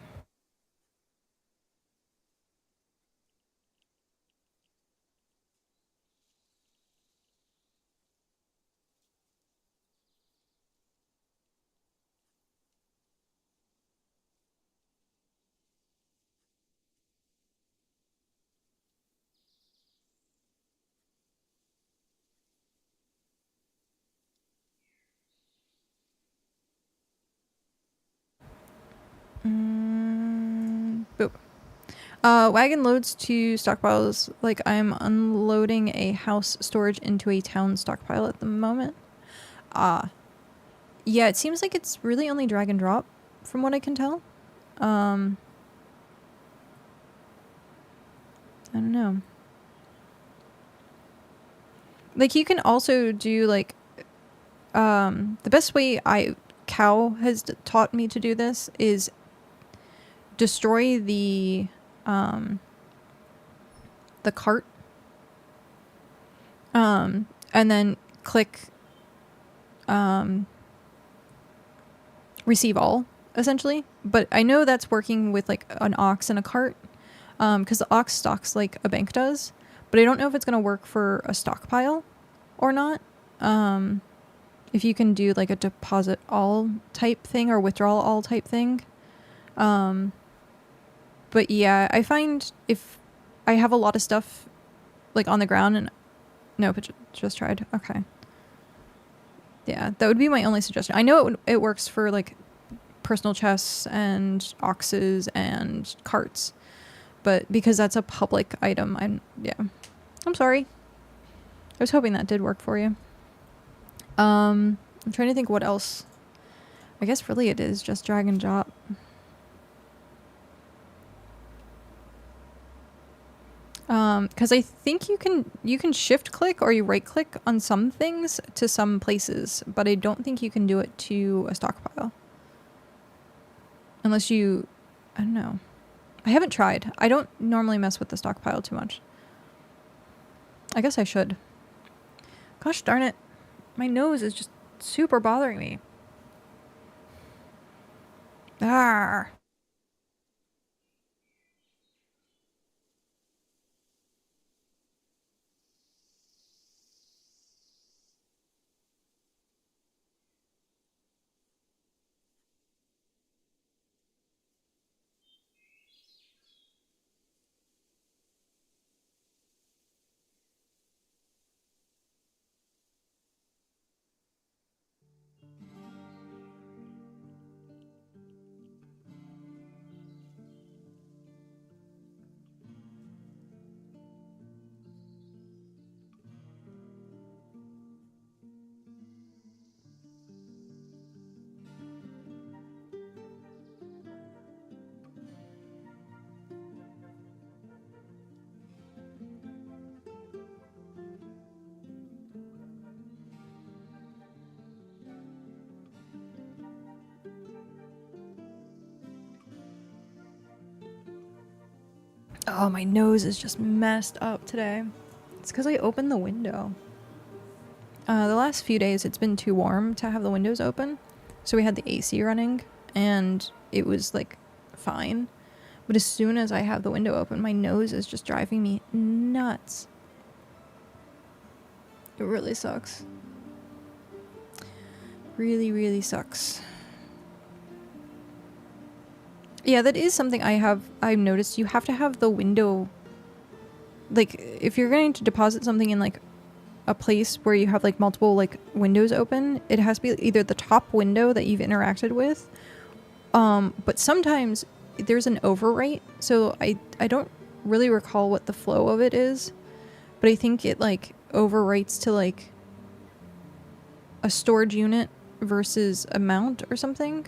Boop. Wagon loads to stockpiles like I'm unloading a house storage into a town stockpile at the moment. Yeah, it seems like it's really only drag and drop from what I can tell. I don't know. Like you can also do like the best way Cow has taught me to do this is destroy the cart, and then click receive all, essentially. But I know that's working with like an ox and a cart, because the ox stocks like a bank does, but I don't know if it's going to work for a stockpile or not. If you can do like a deposit all type thing or withdrawal all type thing. But yeah, I find if I have a lot of stuff like on the ground and no, but just tried. Okay. Yeah, that would be my only suggestion. I know it works for like personal chests and oxes and carts, but because that's a public item, I'm sorry. I was hoping that did work for you. I'm trying to think what else. I guess really it is just drag and drop. Because I think you can shift click or you right click on some things to some places, but I don't think you can do it to a stockpile. Unless you, I don't know. I haven't tried. I don't normally mess with the stockpile too much. I guess I should. Gosh darn it. My nose is just super bothering me. Arrgh. Oh, my nose is just messed up today. It's because I opened the window. The last few days it's been too warm to have the windows open, so we had the AC running and it was like fine. But as soon as I have the window open, my nose is just driving me nuts. It really sucks. Really, really sucks. Yeah, that is something I've noticed. You have to have the window, like, if you're going to deposit something in, like, a place where you have, like, multiple, like, windows open, it has to be either the top window that you've interacted with, but sometimes there's an overwrite, so I don't really recall what the flow of it is, but I think it, like, overwrites to, like, a storage unit versus a mount or something.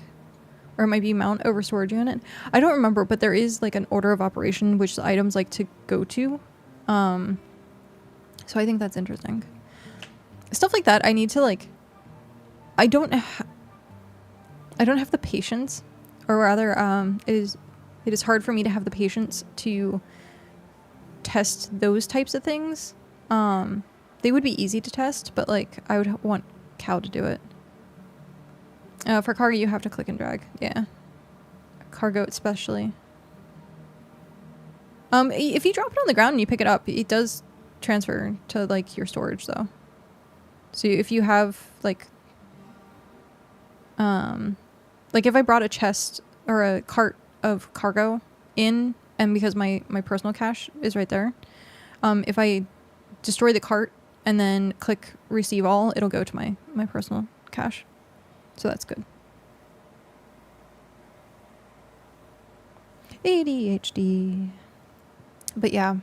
Or it might be mount over storage unit. I don't remember, but there is like an order of operation which the items like to go to. So I think that's interesting. Stuff like that I need to like... I don't have the patience, or rather it is hard for me to have the patience to test those types of things. They would be easy to test, but like I would want Cal to do it. For cargo, you have to click and drag. Yeah. Cargo especially. If you drop it on the ground and you pick it up, it does transfer to, like, your storage, though. So if you have, like if I brought a chest or a cart of cargo in, and because my personal cache is right there, if I destroy the cart and then click receive all, it'll go to my personal cache. So that's good. ADHD. But yeah.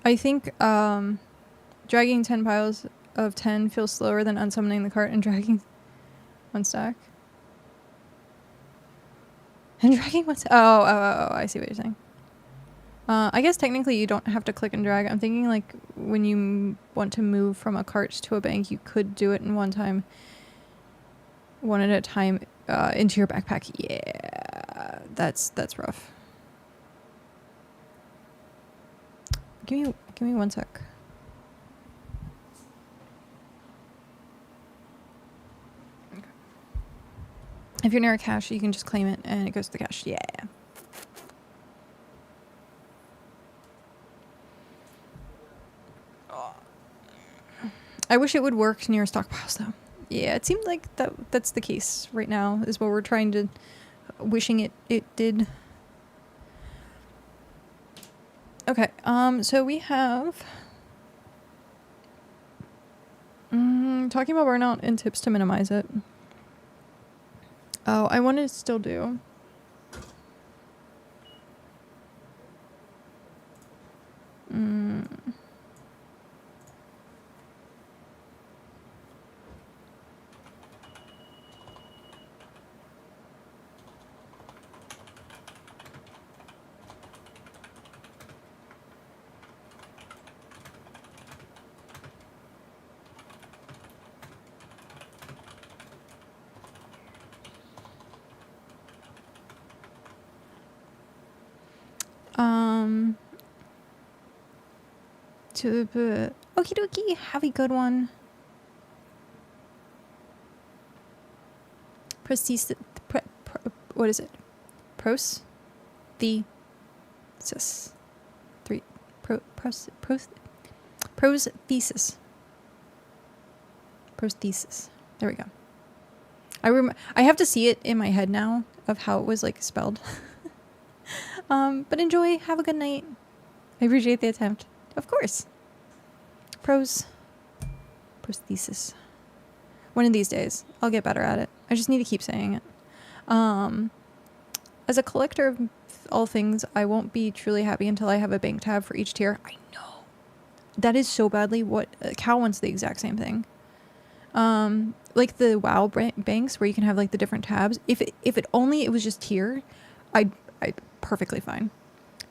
I think dragging 10 piles of 10 feels slower than unsummoning the cart and dragging one stack. And dragging one stack. Oh, I see what you're saying. I guess technically you don't have to click and drag. I'm thinking like when you want to move from a cart to a bank, you could do it in one at a time, into your backpack. Yeah, that's rough. Give me 1 sec. Okay. If you're near a cache, you can just claim it and it goes to the cache. Yeah. I wish it would work near stockpiles, though. Yeah, it seems like that's the case right now, is what we're trying to... wishing it did. Okay, so we have... talking about burnout and tips to minimize it. Oh, I want to still do... Okie dokie, have a good one. What is it? Prosthesis. Prosthesis. There we go. I have to see it in my head now of how it was like spelled. But enjoy. Have a good night. I appreciate the attempt. Of course. Prosthesis. One of these days, I'll get better at it. I just need to keep saying it. As a collector of all things, I won't be truly happy until I have a bank tab for each tier. I know. That is so badly what... Cal wants the exact same thing. Like the WoW banks where you can have like the different tabs. If it only it was just tier, I'd perfectly fine.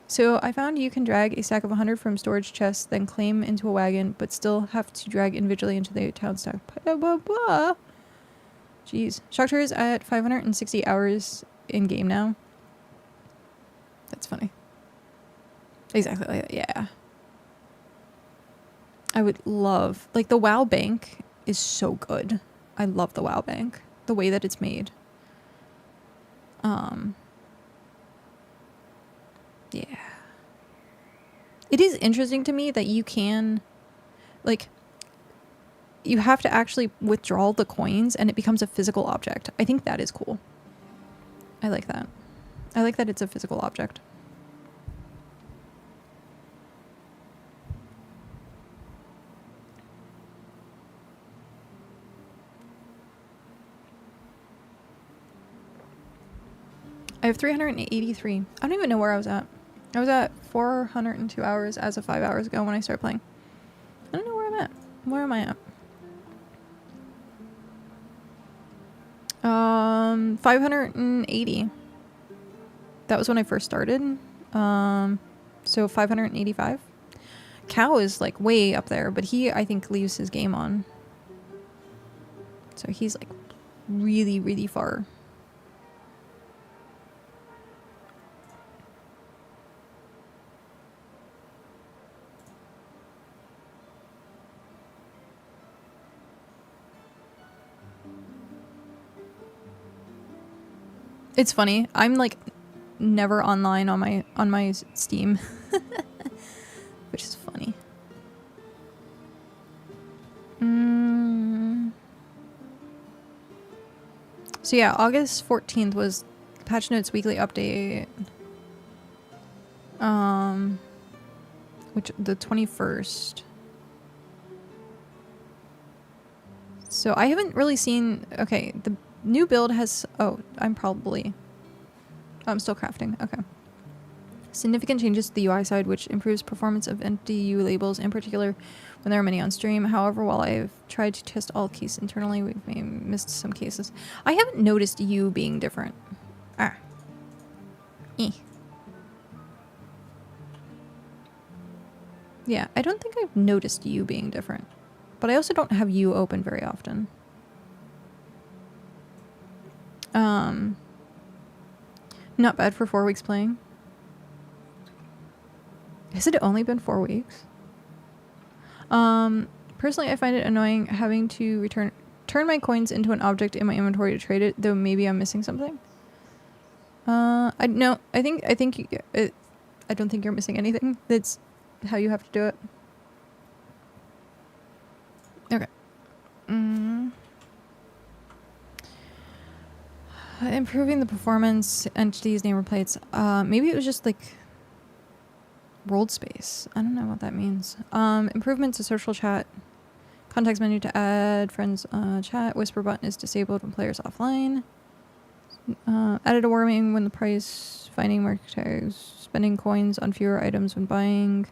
So I found you can drag a stack of 100 from storage chests, then claim into a wagon, but still have to drag individually into the town stack. Blah, blah, blah. Jeez. Shocktour is at 560 hours in game now. That's funny. Exactly like that. Yeah. I would love, like, the WoW bank is so good. I love the WoW bank, the way that it's made. Yeah. It is interesting to me that you can, like, you have to actually withdraw the coins and it becomes a physical object. I think that is cool. I like that. I like that it's a physical object. I have 383. I don't even know where I was at. I was at 402 hours as of 5 hours ago when I started playing. I don't know where I'm at. Where am I at? 580. That was when I first started. So 585. Cow is like way up there, but he, I think, leaves his game on. So he's like really, really far. It's funny. I'm like never online on my Steam, which is funny. So yeah, August 14th was Patch Notes weekly update. Which the 21st. So I haven't really seen. Okay, the new build has. Oh, I'm still crafting. Okay. Significant changes to the UI side, which improves performance of NDU labels, in particular when there are many on stream. However, while I've tried to test all keys internally, we've missed some cases. I haven't noticed you being different. Ah. Yeah, I don't think I've noticed you being different. But I also don't have you open very often. Not bad for 4 weeks playing. Has it only been 4 weeks? Personally, I find it annoying having to turn my coins into an object in my inventory to trade it, though maybe I'm missing something. I don't think you're missing anything. That's how you have to do it. Okay. Improving the performance, entities, nameplates. Maybe it was just like world space. I don't know what that means. Improvements to social chat. Context menu to add friends chat. Whisper button is disabled when players offline. Added a warning when the price, finding market tags, spending coins on fewer items when buying.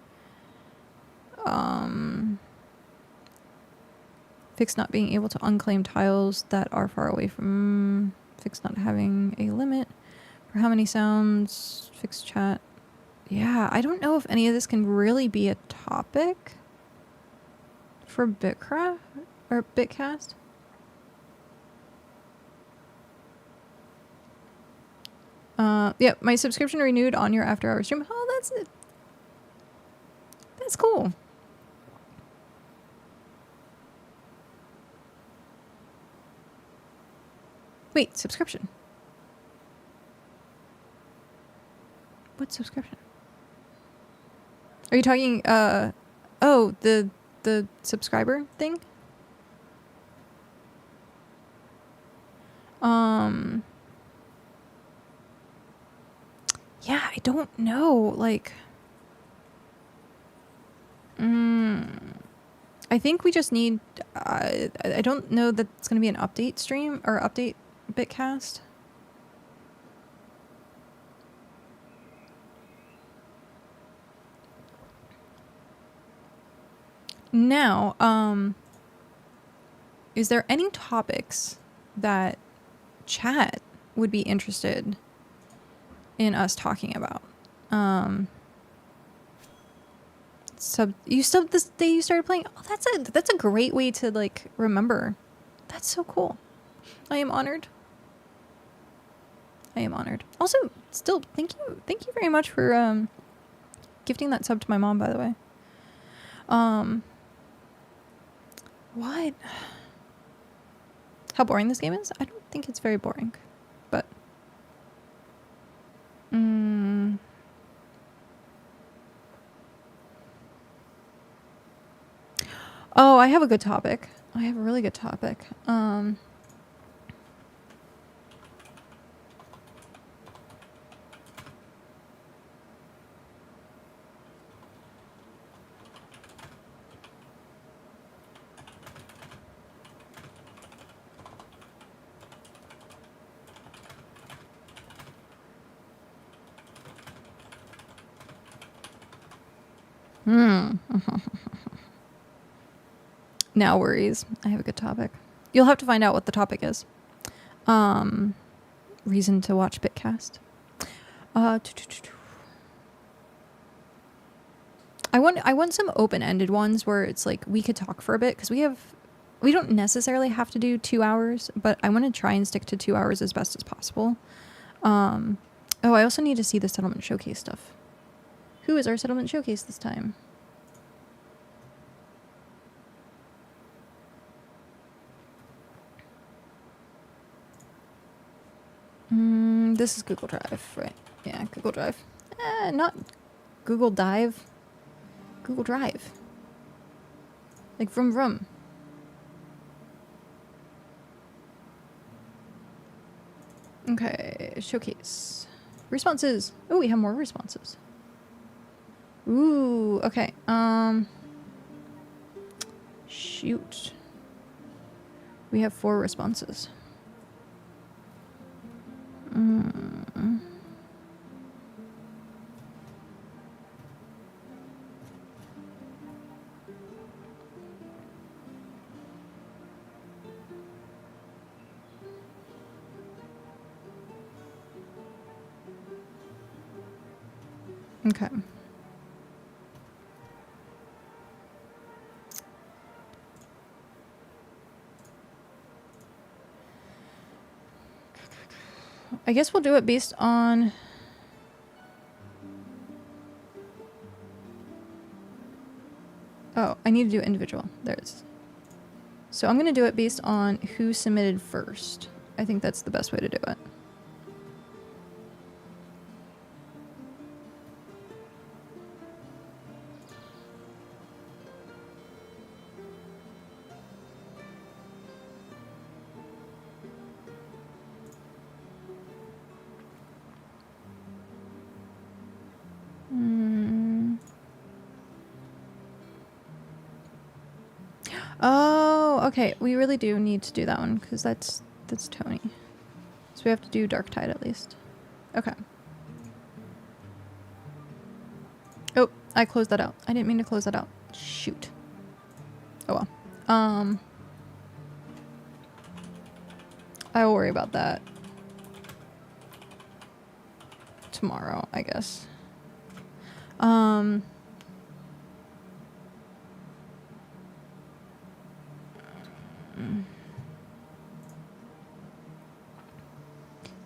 Fix not being able to unclaim tiles that are far away from. Fix not having a limit for how many sounds. Fix chat. Yeah, I don't know if any of this can really be a topic for BitCraft or BitCast. Yeah, my subscription renewed on your after hours stream. Oh, that's it. That's cool. Wait, subscription. What subscription? Are you talking oh, the subscriber thing? Yeah, I don't know. Like I think we just need I don't know that it's going to be an update stream or update BitCast. Now, is there any topics that chat would be interested in us talking about? You subbed this day you started playing? Oh, that's a great way to like remember. That's so cool. I am honored. I am honored. Also, still, thank you very much for gifting that sub to my mom, by the way. What? How boring this game is? I don't think it's very boring, but oh, I have a good topic. I have a really good topic. Now worries. I have a good topic. You'll have to find out what the topic is. Reason to watch BitCast. I want some open-ended ones where it's like we could talk for a bit, because we don't necessarily have to do 2 hours, but I want to try and stick to 2 hours as best as possible. Oh, I also need to see the settlement showcase stuff. Who is our settlement showcase this time? This is Google Drive, right? Yeah, Google Drive. Not Google Dive. Google Drive. Like vroom vroom. Okay, showcase. Responses. Oh, we have more responses. Ooh, okay. Shoot. We have 4 responses. Okay. I guess we'll do it based on... Oh, I need to do individual. There it is. So I'm going to do it based on who submitted first. I think that's the best way to do it. Oh, okay. We really do need to do that one because that's Tony. So we have to do Dark Tide at least. Okay. Oh, I closed that out. I didn't mean to close that out. Shoot. Oh well. I will worry about that tomorrow, I guess.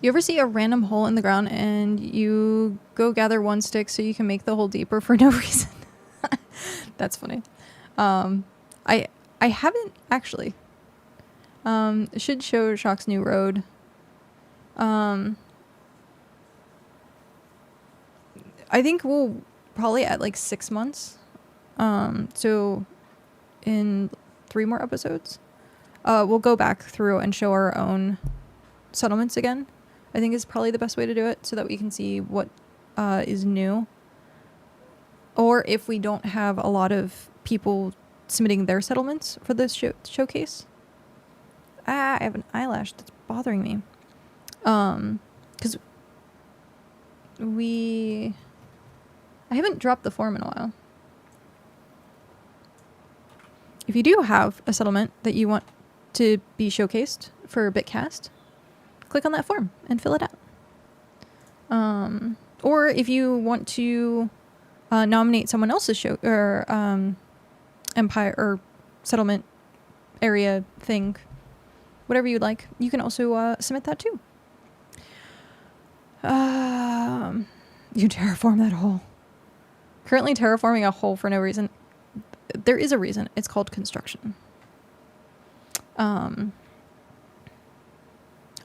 You ever see a random hole in the ground and you go gather 1 stick so you can make the hole deeper for no reason? That's funny. I haven't actually. It should show Shock's new road. I think we'll probably at like 6 months. So in 3 more episodes, we'll go back through and show our own settlements again. I think is probably the best way to do it so that we can see what is new. Or if we don't have a lot of people submitting their settlements for this showcase. I have an eyelash that's bothering me. Because I haven't dropped the form in a while. If you do have a settlement that you want to be showcased for BitCast, click on that form and fill it out. Or if you want to nominate someone else's show or empire or settlement area thing, whatever you'd like, you can also submit that too. You terraform that hole. Currently terraforming a hole for no reason. There is a reason. It's called construction.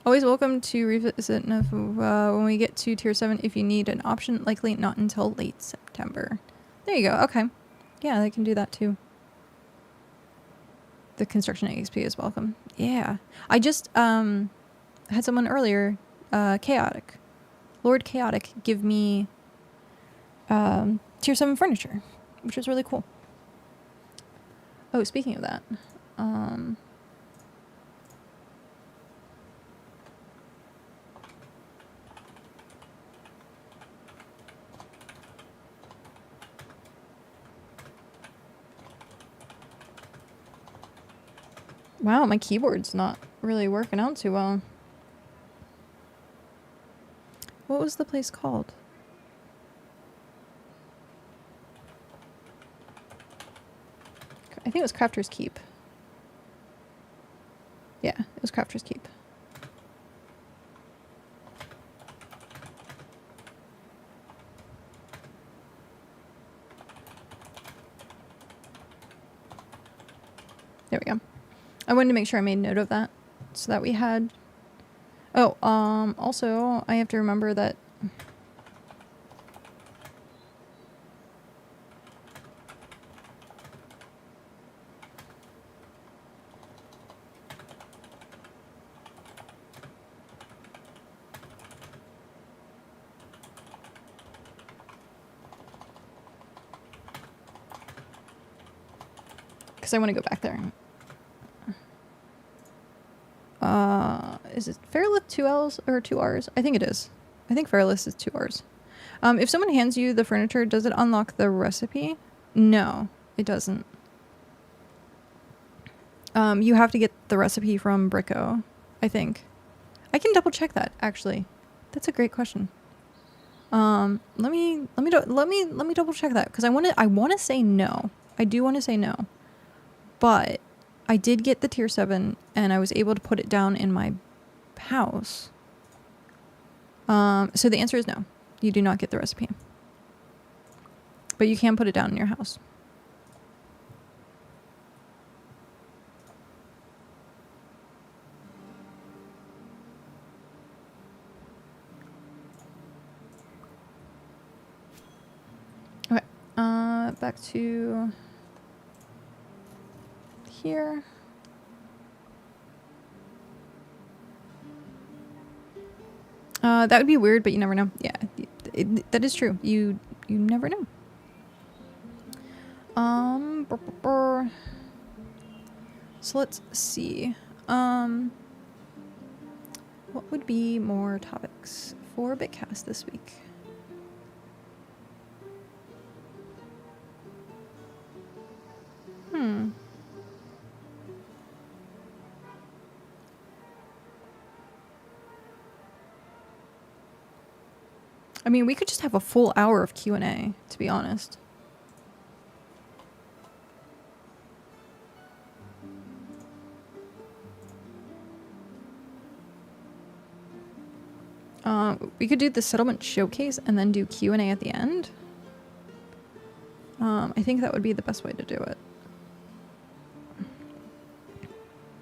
Always welcome to revisit when we get to tier 7 if you need an option, likely not until late September. There you go. Okay. Yeah, they can do that too. The construction XP is welcome. Yeah. I just had someone earlier, Chaotic. Lord Chaotic give me tier 7 furniture, which was really cool. Oh, speaking of that, wow, my keyboard's not really working out too well. What was the place called? I think it was Crafter's Keep. Yeah, it was Crafter's Keep. There we go. I wanted to make sure I made note of that so that we had... Oh, also, I have to remember that... Because I want to go back there. Is it Fairlith 2 L's or 2 R's? I think it is. I think Fairlith is 2 R's. If someone hands you the furniture, does it unlock the recipe? No, it doesn't. You have to get the recipe from Bricko, I think. I can double check that, actually. That's a great question. Let me double check that, because I want to say no. I do want to say no. But I did get the tier 7 and I was able to put it down in my house. So the answer is no. You do not get the recipe. But you can put it down in your house. Okay. Back to here. That would be weird, but you never know. Yeah, that is true. You never know. So let's see. What would be more topics for BitCast this week? I mean, we could just have a full hour of Q&A, to be honest. We could do the settlement showcase and then do Q&A at the end. I think that would be the best way to do it.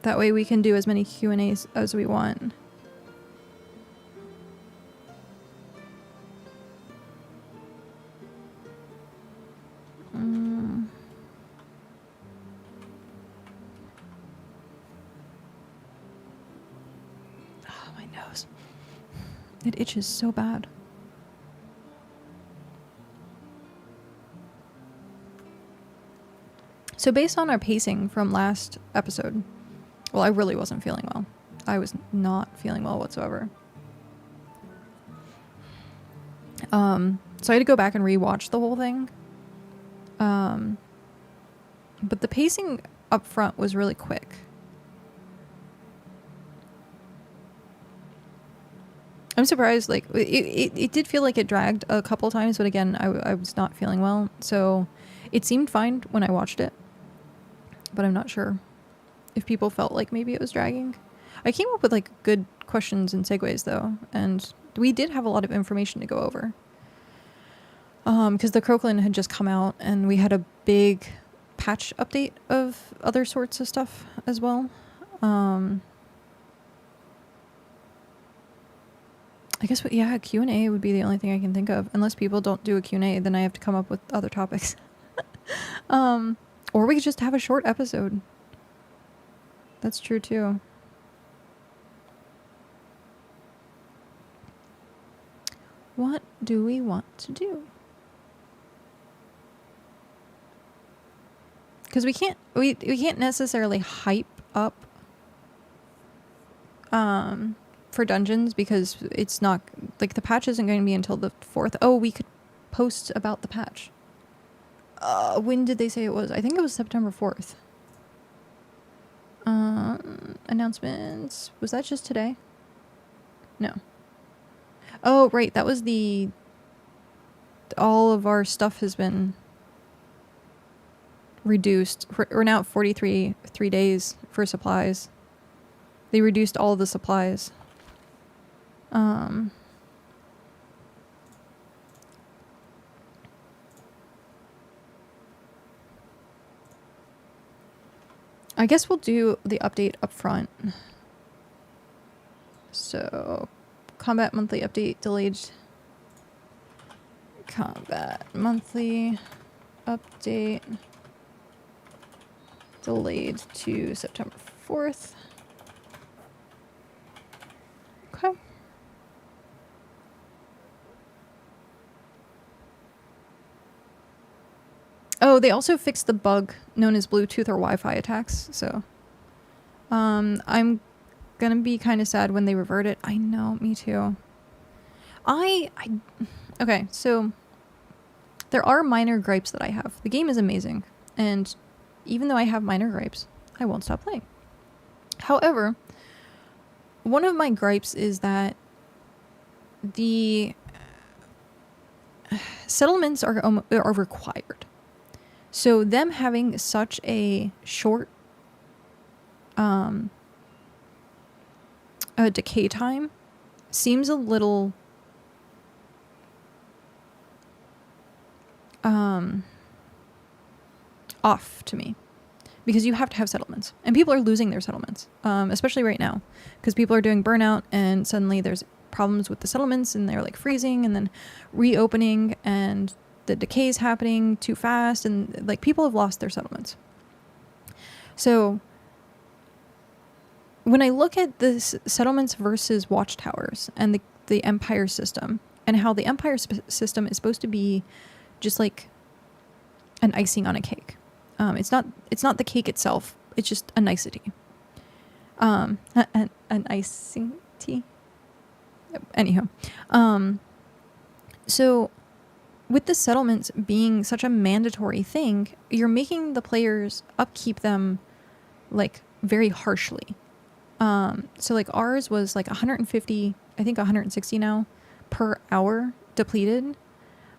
That way we can do as many Q&As as we want. Oh, my nose. It itches so bad. So based on our pacing from last episode, well, I really wasn't feeling well. I was not feeling well whatsoever. So I had to go back and rewatch the whole thing. But the pacing up front was really quick. I'm surprised, like, it did feel like it dragged a couple times, but again, I was not feeling well, so it seemed fine when I watched it. But I'm not sure if people felt like maybe it was dragging. I came up with, like, good questions and segues, though, and we did have a lot of information to go over. Because the Croclin had just come out, and we had a big patch update of other sorts of stuff as well. I guess, yeah, Q&A would be the only thing I can think of. Unless people don't do a Q&A, then I have to come up with other topics. Or we could just have a short episode. That's true too. What do we want to do? Because we can't necessarily hype up for dungeons, because it's not like the patch isn't going to be until the 4th. Oh, we could post about the patch. When did they say it was? I think it was September 4th. Announcements. Was that just today? No. Oh, right. That was all of our stuff has been reduced. We're now at 3 days for supplies. They reduced all of the supplies. I guess we'll do the update up front. So, combat monthly update delayed. Combat monthly update delayed to September 4th. Okay. Oh, they also fixed the bug known as Bluetooth or Wi-Fi attacks, so I'm gonna be kind of sad when they revert it. I know, me too. Okay, so there are minor gripes that I have. The game is amazing, and even though I have minor gripes, I won't stop playing. However, one of my gripes is that the settlements are required. So them having such a short decay time seems a little off to me, because you have to have settlements, and people are losing their settlements, especially right now, because people are doing burnout, and suddenly there's problems with the settlements, and they're like freezing and then reopening, and the decay is happening too fast, and like people have lost their settlements. So when I look at the settlements versus watchtowers and the empire system, and how the empire system is supposed to be just like an icing on a cake. It's not the cake itself. It's just a nicety. An icing tea. Anyhow, so with the settlements being such a mandatory thing, you're making the players upkeep them like very harshly. So like ours was like 150, I think 160 now per hour depleted.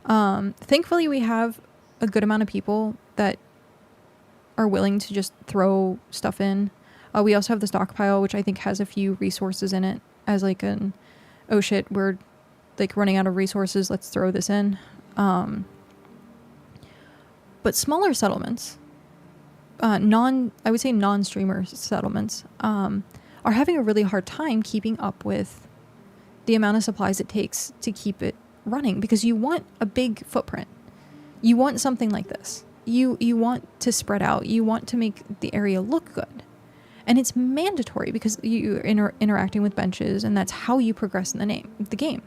Thankfully we have a good amount of people that are willing to just throw stuff in. We also have the stockpile, which I think has a few resources in it, as like an, oh shit, we're like running out of resources, let's throw this in. But smaller settlements, I would say non-streamer settlements, are having a really hard time keeping up with the amount of supplies it takes to keep it running, because you want a big footprint. You want something like this. You want to spread out. You want to make the area look good. And it's mandatory because you're interacting with benches, and that's how you progress in the game.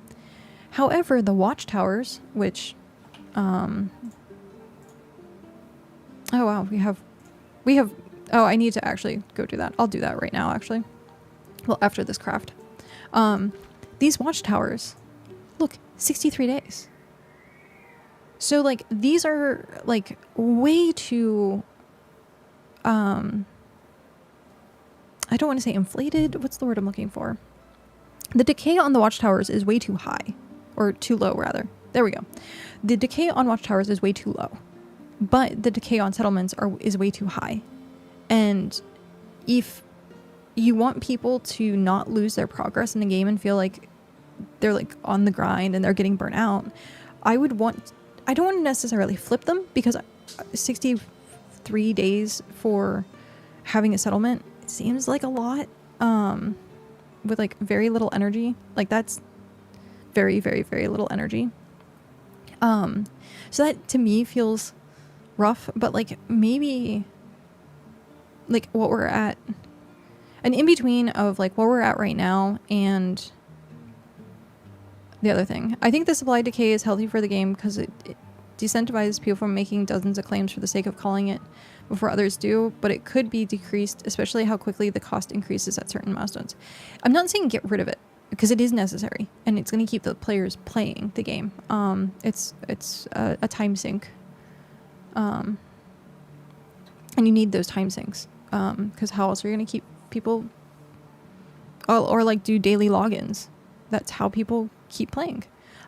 However, the watchtowers, which oh wow, we have oh, I need to actually go do that. I'll do that right now, actually. Well, after this craft. These watchtowers, look, 63 days. So like these are like way too I don't want to say inflated. What's the word I'm looking for? The decay on the watchtowers is way too high, or too low rather. There we go. The decay on watchtowers is way too low, but the decay on settlements is way too high. And if you want people to not lose their progress in the game and feel like they're like on the grind and they're getting burnt out, I don't want to necessarily flip them, because 63 days for having a settlement, seems like a lot, with like very little energy. Like that's very, very, very little energy. So that to me feels rough, but like maybe like what we're at, an in between of like where we're at right now and the other thing. I think the supply decay is healthy for the game because it decentivizes people from making dozens of claims for the sake of calling it before others do, but it could be decreased, especially how quickly the cost increases at certain milestones. I'm not saying get rid of it, because it is necessary, and it's going to keep the players playing the game. It's a time sink. And you need those time sinks, because how else are you going to keep people, or like do daily logins? That's how people keep playing.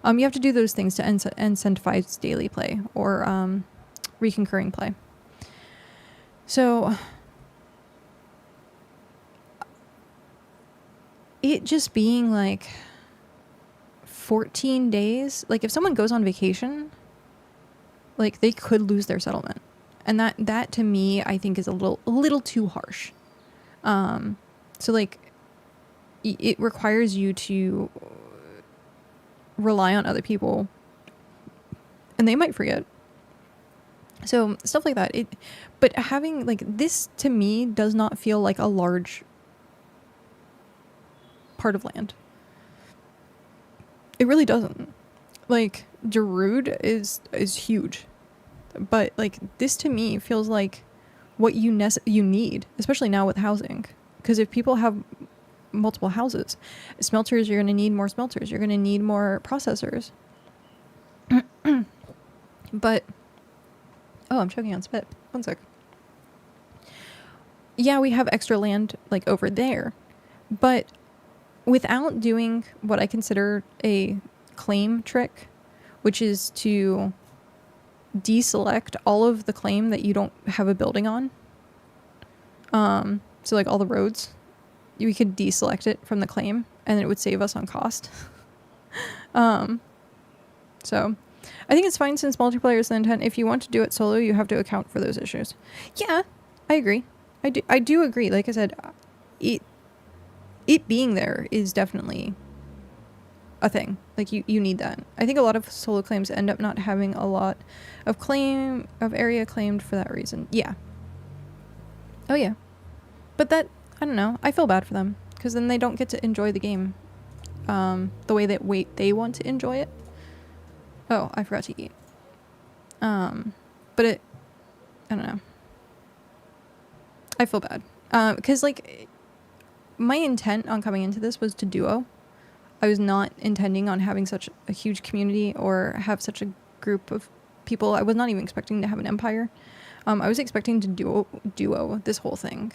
You have to do those things to incentivize daily play or reconcurring play. So it just being like 14 days, like if someone goes on vacation, like they could lose their settlement. And that to me, I think is a little too harsh. So like it requires you to rely on other people, and they might forget. So stuff like that. But having like this to me does not feel like a large part of land. It really doesn't. Like Darude is huge, but like this to me feels like what you need, especially now with housing. Because if people have multiple houses, smelters, you're going to need more smelters. You're going to need more processors. But oh, I'm choking on spit. One sec. Yeah, we have extra land like over there, but without doing what I consider a claim trick, which is to deselect all of the claim that you don't have a building on. So like all the roads, we could deselect it from the claim and it would save us on cost. So I think it's fine since multiplayer is the intent. If you want to do it solo, you have to account for those issues. Yeah, I agree. I do agree. Like I said, it being there is definitely a thing. Like you need that. I think a lot of solo claims end up not having a lot of area claimed for that reason. Yeah. Oh yeah. But that, I don't know. I feel bad for them because then they don't get to enjoy the game the way that they want to enjoy it. Oh, I forgot to eat. But I don't know. I feel bad. Because, like, my intent on coming into this was to duo. I was not intending on having such a huge community or have such a group of people. I was not even expecting to have an empire. I was expecting to duo this whole thing.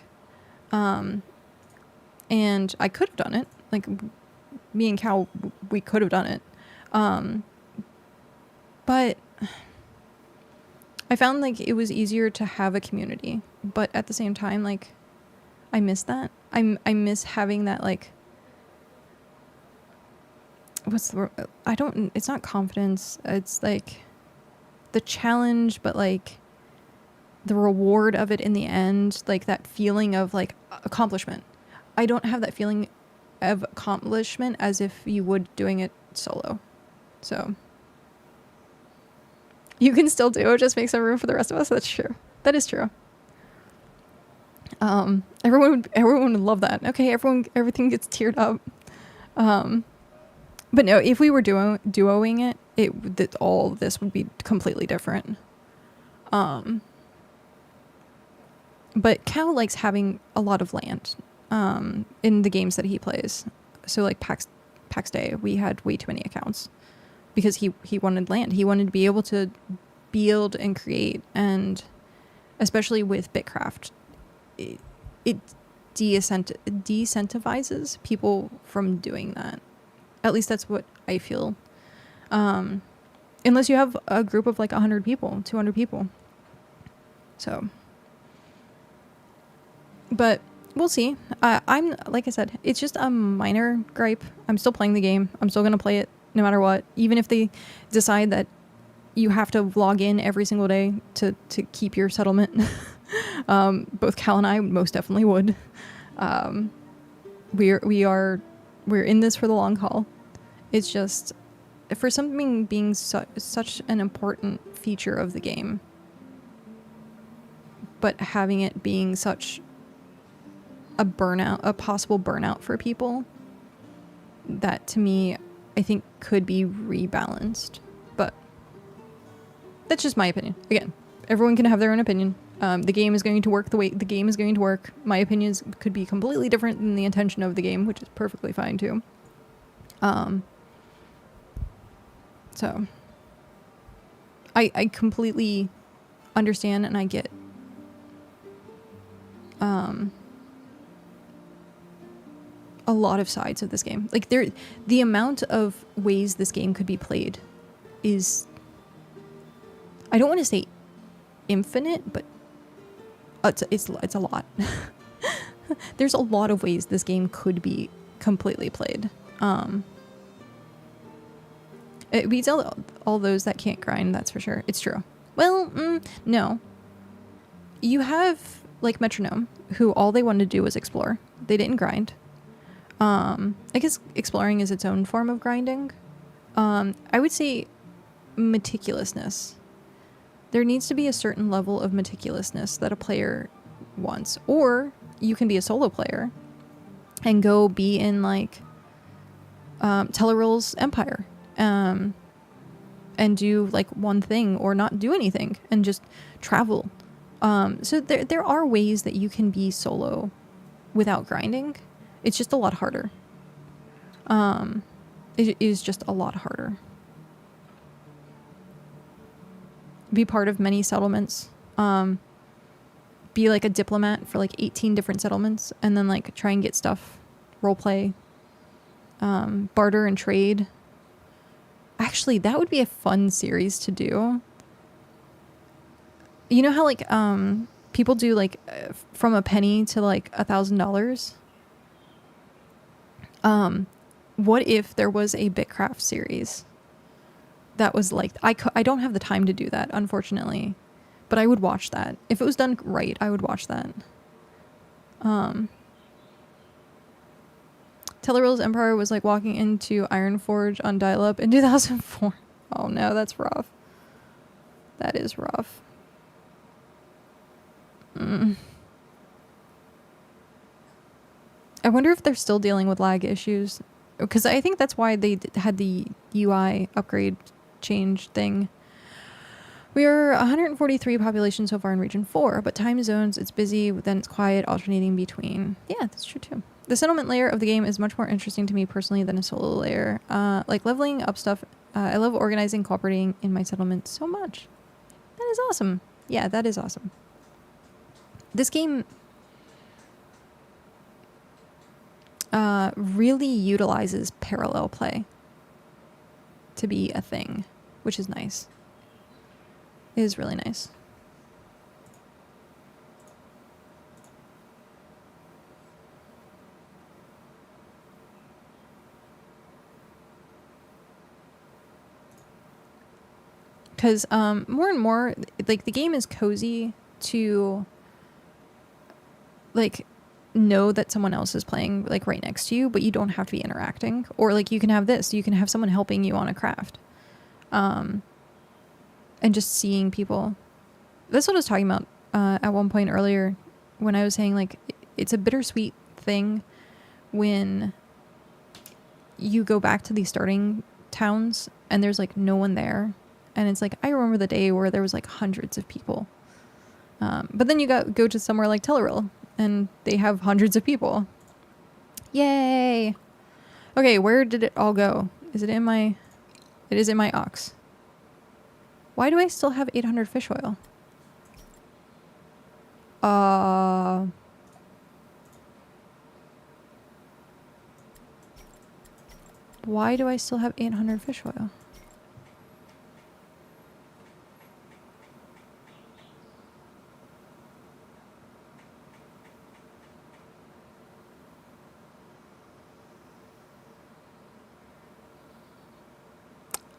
And I could have done it. Like, me and Cal, we could have done it. But I found like it was easier to have a community, but at the same time, like I miss that. I miss having that, like, it's not confidence. It's like the challenge, but like the reward of it in the end, like that feeling of like accomplishment. I don't have that feeling of accomplishment as if you would doing it solo. So you can still do it, just make some room for the rest of us. That's true. That is true. Everyone would love that. Okay, everything gets tiered up. But no, if we were duoing it, all of this would be completely different. But Cal likes having a lot of land in the games that he plays. So like PAX Day, we had way too many accounts because he wanted land. He wanted to be able to build and create, and especially with BitCraft, it decentivizes people from doing that. At least that's what I feel. Unless you have a group of like 100 people, 200 people. So, but we'll see. I'm, like I said, it's just a minor gripe. I'm still playing the game. I'm still going to play it no matter what. Even if they decide that you have to log in every single day to keep your settlement. Both Cal and I most definitely would. We're in this for the long haul. It's just for something being such an important feature of the game, but having it being such a possible burnout for people, that to me, I think could be rebalanced. But that's just my opinion. Again, everyone can have their own opinion. The game is going to work the way the game is going to work. My opinions could be completely different than the intention of the game, which is perfectly fine too. So I completely understand and I get a lot of sides of this game. Like the amount of ways this game could be played is, I don't want to say infinite, but it's a lot. There's a lot of ways this game could be completely played. It beats all those that can't grind, that's for sure. It's true. Well, no. You have, like, Metronome, who all they wanted to do was explore. They didn't grind. I guess exploring is its own form of grinding. I would say meticulousness. There needs to be a certain level of meticulousness that a player wants. Or you can be a solo player and go be in, like, Tellerill's Empire. And do like one thing or not do anything and just travel. So there are ways that you can be solo without grinding. It's just a lot harder. It is just a lot harder. Be part of many settlements. Be like a diplomat for like 18 different settlements and then like try and get stuff. Roleplay. Barter and trade. Actually, that would be a fun series to do. You know how like people do like from a penny to like $1,000? What if there was a BitCraft series that was like, I don't have the time to do that, unfortunately, but I would watch that. If it was done right, I would watch that. Tellerill's Empire was like walking into Ironforge on dial-up in 2004. Oh no, that's rough. That is rough. I wonder if they're still dealing with lag issues. Because I think that's why they had the UI upgrade change thing. We are 143 population so far in Region 4, but time zones, it's busy, then it's quiet, alternating between. Yeah, that's true too. The settlement layer of the game is much more interesting to me personally than a solo layer. Like leveling up stuff. I love organizing, cooperating in my settlement so much. That is awesome. Yeah, that is awesome. This game really utilizes parallel play to be a thing, which is nice. It is really nice. Because more and more, like, the game is cozy to, like, know that someone else is playing, like, right next to you, but you don't have to be interacting. Or, like, you can have this. You can have someone helping you on a craft. And just seeing people. That's what I was talking about at one point earlier when I was saying, like, it's a bittersweet thing when you go back to these starting towns and there's, like, no one there. And it's like, I remember the day where there was like hundreds of people. But then you go to somewhere like Tellerill and they have hundreds of people. Yay! Okay, where did it all go? Is it in my... It is in my ox. Why do I still have 800 fish oil? Why do I still have 800 fish oil?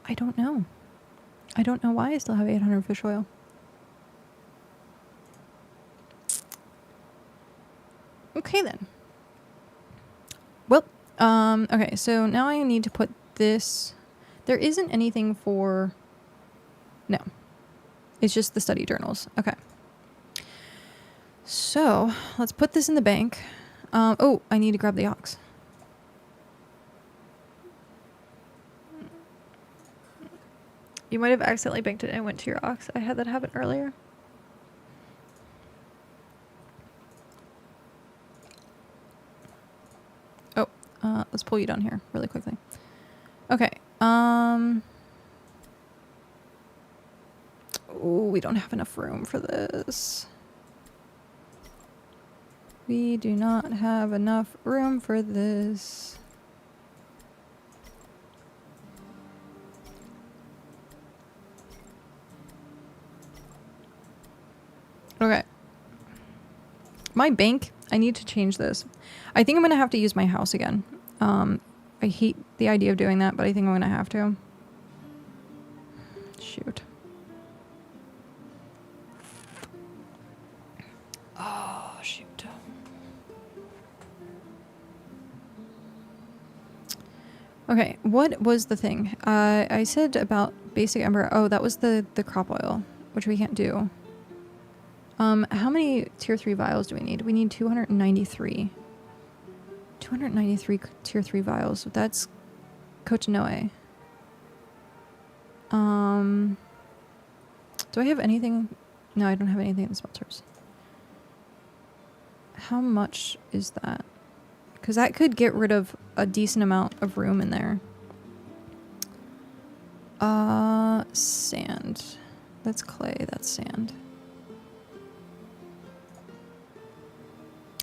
I don't know. I don't know why I still have 800 fish oil. Okay then. Okay, so now I need to put this... There isn't anything for... No. It's just the study journals. Okay. So, let's put this in the bank. Oh, I need to grab the ox. You might have accidentally banked it and went to your ox. I had that happen earlier. Oh, let's pull you down here really quickly. Okay. Oh, we don't have enough room for this. We do not have enough room for this. Okay. My bank, I need to change this. I think I'm going to have to use my house again. I hate the idea of doing that, but I think I'm going to have to. Shoot. Oh, shoot. Okay, what was the thing? I said about basic ember. Oh, that was the crop oil, which we can't do. How many tier 3 vials do we need? We need 293. 293 tier 3 vials. That's Kochinoe. Do I have anything? No, I don't have anything in the smelters. How much is that? Because that could get rid of a decent amount of room in there. Sand. That's clay, that's sand.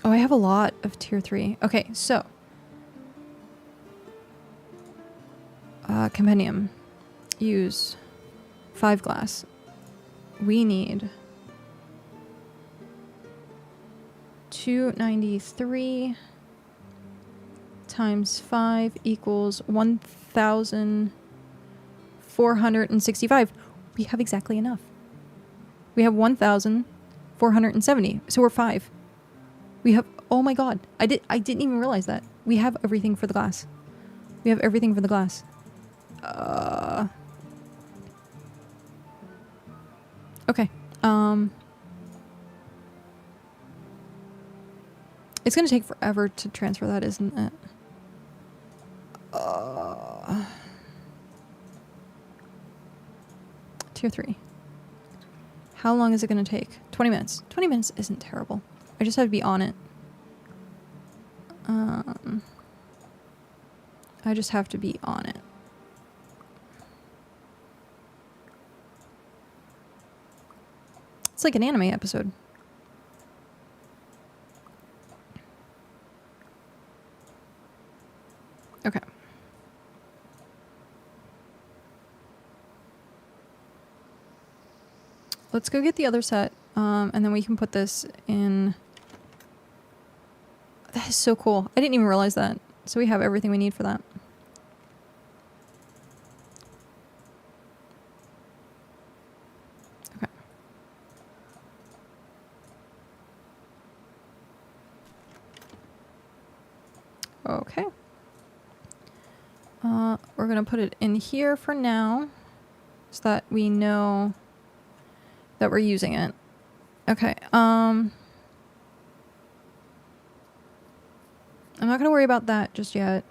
Oh, I have a lot of tier 3. Okay, so. Compendium. Use 5 glass. We need 293 times 5 equals 1,465. We have exactly enough. We have 1,470. So we're 5. We have, oh my god, I didn't even realize that. We have everything for the glass. We have everything for the glass. Okay. It's gonna take forever to transfer that, isn't it? Tier 3. How long is it gonna take? 20 minutes. 20 minutes isn't terrible. I just have to be on it. I just have to be on it. It's like an anime episode. Okay. Let's go get the other set, and then we can put this in. That is so cool. I didn't even realize that. So we have everything we need for that. Okay. Okay. We're gonna put it in here for now, so that we know that we're using it. Okay. I'm not gonna worry about that just yet.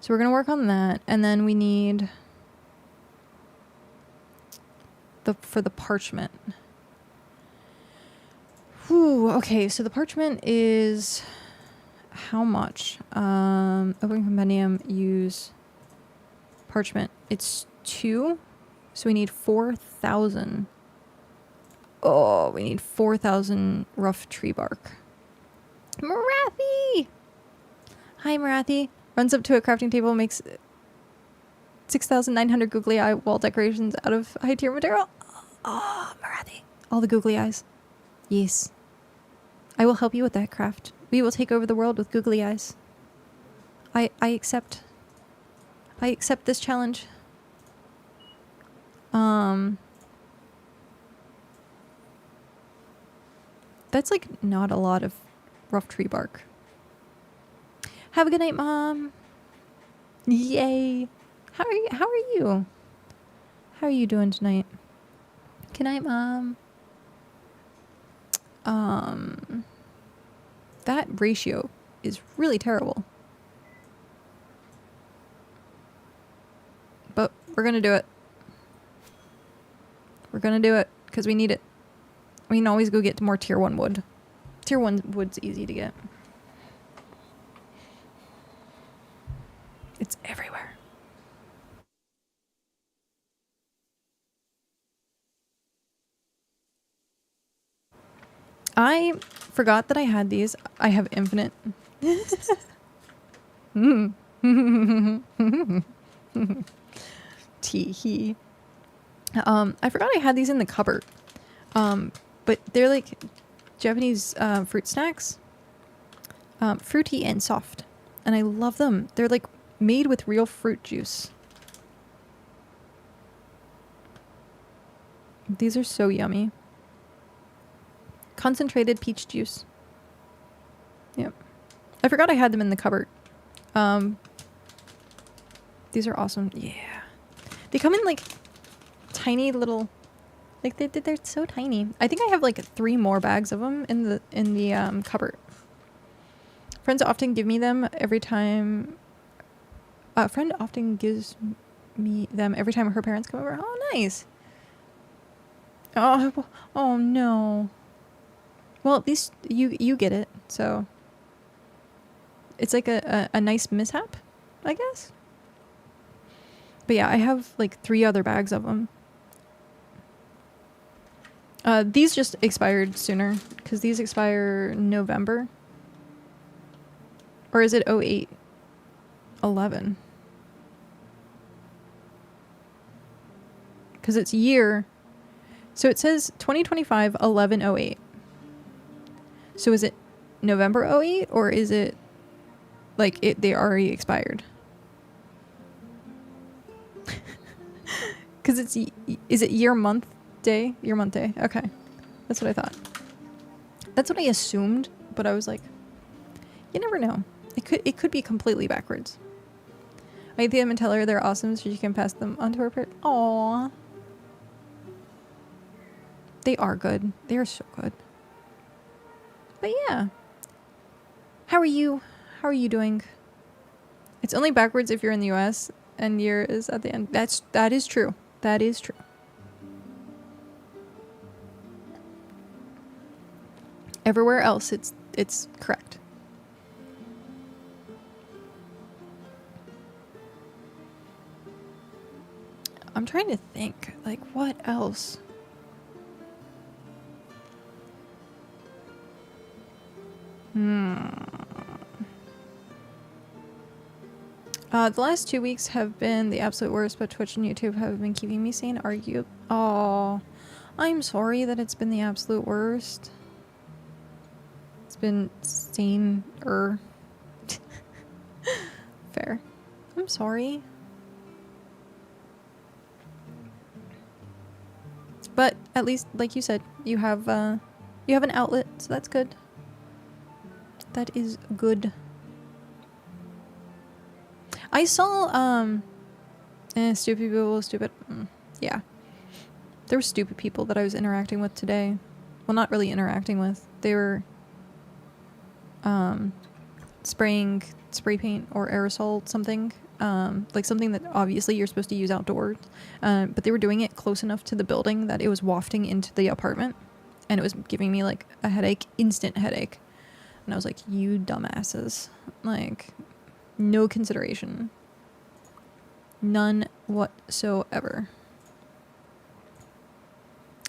So we're gonna work on that, and then we need for the parchment. Whew, okay, so the parchment is how much? Open compendium, use parchment. It's 2, so we need 4,000. Oh, we need 4,000 rough tree bark. Marathi! Hi, Marathi. Runs up to a crafting table, makes 6,900 googly eye wall decorations out of high tier material. Oh, Marathi. All the googly eyes. Yes. I will help you with that craft. We will take over the world with googly eyes. I accept. I accept this challenge. That's like not a lot of rough tree bark. Have a good night, Mom. Yay. How are you? How are you? How are you doing tonight? Good night, Mom. That ratio is really terrible. But we're gonna do it. We're gonna do it because we need it. We can always go get more tier 1 wood. Tier 1 wood's easy to get. It's everywhere. I forgot that I had these. I have infinite. Tee-hee. I forgot I had these in the cupboard. But they're like Japanese fruit snacks. Fruity and soft. And I love them. They're like made with real fruit juice. These are so yummy. Concentrated peach juice. Yep. I forgot I had them in the cupboard. These are awesome. Yeah. They come in like tiny little, like they're so tiny. I think I have like 3 more bags of them in the cupboard. Friends often give me them every time. A friend often gives me them every time her parents come over. Oh, nice. Oh no. Well, at least you get it, so it's like a nice mishap, I guess. But yeah, I have like 3 other bags of them. These just expired sooner because these expire November. Or is it 08? 11? Because it's year. So it says 2025 11/08. So is it November 08 or is it like they already expired? Because is it year month day? Year month day. Okay. That's what I thought. That's what I assumed, but I was like, you never know. It could be completely backwards. I DM and tell her they're awesome so she can pass them on to her parent. Aww. They are good. They are so good. But yeah. How are you? How are you doing? It's only backwards if you're in the US and year is at the end. That is true. That is true. Everywhere else it's correct. I'm trying to think, like, what else? The last 2 weeks have been the absolute worst, but Twitch and YouTube have been keeping me sane. Argue. Oh, I'm sorry that it's been the absolute worst. It's been sane-er. Fair. I'm sorry. But at least, like you said, you have an outlet, so that's good. That is good. I saw, stupid people, stupid, yeah. There were stupid people that I was interacting with today. Well, not really interacting with. They were, spraying spray paint or aerosol something. Like something that obviously you're supposed to use outdoors. But they were doing it close enough to the building that it was wafting into the apartment. And it was giving me like a headache, instant headache. And I was like, you dumbasses. Like, no consideration. None whatsoever.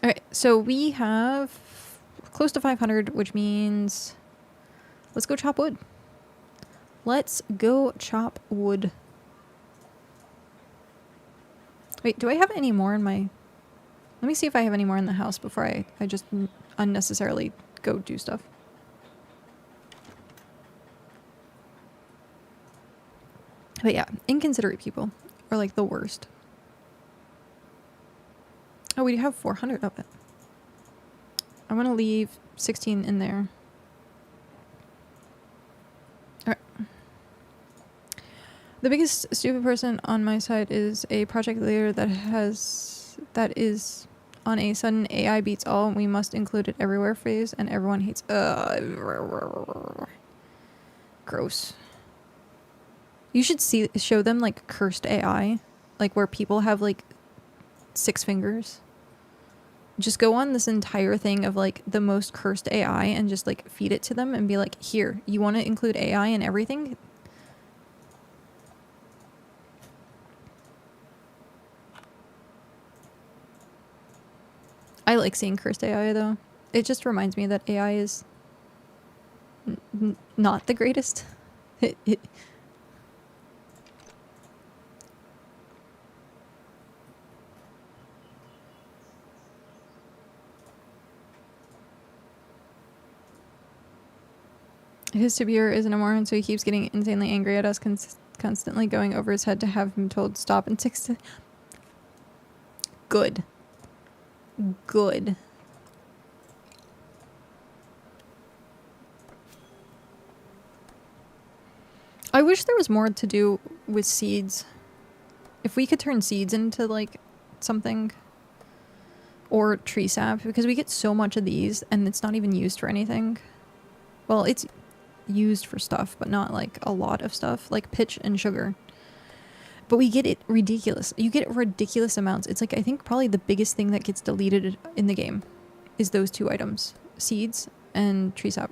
Alright, so we have close to 500, which means let's go chop wood. Let's go chop wood. Wait, do I have any more in my... Let me see if I have any more in the house before I just unnecessarily go do stuff. But yeah, inconsiderate people are like the worst. Oh, we have 400 of it. I want to leave 16 in there. Alright. The biggest stupid person on my side is a project leader that is on a sudden AI beats all. We must include it everywhere phase, and everyone hates. Gross. You should show them like cursed AI, like where people have like 6 fingers. Just go on this entire thing of like the most cursed AI and just like feed it to them and be like, here, you want to include AI in everything? I like seeing cursed AI though. It just reminds me that AI is not the greatest. His Tabir isn't a moron, so he keeps getting insanely angry at us, constantly going over his head to have him told stop and stick to. Good. Good. I wish there was more to do with seeds. If we could turn seeds into like something, or tree sap, because we get so much of these and it's not even used for anything. Well, it's used for stuff, but not like a lot of stuff, like pitch and sugar. But we get it ridiculous. You get ridiculous amounts. It's like, I think probably the biggest thing that gets deleted in the game is those 2 items. Seeds and tree sap.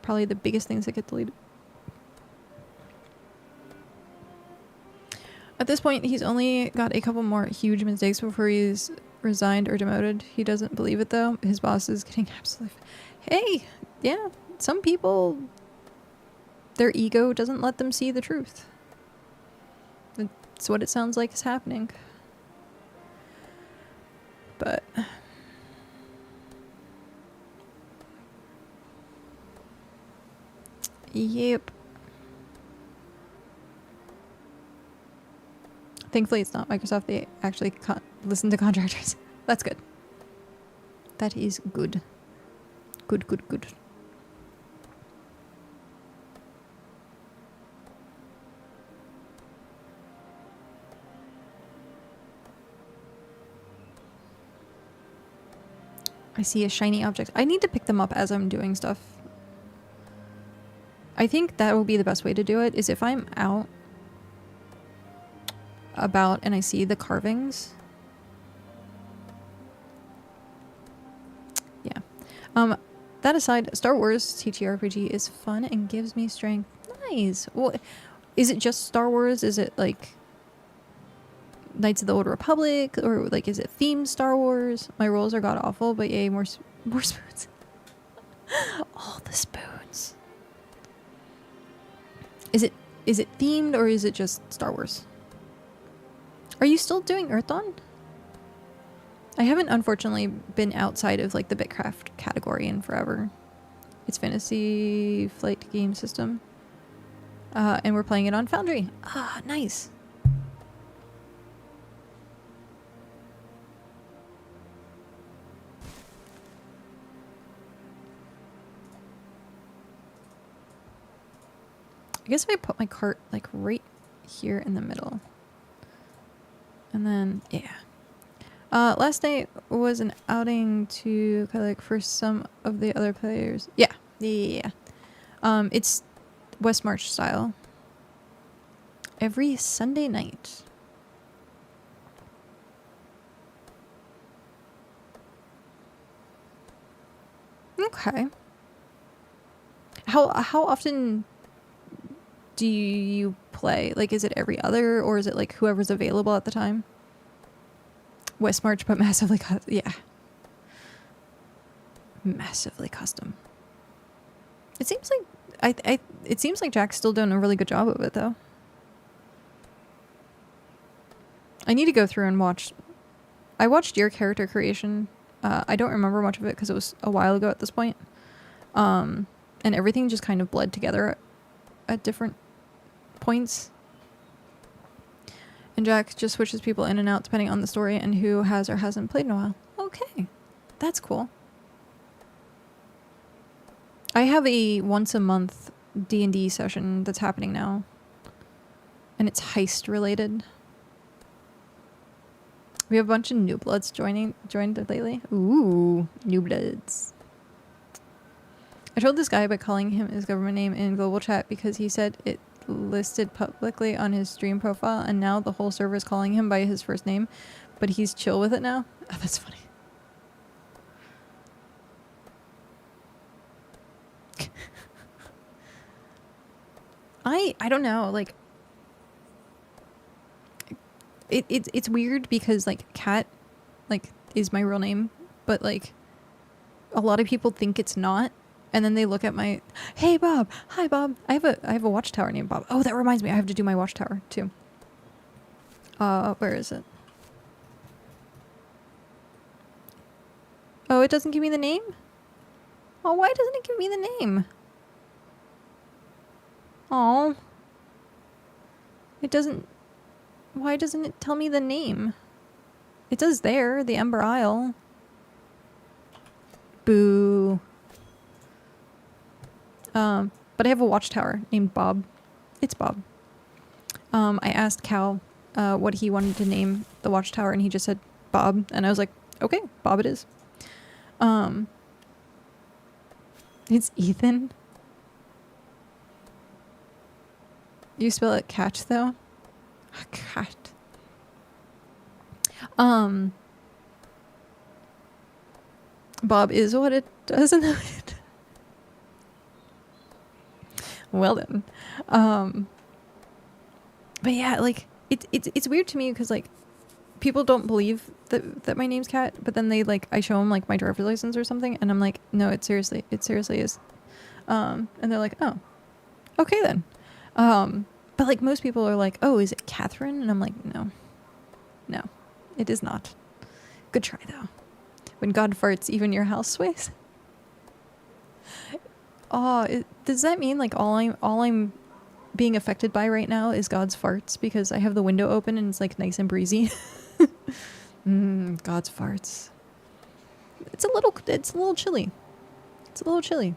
Probably the biggest things that get deleted. At this point, he's only got a couple more huge mistakes before he's resigned or demoted. He doesn't believe it though. His boss is getting absolutely... Hey! Yeah, some people... Their ego doesn't let them see the truth. That's what it sounds like is happening. But... Yep. Thankfully, it's not Microsoft. They actually listen to contractors. That's good. That is good. Good, good, good. I see a shiny object. I need to pick them up as I'm doing stuff. I think that will be the best way to do it, is if I'm out about and I see the carvings. Yeah. That aside, Star Wars TTRPG is fun and gives me strength. Nice. Well, is it just Star Wars? Is it like Knights of the Old Republic, or like is it themed Star Wars? My rolls are god awful, but yay, more spoons. All the spoons. Is it themed, or is it just Star Wars? Are you still doing Earthdawn? I haven't unfortunately been outside of like the BitCraft category in forever. It's fantasy flight game system. And we're playing it on Foundry. Ah, nice. I guess if I put my cart like right here in the middle. And then, yeah. Last night was an outing to kind of like for some of the other players. Yeah. It's West March style. Every Sunday night. Okay. How often do you play? Like, is it every other, or is it like whoever's available at the time? West March, but massively yeah. Massively custom. It seems like it seems like Jack's still doing a really good job of it though. I need to go through and watch. I watched your character creation. I don't remember much of it because it was a while ago at this point. And everything just kind of bled together at different points. And Jack just switches people in and out depending on the story and who has or hasn't played in a while. Okay. That's cool. I have a once a month D&D session that's happening now. And it's heist related. We have a bunch of new bloods joined lately. Ooh, new bloods. I told this guy by calling him his government name in global chat because he said it listed publicly on his stream profile, and now the whole server is calling him by his first name, but he's chill with it now. Oh, that's funny. I don't know, like it's weird because like Kat like is my real name, but like a lot of people think it's not, and then they look at my hey Bob, hi Bob. I have a watchtower named Bob. Oh, that reminds me, I have to do my watchtower too. Where is it? Oh, it doesn't give me the name? Oh, why doesn't it give me the name? Oh. It doesn't... Why doesn't it tell me the name? It does there, the Ember Isle. Boo. But I have a watchtower named Bob. It's Bob. I asked Cal what he wanted to name the watchtower, and he just said Bob, and I was like, okay, Bob it is. It's Ethan. You spell it catch though? Cat. Bob is what it does in the wind. Well then. But yeah, like it's weird to me because like people don't believe that my name's Kat, but then they like I show them like my driver's license or something, and I'm like, no, it seriously is. And they're like, oh, okay then. But like most people are like, oh, is it Catherine? And I'm like, no, it is not. Good try though. When God farts, even your house sways. Oh, does that mean like all I'm being affected by right now is God's farts because I have the window open and it's like nice and breezy? God's farts. It's a little chilly. It's a little chilly.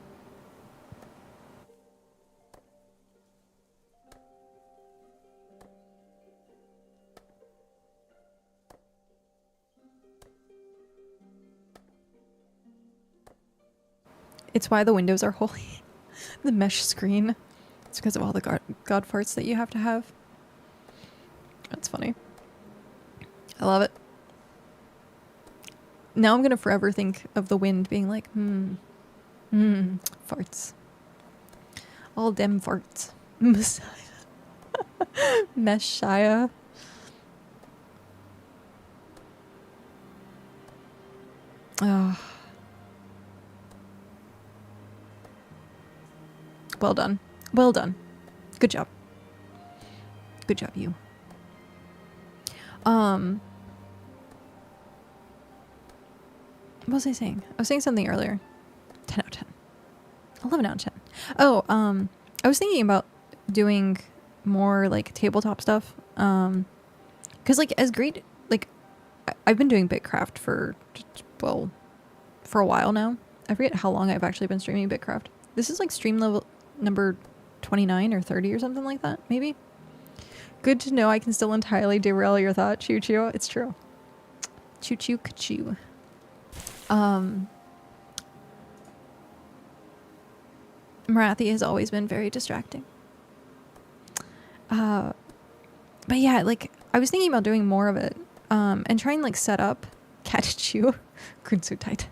It's why the windows are holy. The mesh screen. It's because of all the God farts that you have to have. That's funny. I love it. Now I'm gonna forever think of the wind being like, farts. All dem farts. Messiah. Messiah. Oh. Well done. Well done. Good job. Good job, you. What was I saying? I was saying something earlier. 10 out of 10. 11 out of 10. Oh, I was thinking about doing more like tabletop stuff. Cause like as great, like I've been doing BitCraft for a while now. I forget how long I've actually been streaming BitCraft. This is like stream level number 29 or 30 or something like that, maybe. Good to know I can still entirely derail your thought, Choo Choo. It's true. Choo Choo Ka-choo. Marathi has always been very distracting. But yeah, like I was thinking about doing more of it, and trying like set up Ka-choo. So tight.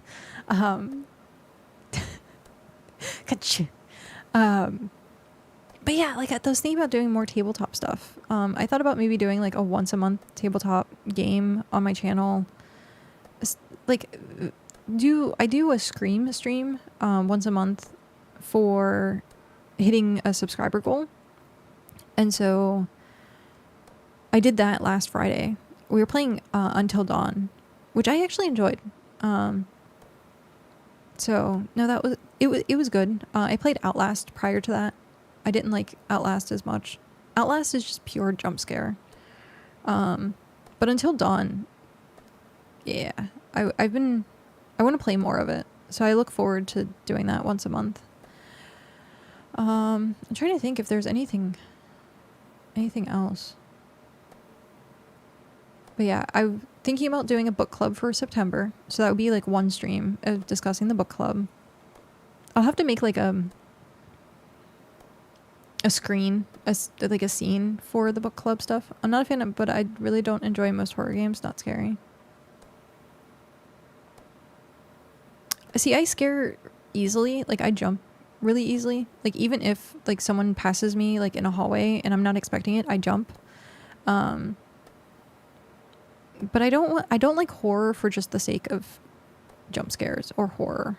Ka-choo. But yeah, like I was thinking about doing more tabletop stuff. I thought about maybe doing like a once a month tabletop game on my channel. Like I do a Scream stream once a month for hitting a subscriber goal. And so I did that last Friday. We were playing Until Dawn, which I actually enjoyed. So no, it was good. I played Outlast prior to that. I didn't like Outlast as much. Outlast is just pure jump scare. But Until Dawn, yeah, I want to play more of it. So I look forward to doing that once a month. I'm trying to think if there's anything else. But yeah, I'm thinking about doing a book club for September. So that would be like one stream of discussing the book club. I'll have to make like a screen, like a scene for the book club stuff. I'm not a fan of, but I really don't enjoy most horror games. Not scary. See, I scare easily. Like I jump really easily. Like even if like someone passes me like in a hallway and I'm not expecting it, I jump. But I don't like horror for just the sake of jump scares or horror.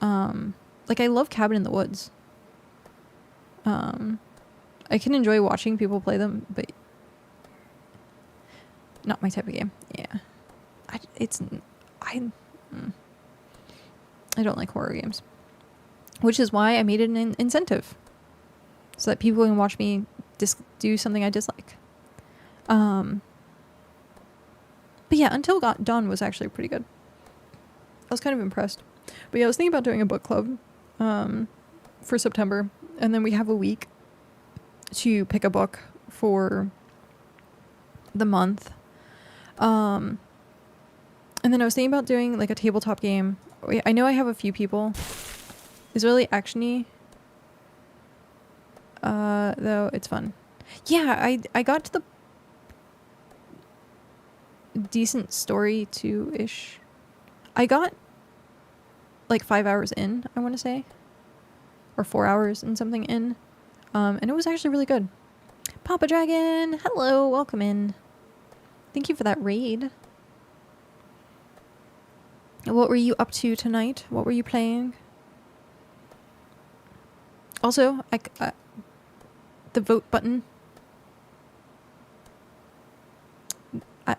Like I love Cabin in the Woods. I can enjoy watching people play them, but not my type of game. Yeah. I don't like horror games. Which is why I made it an incentive. So that people can watch me do something I dislike. But yeah, Until Dawn was actually pretty good. I was kind of impressed. But yeah, I was thinking about doing a book club for September. And then we have a week to pick a book for the month. And then I was thinking about doing like a tabletop game. I know I have a few people. It's really action-y. Though it's fun. Yeah, I got to the decent story 2-ish. I got like 5 hours in, I want to say, or 4 hours and something in, and it was actually really good. Papa Dragon, hello, welcome in. Thank you for that raid. What were you up to tonight? What were you playing? Also, the vote button.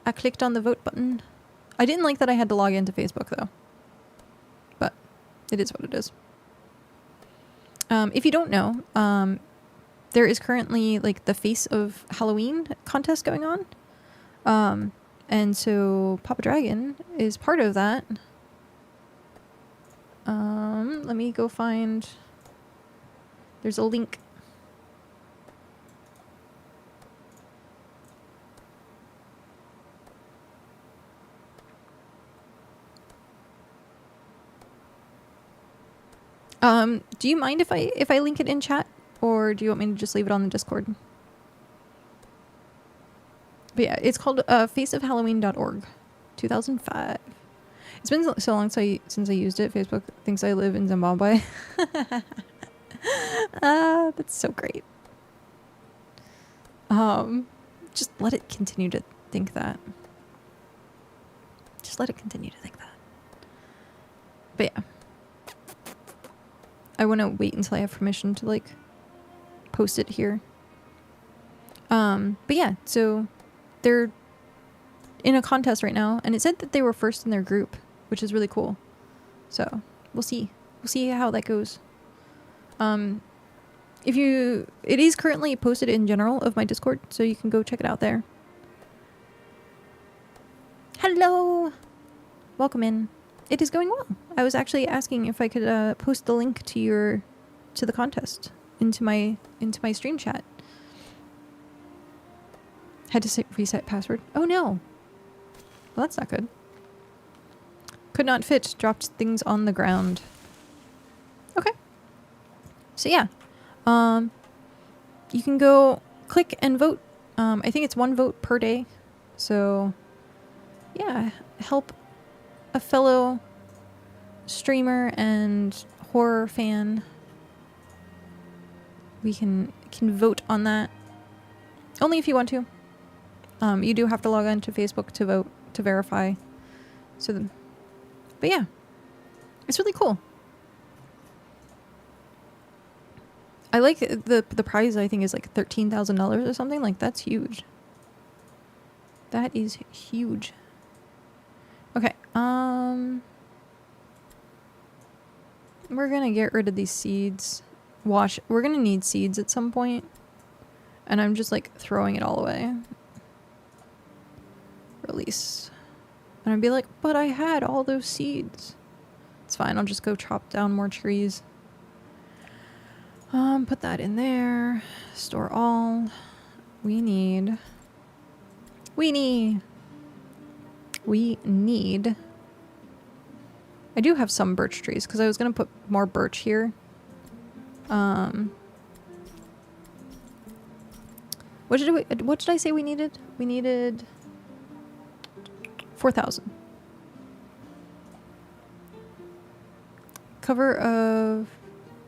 I clicked on the vote button. I didn't like that I had to log into Facebook though. But it is what it is. If you don't know, there is currently like the Face of Halloween contest going on. And so Papa Dragon is part of that. Let me go find... There's a link. Do you mind if I link it in chat, or do you want me to just leave it on the Discord? But yeah, it's called faceofhalloween.org, 2005. It's been so long since I used it. Facebook thinks I live in Zimbabwe. That's so great. Just let it continue to think that. Just let it continue to think that. But yeah. I want to wait until I have permission to like post it here. But yeah, so they're in a contest right now, and it said that they were first in their group, which is really cool. So we'll see. We'll see how that goes. It is currently posted in general of my Discord, so you can go check it out there. Hello! Welcome in. It is going well. I was actually asking if I could post the link to the contest into my stream chat. Had to reset password. Oh no. Well, that's not good. Could not fit. Dropped things on the ground. Okay. So yeah. You can go click and vote. I think it's 1 vote per day. So yeah, help a fellow streamer and horror fan. We can vote on that. Only if you want to. You do have to log on to Facebook to vote, to verify. But yeah, it's really cool. I like the prize. I think is like $13,000 or something. Like that's huge. That is huge. Okay. We're gonna get rid of these seeds. We're gonna need seeds at some point, and I'm just like throwing it all away. Release. And I'd be like, but I had all those seeds. It's fine. I'll just go chop down more trees. Put that in there. Store all. We need. I do have some birch trees because I was gonna put more birch here. What did I say we needed? We needed 4,000. Cover of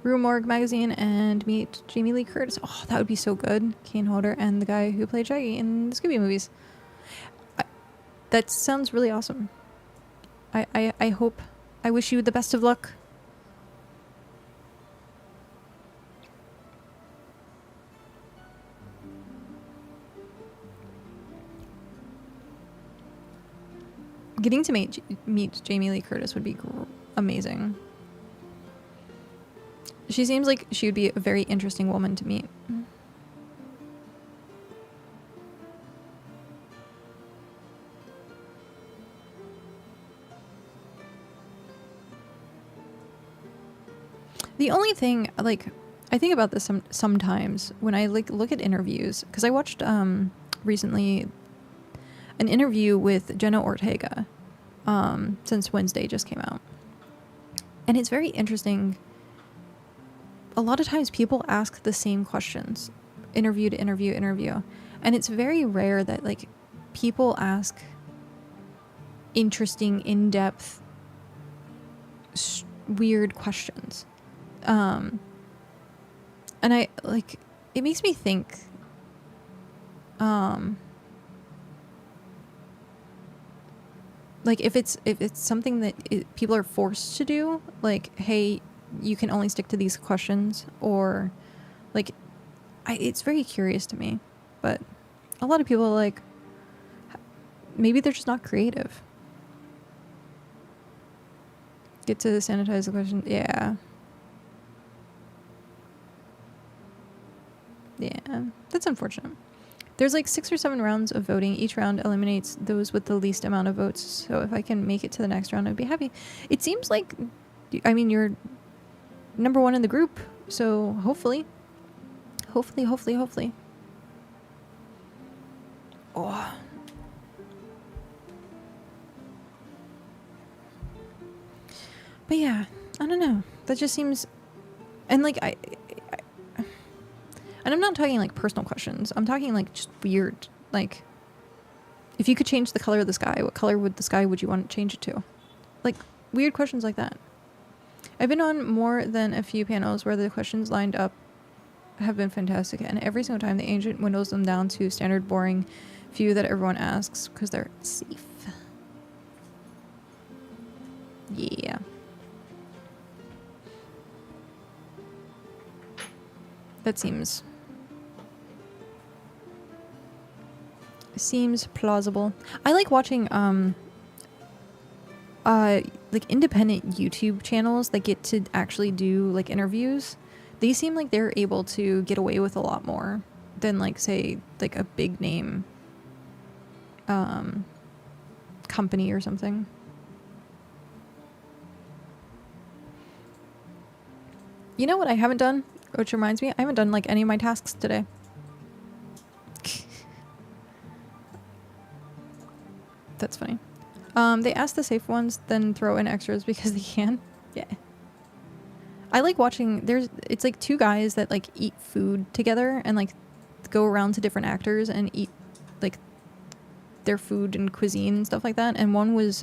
Rue Morgue magazine and meet Jamie Lee Curtis. Oh, that would be so good. Kane Hodder and the guy who played Shaggy in the Scooby movies. That sounds really awesome. I hope. I wish you the best of luck. Getting to meet Jamie Lee Curtis would be amazing. She seems like she would be a very interesting woman to meet. The only thing, like, I think about this sometimes when I like look at interviews, because I watched recently an interview with Jenna Ortega, since Wednesday just came out, and it's very interesting. A lot of times people ask the same questions, interview to interview, and it's very rare that like people ask interesting, in-depth, weird questions. And I like, it makes me think, like if it's something that people are forced to do, like, hey, you can only stick to these questions, or like, it's very curious to me. But a lot of people are like, maybe they're just not creative. Get to sanitize the question. Yeah, that's unfortunate. There's like 6 or 7 rounds of voting. Each round eliminates those with the least amount of votes. So if I can make it to the next round, I'd be happy. It seems like, I mean, you're number 1 in the group, so hopefully. Oh. But yeah, I don't know. That just seems, and like and I'm not talking like personal questions. I'm talking like just weird, like, if you could change the color of the sky, what color would the sky would you want to change it to? Like, weird questions like that. I've been on more than a few panels where the questions lined up have been fantastic, and every single time the agent windows them down to standard boring few that everyone asks because they're safe. Yeah. That seems plausible. I like watching like independent YouTube channels that get to actually do like interviews. They seem like they're able to get away with a lot more than like, say, like a big name company or something. You know what I haven't done? Which reminds me, I haven't done like any of my tasks today. That's funny. They ask the safe ones, then throw in extras because they can. Yeah. I like watching, it's like 2 guys that like eat food together and like go around to different actors and eat like their food and cuisine and stuff like that. And one was,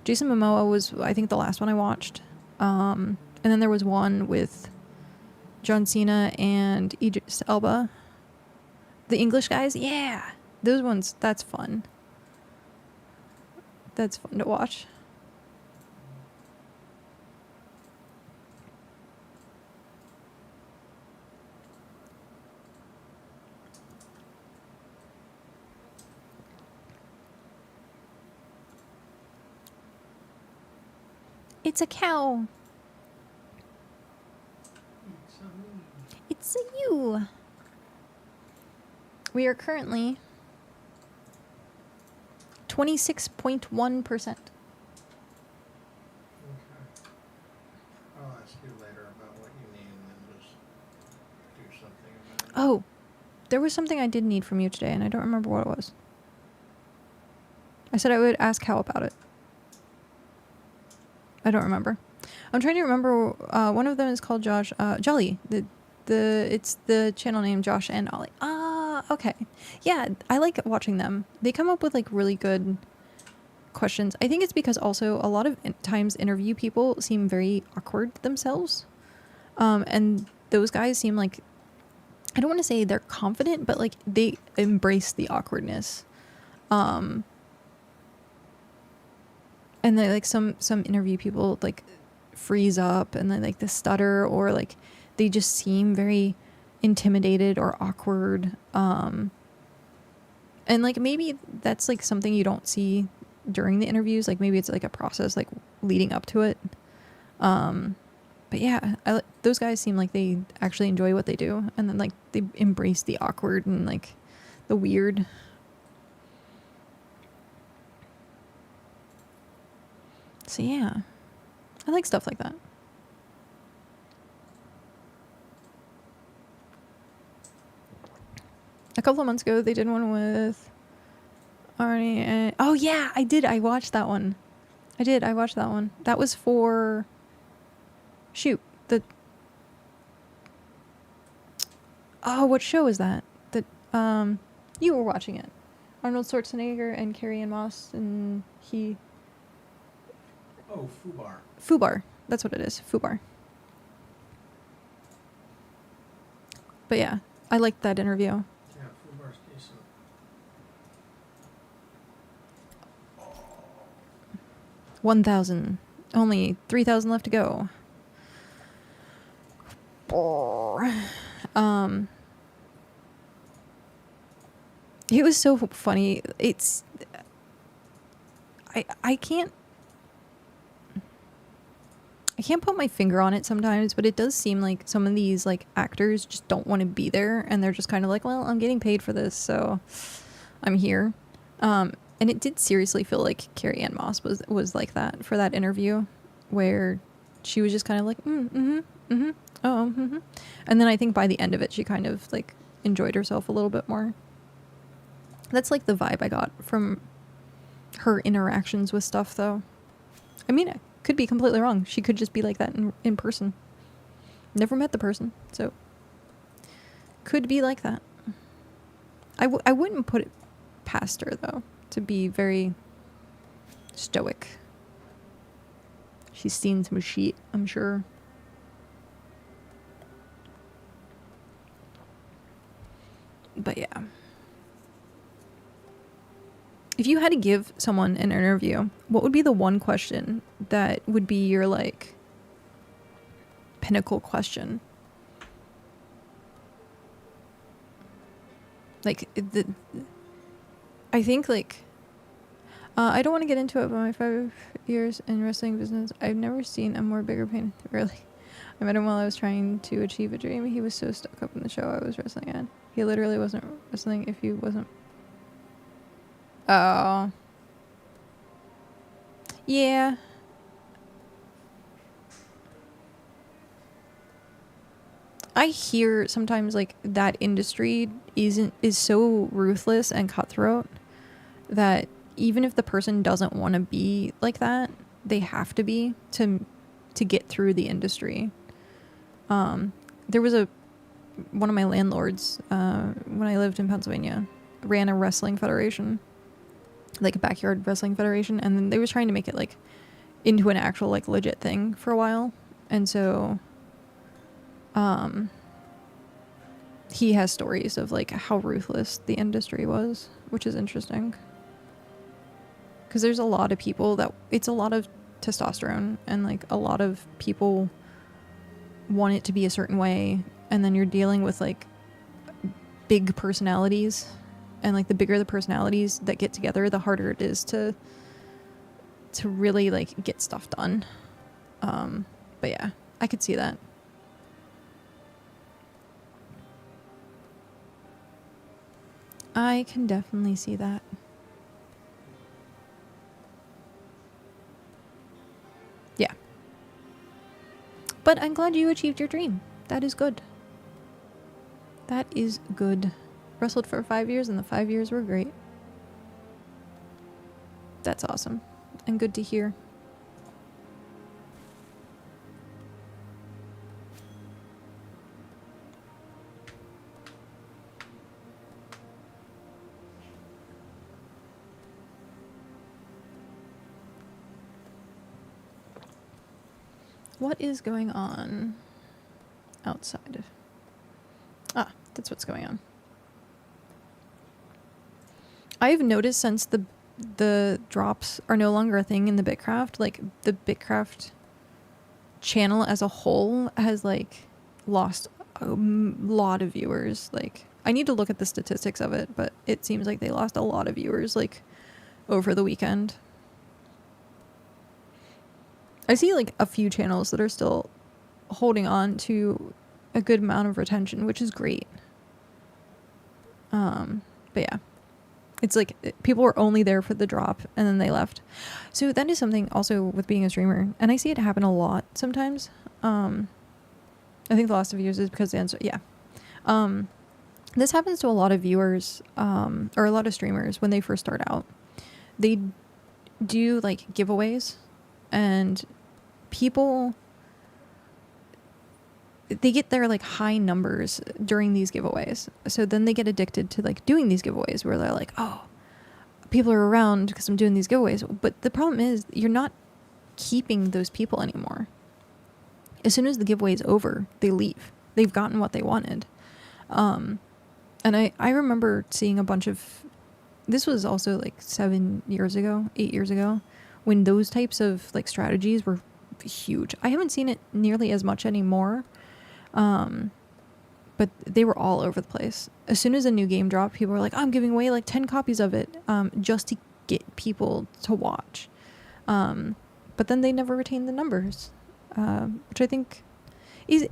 Jason Momoa was, I think, the last one I watched. And then there was one with John Cena and Idris Elba. The English guys, yeah. Those ones, that's fun. That's fun to watch. It's a cow. It's a you. We are currently 26.1%. Okay. I'll ask you later about what you need and then just Oh, there was something I did need from you today, and I don't remember what it was. I said I would ask Cal about it. I don't remember. I'm trying to remember. One of them is called Josh. Jolly. It's the channel name Josh and Ollie. Ah, okay. Yeah, I like watching them. They come up with like really good questions. I think it's because also a lot of times interview people seem very awkward themselves. And those guys seem like, I don't want to say they're confident, but like they embrace the awkwardness. And they like some interview people like freeze up and they like the stutter, or like they just seem very intimidated or awkward. And like maybe that's like something you don't see during the interviews. Like maybe it's like a process like leading up to it. But yeah, those guys seem like they actually enjoy what they do, and then like they embrace the awkward and like the weird. So yeah, I like stuff like that. A couple of months ago, they did one with Arnie and... Oh yeah, I did. I watched that one. I watched that one. That was for... Shoot. Oh, what show is that? You were watching it. Arnold Schwarzenegger and Carrie-Anne Moss and he... Oh, Fubar. Fubar. That's what it is. Fubar. But yeah, I liked that interview. Yeah, Fubar's decent. 1,000. Only 3,000 left to go. It was so funny. It's... I can't put my finger on it sometimes, but it does seem like some of these like actors just don't want to be there, and they're just kind of like, well, I'm getting paid for this, so I'm here. And it did seriously feel like Carrie-Anne Moss was like that for that interview, where she was just kind of like, and then I think by the end of it, she kind of like enjoyed herself a little bit more. That's like the vibe I got from her interactions with stuff, though. I mean, I could be completely wrong. She could just be like that in person. Never met the person, so could be like that. I wouldn't put it past her, though, to be very stoic. She's seen some shit, I'm sure. But yeah. If you had to give someone an interview, what would be the one question that would be your, like, pinnacle question? Like, I think, like, I don't want to get into it, but my 5 years in wrestling business, I've never seen a more bigger pain. Really. I met him while I was trying to achieve a dream. He was so stuck up in the show I was wrestling at. He literally wasn't wrestling if he wasn't... Oh. Yeah. I hear sometimes like that industry is so ruthless and cutthroat that even if the person doesn't want to be like that, they have to be to get through the industry. There was one of my landlords when I lived in Pennsylvania ran a wrestling federation, like a backyard wrestling federation, and then they was trying to make it like into an actual like legit thing for a while, and so he has stories of like how ruthless the industry was, which is interesting because there's a lot of people that it's a lot of testosterone, and like a lot of people want it to be a certain way, and then you're dealing with like big personalities, and like the bigger the personalities that get together, the harder it is to really like get stuff done. But yeah, I could see that. I can definitely see that. Yeah. But I'm glad you achieved your dream. That is good. That is good. Wrestled for 5 years and the 5 years were great. That's awesome. And good to hear. What is going on outside? Ah, that's what's going on. I've noticed since the drops are no longer a thing in the BitCraft, like the BitCraft channel as a whole has like lost a lot of viewers. Like I need to look at the statistics of it, but it seems like they lost a lot of viewers like over the weekend. I see like a few channels that are still holding on to a good amount of retention, which is great. But yeah, it's like people were only there for the drop and then they left. So that is something also with being a streamer, and I see it happen a lot sometimes. I think the last of years is because the answer, yeah. This happens to a lot of viewers, or a lot of streamers when they first start out. They do like giveaways, and people, they get their like high numbers during these giveaways. So then they get addicted to like doing these giveaways where they're like, oh, people are around because I'm doing these giveaways. But the problem is you're not keeping those people anymore. As soon as the giveaway is over, they leave. They've gotten what they wanted. And I remember seeing a bunch of, this was also like 8 years ago, when those types of like strategies were huge. I haven't seen it nearly as much anymore. But they were all over the place. As soon as a new game dropped, people were like, I'm giving away like 10 copies of it, just to get people to watch. But then they never retained the numbers, which I think is,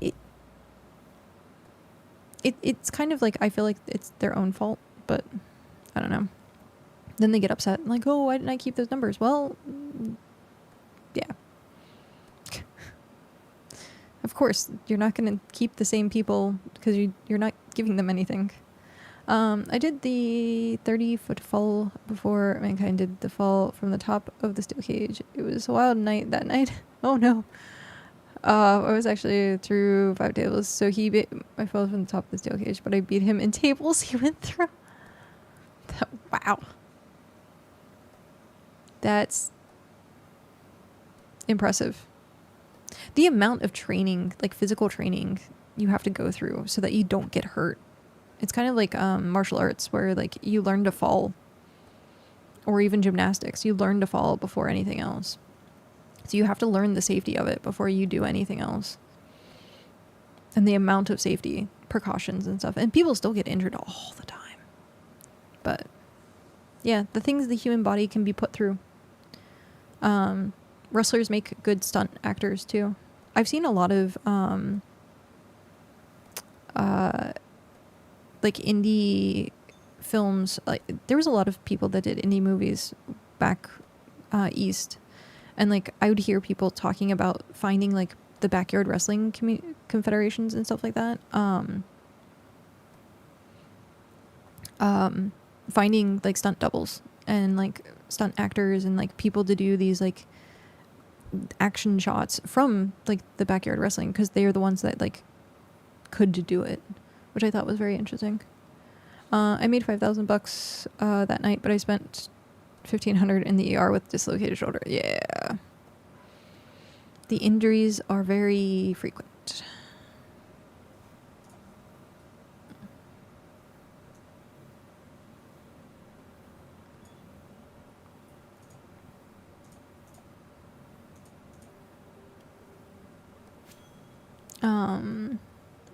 it's kind of like, I feel like it's their own fault, but I don't know. Then they get upset, like, oh, why didn't I keep those numbers? Well, yeah. Of course, you're not going to keep the same people because you're not giving them anything. I did the 30-foot fall before Mankind did the fall from the top of the steel cage. It was a wild night that night. Oh no. I was actually through 5 tables, so I fell from the top of the steel cage, but I beat him in tables he went through. Wow. That's impressive. The amount of training, like physical training, you have to go through so that you don't get hurt. It's kind of like martial arts where like you learn to fall, or even gymnastics. You learn to fall before anything else. So you have to learn the safety of it before you do anything else. And the amount of safety precautions and stuff. And people still get injured all the time. But yeah, the things the human body can be put through. Wrestlers make good stunt actors too. I've seen a lot of like indie films. Like there was a lot of people that did indie movies back east, and like I would hear people talking about finding like the backyard wrestling confederations and stuff like that. Finding like stunt doubles and like stunt actors and like people to do these like action shots from like the backyard wrestling, because they are the ones that like could do it, which I thought was very interesting. I made $5,000 that night, but I spent $1,500 in the ER with dislocated shoulder. Yeah, the injuries are very frequent.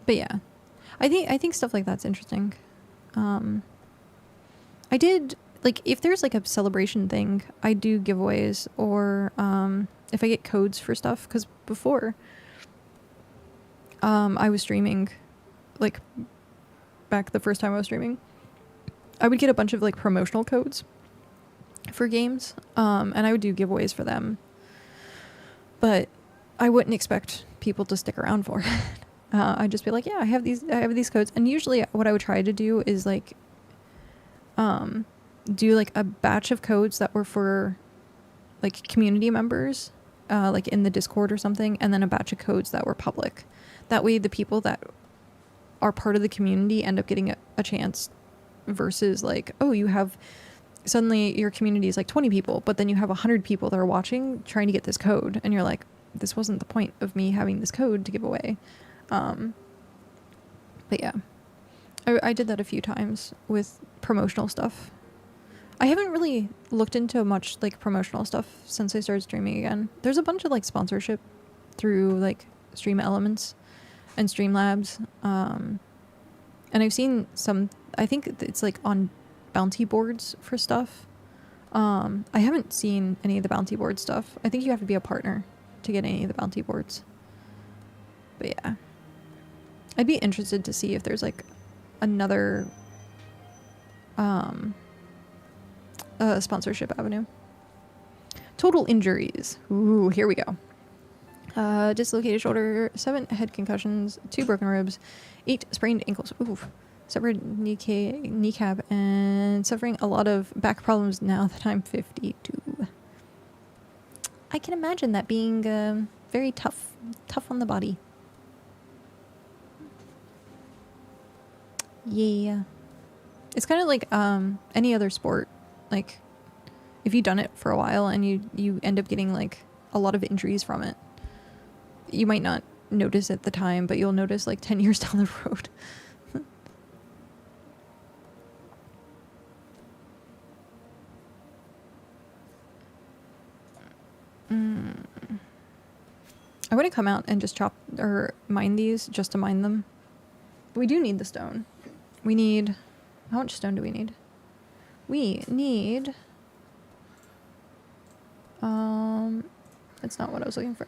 But yeah, I think stuff like that's interesting. I did, like, if there's like a celebration thing, I do giveaways, or if I get codes for stuff, because before I was streaming, like back the first time I was streaming, I would get a bunch of like promotional codes for games, and I would do giveaways for them, but I wouldn't expect people to stick around for it. I'd just be like, yeah, I have these codes. And usually what I would try to do is like do like a batch of codes that were for like community members, like in the Discord or something, and then a batch of codes that were public. That way the people that are part of the community end up getting a chance, versus like, oh, you have suddenly your community is like 20 people, but then you have 100 people that are watching trying to get this code, and you're like, this wasn't the point of me having this code to give away. But yeah, I did that a few times with promotional stuff. I haven't really looked into much like promotional stuff since I started streaming again. There's a bunch of like sponsorship through like Stream Elements and Streamlabs. And I've seen some, I think it's like on bounty boards for stuff. I haven't seen any of the bounty board stuff. I think you have to be a partner to get any of the bounty boards. But yeah, I'd be interested to see if there's like another sponsorship avenue. Total injuries. Ooh, here we go. Dislocated shoulder, 7 head concussions, 2 broken ribs, 8 sprained ankles. Ooh, severed kneecap, and suffering a lot of back problems now that I'm 52. I can imagine that being very tough on the body. Yeah. It's kind of like any other sport. Like, if you've done it for a while and you end up getting like a lot of injuries from it, you might not notice at the time, but you'll notice like 10 years down the road. I want to come out and just chop or mine these just to mine them. But we do need the stone. We need... How much stone do we need? We need... That's not what I was looking for.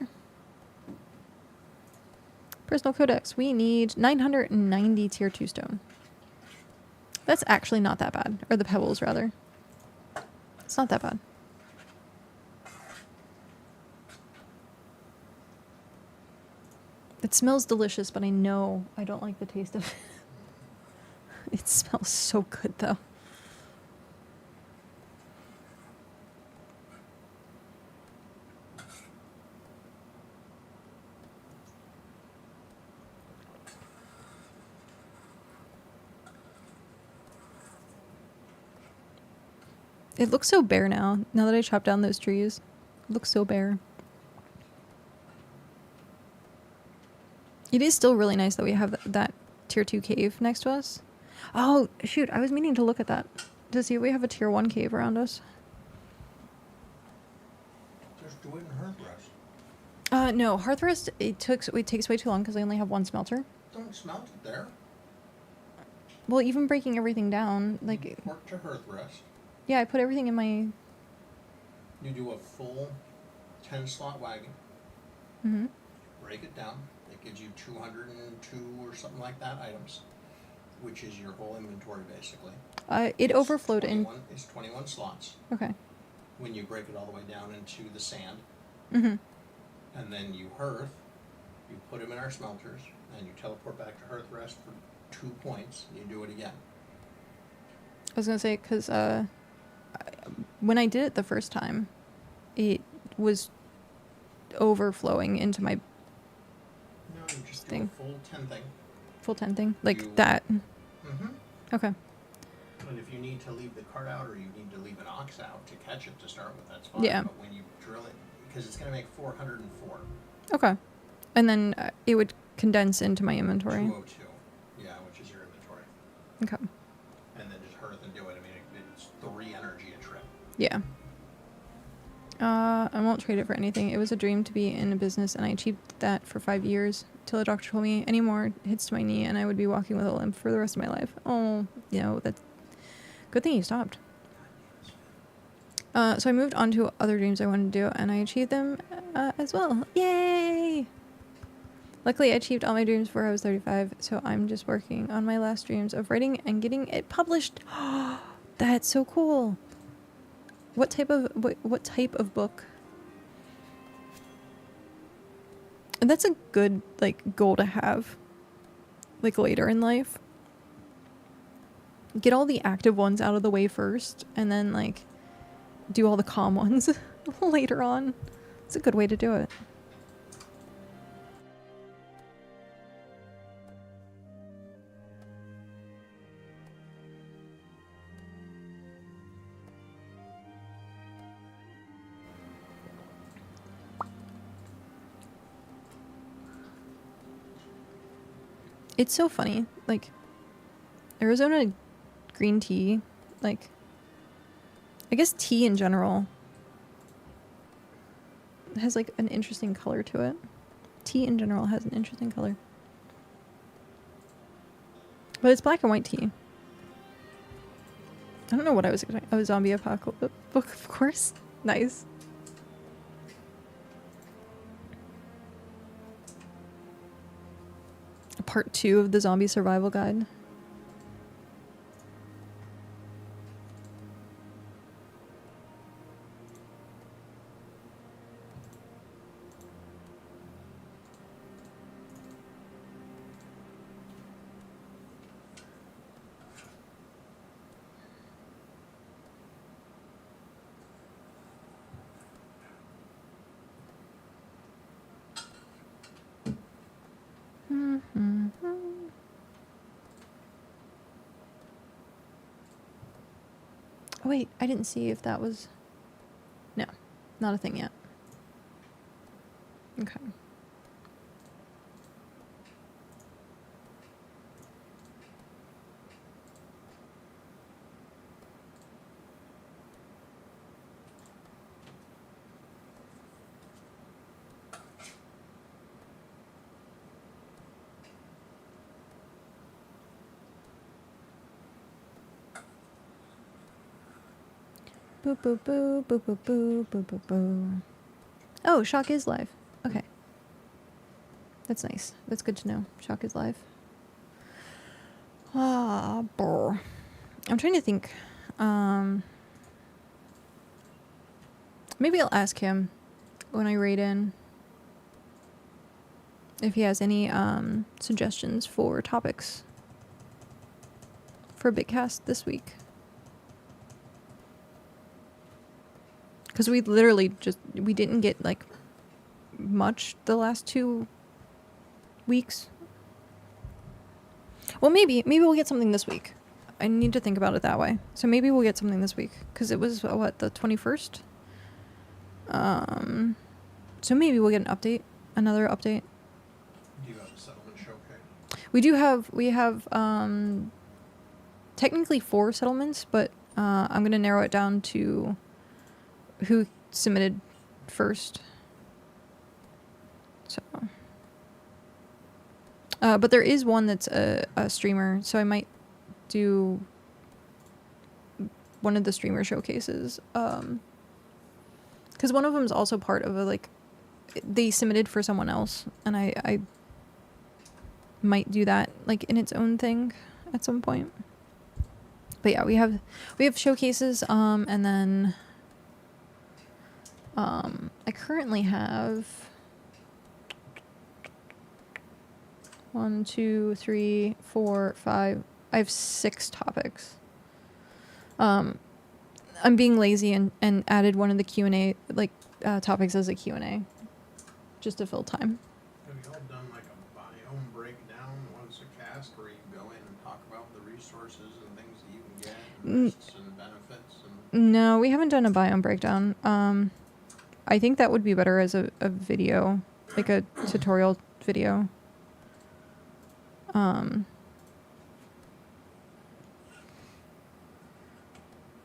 Personal codex. We need 990 tier 2 stone. That's actually not that bad. Or the pebbles, rather. It's not that bad. It smells delicious, but I know I don't like the taste of it. It smells so good, though. It looks so bare now that I chopped down those trees. It looks so bare. It is still really nice that we have that tier 2 cave next to us. Oh, shoot. I was meaning to look at that to see if we have a tier 1 cave around us. Just do it in Hearth. No. Hearth Rest, it takes way too long because I only have 1 smelter. Don't smelt it there. Well, even breaking everything down, like... Work to Hearth Rest. Yeah, I put everything in my... You do a full 10-slot wagon. Mm-hmm. Break it down. It gives you 202 or something like that items, which is your whole inventory, basically. It overflowed in... It's 21 slots. Okay. When you break it all the way down into the sand. Mm-hmm. And then you hearth, you put them in our smelters, and you teleport back to Hearth Rest for 2 points, and you do it again. I was gonna say, because when I did it the first time, it was overflowing into my No, you just thing. do a full 10 thing. Full 10 thing? Like You- that? Mm-hmm. Okay. And if you need to leave the cart out or you need to leave an ox out to catch it to start with, that's fine. Yeah. But when you drill it, because it's going to make 404. Okay. And then it would condense into my inventory. 202. Yeah, which is your inventory. Okay. And then just hearth and do it. I mean, it's 3 energy a trip. Yeah. I won't trade it for anything. It was a dream to be in a business, and I achieved that for 5 years till a doctor told me any more hits to my knee, and I would be walking with a limp for the rest of my life. Oh, you know, that's good thing you stopped. So I moved on to other dreams I wanted to do, and I achieved them as well. Yay! Luckily, I achieved all my dreams before I was 35, so I'm just working on my last dreams of writing and getting it published. That's so cool. What type of book? And that's a good like goal to have. like later in life. Get all the active ones out of the way first, and then like do all the calm ones later on. It's a good way to do it. It's so funny, like Arizona green tea, like I guess tea in general has like an interesting color to it. Tea in general has an interesting color. But it's black and white tea. I don't know what I was expecting. Oh, zombie apocalypse book, of course. Nice. Part 2 of the zombie survival guide. Oh wait, I didn't see if that was... No, not a thing yet. Okay. Boo boo boo boo boo boo boo boo boo. Oh, Shock is live. Okay. That's nice. That's good to know. Shock is live. Ah, brr. I'm trying to think. Maybe I'll ask him when I raid in if he has any suggestions for topics for BitCast this week. Because we literally we didn't get like much the last 2 weeks. Well, maybe we'll get something this week. I need to think about it that way. So maybe we'll get something this week. Because it was, what, the 21st? So maybe we'll get an update. Another update. Do you have a settlement showcase? We have technically 4 settlements, but I'm going to narrow it down to who submitted first. So, but there is one that's a streamer, so I might do one of the streamer showcases. Because one of them is also part of a, like, they submitted for someone else, and I might do that, like, in its own thing at some point. But yeah, we have showcases, and then I currently have 1, 2, 3, 4, 5. I have 6 topics. I'm being lazy and added one of the Q&A topics as a Q&A just to fill time. Have you all done like a biome breakdown once a cast where you go in and talk about the resources and things that you can get, and risks and benefits? And... No, we haven't done a biome breakdown. I think that would be better as a video, like a tutorial video.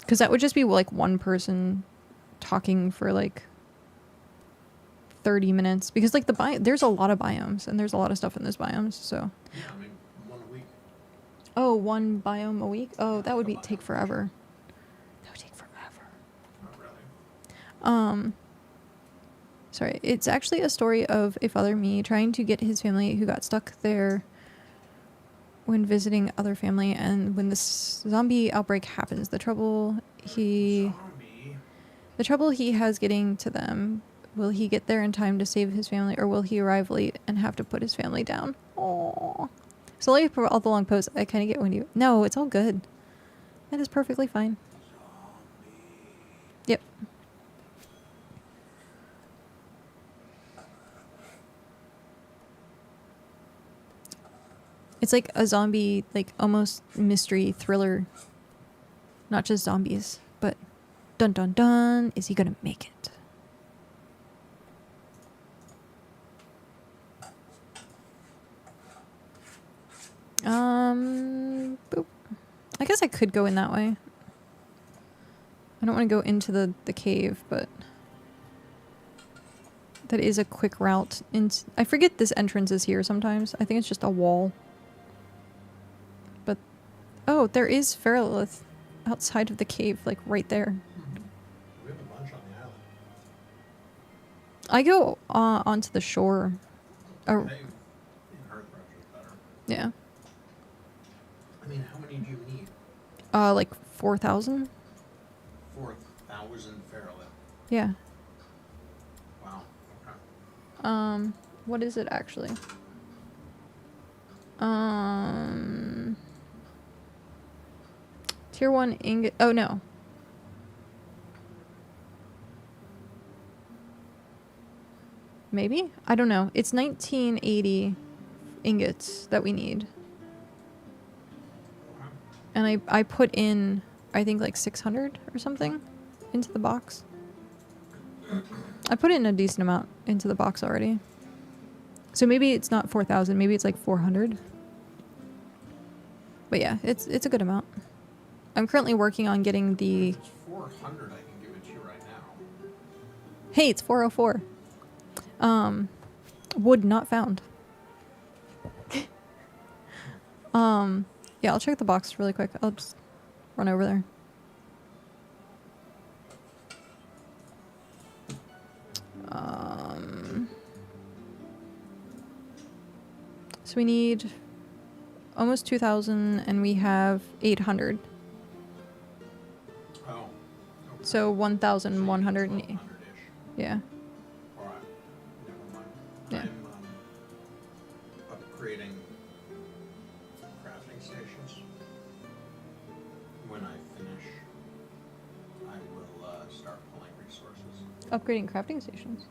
Because that would just be like one person talking for like 30 minutes. Because like there's a lot of biomes, and there's a lot of stuff in those biomes. So. Yeah, I mean, one a week. Oh, one biome a week? Oh, that would take forever. That would take forever. Not really. Sorry, it's actually a story of a father me trying to get his family who got stuck there when visiting other family, and when this zombie outbreak happens, the trouble he has getting to them. Will he get there in time to save his family, or will he arrive late and have to put his family down? Aww. Sorry for all the long posts. I kind of get when you... No, it's all good. That is perfectly fine. Yep. It's like a zombie, like almost mystery thriller. Not just zombies, but dun dun dun. Is he gonna make it? Boop. I guess I could go in that way. I don't want to go into the cave, but that is a quick route. I forget this entrance is here sometimes. I think it's just a wall. But, oh, there is Feralith outside of the cave, like right there. We have a bunch on the island. I go onto the shore. Oh, Hey, in Hearth is better. yeah. I mean, how many do you need? Like 4,000? 4,000 Feralith. Yeah. Wow. Okay. What is it actually? Tier 1 ingot. Oh, no. Maybe? I don't know. It's 1980 ingots that we need. Wow. And I put in, I think, like 600 or something into the box. I put in a decent amount into the box already. So maybe it's not 4,000. Maybe it's like 400. But yeah, it's a good amount. I'm currently working on getting the... If it's 400, I can give it to you right now. Hey, it's 404. Wood not found. Yeah, I'll check the box really quick. I'll just run over there. So we need almost 2,000 and we have 800. Oh. Okay. So 1,100. 1,200-ish. Yeah. All right. Never mind. Yeah. I'm upgrading crafting stations. When I finish, I will start pulling resources Upgrading crafting stations.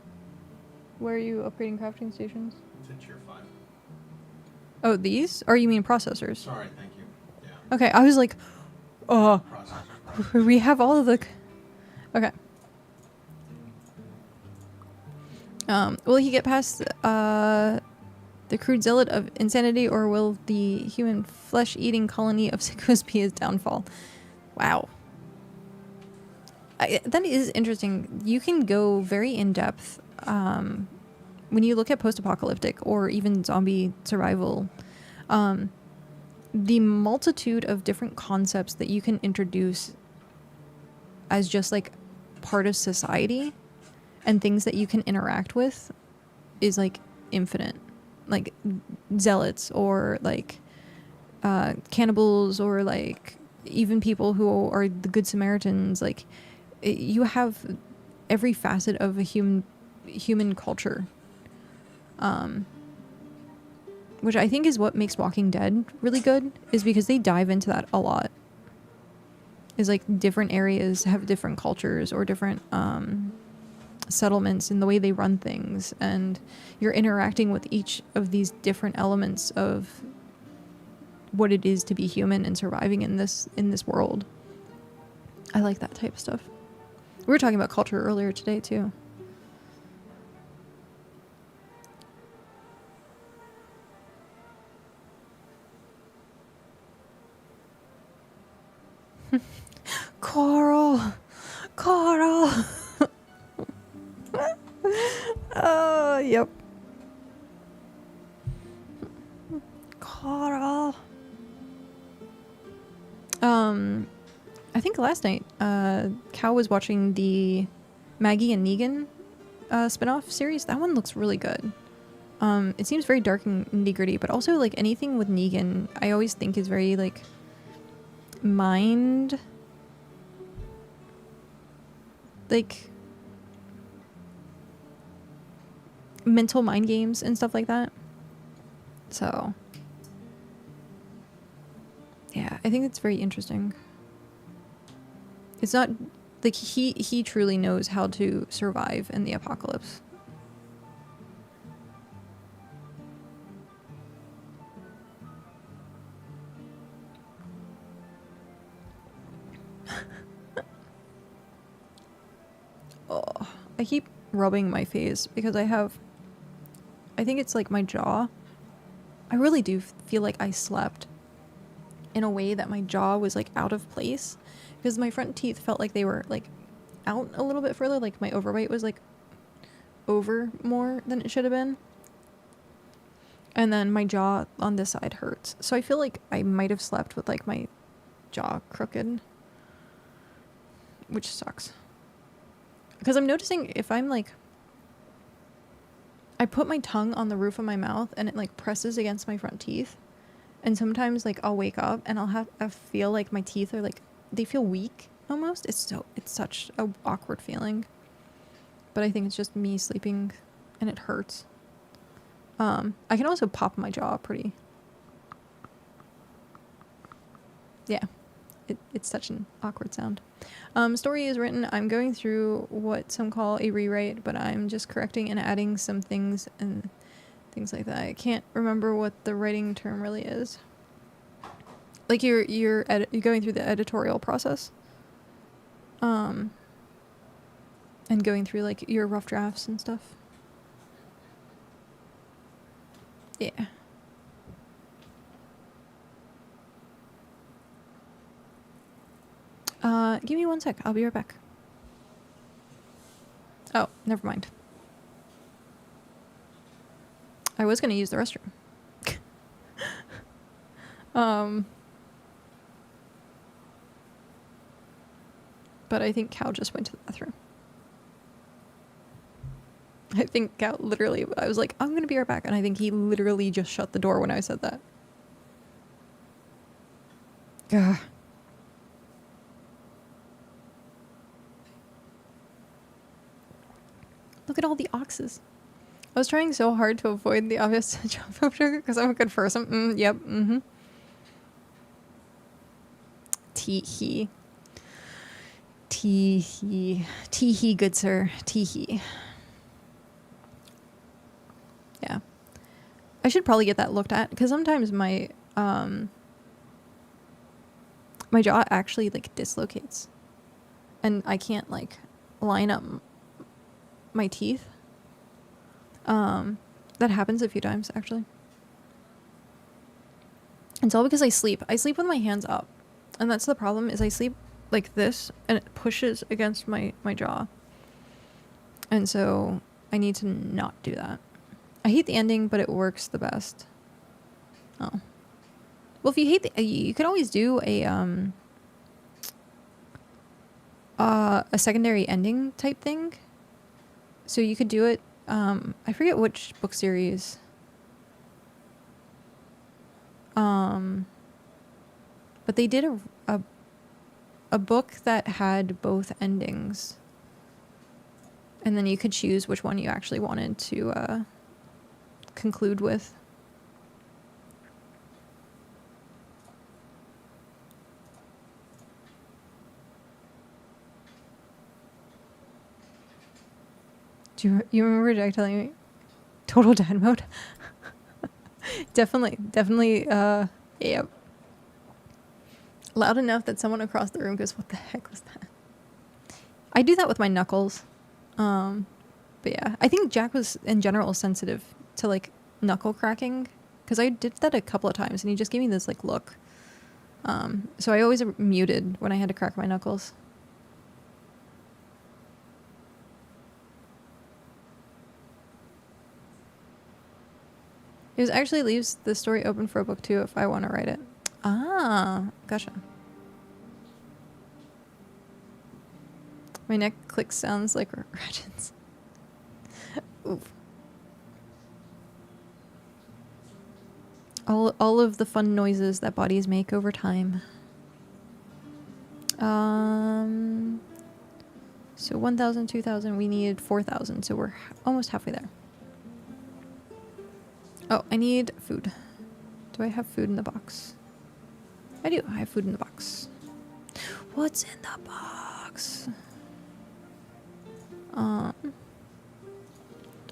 Where are you upgrading crafting stations? to tier 5. Oh, these? Or you mean processors? Sorry, thank you. Yeah. Okay, I was like, Processors. we have all of the... Okay. Will he get past the crude zealot of insanity, or will the human flesh-eating colony of sickos be his downfall? Wow. That is interesting. You can go very in-depth when you look at post-apocalyptic or even zombie survival. The multitude of different concepts that you can introduce as just like part of society and things that you can interact with is like infinite. Like zealots or like cannibals or like even people who are the Good Samaritans. Like you have every facet of a human culture, which I think is what makes Walking Dead really good, is because they dive into that a lot. Is like different areas have different cultures or different settlements in the way they run things, and you're interacting with each of these different elements of what it is to be human and surviving in this world. I like that type of stuff. We were talking about culture earlier today too. Coral! Oh, yep. Coral. I think last night, Cal was watching the Maggie and Negan spin-off series. That one looks really good. It seems very dark and nitty-gritty, but also like anything with Negan, I always think is very like mind, like mental mind games and stuff like that. So Yeah, I think it's very interesting. It's not like he truly knows how to survive in the apocalypse. Oh, I keep rubbing my face because I think it's like my jaw. I really do feel like I slept in a way that my jaw was like out of place because my front teeth felt like they were like out a little bit further, like my overbite was like over more than it should have been. And then my jaw on this side hurts. So I feel like I might have slept with like my jaw crooked, which sucks. Because I'm noticing if I'm like, I put my tongue on the roof of my mouth and it like presses against my front teeth. And sometimes like I'll wake up and I feel like my teeth are like, they feel weak almost. It's such a awkward feeling. But I think it's just me sleeping and it hurts. I can also pop my jaw pretty. Yeah, it's such an awkward sound. Story is written. I'm going through what some call a rewrite, but I'm just correcting and adding some things and things like that. I can't remember what the writing term really is. Like you're going through the editorial process. And going through like your rough drafts and stuff. Yeah. Give me 1 sec. I'll be right back. Oh, never mind. I was gonna use the restroom. But I think Cal just went to the bathroom. I think Cal literally, I was like, I'm gonna be right back. And I think he literally just shut the door when I said that. Gah. Look at all the oxes. I was trying so hard to avoid the obvious jump up sugar because I'm a good person. Yep. Mm-hmm. Tee-hee. Tee-hee. Tee-hee, good sir. Tee-hee. Yeah. I should probably get that looked at because sometimes my my jaw actually like dislocates and I can't like line up my teeth. That happens a few times actually. It's all because I sleep with my hands up, and that's the problem is I sleep like this and it pushes against my jaw, and so I need to not do that. I hate the ending, but it works the best. Oh. Well, if you hate you could always do a secondary ending type thing. So you could do it, I forget which book series. But they did a book that had both endings. And then you could choose which one you actually wanted to, conclude with. Do you remember Jack telling me total dad mode? definitely yeah, loud enough that someone across the room goes, what the heck was that? I do that with my knuckles. But yeah, I think Jack was in general sensitive to like knuckle cracking because I did that a couple of times and he just gave me this like look. So I always muted when I had to crack my knuckles. It actually leaves the story open for a book too if I want to write it. Ah, gotcha. My neck clicks sounds like ratchets. Oof. All of the fun noises that bodies make over time. So 1,000, 2,000, we needed 4,000, so we're almost halfway there. Oh, I need food. Do I have food in the box? I do. I have food in the box. What's in the box? I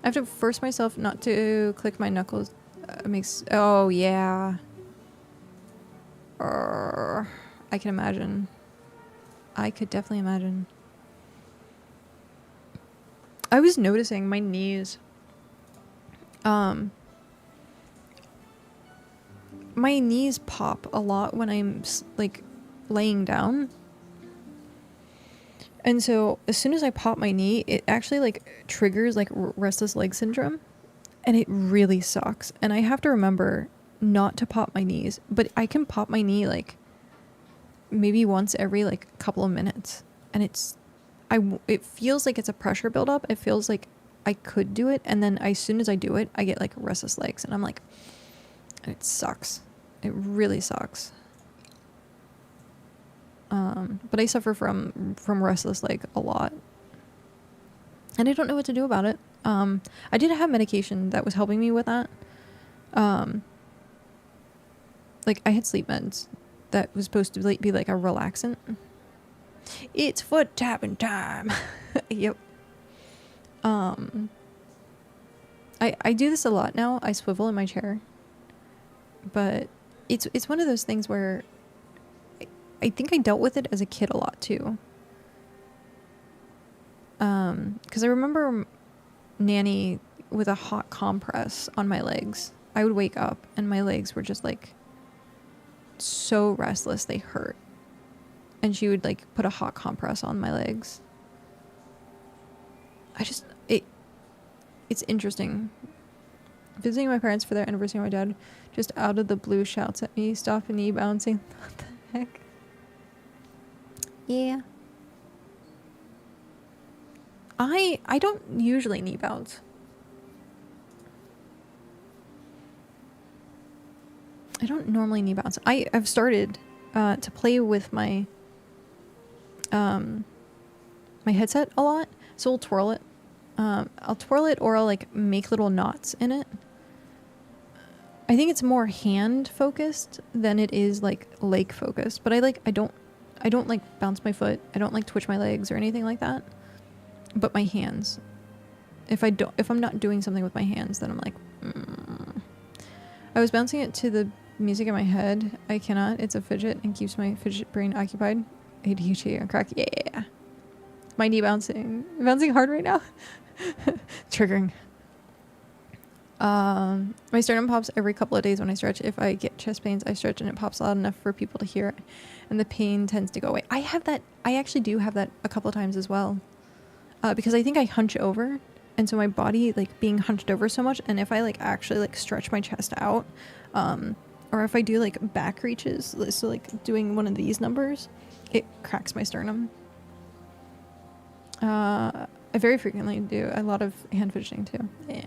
have to force myself not to click my knuckles. Makes. Oh yeah. I can imagine. I could definitely imagine. I was noticing my knees. My knees pop a lot when I'm like laying down. And so as soon as I pop my knee, it actually like triggers like restless leg syndrome, and it really sucks. And I have to remember not to pop my knees, but I can pop my knee like maybe once every like couple of minutes, and it feels like it's a pressure buildup. It feels like I could do it, and then as soon as I do it, I get like restless legs, and I'm like, it sucks. It really sucks. But I suffer from restless leg a lot, and I don't know what to do about it. I did have medication that was helping me with that. Like I had sleep meds that was supposed to be like a relaxant. It's foot tapping time. Yep. I do this a lot now. I swivel in my chair, but it's one of those things where I think I dealt with it as a kid a lot too. Because I remember Nanny with a hot compress on my legs. I would wake up and my legs were just like so restless they hurt, and she would like put a hot compress on my legs. It's interesting. Visiting my parents for their anniversary, my dad just out of the blue shouts at me, "Stop knee bouncing." What the heck? Yeah. I don't usually knee bounce. I don't normally knee bounce. I've started to play with my my headset a lot, so I'll twirl it. I'll twirl it, or I'll like make little knots in it. I think it's more hand focused than it is like leg focused. But I don't like bounce my foot. I don't like twitch my legs or anything like that. But my hands. If I'm not doing something with my hands, then I'm like, I was bouncing it to the music in my head. I cannot. It's a fidget and keeps my fidget brain occupied. ADHD on crack. Yeah. My knee bouncing hard right now. Triggering. My sternum pops every couple of days when I stretch. If I get chest pains, I stretch and it pops loud enough for people to hear it, and the pain tends to go away. I actually do have that a couple of times as well, because I think I hunch over, and so my body like being hunched over so much, and if I like actually like stretch my chest out, or if I do like back reaches, so like doing one of these numbers, it cracks my sternum. I very frequently do a lot of hand fidgeting too. Yeah.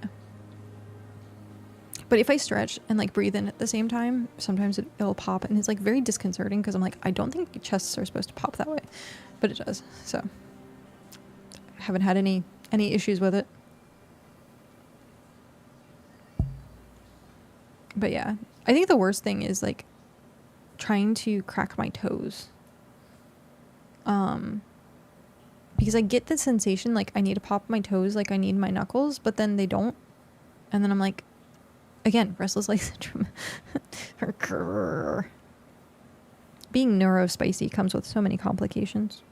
But if I stretch and like breathe in at the same time, sometimes it'll pop, and it's like very disconcerting because I'm like, I don't think chests are supposed to pop that way, but it does. So I haven't had any issues with it. But yeah, I think the worst thing is like trying to crack my toes. Because I get the sensation like I need to pop my toes, like I need my knuckles, but then they don't. And then I'm like, again, restless leg syndrome. Being neurospicy comes with so many complications.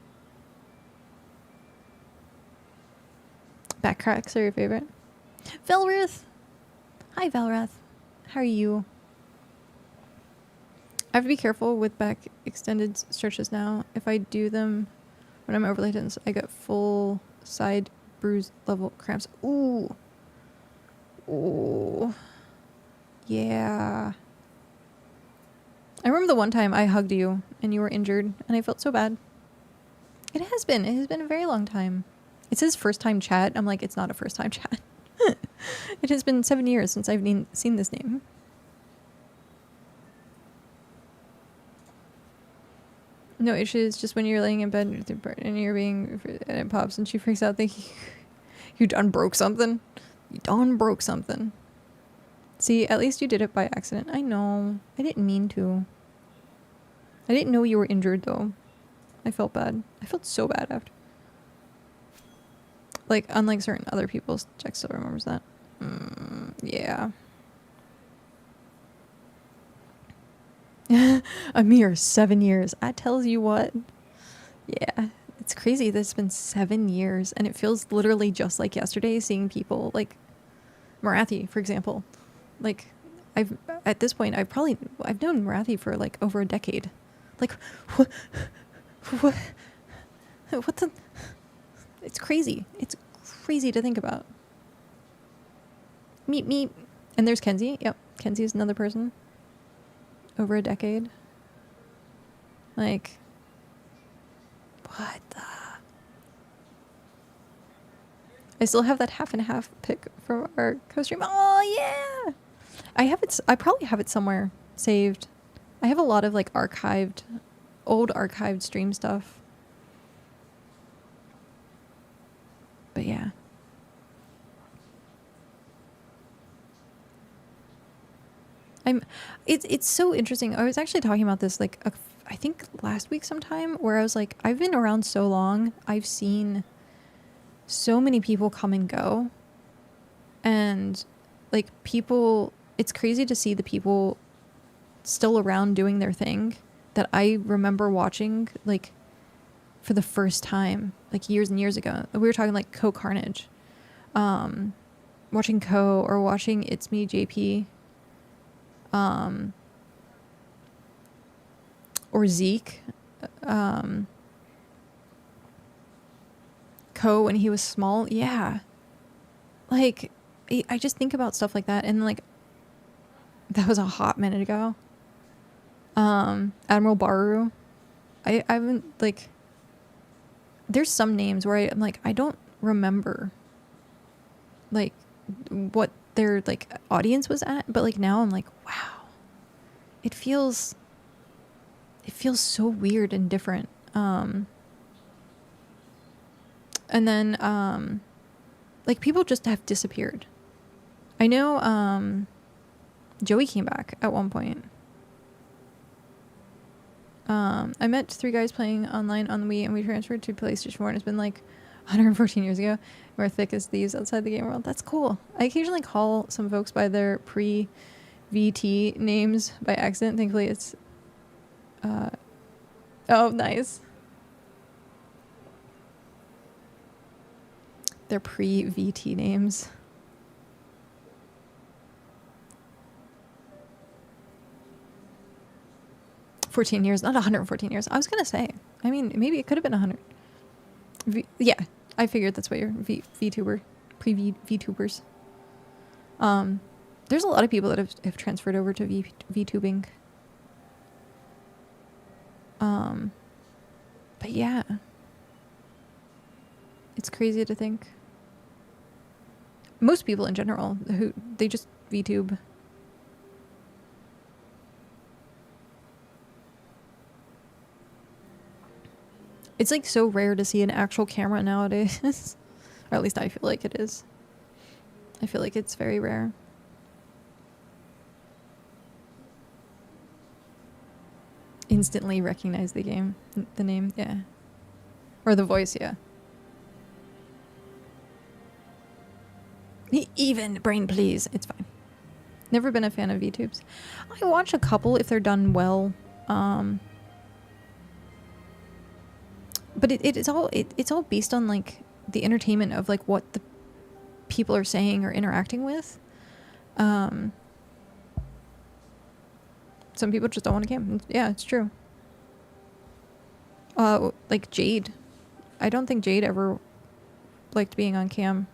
Back cracks are your favorite? Velrath! Hi, Velrath. How are you? I have to be careful with back extended stretches now. If I do them when I'm overly tense, I get full side bruise level cramps. Ooh. Ooh. Yeah. I remember the one time I hugged you and you were injured and I felt so bad. It has been a very long time. It says first time chat. I'm like, it's not a first time chat. It has been 7 years since I've seen this name. No issues, just when you're laying in bed and and it pops and she freaks out thinking you done broke something. You done broke something. See, at least you did it by accident. I know. I didn't mean to. I didn't know you were injured though. I felt bad. I felt so bad after. Like, unlike certain other people, Jack still remembers that. Yeah. A mere 7 years. I tells you what. Yeah. It's crazy that it's been 7 years, and it feels literally just like yesterday seeing people like Marathi, for example. Like, at this point, I've known Marathi for like over a decade. Like, what the? It's crazy. It's crazy to think about. Meep. And there's Kenzie. Yep. Kenzie is another person. Over a decade. Like, what the? I still have that half and half pic from our co-stream. Oh, yeah! I probably have it somewhere saved. I have a lot of, like, old archived stream stuff. But yeah. It's so interesting. I was actually talking about this like I think last week sometime, where I was like, I've been around so long. I've seen so many people come and go, and like people, it's crazy to see the people still around doing their thing that I remember watching like for the first time, like years and years ago. We were talking like Co Carnage, watching Co, or watching It's Me JP, or Zeke, Co when he was small. Yeah. Like, I just think about stuff like that, and like, that was a hot minute ago. Admiral Baru. I haven't, like, there's some names where I'm like, I don't remember like what their like audience was at, but like now I'm like, wow, it feels so weird and different. And then like people just have disappeared. I know Joey came back at one point. I met 3 guys playing online on the Wii, and we transferred to PlayStation 4, and it's been like 114 years ago. We're thick as thieves outside the game world. That's cool. I occasionally call some folks by their pre-VT names by accident. Thankfully, it's... oh, nice. Their pre-VT names. $14 years, not 114 years. I was gonna say. I mean, maybe it could have been 100. Yeah, I figured that's what you're VTuber, pre-VTubers. There's a lot of people that have transferred over to VTubing. But yeah, it's crazy to think. Most people in general, they just VTube. It's like so rare to see an actual camera nowadays. Or at least I feel like it is. I feel like it's very rare. Instantly recognize the name, yeah. Or the voice, yeah. Even brain, please. It's fine. Never been a fan of VTubes. I watch a couple if they're done well. But it's all based on like the entertainment of like what the people are saying or interacting with. Some people just don't want to cam. Yeah, it's true. Like Jade. I don't think Jade ever liked being on cam.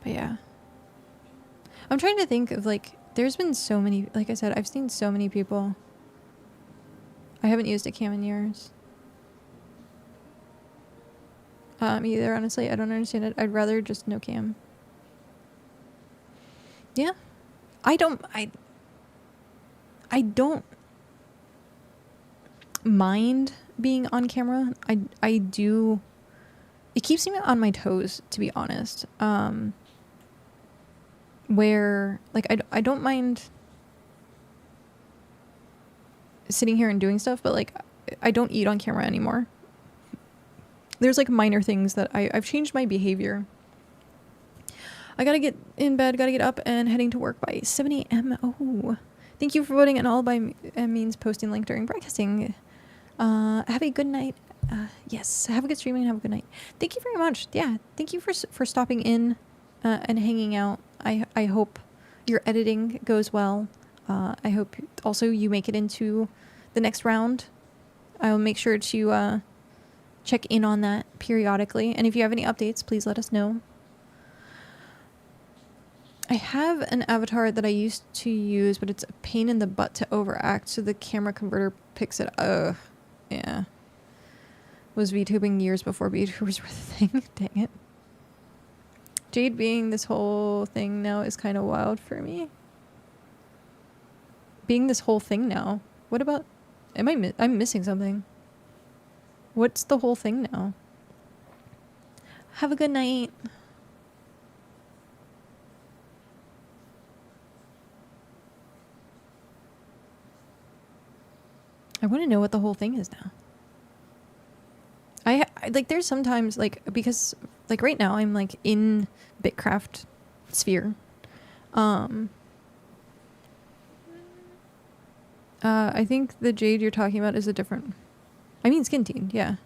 But yeah. I'm trying to think of like, there's been so many, like I said, I've seen so many people. I haven't used a cam in years. Either, honestly, I don't understand it. I'd rather just no cam. Yeah. mind being on camera. I do. It keeps me on my toes, to be honest. Where like I don't mind sitting here and doing stuff, but like I don't eat on camera anymore. There's like minor things that I've changed my behavior. I gotta get in bed, gotta get up and heading to work by 7 a.m. Oh, thank you for voting, and all by means posting link during broadcasting. Have a good night. Yes, have a good streaming and have a good night. Thank you very much. Yeah, thank you for stopping in and hanging out. I hope your editing goes well. I hope also you make it into the next round. I'll make sure to check in on that periodically. And if you have any updates, please let us know. I have an avatar that I used to use, but it's a pain in the butt to overact, so the camera converter picks it up. Yeah. Was VTubing years before VTubers were the thing. Dang it. Jade being this whole thing now is kind of wild for me. Being this whole thing now. What about... I'm missing something. What's the whole thing now? Have a good night. I want to know what the whole thing is now. I like there's sometimes like, because like right now I'm like in BitCraft sphere. I think the Jade you're talking about is a different, I mean Skin Teen, yeah.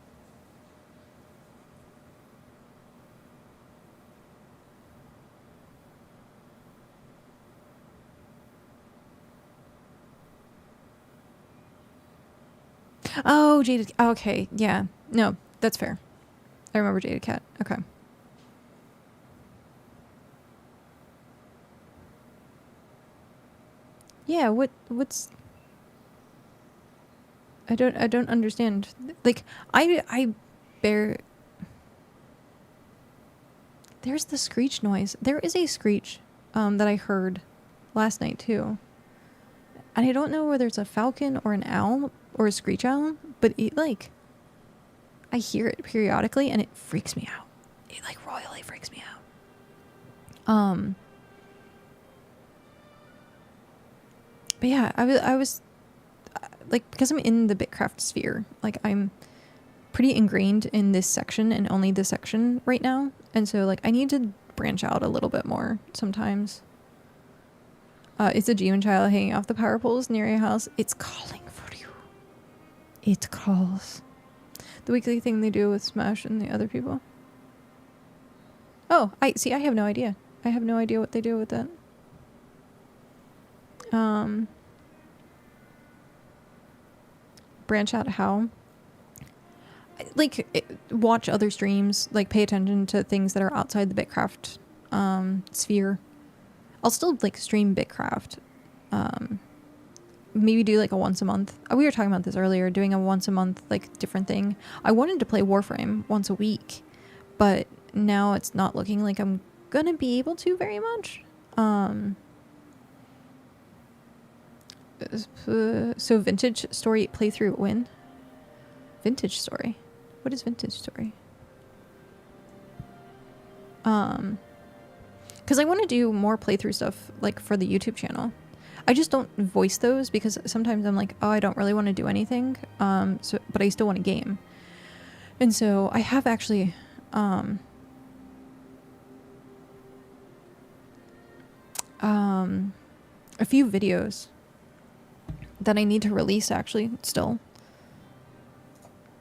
Oh, Jaded. Okay, yeah. No, that's fair. I remember Jaded Cat. Okay. Yeah. What's? I don't understand. Like I bear. There's the screech noise. There is a screech, that I heard last night too. And I don't know whether it's a falcon or an owl or a screech owl, but it like, I hear it periodically and it freaks me out. It like royally freaks me out. But yeah, I was like, because I'm in the BitCraft sphere, like I'm pretty ingrained in this section and only this section right now. And so like I need to branch out a little bit more sometimes. It's a demon child hanging off the power poles near your house. It's calling for you. It calls. The weekly thing they do with Smash and the other people. Oh, I have no idea. I have no idea what they do with that. Branch out how? Like, watch other streams. Like, pay attention to things that are outside the BitCraft sphere. I'll still like stream BitCraft. Maybe do like a once a month. We were talking about this earlier, doing a once a month like different thing. I wanted to play Warframe once a week, but now it's not looking like I'm gonna be able to very much. So Vintage Story playthrough win. Vintage Story. What is Vintage Story? Because I want to do more playthrough stuff like for the YouTube channel. I just don't voice those because sometimes I'm like, oh, I don't really want to do anything. But I still want to game. And so I have actually a few videos that I need to release actually still.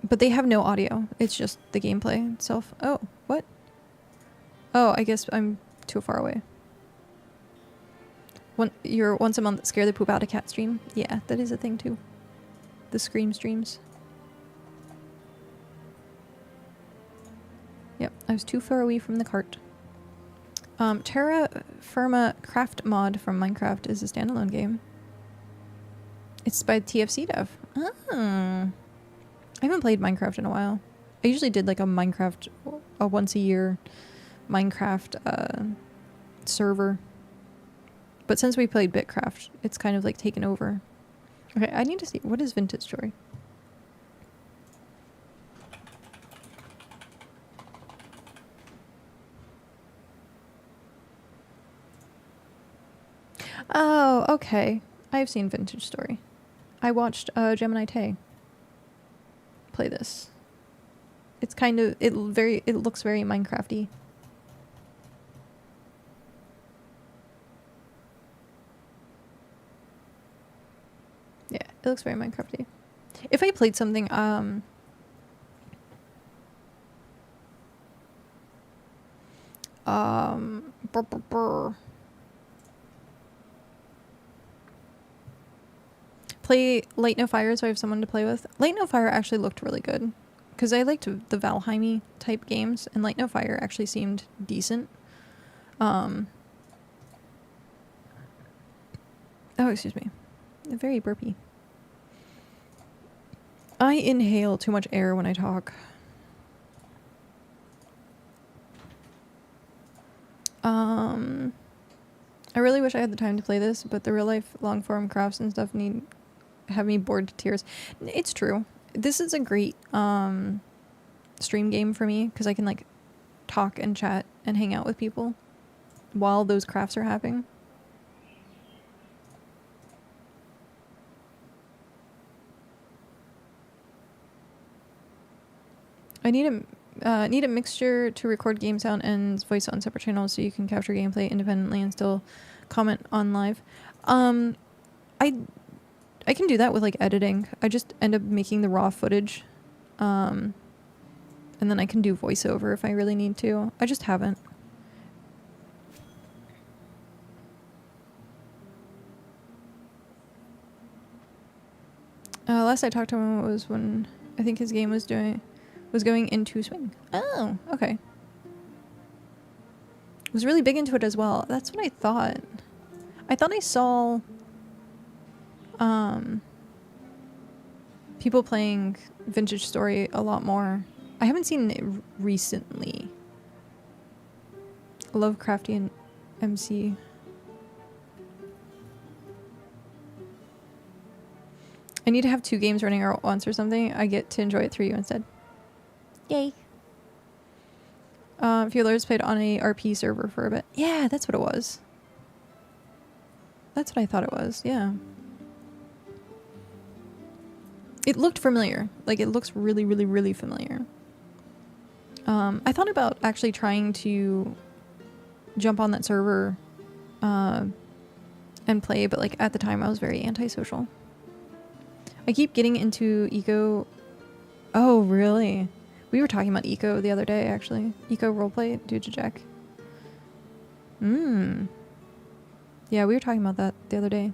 But they have no audio. It's just the gameplay itself. Oh, what? Oh, I guess I'm too far away. Your once a month scare the poop out of cat stream? Yeah, that is a thing too. The scream streams. Yep, I was too far away from the cart. Terra Firma Craft mod from Minecraft is a standalone game. It's by TFC Dev. Oh. I haven't played Minecraft in a while. I usually did like a once a year Minecraft server. But since we played BitCraft, it's kind of like taken over. Okay, I need to see. What is Vintage Story? okay. I've seen Vintage Story. I watched Gemini Tay play this. It's kind of it looks very Minecrafty. Yeah, it looks very Minecrafty. If I played something play Light No Fire so I have someone to play with. Light No Fire actually looked really good because I liked the Valheim type games, and Light No Fire actually seemed decent. Oh, excuse me. Very burpy. I inhale too much air when I talk. I really wish I had the time to play this, but the real life long form crafts and stuff have me bored to tears. It's true. This is a great stream game for me because I can like talk and chat and hang out with people while those crafts are happening. I need a mixture to record game sound and voice on separate channels so you can capture gameplay independently and still comment on live. I can do that with like editing. I just end up making the raw footage, and then I can do voiceover if I really need to. I just haven't. Last I talked to him was when I think his game was going into swing. Oh, okay. Was really big into it as well. That's what I thought. I thought I saw people playing Vintage Story a lot more. I haven't seen it recently. Lovecraftian MC. I need to have 2 games running at once or something. I get to enjoy it through you instead. Yay. Feelers played on a RP server for a bit. Yeah, that's what it was. That's what I thought it was, yeah. It looked familiar. Like, it looks really, really, really familiar. I thought about actually trying to jump on that server and play, but like at the time I was very antisocial. I keep getting into eco. Oh, really? We were talking about eco the other day, actually. Eco roleplay, dude to Jack. Yeah, we were talking about that the other day.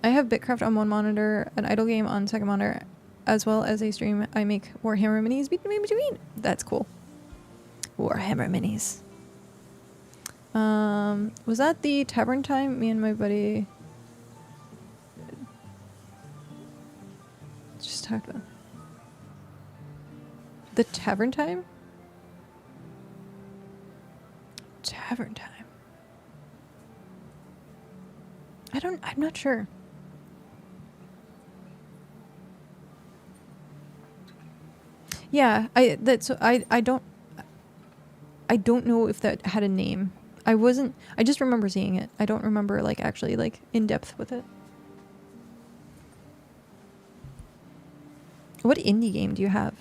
I have BitCraft on one monitor, an idle game on second monitor, as well as a stream. I make Warhammer minis between. That's cool. Warhammer minis. Was that the tavern time? Me and my buddy just talked about the tavern time. Tavern time. I'm not sure. Yeah, I don't know if that had a name. I just remember seeing it. I don't remember like actually like in depth with it. What indie game do you have?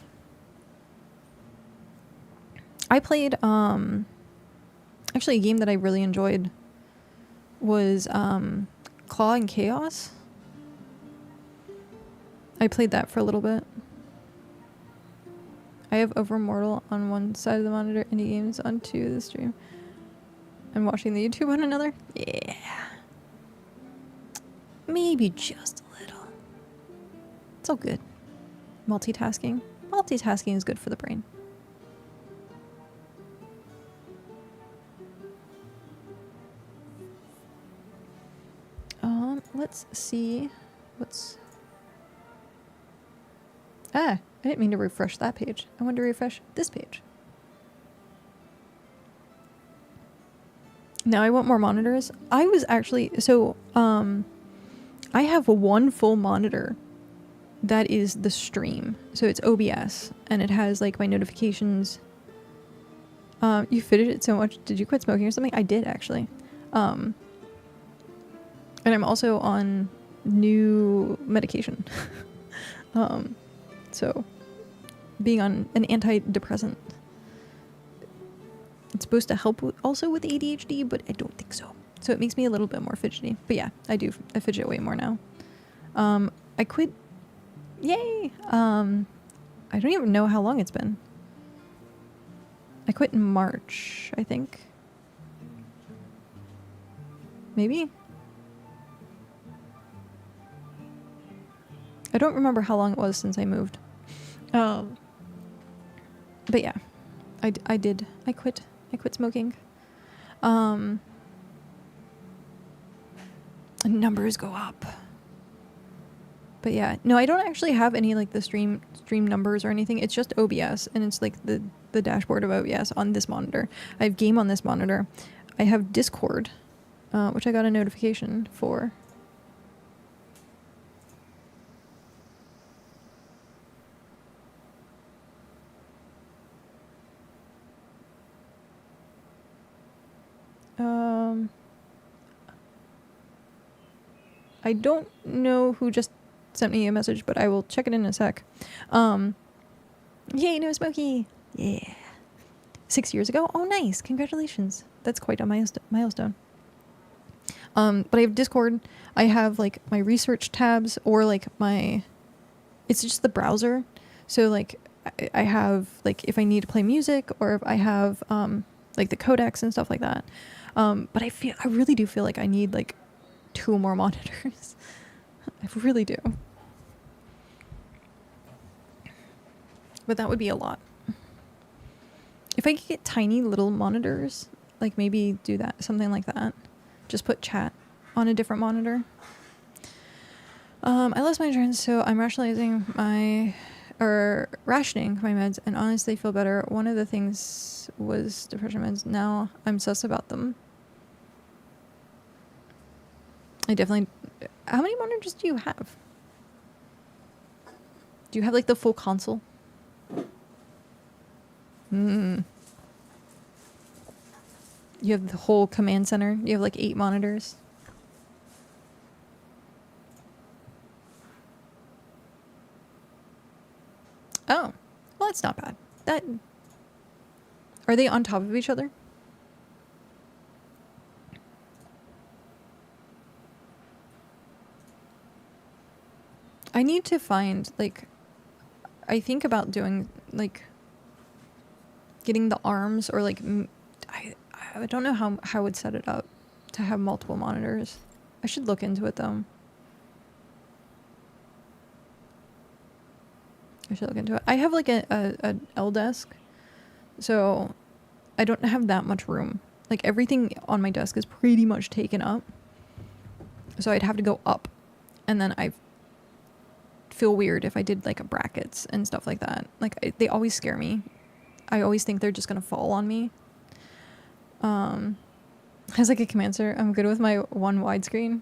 I played actually a game that I really enjoyed was Claw and Chaos. I played that for a little bit. I have Overmortal on one side of the monitor, indie games on two the stream. I'm watching the YouTube on another. Yeah. Maybe just a little. It's all good. Multitasking. Multitasking is good for the brain. Let's see what's... I didn't mean to refresh that page. I wanted to refresh this page. Now I want more monitors. I was actually... So, I have one full monitor that is the stream. So it's OBS. And it has, like, my notifications. You fitted it so much. Did you quit smoking or something? I did, actually. And I'm also on new medication. So being on an antidepressant, it's supposed to help also with ADHD, but I don't think so. So it makes me a little bit more fidgety. But yeah, I fidget way more now. I quit. Yay! I don't even know how long it's been. I quit in March, I think. Maybe? I don't remember how long it was since I moved. But yeah, I quit smoking. And numbers go up. But yeah, no, I don't actually have any like the stream numbers or anything. It's just OBS, and it's like the dashboard of OBS on this monitor. I have game on this monitor. I have Discord, which I got a notification for. I don't know who just sent me a message, but I will check it in a sec. Yay, no Smokey! Yeah. 6 years ago? Oh, nice. Congratulations. That's quite a milestone. But I have Discord. I have like my research tabs, or like it's just the browser. So like I have like if I need to play music, or if I have like the codecs and stuff like that. But I really do feel like I need like 2 more monitors. I really do. But that would be a lot. If I could get tiny little monitors, like maybe do that, something like that. Just put chat on a different monitor. I lost my insurance, so I'm rationing my meds, and honestly feel better. One of the things was depression meds. Now I'm sus about them. How many monitors do you have? Do you have like the full console? You have the whole command center? You have like 8 monitors? Oh, well, that's not bad. Are they on top of each other? I need to find, like, I think about doing, like, getting the arms, or, like, I don't know how I would set it up to have multiple monitors. I should look into it, though. I should look into it. I have, like, a L desk, so I don't have that much room. Like, everything on my desk is pretty much taken up. So I'd have to go up, and then I feel weird if I did like brackets and stuff like that. Like they always scare me. I always think they're just gonna fall on me. As like a command center, I'm good with my 1 widescreen.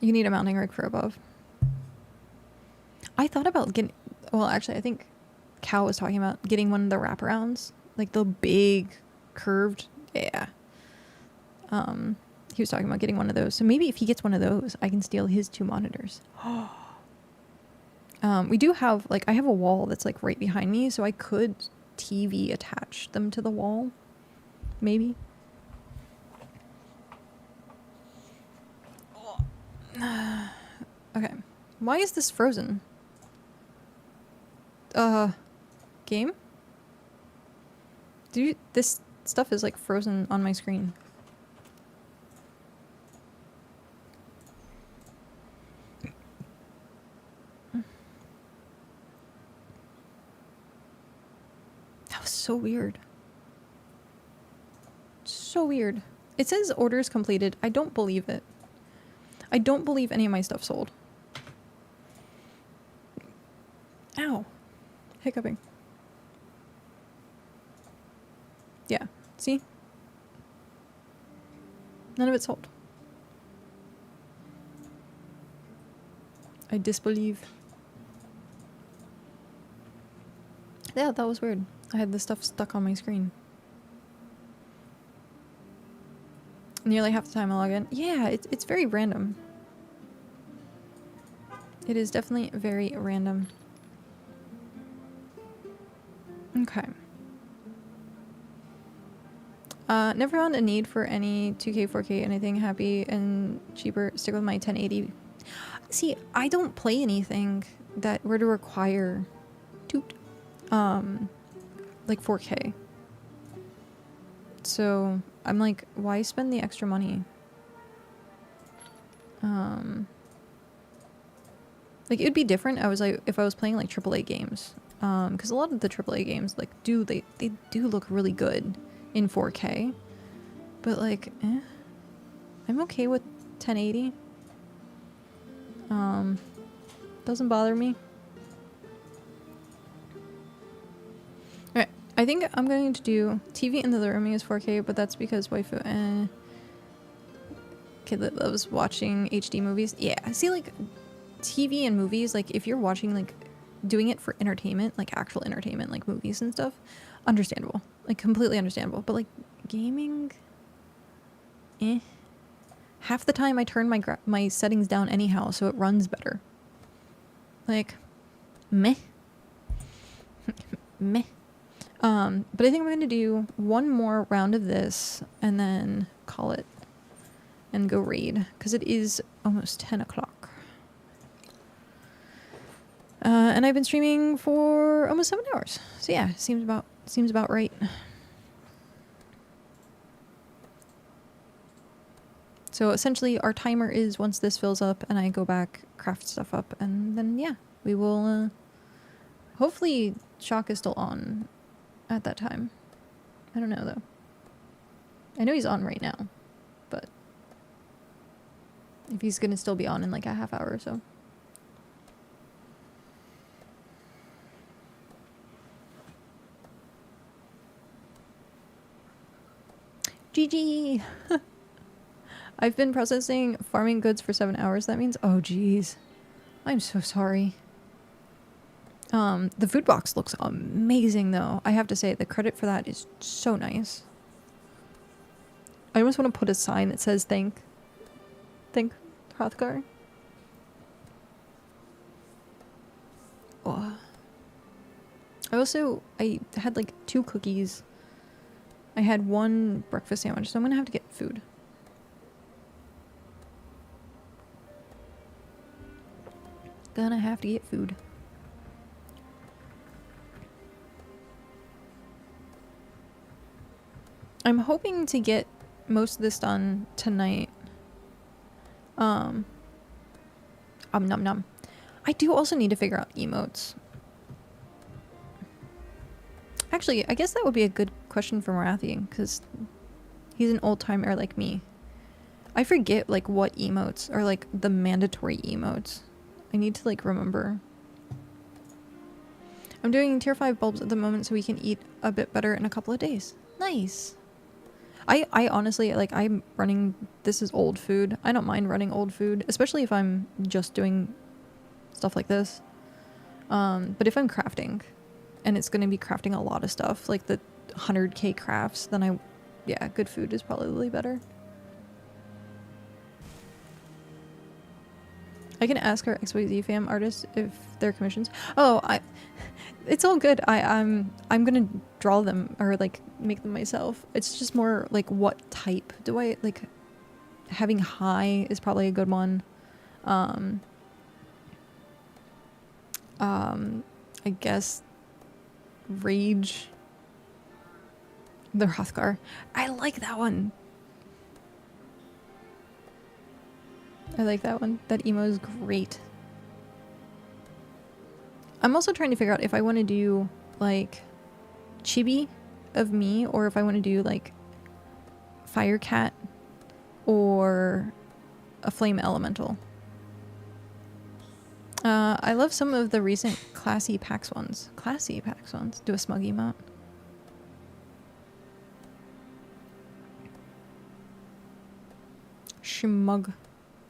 You need a mounting rig for above. I thought about getting, well, actually I think Cal was talking about getting one of the wraparounds, like the big curved, yeah. He was talking about getting one of those. So maybe if he gets one of those, I can steal his 2 monitors. We do have, like, I have a wall that's, like, right behind me, so I could TV attach them to the wall. Maybe. Okay. Why is this frozen? Game? This stuff is, like, frozen on my screen. So weird. So weird. It says orders completed. I don't believe it. I don't believe any of my stuff sold. Ow. Hiccuping. Yeah. See? None of it sold. I disbelieve. Yeah, that was weird. I had this stuff stuck on my screen. Nearly half the time I log in. Yeah, it's very random. It is definitely very random. Okay. Never found a need for any 2K, 4K, anything happy and cheaper. Stick with my 1080. See, I don't play anything that were to require like 4K. So I'm like, why spend the extra money? Like, it would be different. I was like, if I was playing like AAA games, because a lot of the AAA games like they do look really good in 4K, but like, I'm okay with 1080. Doesn't bother me. Alright, I think I'm going to do TV in the living room is 4K, but that's because waifu kid that loves watching HD movies. Yeah, see, like, TV and movies, like, if you're watching, like, doing it for entertainment, like actual entertainment, like movies and stuff, understandable. Like, completely understandable. But, like, gaming, half the time I turn my settings down anyhow, so it runs better. Like, meh. Meh. But I think I'm going to do one more round of this and then call it and go raid, because it is almost 10 o'clock. And I've been streaming for almost 7 hours. So yeah, seems about right. So essentially our timer is once this fills up and I go back, craft stuff up, and then yeah, we will hopefully Shock is still on at that time. I don't know though. I know he's on right now, but if he's gonna still be on in like a half hour or so. GG! I've been processing farming goods for 7 hours, that means? Oh geez. I'm so sorry. The food box looks amazing though. I have to say, the credit for that is so nice. I almost want to put a sign that says thank Hrothgar. Oh. I had like 2 cookies. I had 1 breakfast sandwich, so I'm gonna have to get food. Gonna have to get food. I'm hoping to get most of this done tonight. Nom nom. I do also need to figure out emotes. Actually, I guess that would be a good question for Marathi, because he's an old timer like me. I forget like what emotes are like the mandatory emotes. I need to like remember. I'm doing tier 5 bulbs at the moment so we can eat a bit better in a couple of days. Nice. I honestly, like, I'm running, this is old food. I don't mind running old food, especially if I'm just doing stuff like this. But if I'm crafting, and it's going to be crafting a lot of stuff, like the 100k crafts, then yeah, good food is probably better. I can ask our XYZ fam artists if they're commissions. Oh, it's all good. I'm gonna draw them or like make them myself. It's just more like what type do I like? Having high is probably a good one. I guess rage. The Hrothgar. I like that one. I like that one. That emo is great. I'm also trying to figure out if I want to do like chibi of me or if I want to do like FireCat or a flame elemental. I love some of the recent classy PAX ones. Classy PAX ones. Do a smug emote. Schmug.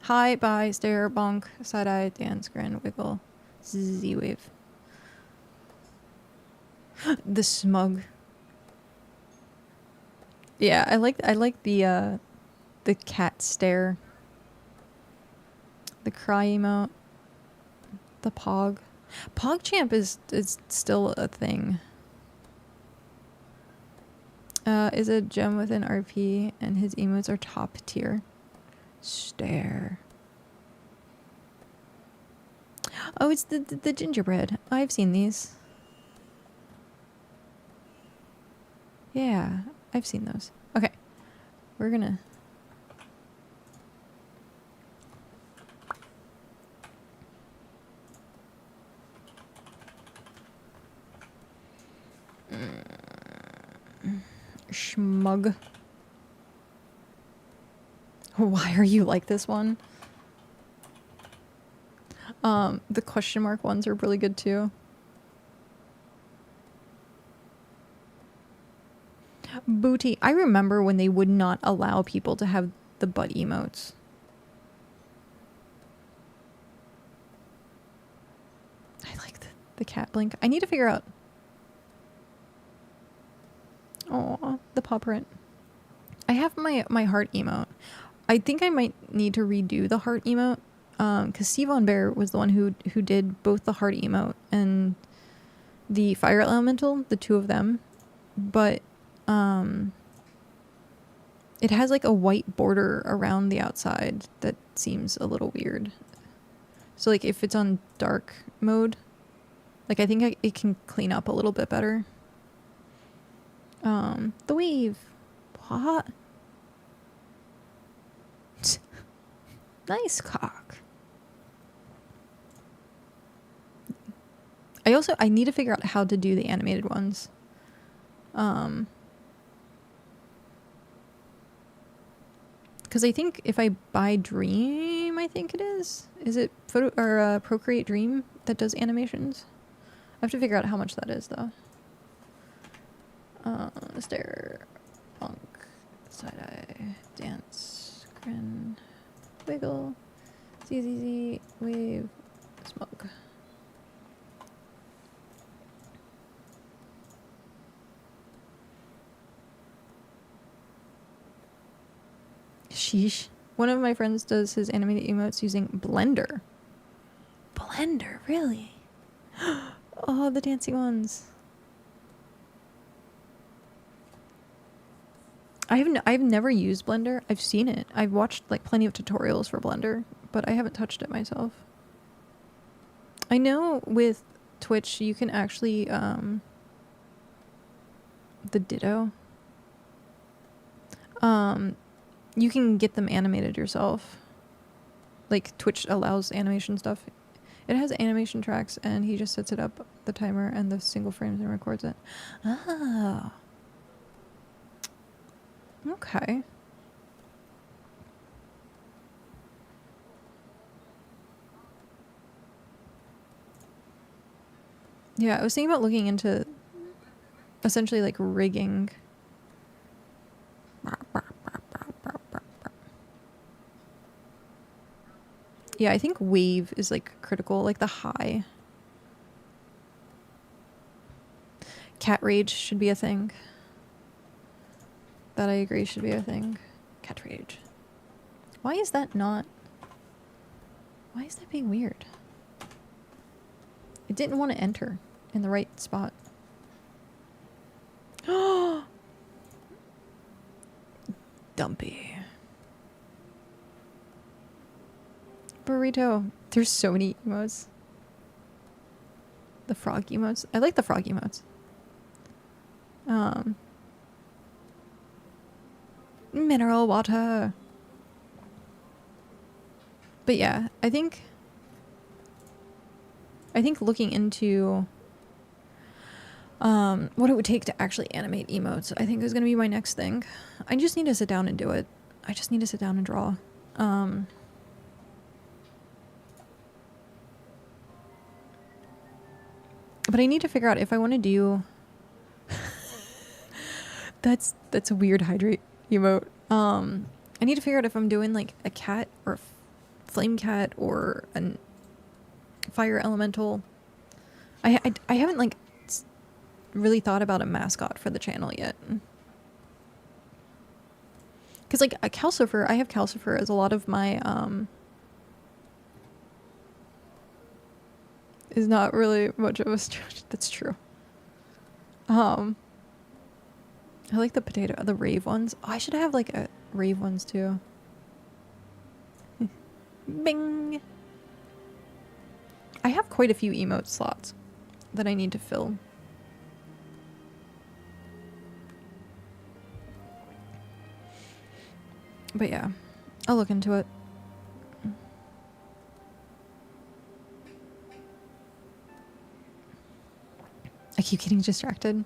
Hi, bye, stare, bonk, side-eye, dance, grin, wiggle, Z-wave. The smug. Yeah, I like the cat stare. The cry emote. The pog. PogChamp is still a thing. Is a gem within RP and his emotes are top tier. Stare. Oh, it's the gingerbread. I've seen these. Yeah, I've seen those. Okay. We're gonna... Schmug. Why are you like this one? The question mark ones are really good too. Booty. I remember when they would not allow people to have the butt emotes. I like the cat blink. I need to figure out... Oh, the paw print. I have my heart emote. I think I might need to redo the heart emote. Because Sivon Bear was the one who did both the heart emote and the fire elemental, the two of them. But it has like a white border around the outside that seems a little weird. So like if it's on dark mode, like I think it can clean up a little bit better. The weave. What? Nice cock. I need to figure out how to do the animated ones. Because I think if I buy Dream, I think it is it photo or Procreate Dream that does animations? I have to figure out how much that is though. Stare, bonk, side eye, dance, grin, wiggle, ZZZ, wave, smug. Sheesh. One of my friends does his animated emotes using Blender. Blender, really? Oh, the dancing ones. I've never used Blender. I've seen it. I've watched like plenty of tutorials for Blender, but I haven't touched it myself. I know with Twitch you can actually the Ditto. You can get them animated yourself. Like Twitch allows animation stuff. It has animation tracks and he just sets it up, the timer and the single frames, and records it. Oh. Okay. Yeah, I was thinking about looking into essentially like rigging. Yeah, I think wave is like critical, like the high. Cat rage should be a thing. That I agree should be a thing. Cat rage. Why is that not... Why is that being weird? It didn't want to enter in the right spot. Oh! Dumpy. Burrito. There's so many emotes. The frog emotes. I like the frog emotes. Mineral water. But yeah, I think looking into what it would take to actually animate emotes, I think is going to be my next thing. I just need to sit down and do it. I just need to sit down and draw. But I need to figure out if I want to do... That's a weird hydrate emote. I need to figure out if I'm doing like a cat or a flame cat or a fire elemental. I haven't like really thought about a mascot for the channel yet. Because, like, a Calcifer, I have Calcifer as a lot of my, is not really much of a stretch. That's true. I like the the rave ones. Oh, I should have, like, a rave ones, too. Bing! I have quite a few emote slots that I need to fill. But yeah, I'll look into it. I keep getting distracted.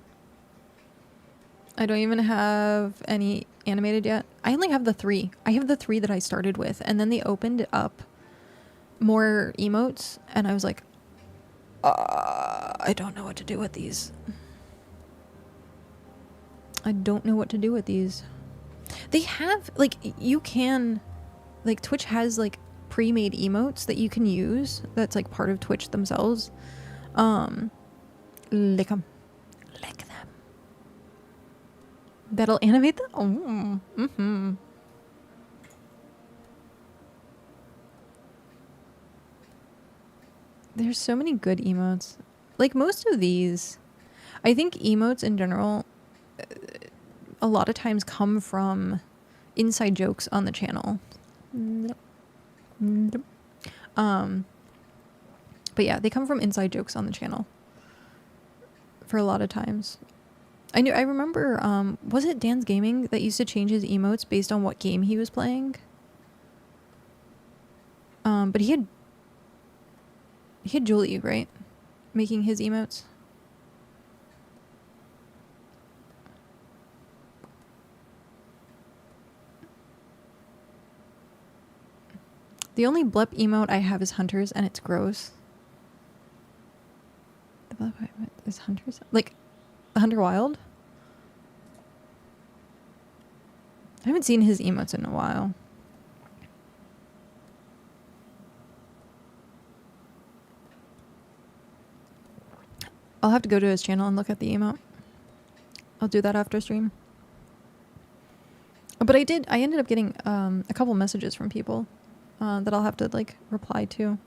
I don't even have any animated yet. I only have the 3. I have the 3 that I started with, and then they opened up more emotes, and I was like, I don't know what to do with these. I don't know what to do with these. They have, like, you can, like, Twitch has, like, pre-made emotes that you can use. That's, like, part of Twitch themselves. Lick them. Lick them. That'll animate them? Oh, mm-hmm. There's so many good emotes. Like, most of these, I think emotes in general, a lot of times come from inside jokes on the channel. But yeah, they come from inside jokes on the channel for a lot of times. I remember, was it Dan's Gaming that used to change his emotes based on what game he was playing? But he had Julie, right? Making his emotes. The only blep emote I have is Hunters, and it's gross. The blep emote is Hunters? Like, Hunter Wild? I haven't seen his emotes in a while. I'll have to go to his channel and look at the emote. I'll do that after stream. But I ended up getting a couple messages from people that I'll have to, like, reply to.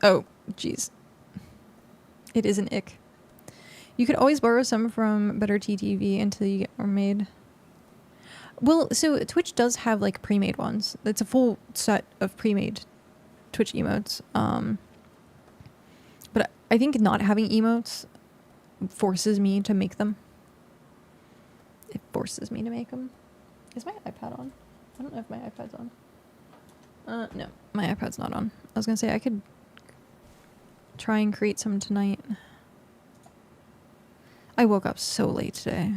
Oh, jeez. It is an ick. You could always borrow some from Better TTV until you get more made. Well, so Twitch does have, like, pre-made ones. It's a full set of pre-made Twitch emotes. But I think not having emotes forces me to make them. It forces me to make them. Is my iPad on? I don't know if my iPad's on. No, my iPad's not on. I was gonna say I could try and create some tonight. I woke up so late today.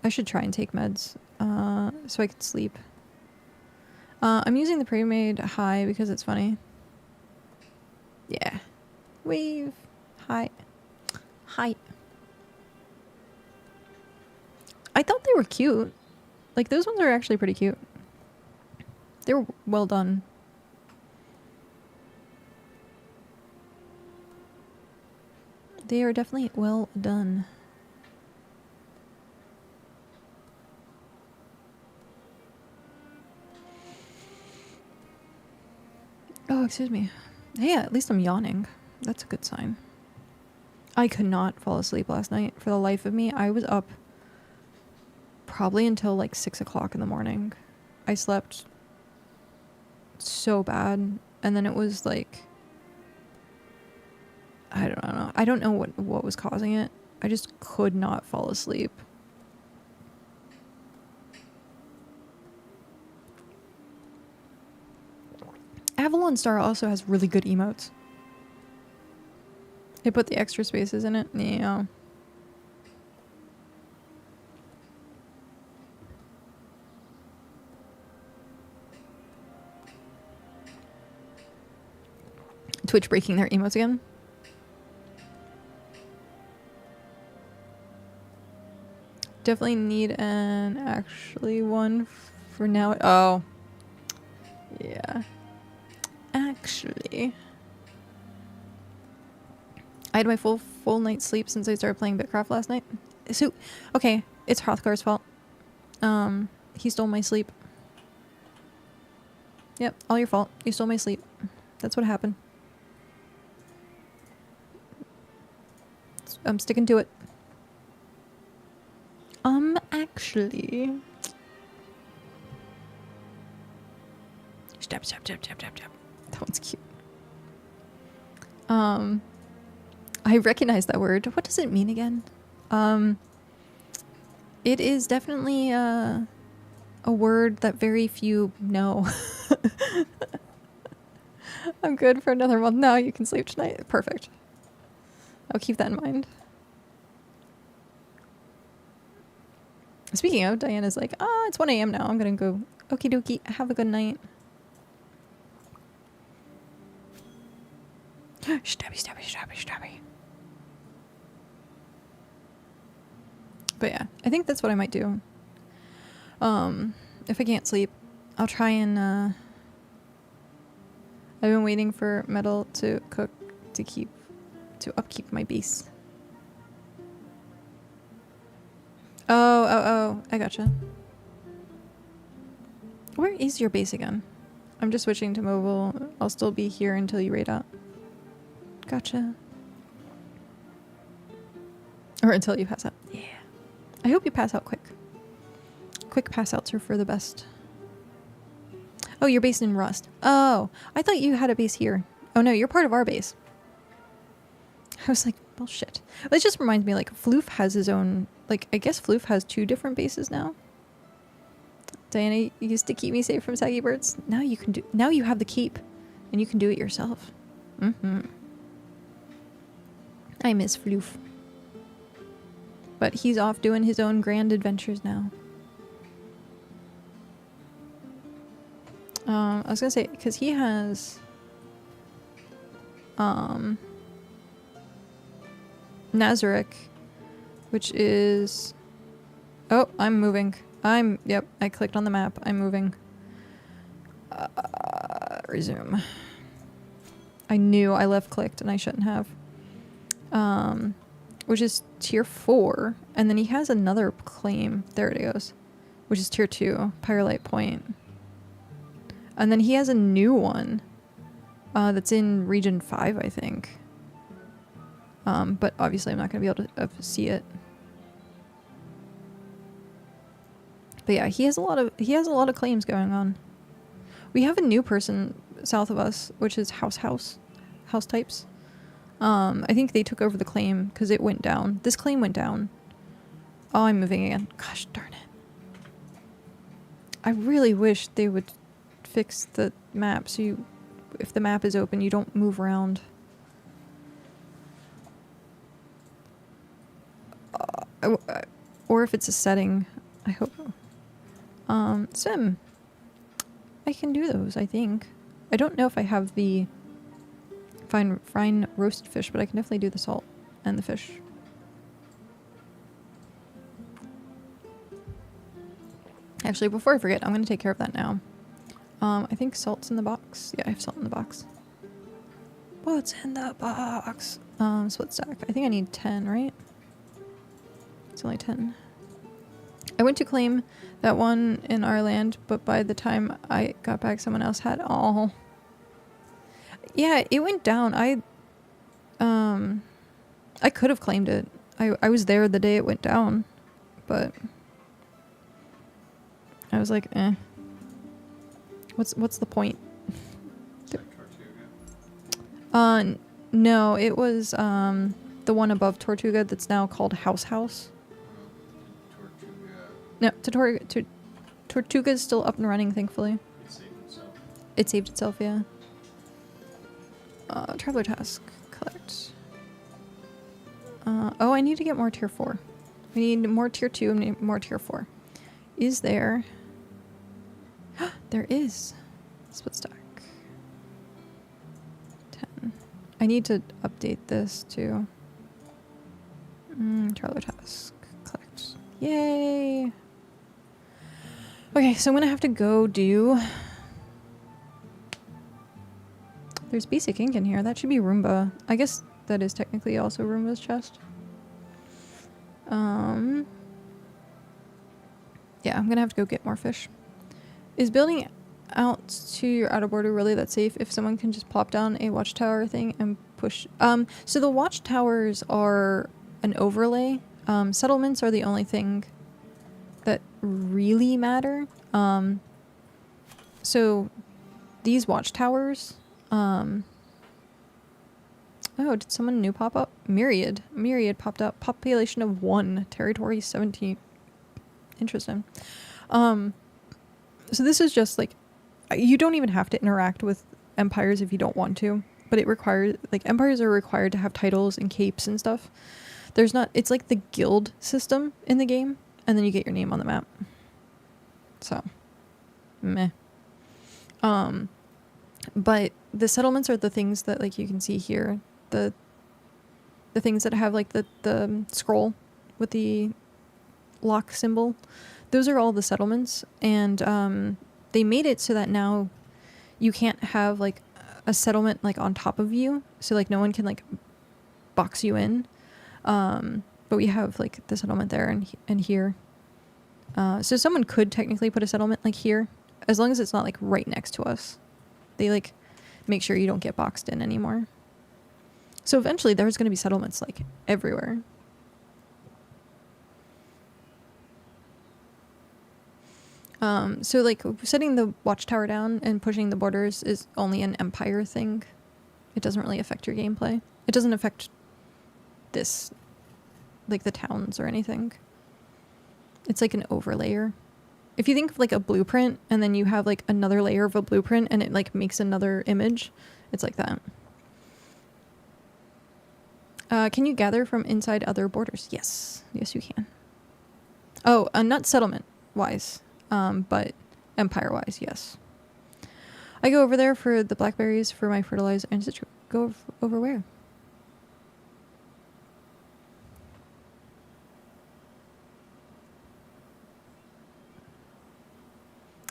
I should try and take meds so I could sleep. I'm using the pre-made high because it's funny. Yeah. Wave. Hi. Hi. I thought they were cute. Like, those ones are actually pretty cute. They were well done. They are definitely well done. Oh, excuse me. Hey, at least I'm yawning. That's a good sign. I could not fall asleep last night. For the life of me, I was up probably until like 6 o'clock in the morning. I slept so bad. And then it was like, I don't know. I don't know what was causing it. I just could not fall asleep. Avalon Star also has really good emotes. They put the extra spaces in it. Yeah. Twitch breaking their emotes again. Definitely need an actually one for now. Oh. Yeah. Actually. I had my full night's sleep since I started playing BitCraft last night. So, okay, it's Hrothgar's fault. He stole my sleep. Yep, all your fault. You stole my sleep. That's what happened. I'm sticking to it. Actually... Stab. That one's cute. I recognize that word. What does it mean again? It is definitely a word that very few know. I'm good for another month now. You can sleep tonight. Perfect. I'll keep that in mind. Speaking of, Diana's like, it's 1 a.m. now. I'm gonna go. Okie dokie. Have a good night. Stabby. But yeah, I think that's what I might do. If I can't sleep, I'll try and, I've been waiting for metal to cook to upkeep my base. Oh, I gotcha. Where is your base again? I'm just switching to mobile. I'll still be here until you raid out. Gotcha. Or until you pass out. Yeah. I hope you pass out quick. Quick pass outs are for the best. Oh, you're based in Rust. Oh, I thought you had a base here. Oh no, you're part of our base. I was like, bullshit. It just reminds me, like, Floof has his own, like, I guess Floof has 2 different bases now. Diana used to keep me safe from saggy birds. Now you can do, now you have the keep. And you can do it yourself. I miss Floof. But he's off doing his own grand adventures now. I was gonna say, because he has... Nazarek, which is... Oh, I'm moving. Yep, I clicked on the map. I'm moving. Resume. I knew I left-clicked and I shouldn't have. Which is tier 4. And then he has another claim. There it goes. Which is tier 2. Pyrolite Point. And then he has a new one. That's in region 5, I think. But obviously I'm not going to be able to see it. But yeah, he has a lot of claims going on. We have a new person south of us, which is house types. I think they took over the claim because it went down. This claim went down. Oh, I'm moving again. Gosh darn it. I really wish they would fix the map so you, if the map is open, you don't move around. Or if it's a setting, I hope. Sim. I can do those, I think. I don't know if I have the fine roasted fish, but I can definitely do the salt and the fish. Actually, before I forget, I'm going to take care of that now. I think salt's in the box. Yeah, I have salt in the box. What's in the box? Split stack. I think I need 10, right? It's only 10. I went to claim that one in our land, but by the time I got back, someone else had all. Yeah, it went down. I could have claimed it. I was there the day it went down, but I was like, eh. What's the point? No, it was the one above Tortuga that's now called House. No, Tortuga is still up and running, thankfully. It saved itself. It saved itself, yeah. Traveler task. Collect. Oh, I need to get more tier 4. We need more tier 2 and more tier 4. Is there... There is. Split stack. 10. I need to update this too. Traveler task. Collect. Yay! Okay, so I'm gonna have to go do... There's basic ink in here. That should be Roomba. I guess that is technically also Roomba's chest. Yeah, I'm gonna have to go get more fish. Is building out to your outer border really that safe if someone can just plop down a watchtower thing and push? So the watchtowers are an overlay. Settlements are the only thing that really matter. So these watchtowers, oh, did someone new pop up? Myriad popped up. Population of 1, territory 17. Interesting. So this is just like, you don't even have to interact with empires if you don't want to, but it requires, like, empires are required to have titles and capes and stuff. There's not, it's like the guild system in the game, and then you get your name on the map. So, meh. But the settlements are the things that, like, you can see here, the things that have, like, the scroll with the lock symbol. Those are all the settlements, and they made it so that now you can't have, like, a settlement, like, on top of you, so, like, no one can, like, box you in. But we have, like, the settlement there and here. So someone could technically put a settlement, like, here, as long as it's not, like, right next to us. They, like, make sure you don't get boxed in anymore. So eventually there's going to be settlements, like, everywhere. So, like, setting the watchtower down and pushing the borders is only an empire thing. It doesn't really affect your gameplay. It doesn't affect this, like, the towns or anything. It's like an overlayer. If you think of, like, a blueprint and then you have, like, another layer of a blueprint and it, like, makes another image, it's like that. Can you gather from inside other borders? Yes. Yes, you can. Oh, not settlement-wise. But empire-wise, yes. I go over there for the blackberries for my fertilizer and go over where?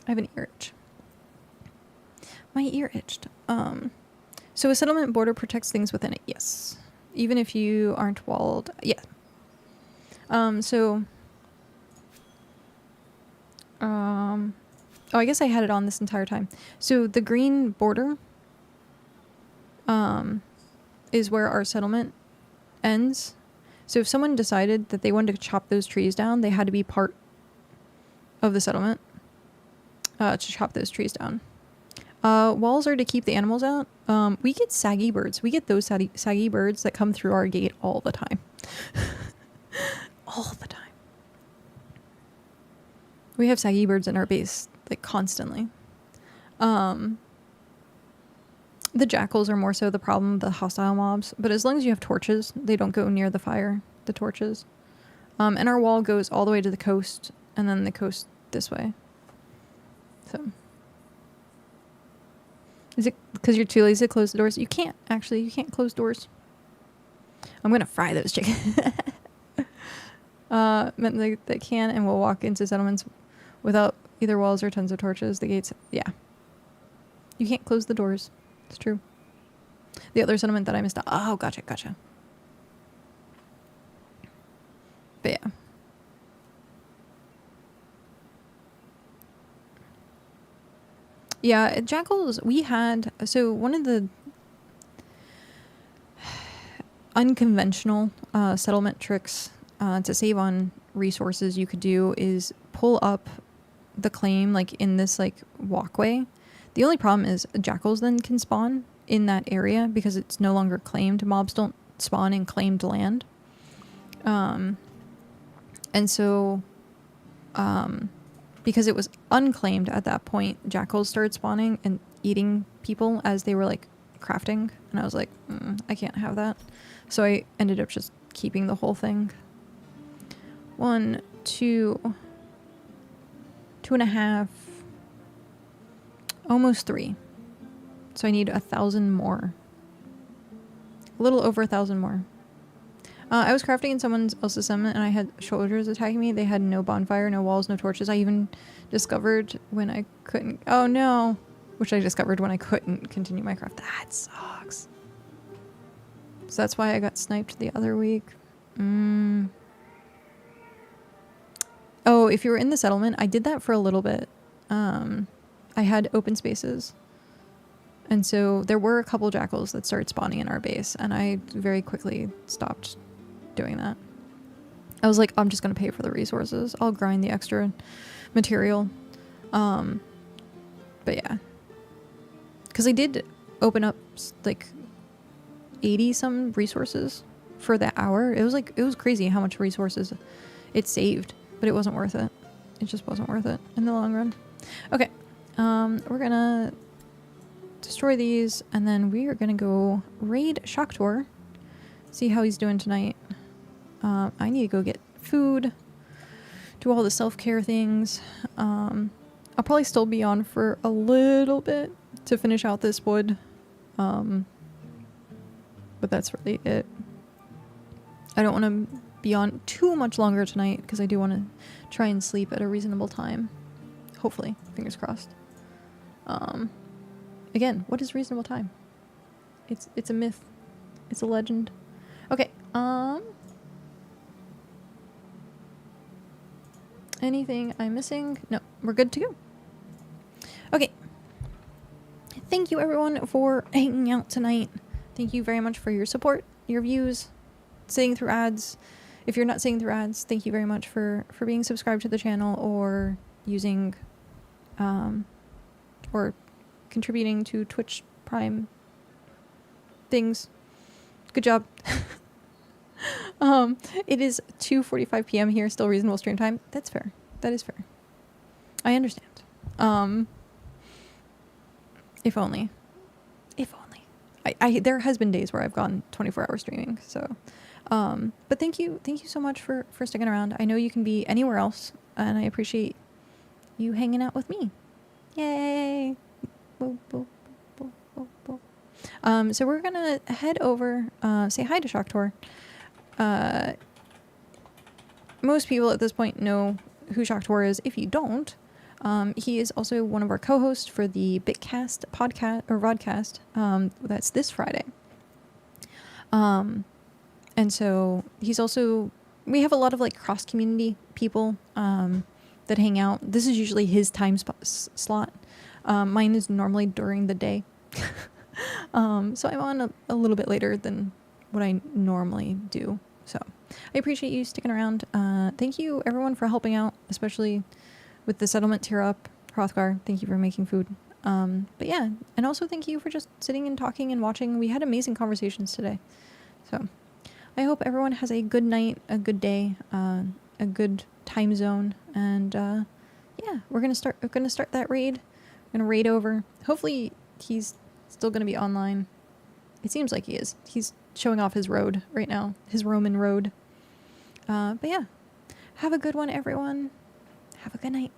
I have an ear itch. My ear itched. So a settlement border protects things within it, yes. Even if you aren't walled, yeah. Oh, I guess I had it on this entire time. So the green border is where our settlement ends. So if someone decided that they wanted to chop those trees down, they had to be part of the settlement to chop those trees down. Walls are to keep the animals out. We get saggy birds. We get those saggy birds that come through our gate all the time. All the time. We have saggy birds in our base, like, constantly. The jackals are more so the problem, the hostile mobs. But as long as you have torches, they don't go near the fire, the torches. And our wall goes all the way to the coast, and then the coast this way. So. Is it because you're too lazy to close the doors? You can't, actually. You can't close doors. I'm going to fry those chickens. Meant they can and will walk into settlements without either walls or tons of torches. The gates, yeah. You can't close the doors. It's true. The other settlement that I missed out. Oh, gotcha. But yeah. Yeah, jackals, we had... So one of the unconventional settlement tricks to save on resources you could do is pull up the claim, like, in this, like, walkway. The only problem is jackals then can spawn in that area because it's no longer claimed. Mobs don't spawn in claimed land. And so, because it was unclaimed at that point, jackals started spawning and eating people as they were, like, crafting. And I was like, I can't have that. So I ended up just keeping the whole thing. 1, 2, 2.5, almost 3. So I need 1,000 more. A little over 1,000 more. I was crafting in someone else's settlement and I had soldiers attacking me. They had no bonfire, no walls, no torches. I even discovered when I couldn't... Oh no! Which I discovered when I couldn't continue my craft. That sucks. So that's why I got sniped the other week. Oh, if you were in the settlement, I did that for a little bit. I had open spaces. And so there were a couple jackals that started spawning in our base, and I very quickly stopped doing that. I was like, I'm just going to pay for the resources. I'll grind the extra material. But yeah. Because I did open up like 80 some resources for that hour. It was crazy how much resources it saved, but it wasn't worth it. It just wasn't worth it in the long run. Okay. We're gonna destroy these, and then we are gonna go raid Shaktor, see how he's doing tonight. I need to go get food, do all the self-care things. I'll probably still be on for a little bit to finish out this wood. But that's really it. I don't want to be on too much longer tonight because I do want to try and sleep at a reasonable time. Hopefully, fingers crossed. Again, what is reasonable time? It's a myth. It's a legend. Okay. Anything I'm missing? No, we're good to go. Okay. Thank you everyone for hanging out tonight. Thank you very much for your support, your views, sitting through ads. If you're not sitting through ads, thank you very much for being subscribed to the channel or using or contributing to Twitch Prime things. Good job. It is 2:45 p.m. here, still reasonable stream time. That's fair. That is fair. I understand. If only. If only. I there has been days where I've gone 24-hour streaming, so but thank you so much for sticking around. I know you can be anywhere else, and I appreciate you hanging out with me. Yay! Whoa, whoa, whoa, whoa, whoa. So we're gonna head over, say hi to Shaktor. Most people at this point know who Shaktor is. If you don't, he is also one of our co-hosts for the BitCast podcast or vodcast. That's this Friday. And so he's also, we have a lot of like cross community people that hang out. This is usually his time slot. Mine is normally during the day. So I'm on a little bit later than what I normally do. So I appreciate you sticking around. Thank you everyone for helping out, especially with the settlement tear up. Hrothgar, thank you for making food. But yeah, and also thank you for just sitting and talking and watching. We had amazing conversations today. So I hope everyone has a good night, a good day, a good time zone. And yeah, we're gonna start that raid. We're gonna raid over. Hopefully he's still gonna be online. It seems like he is. He's showing off his road right now, his Roman road. But yeah, have a good one, everyone. Have a good night.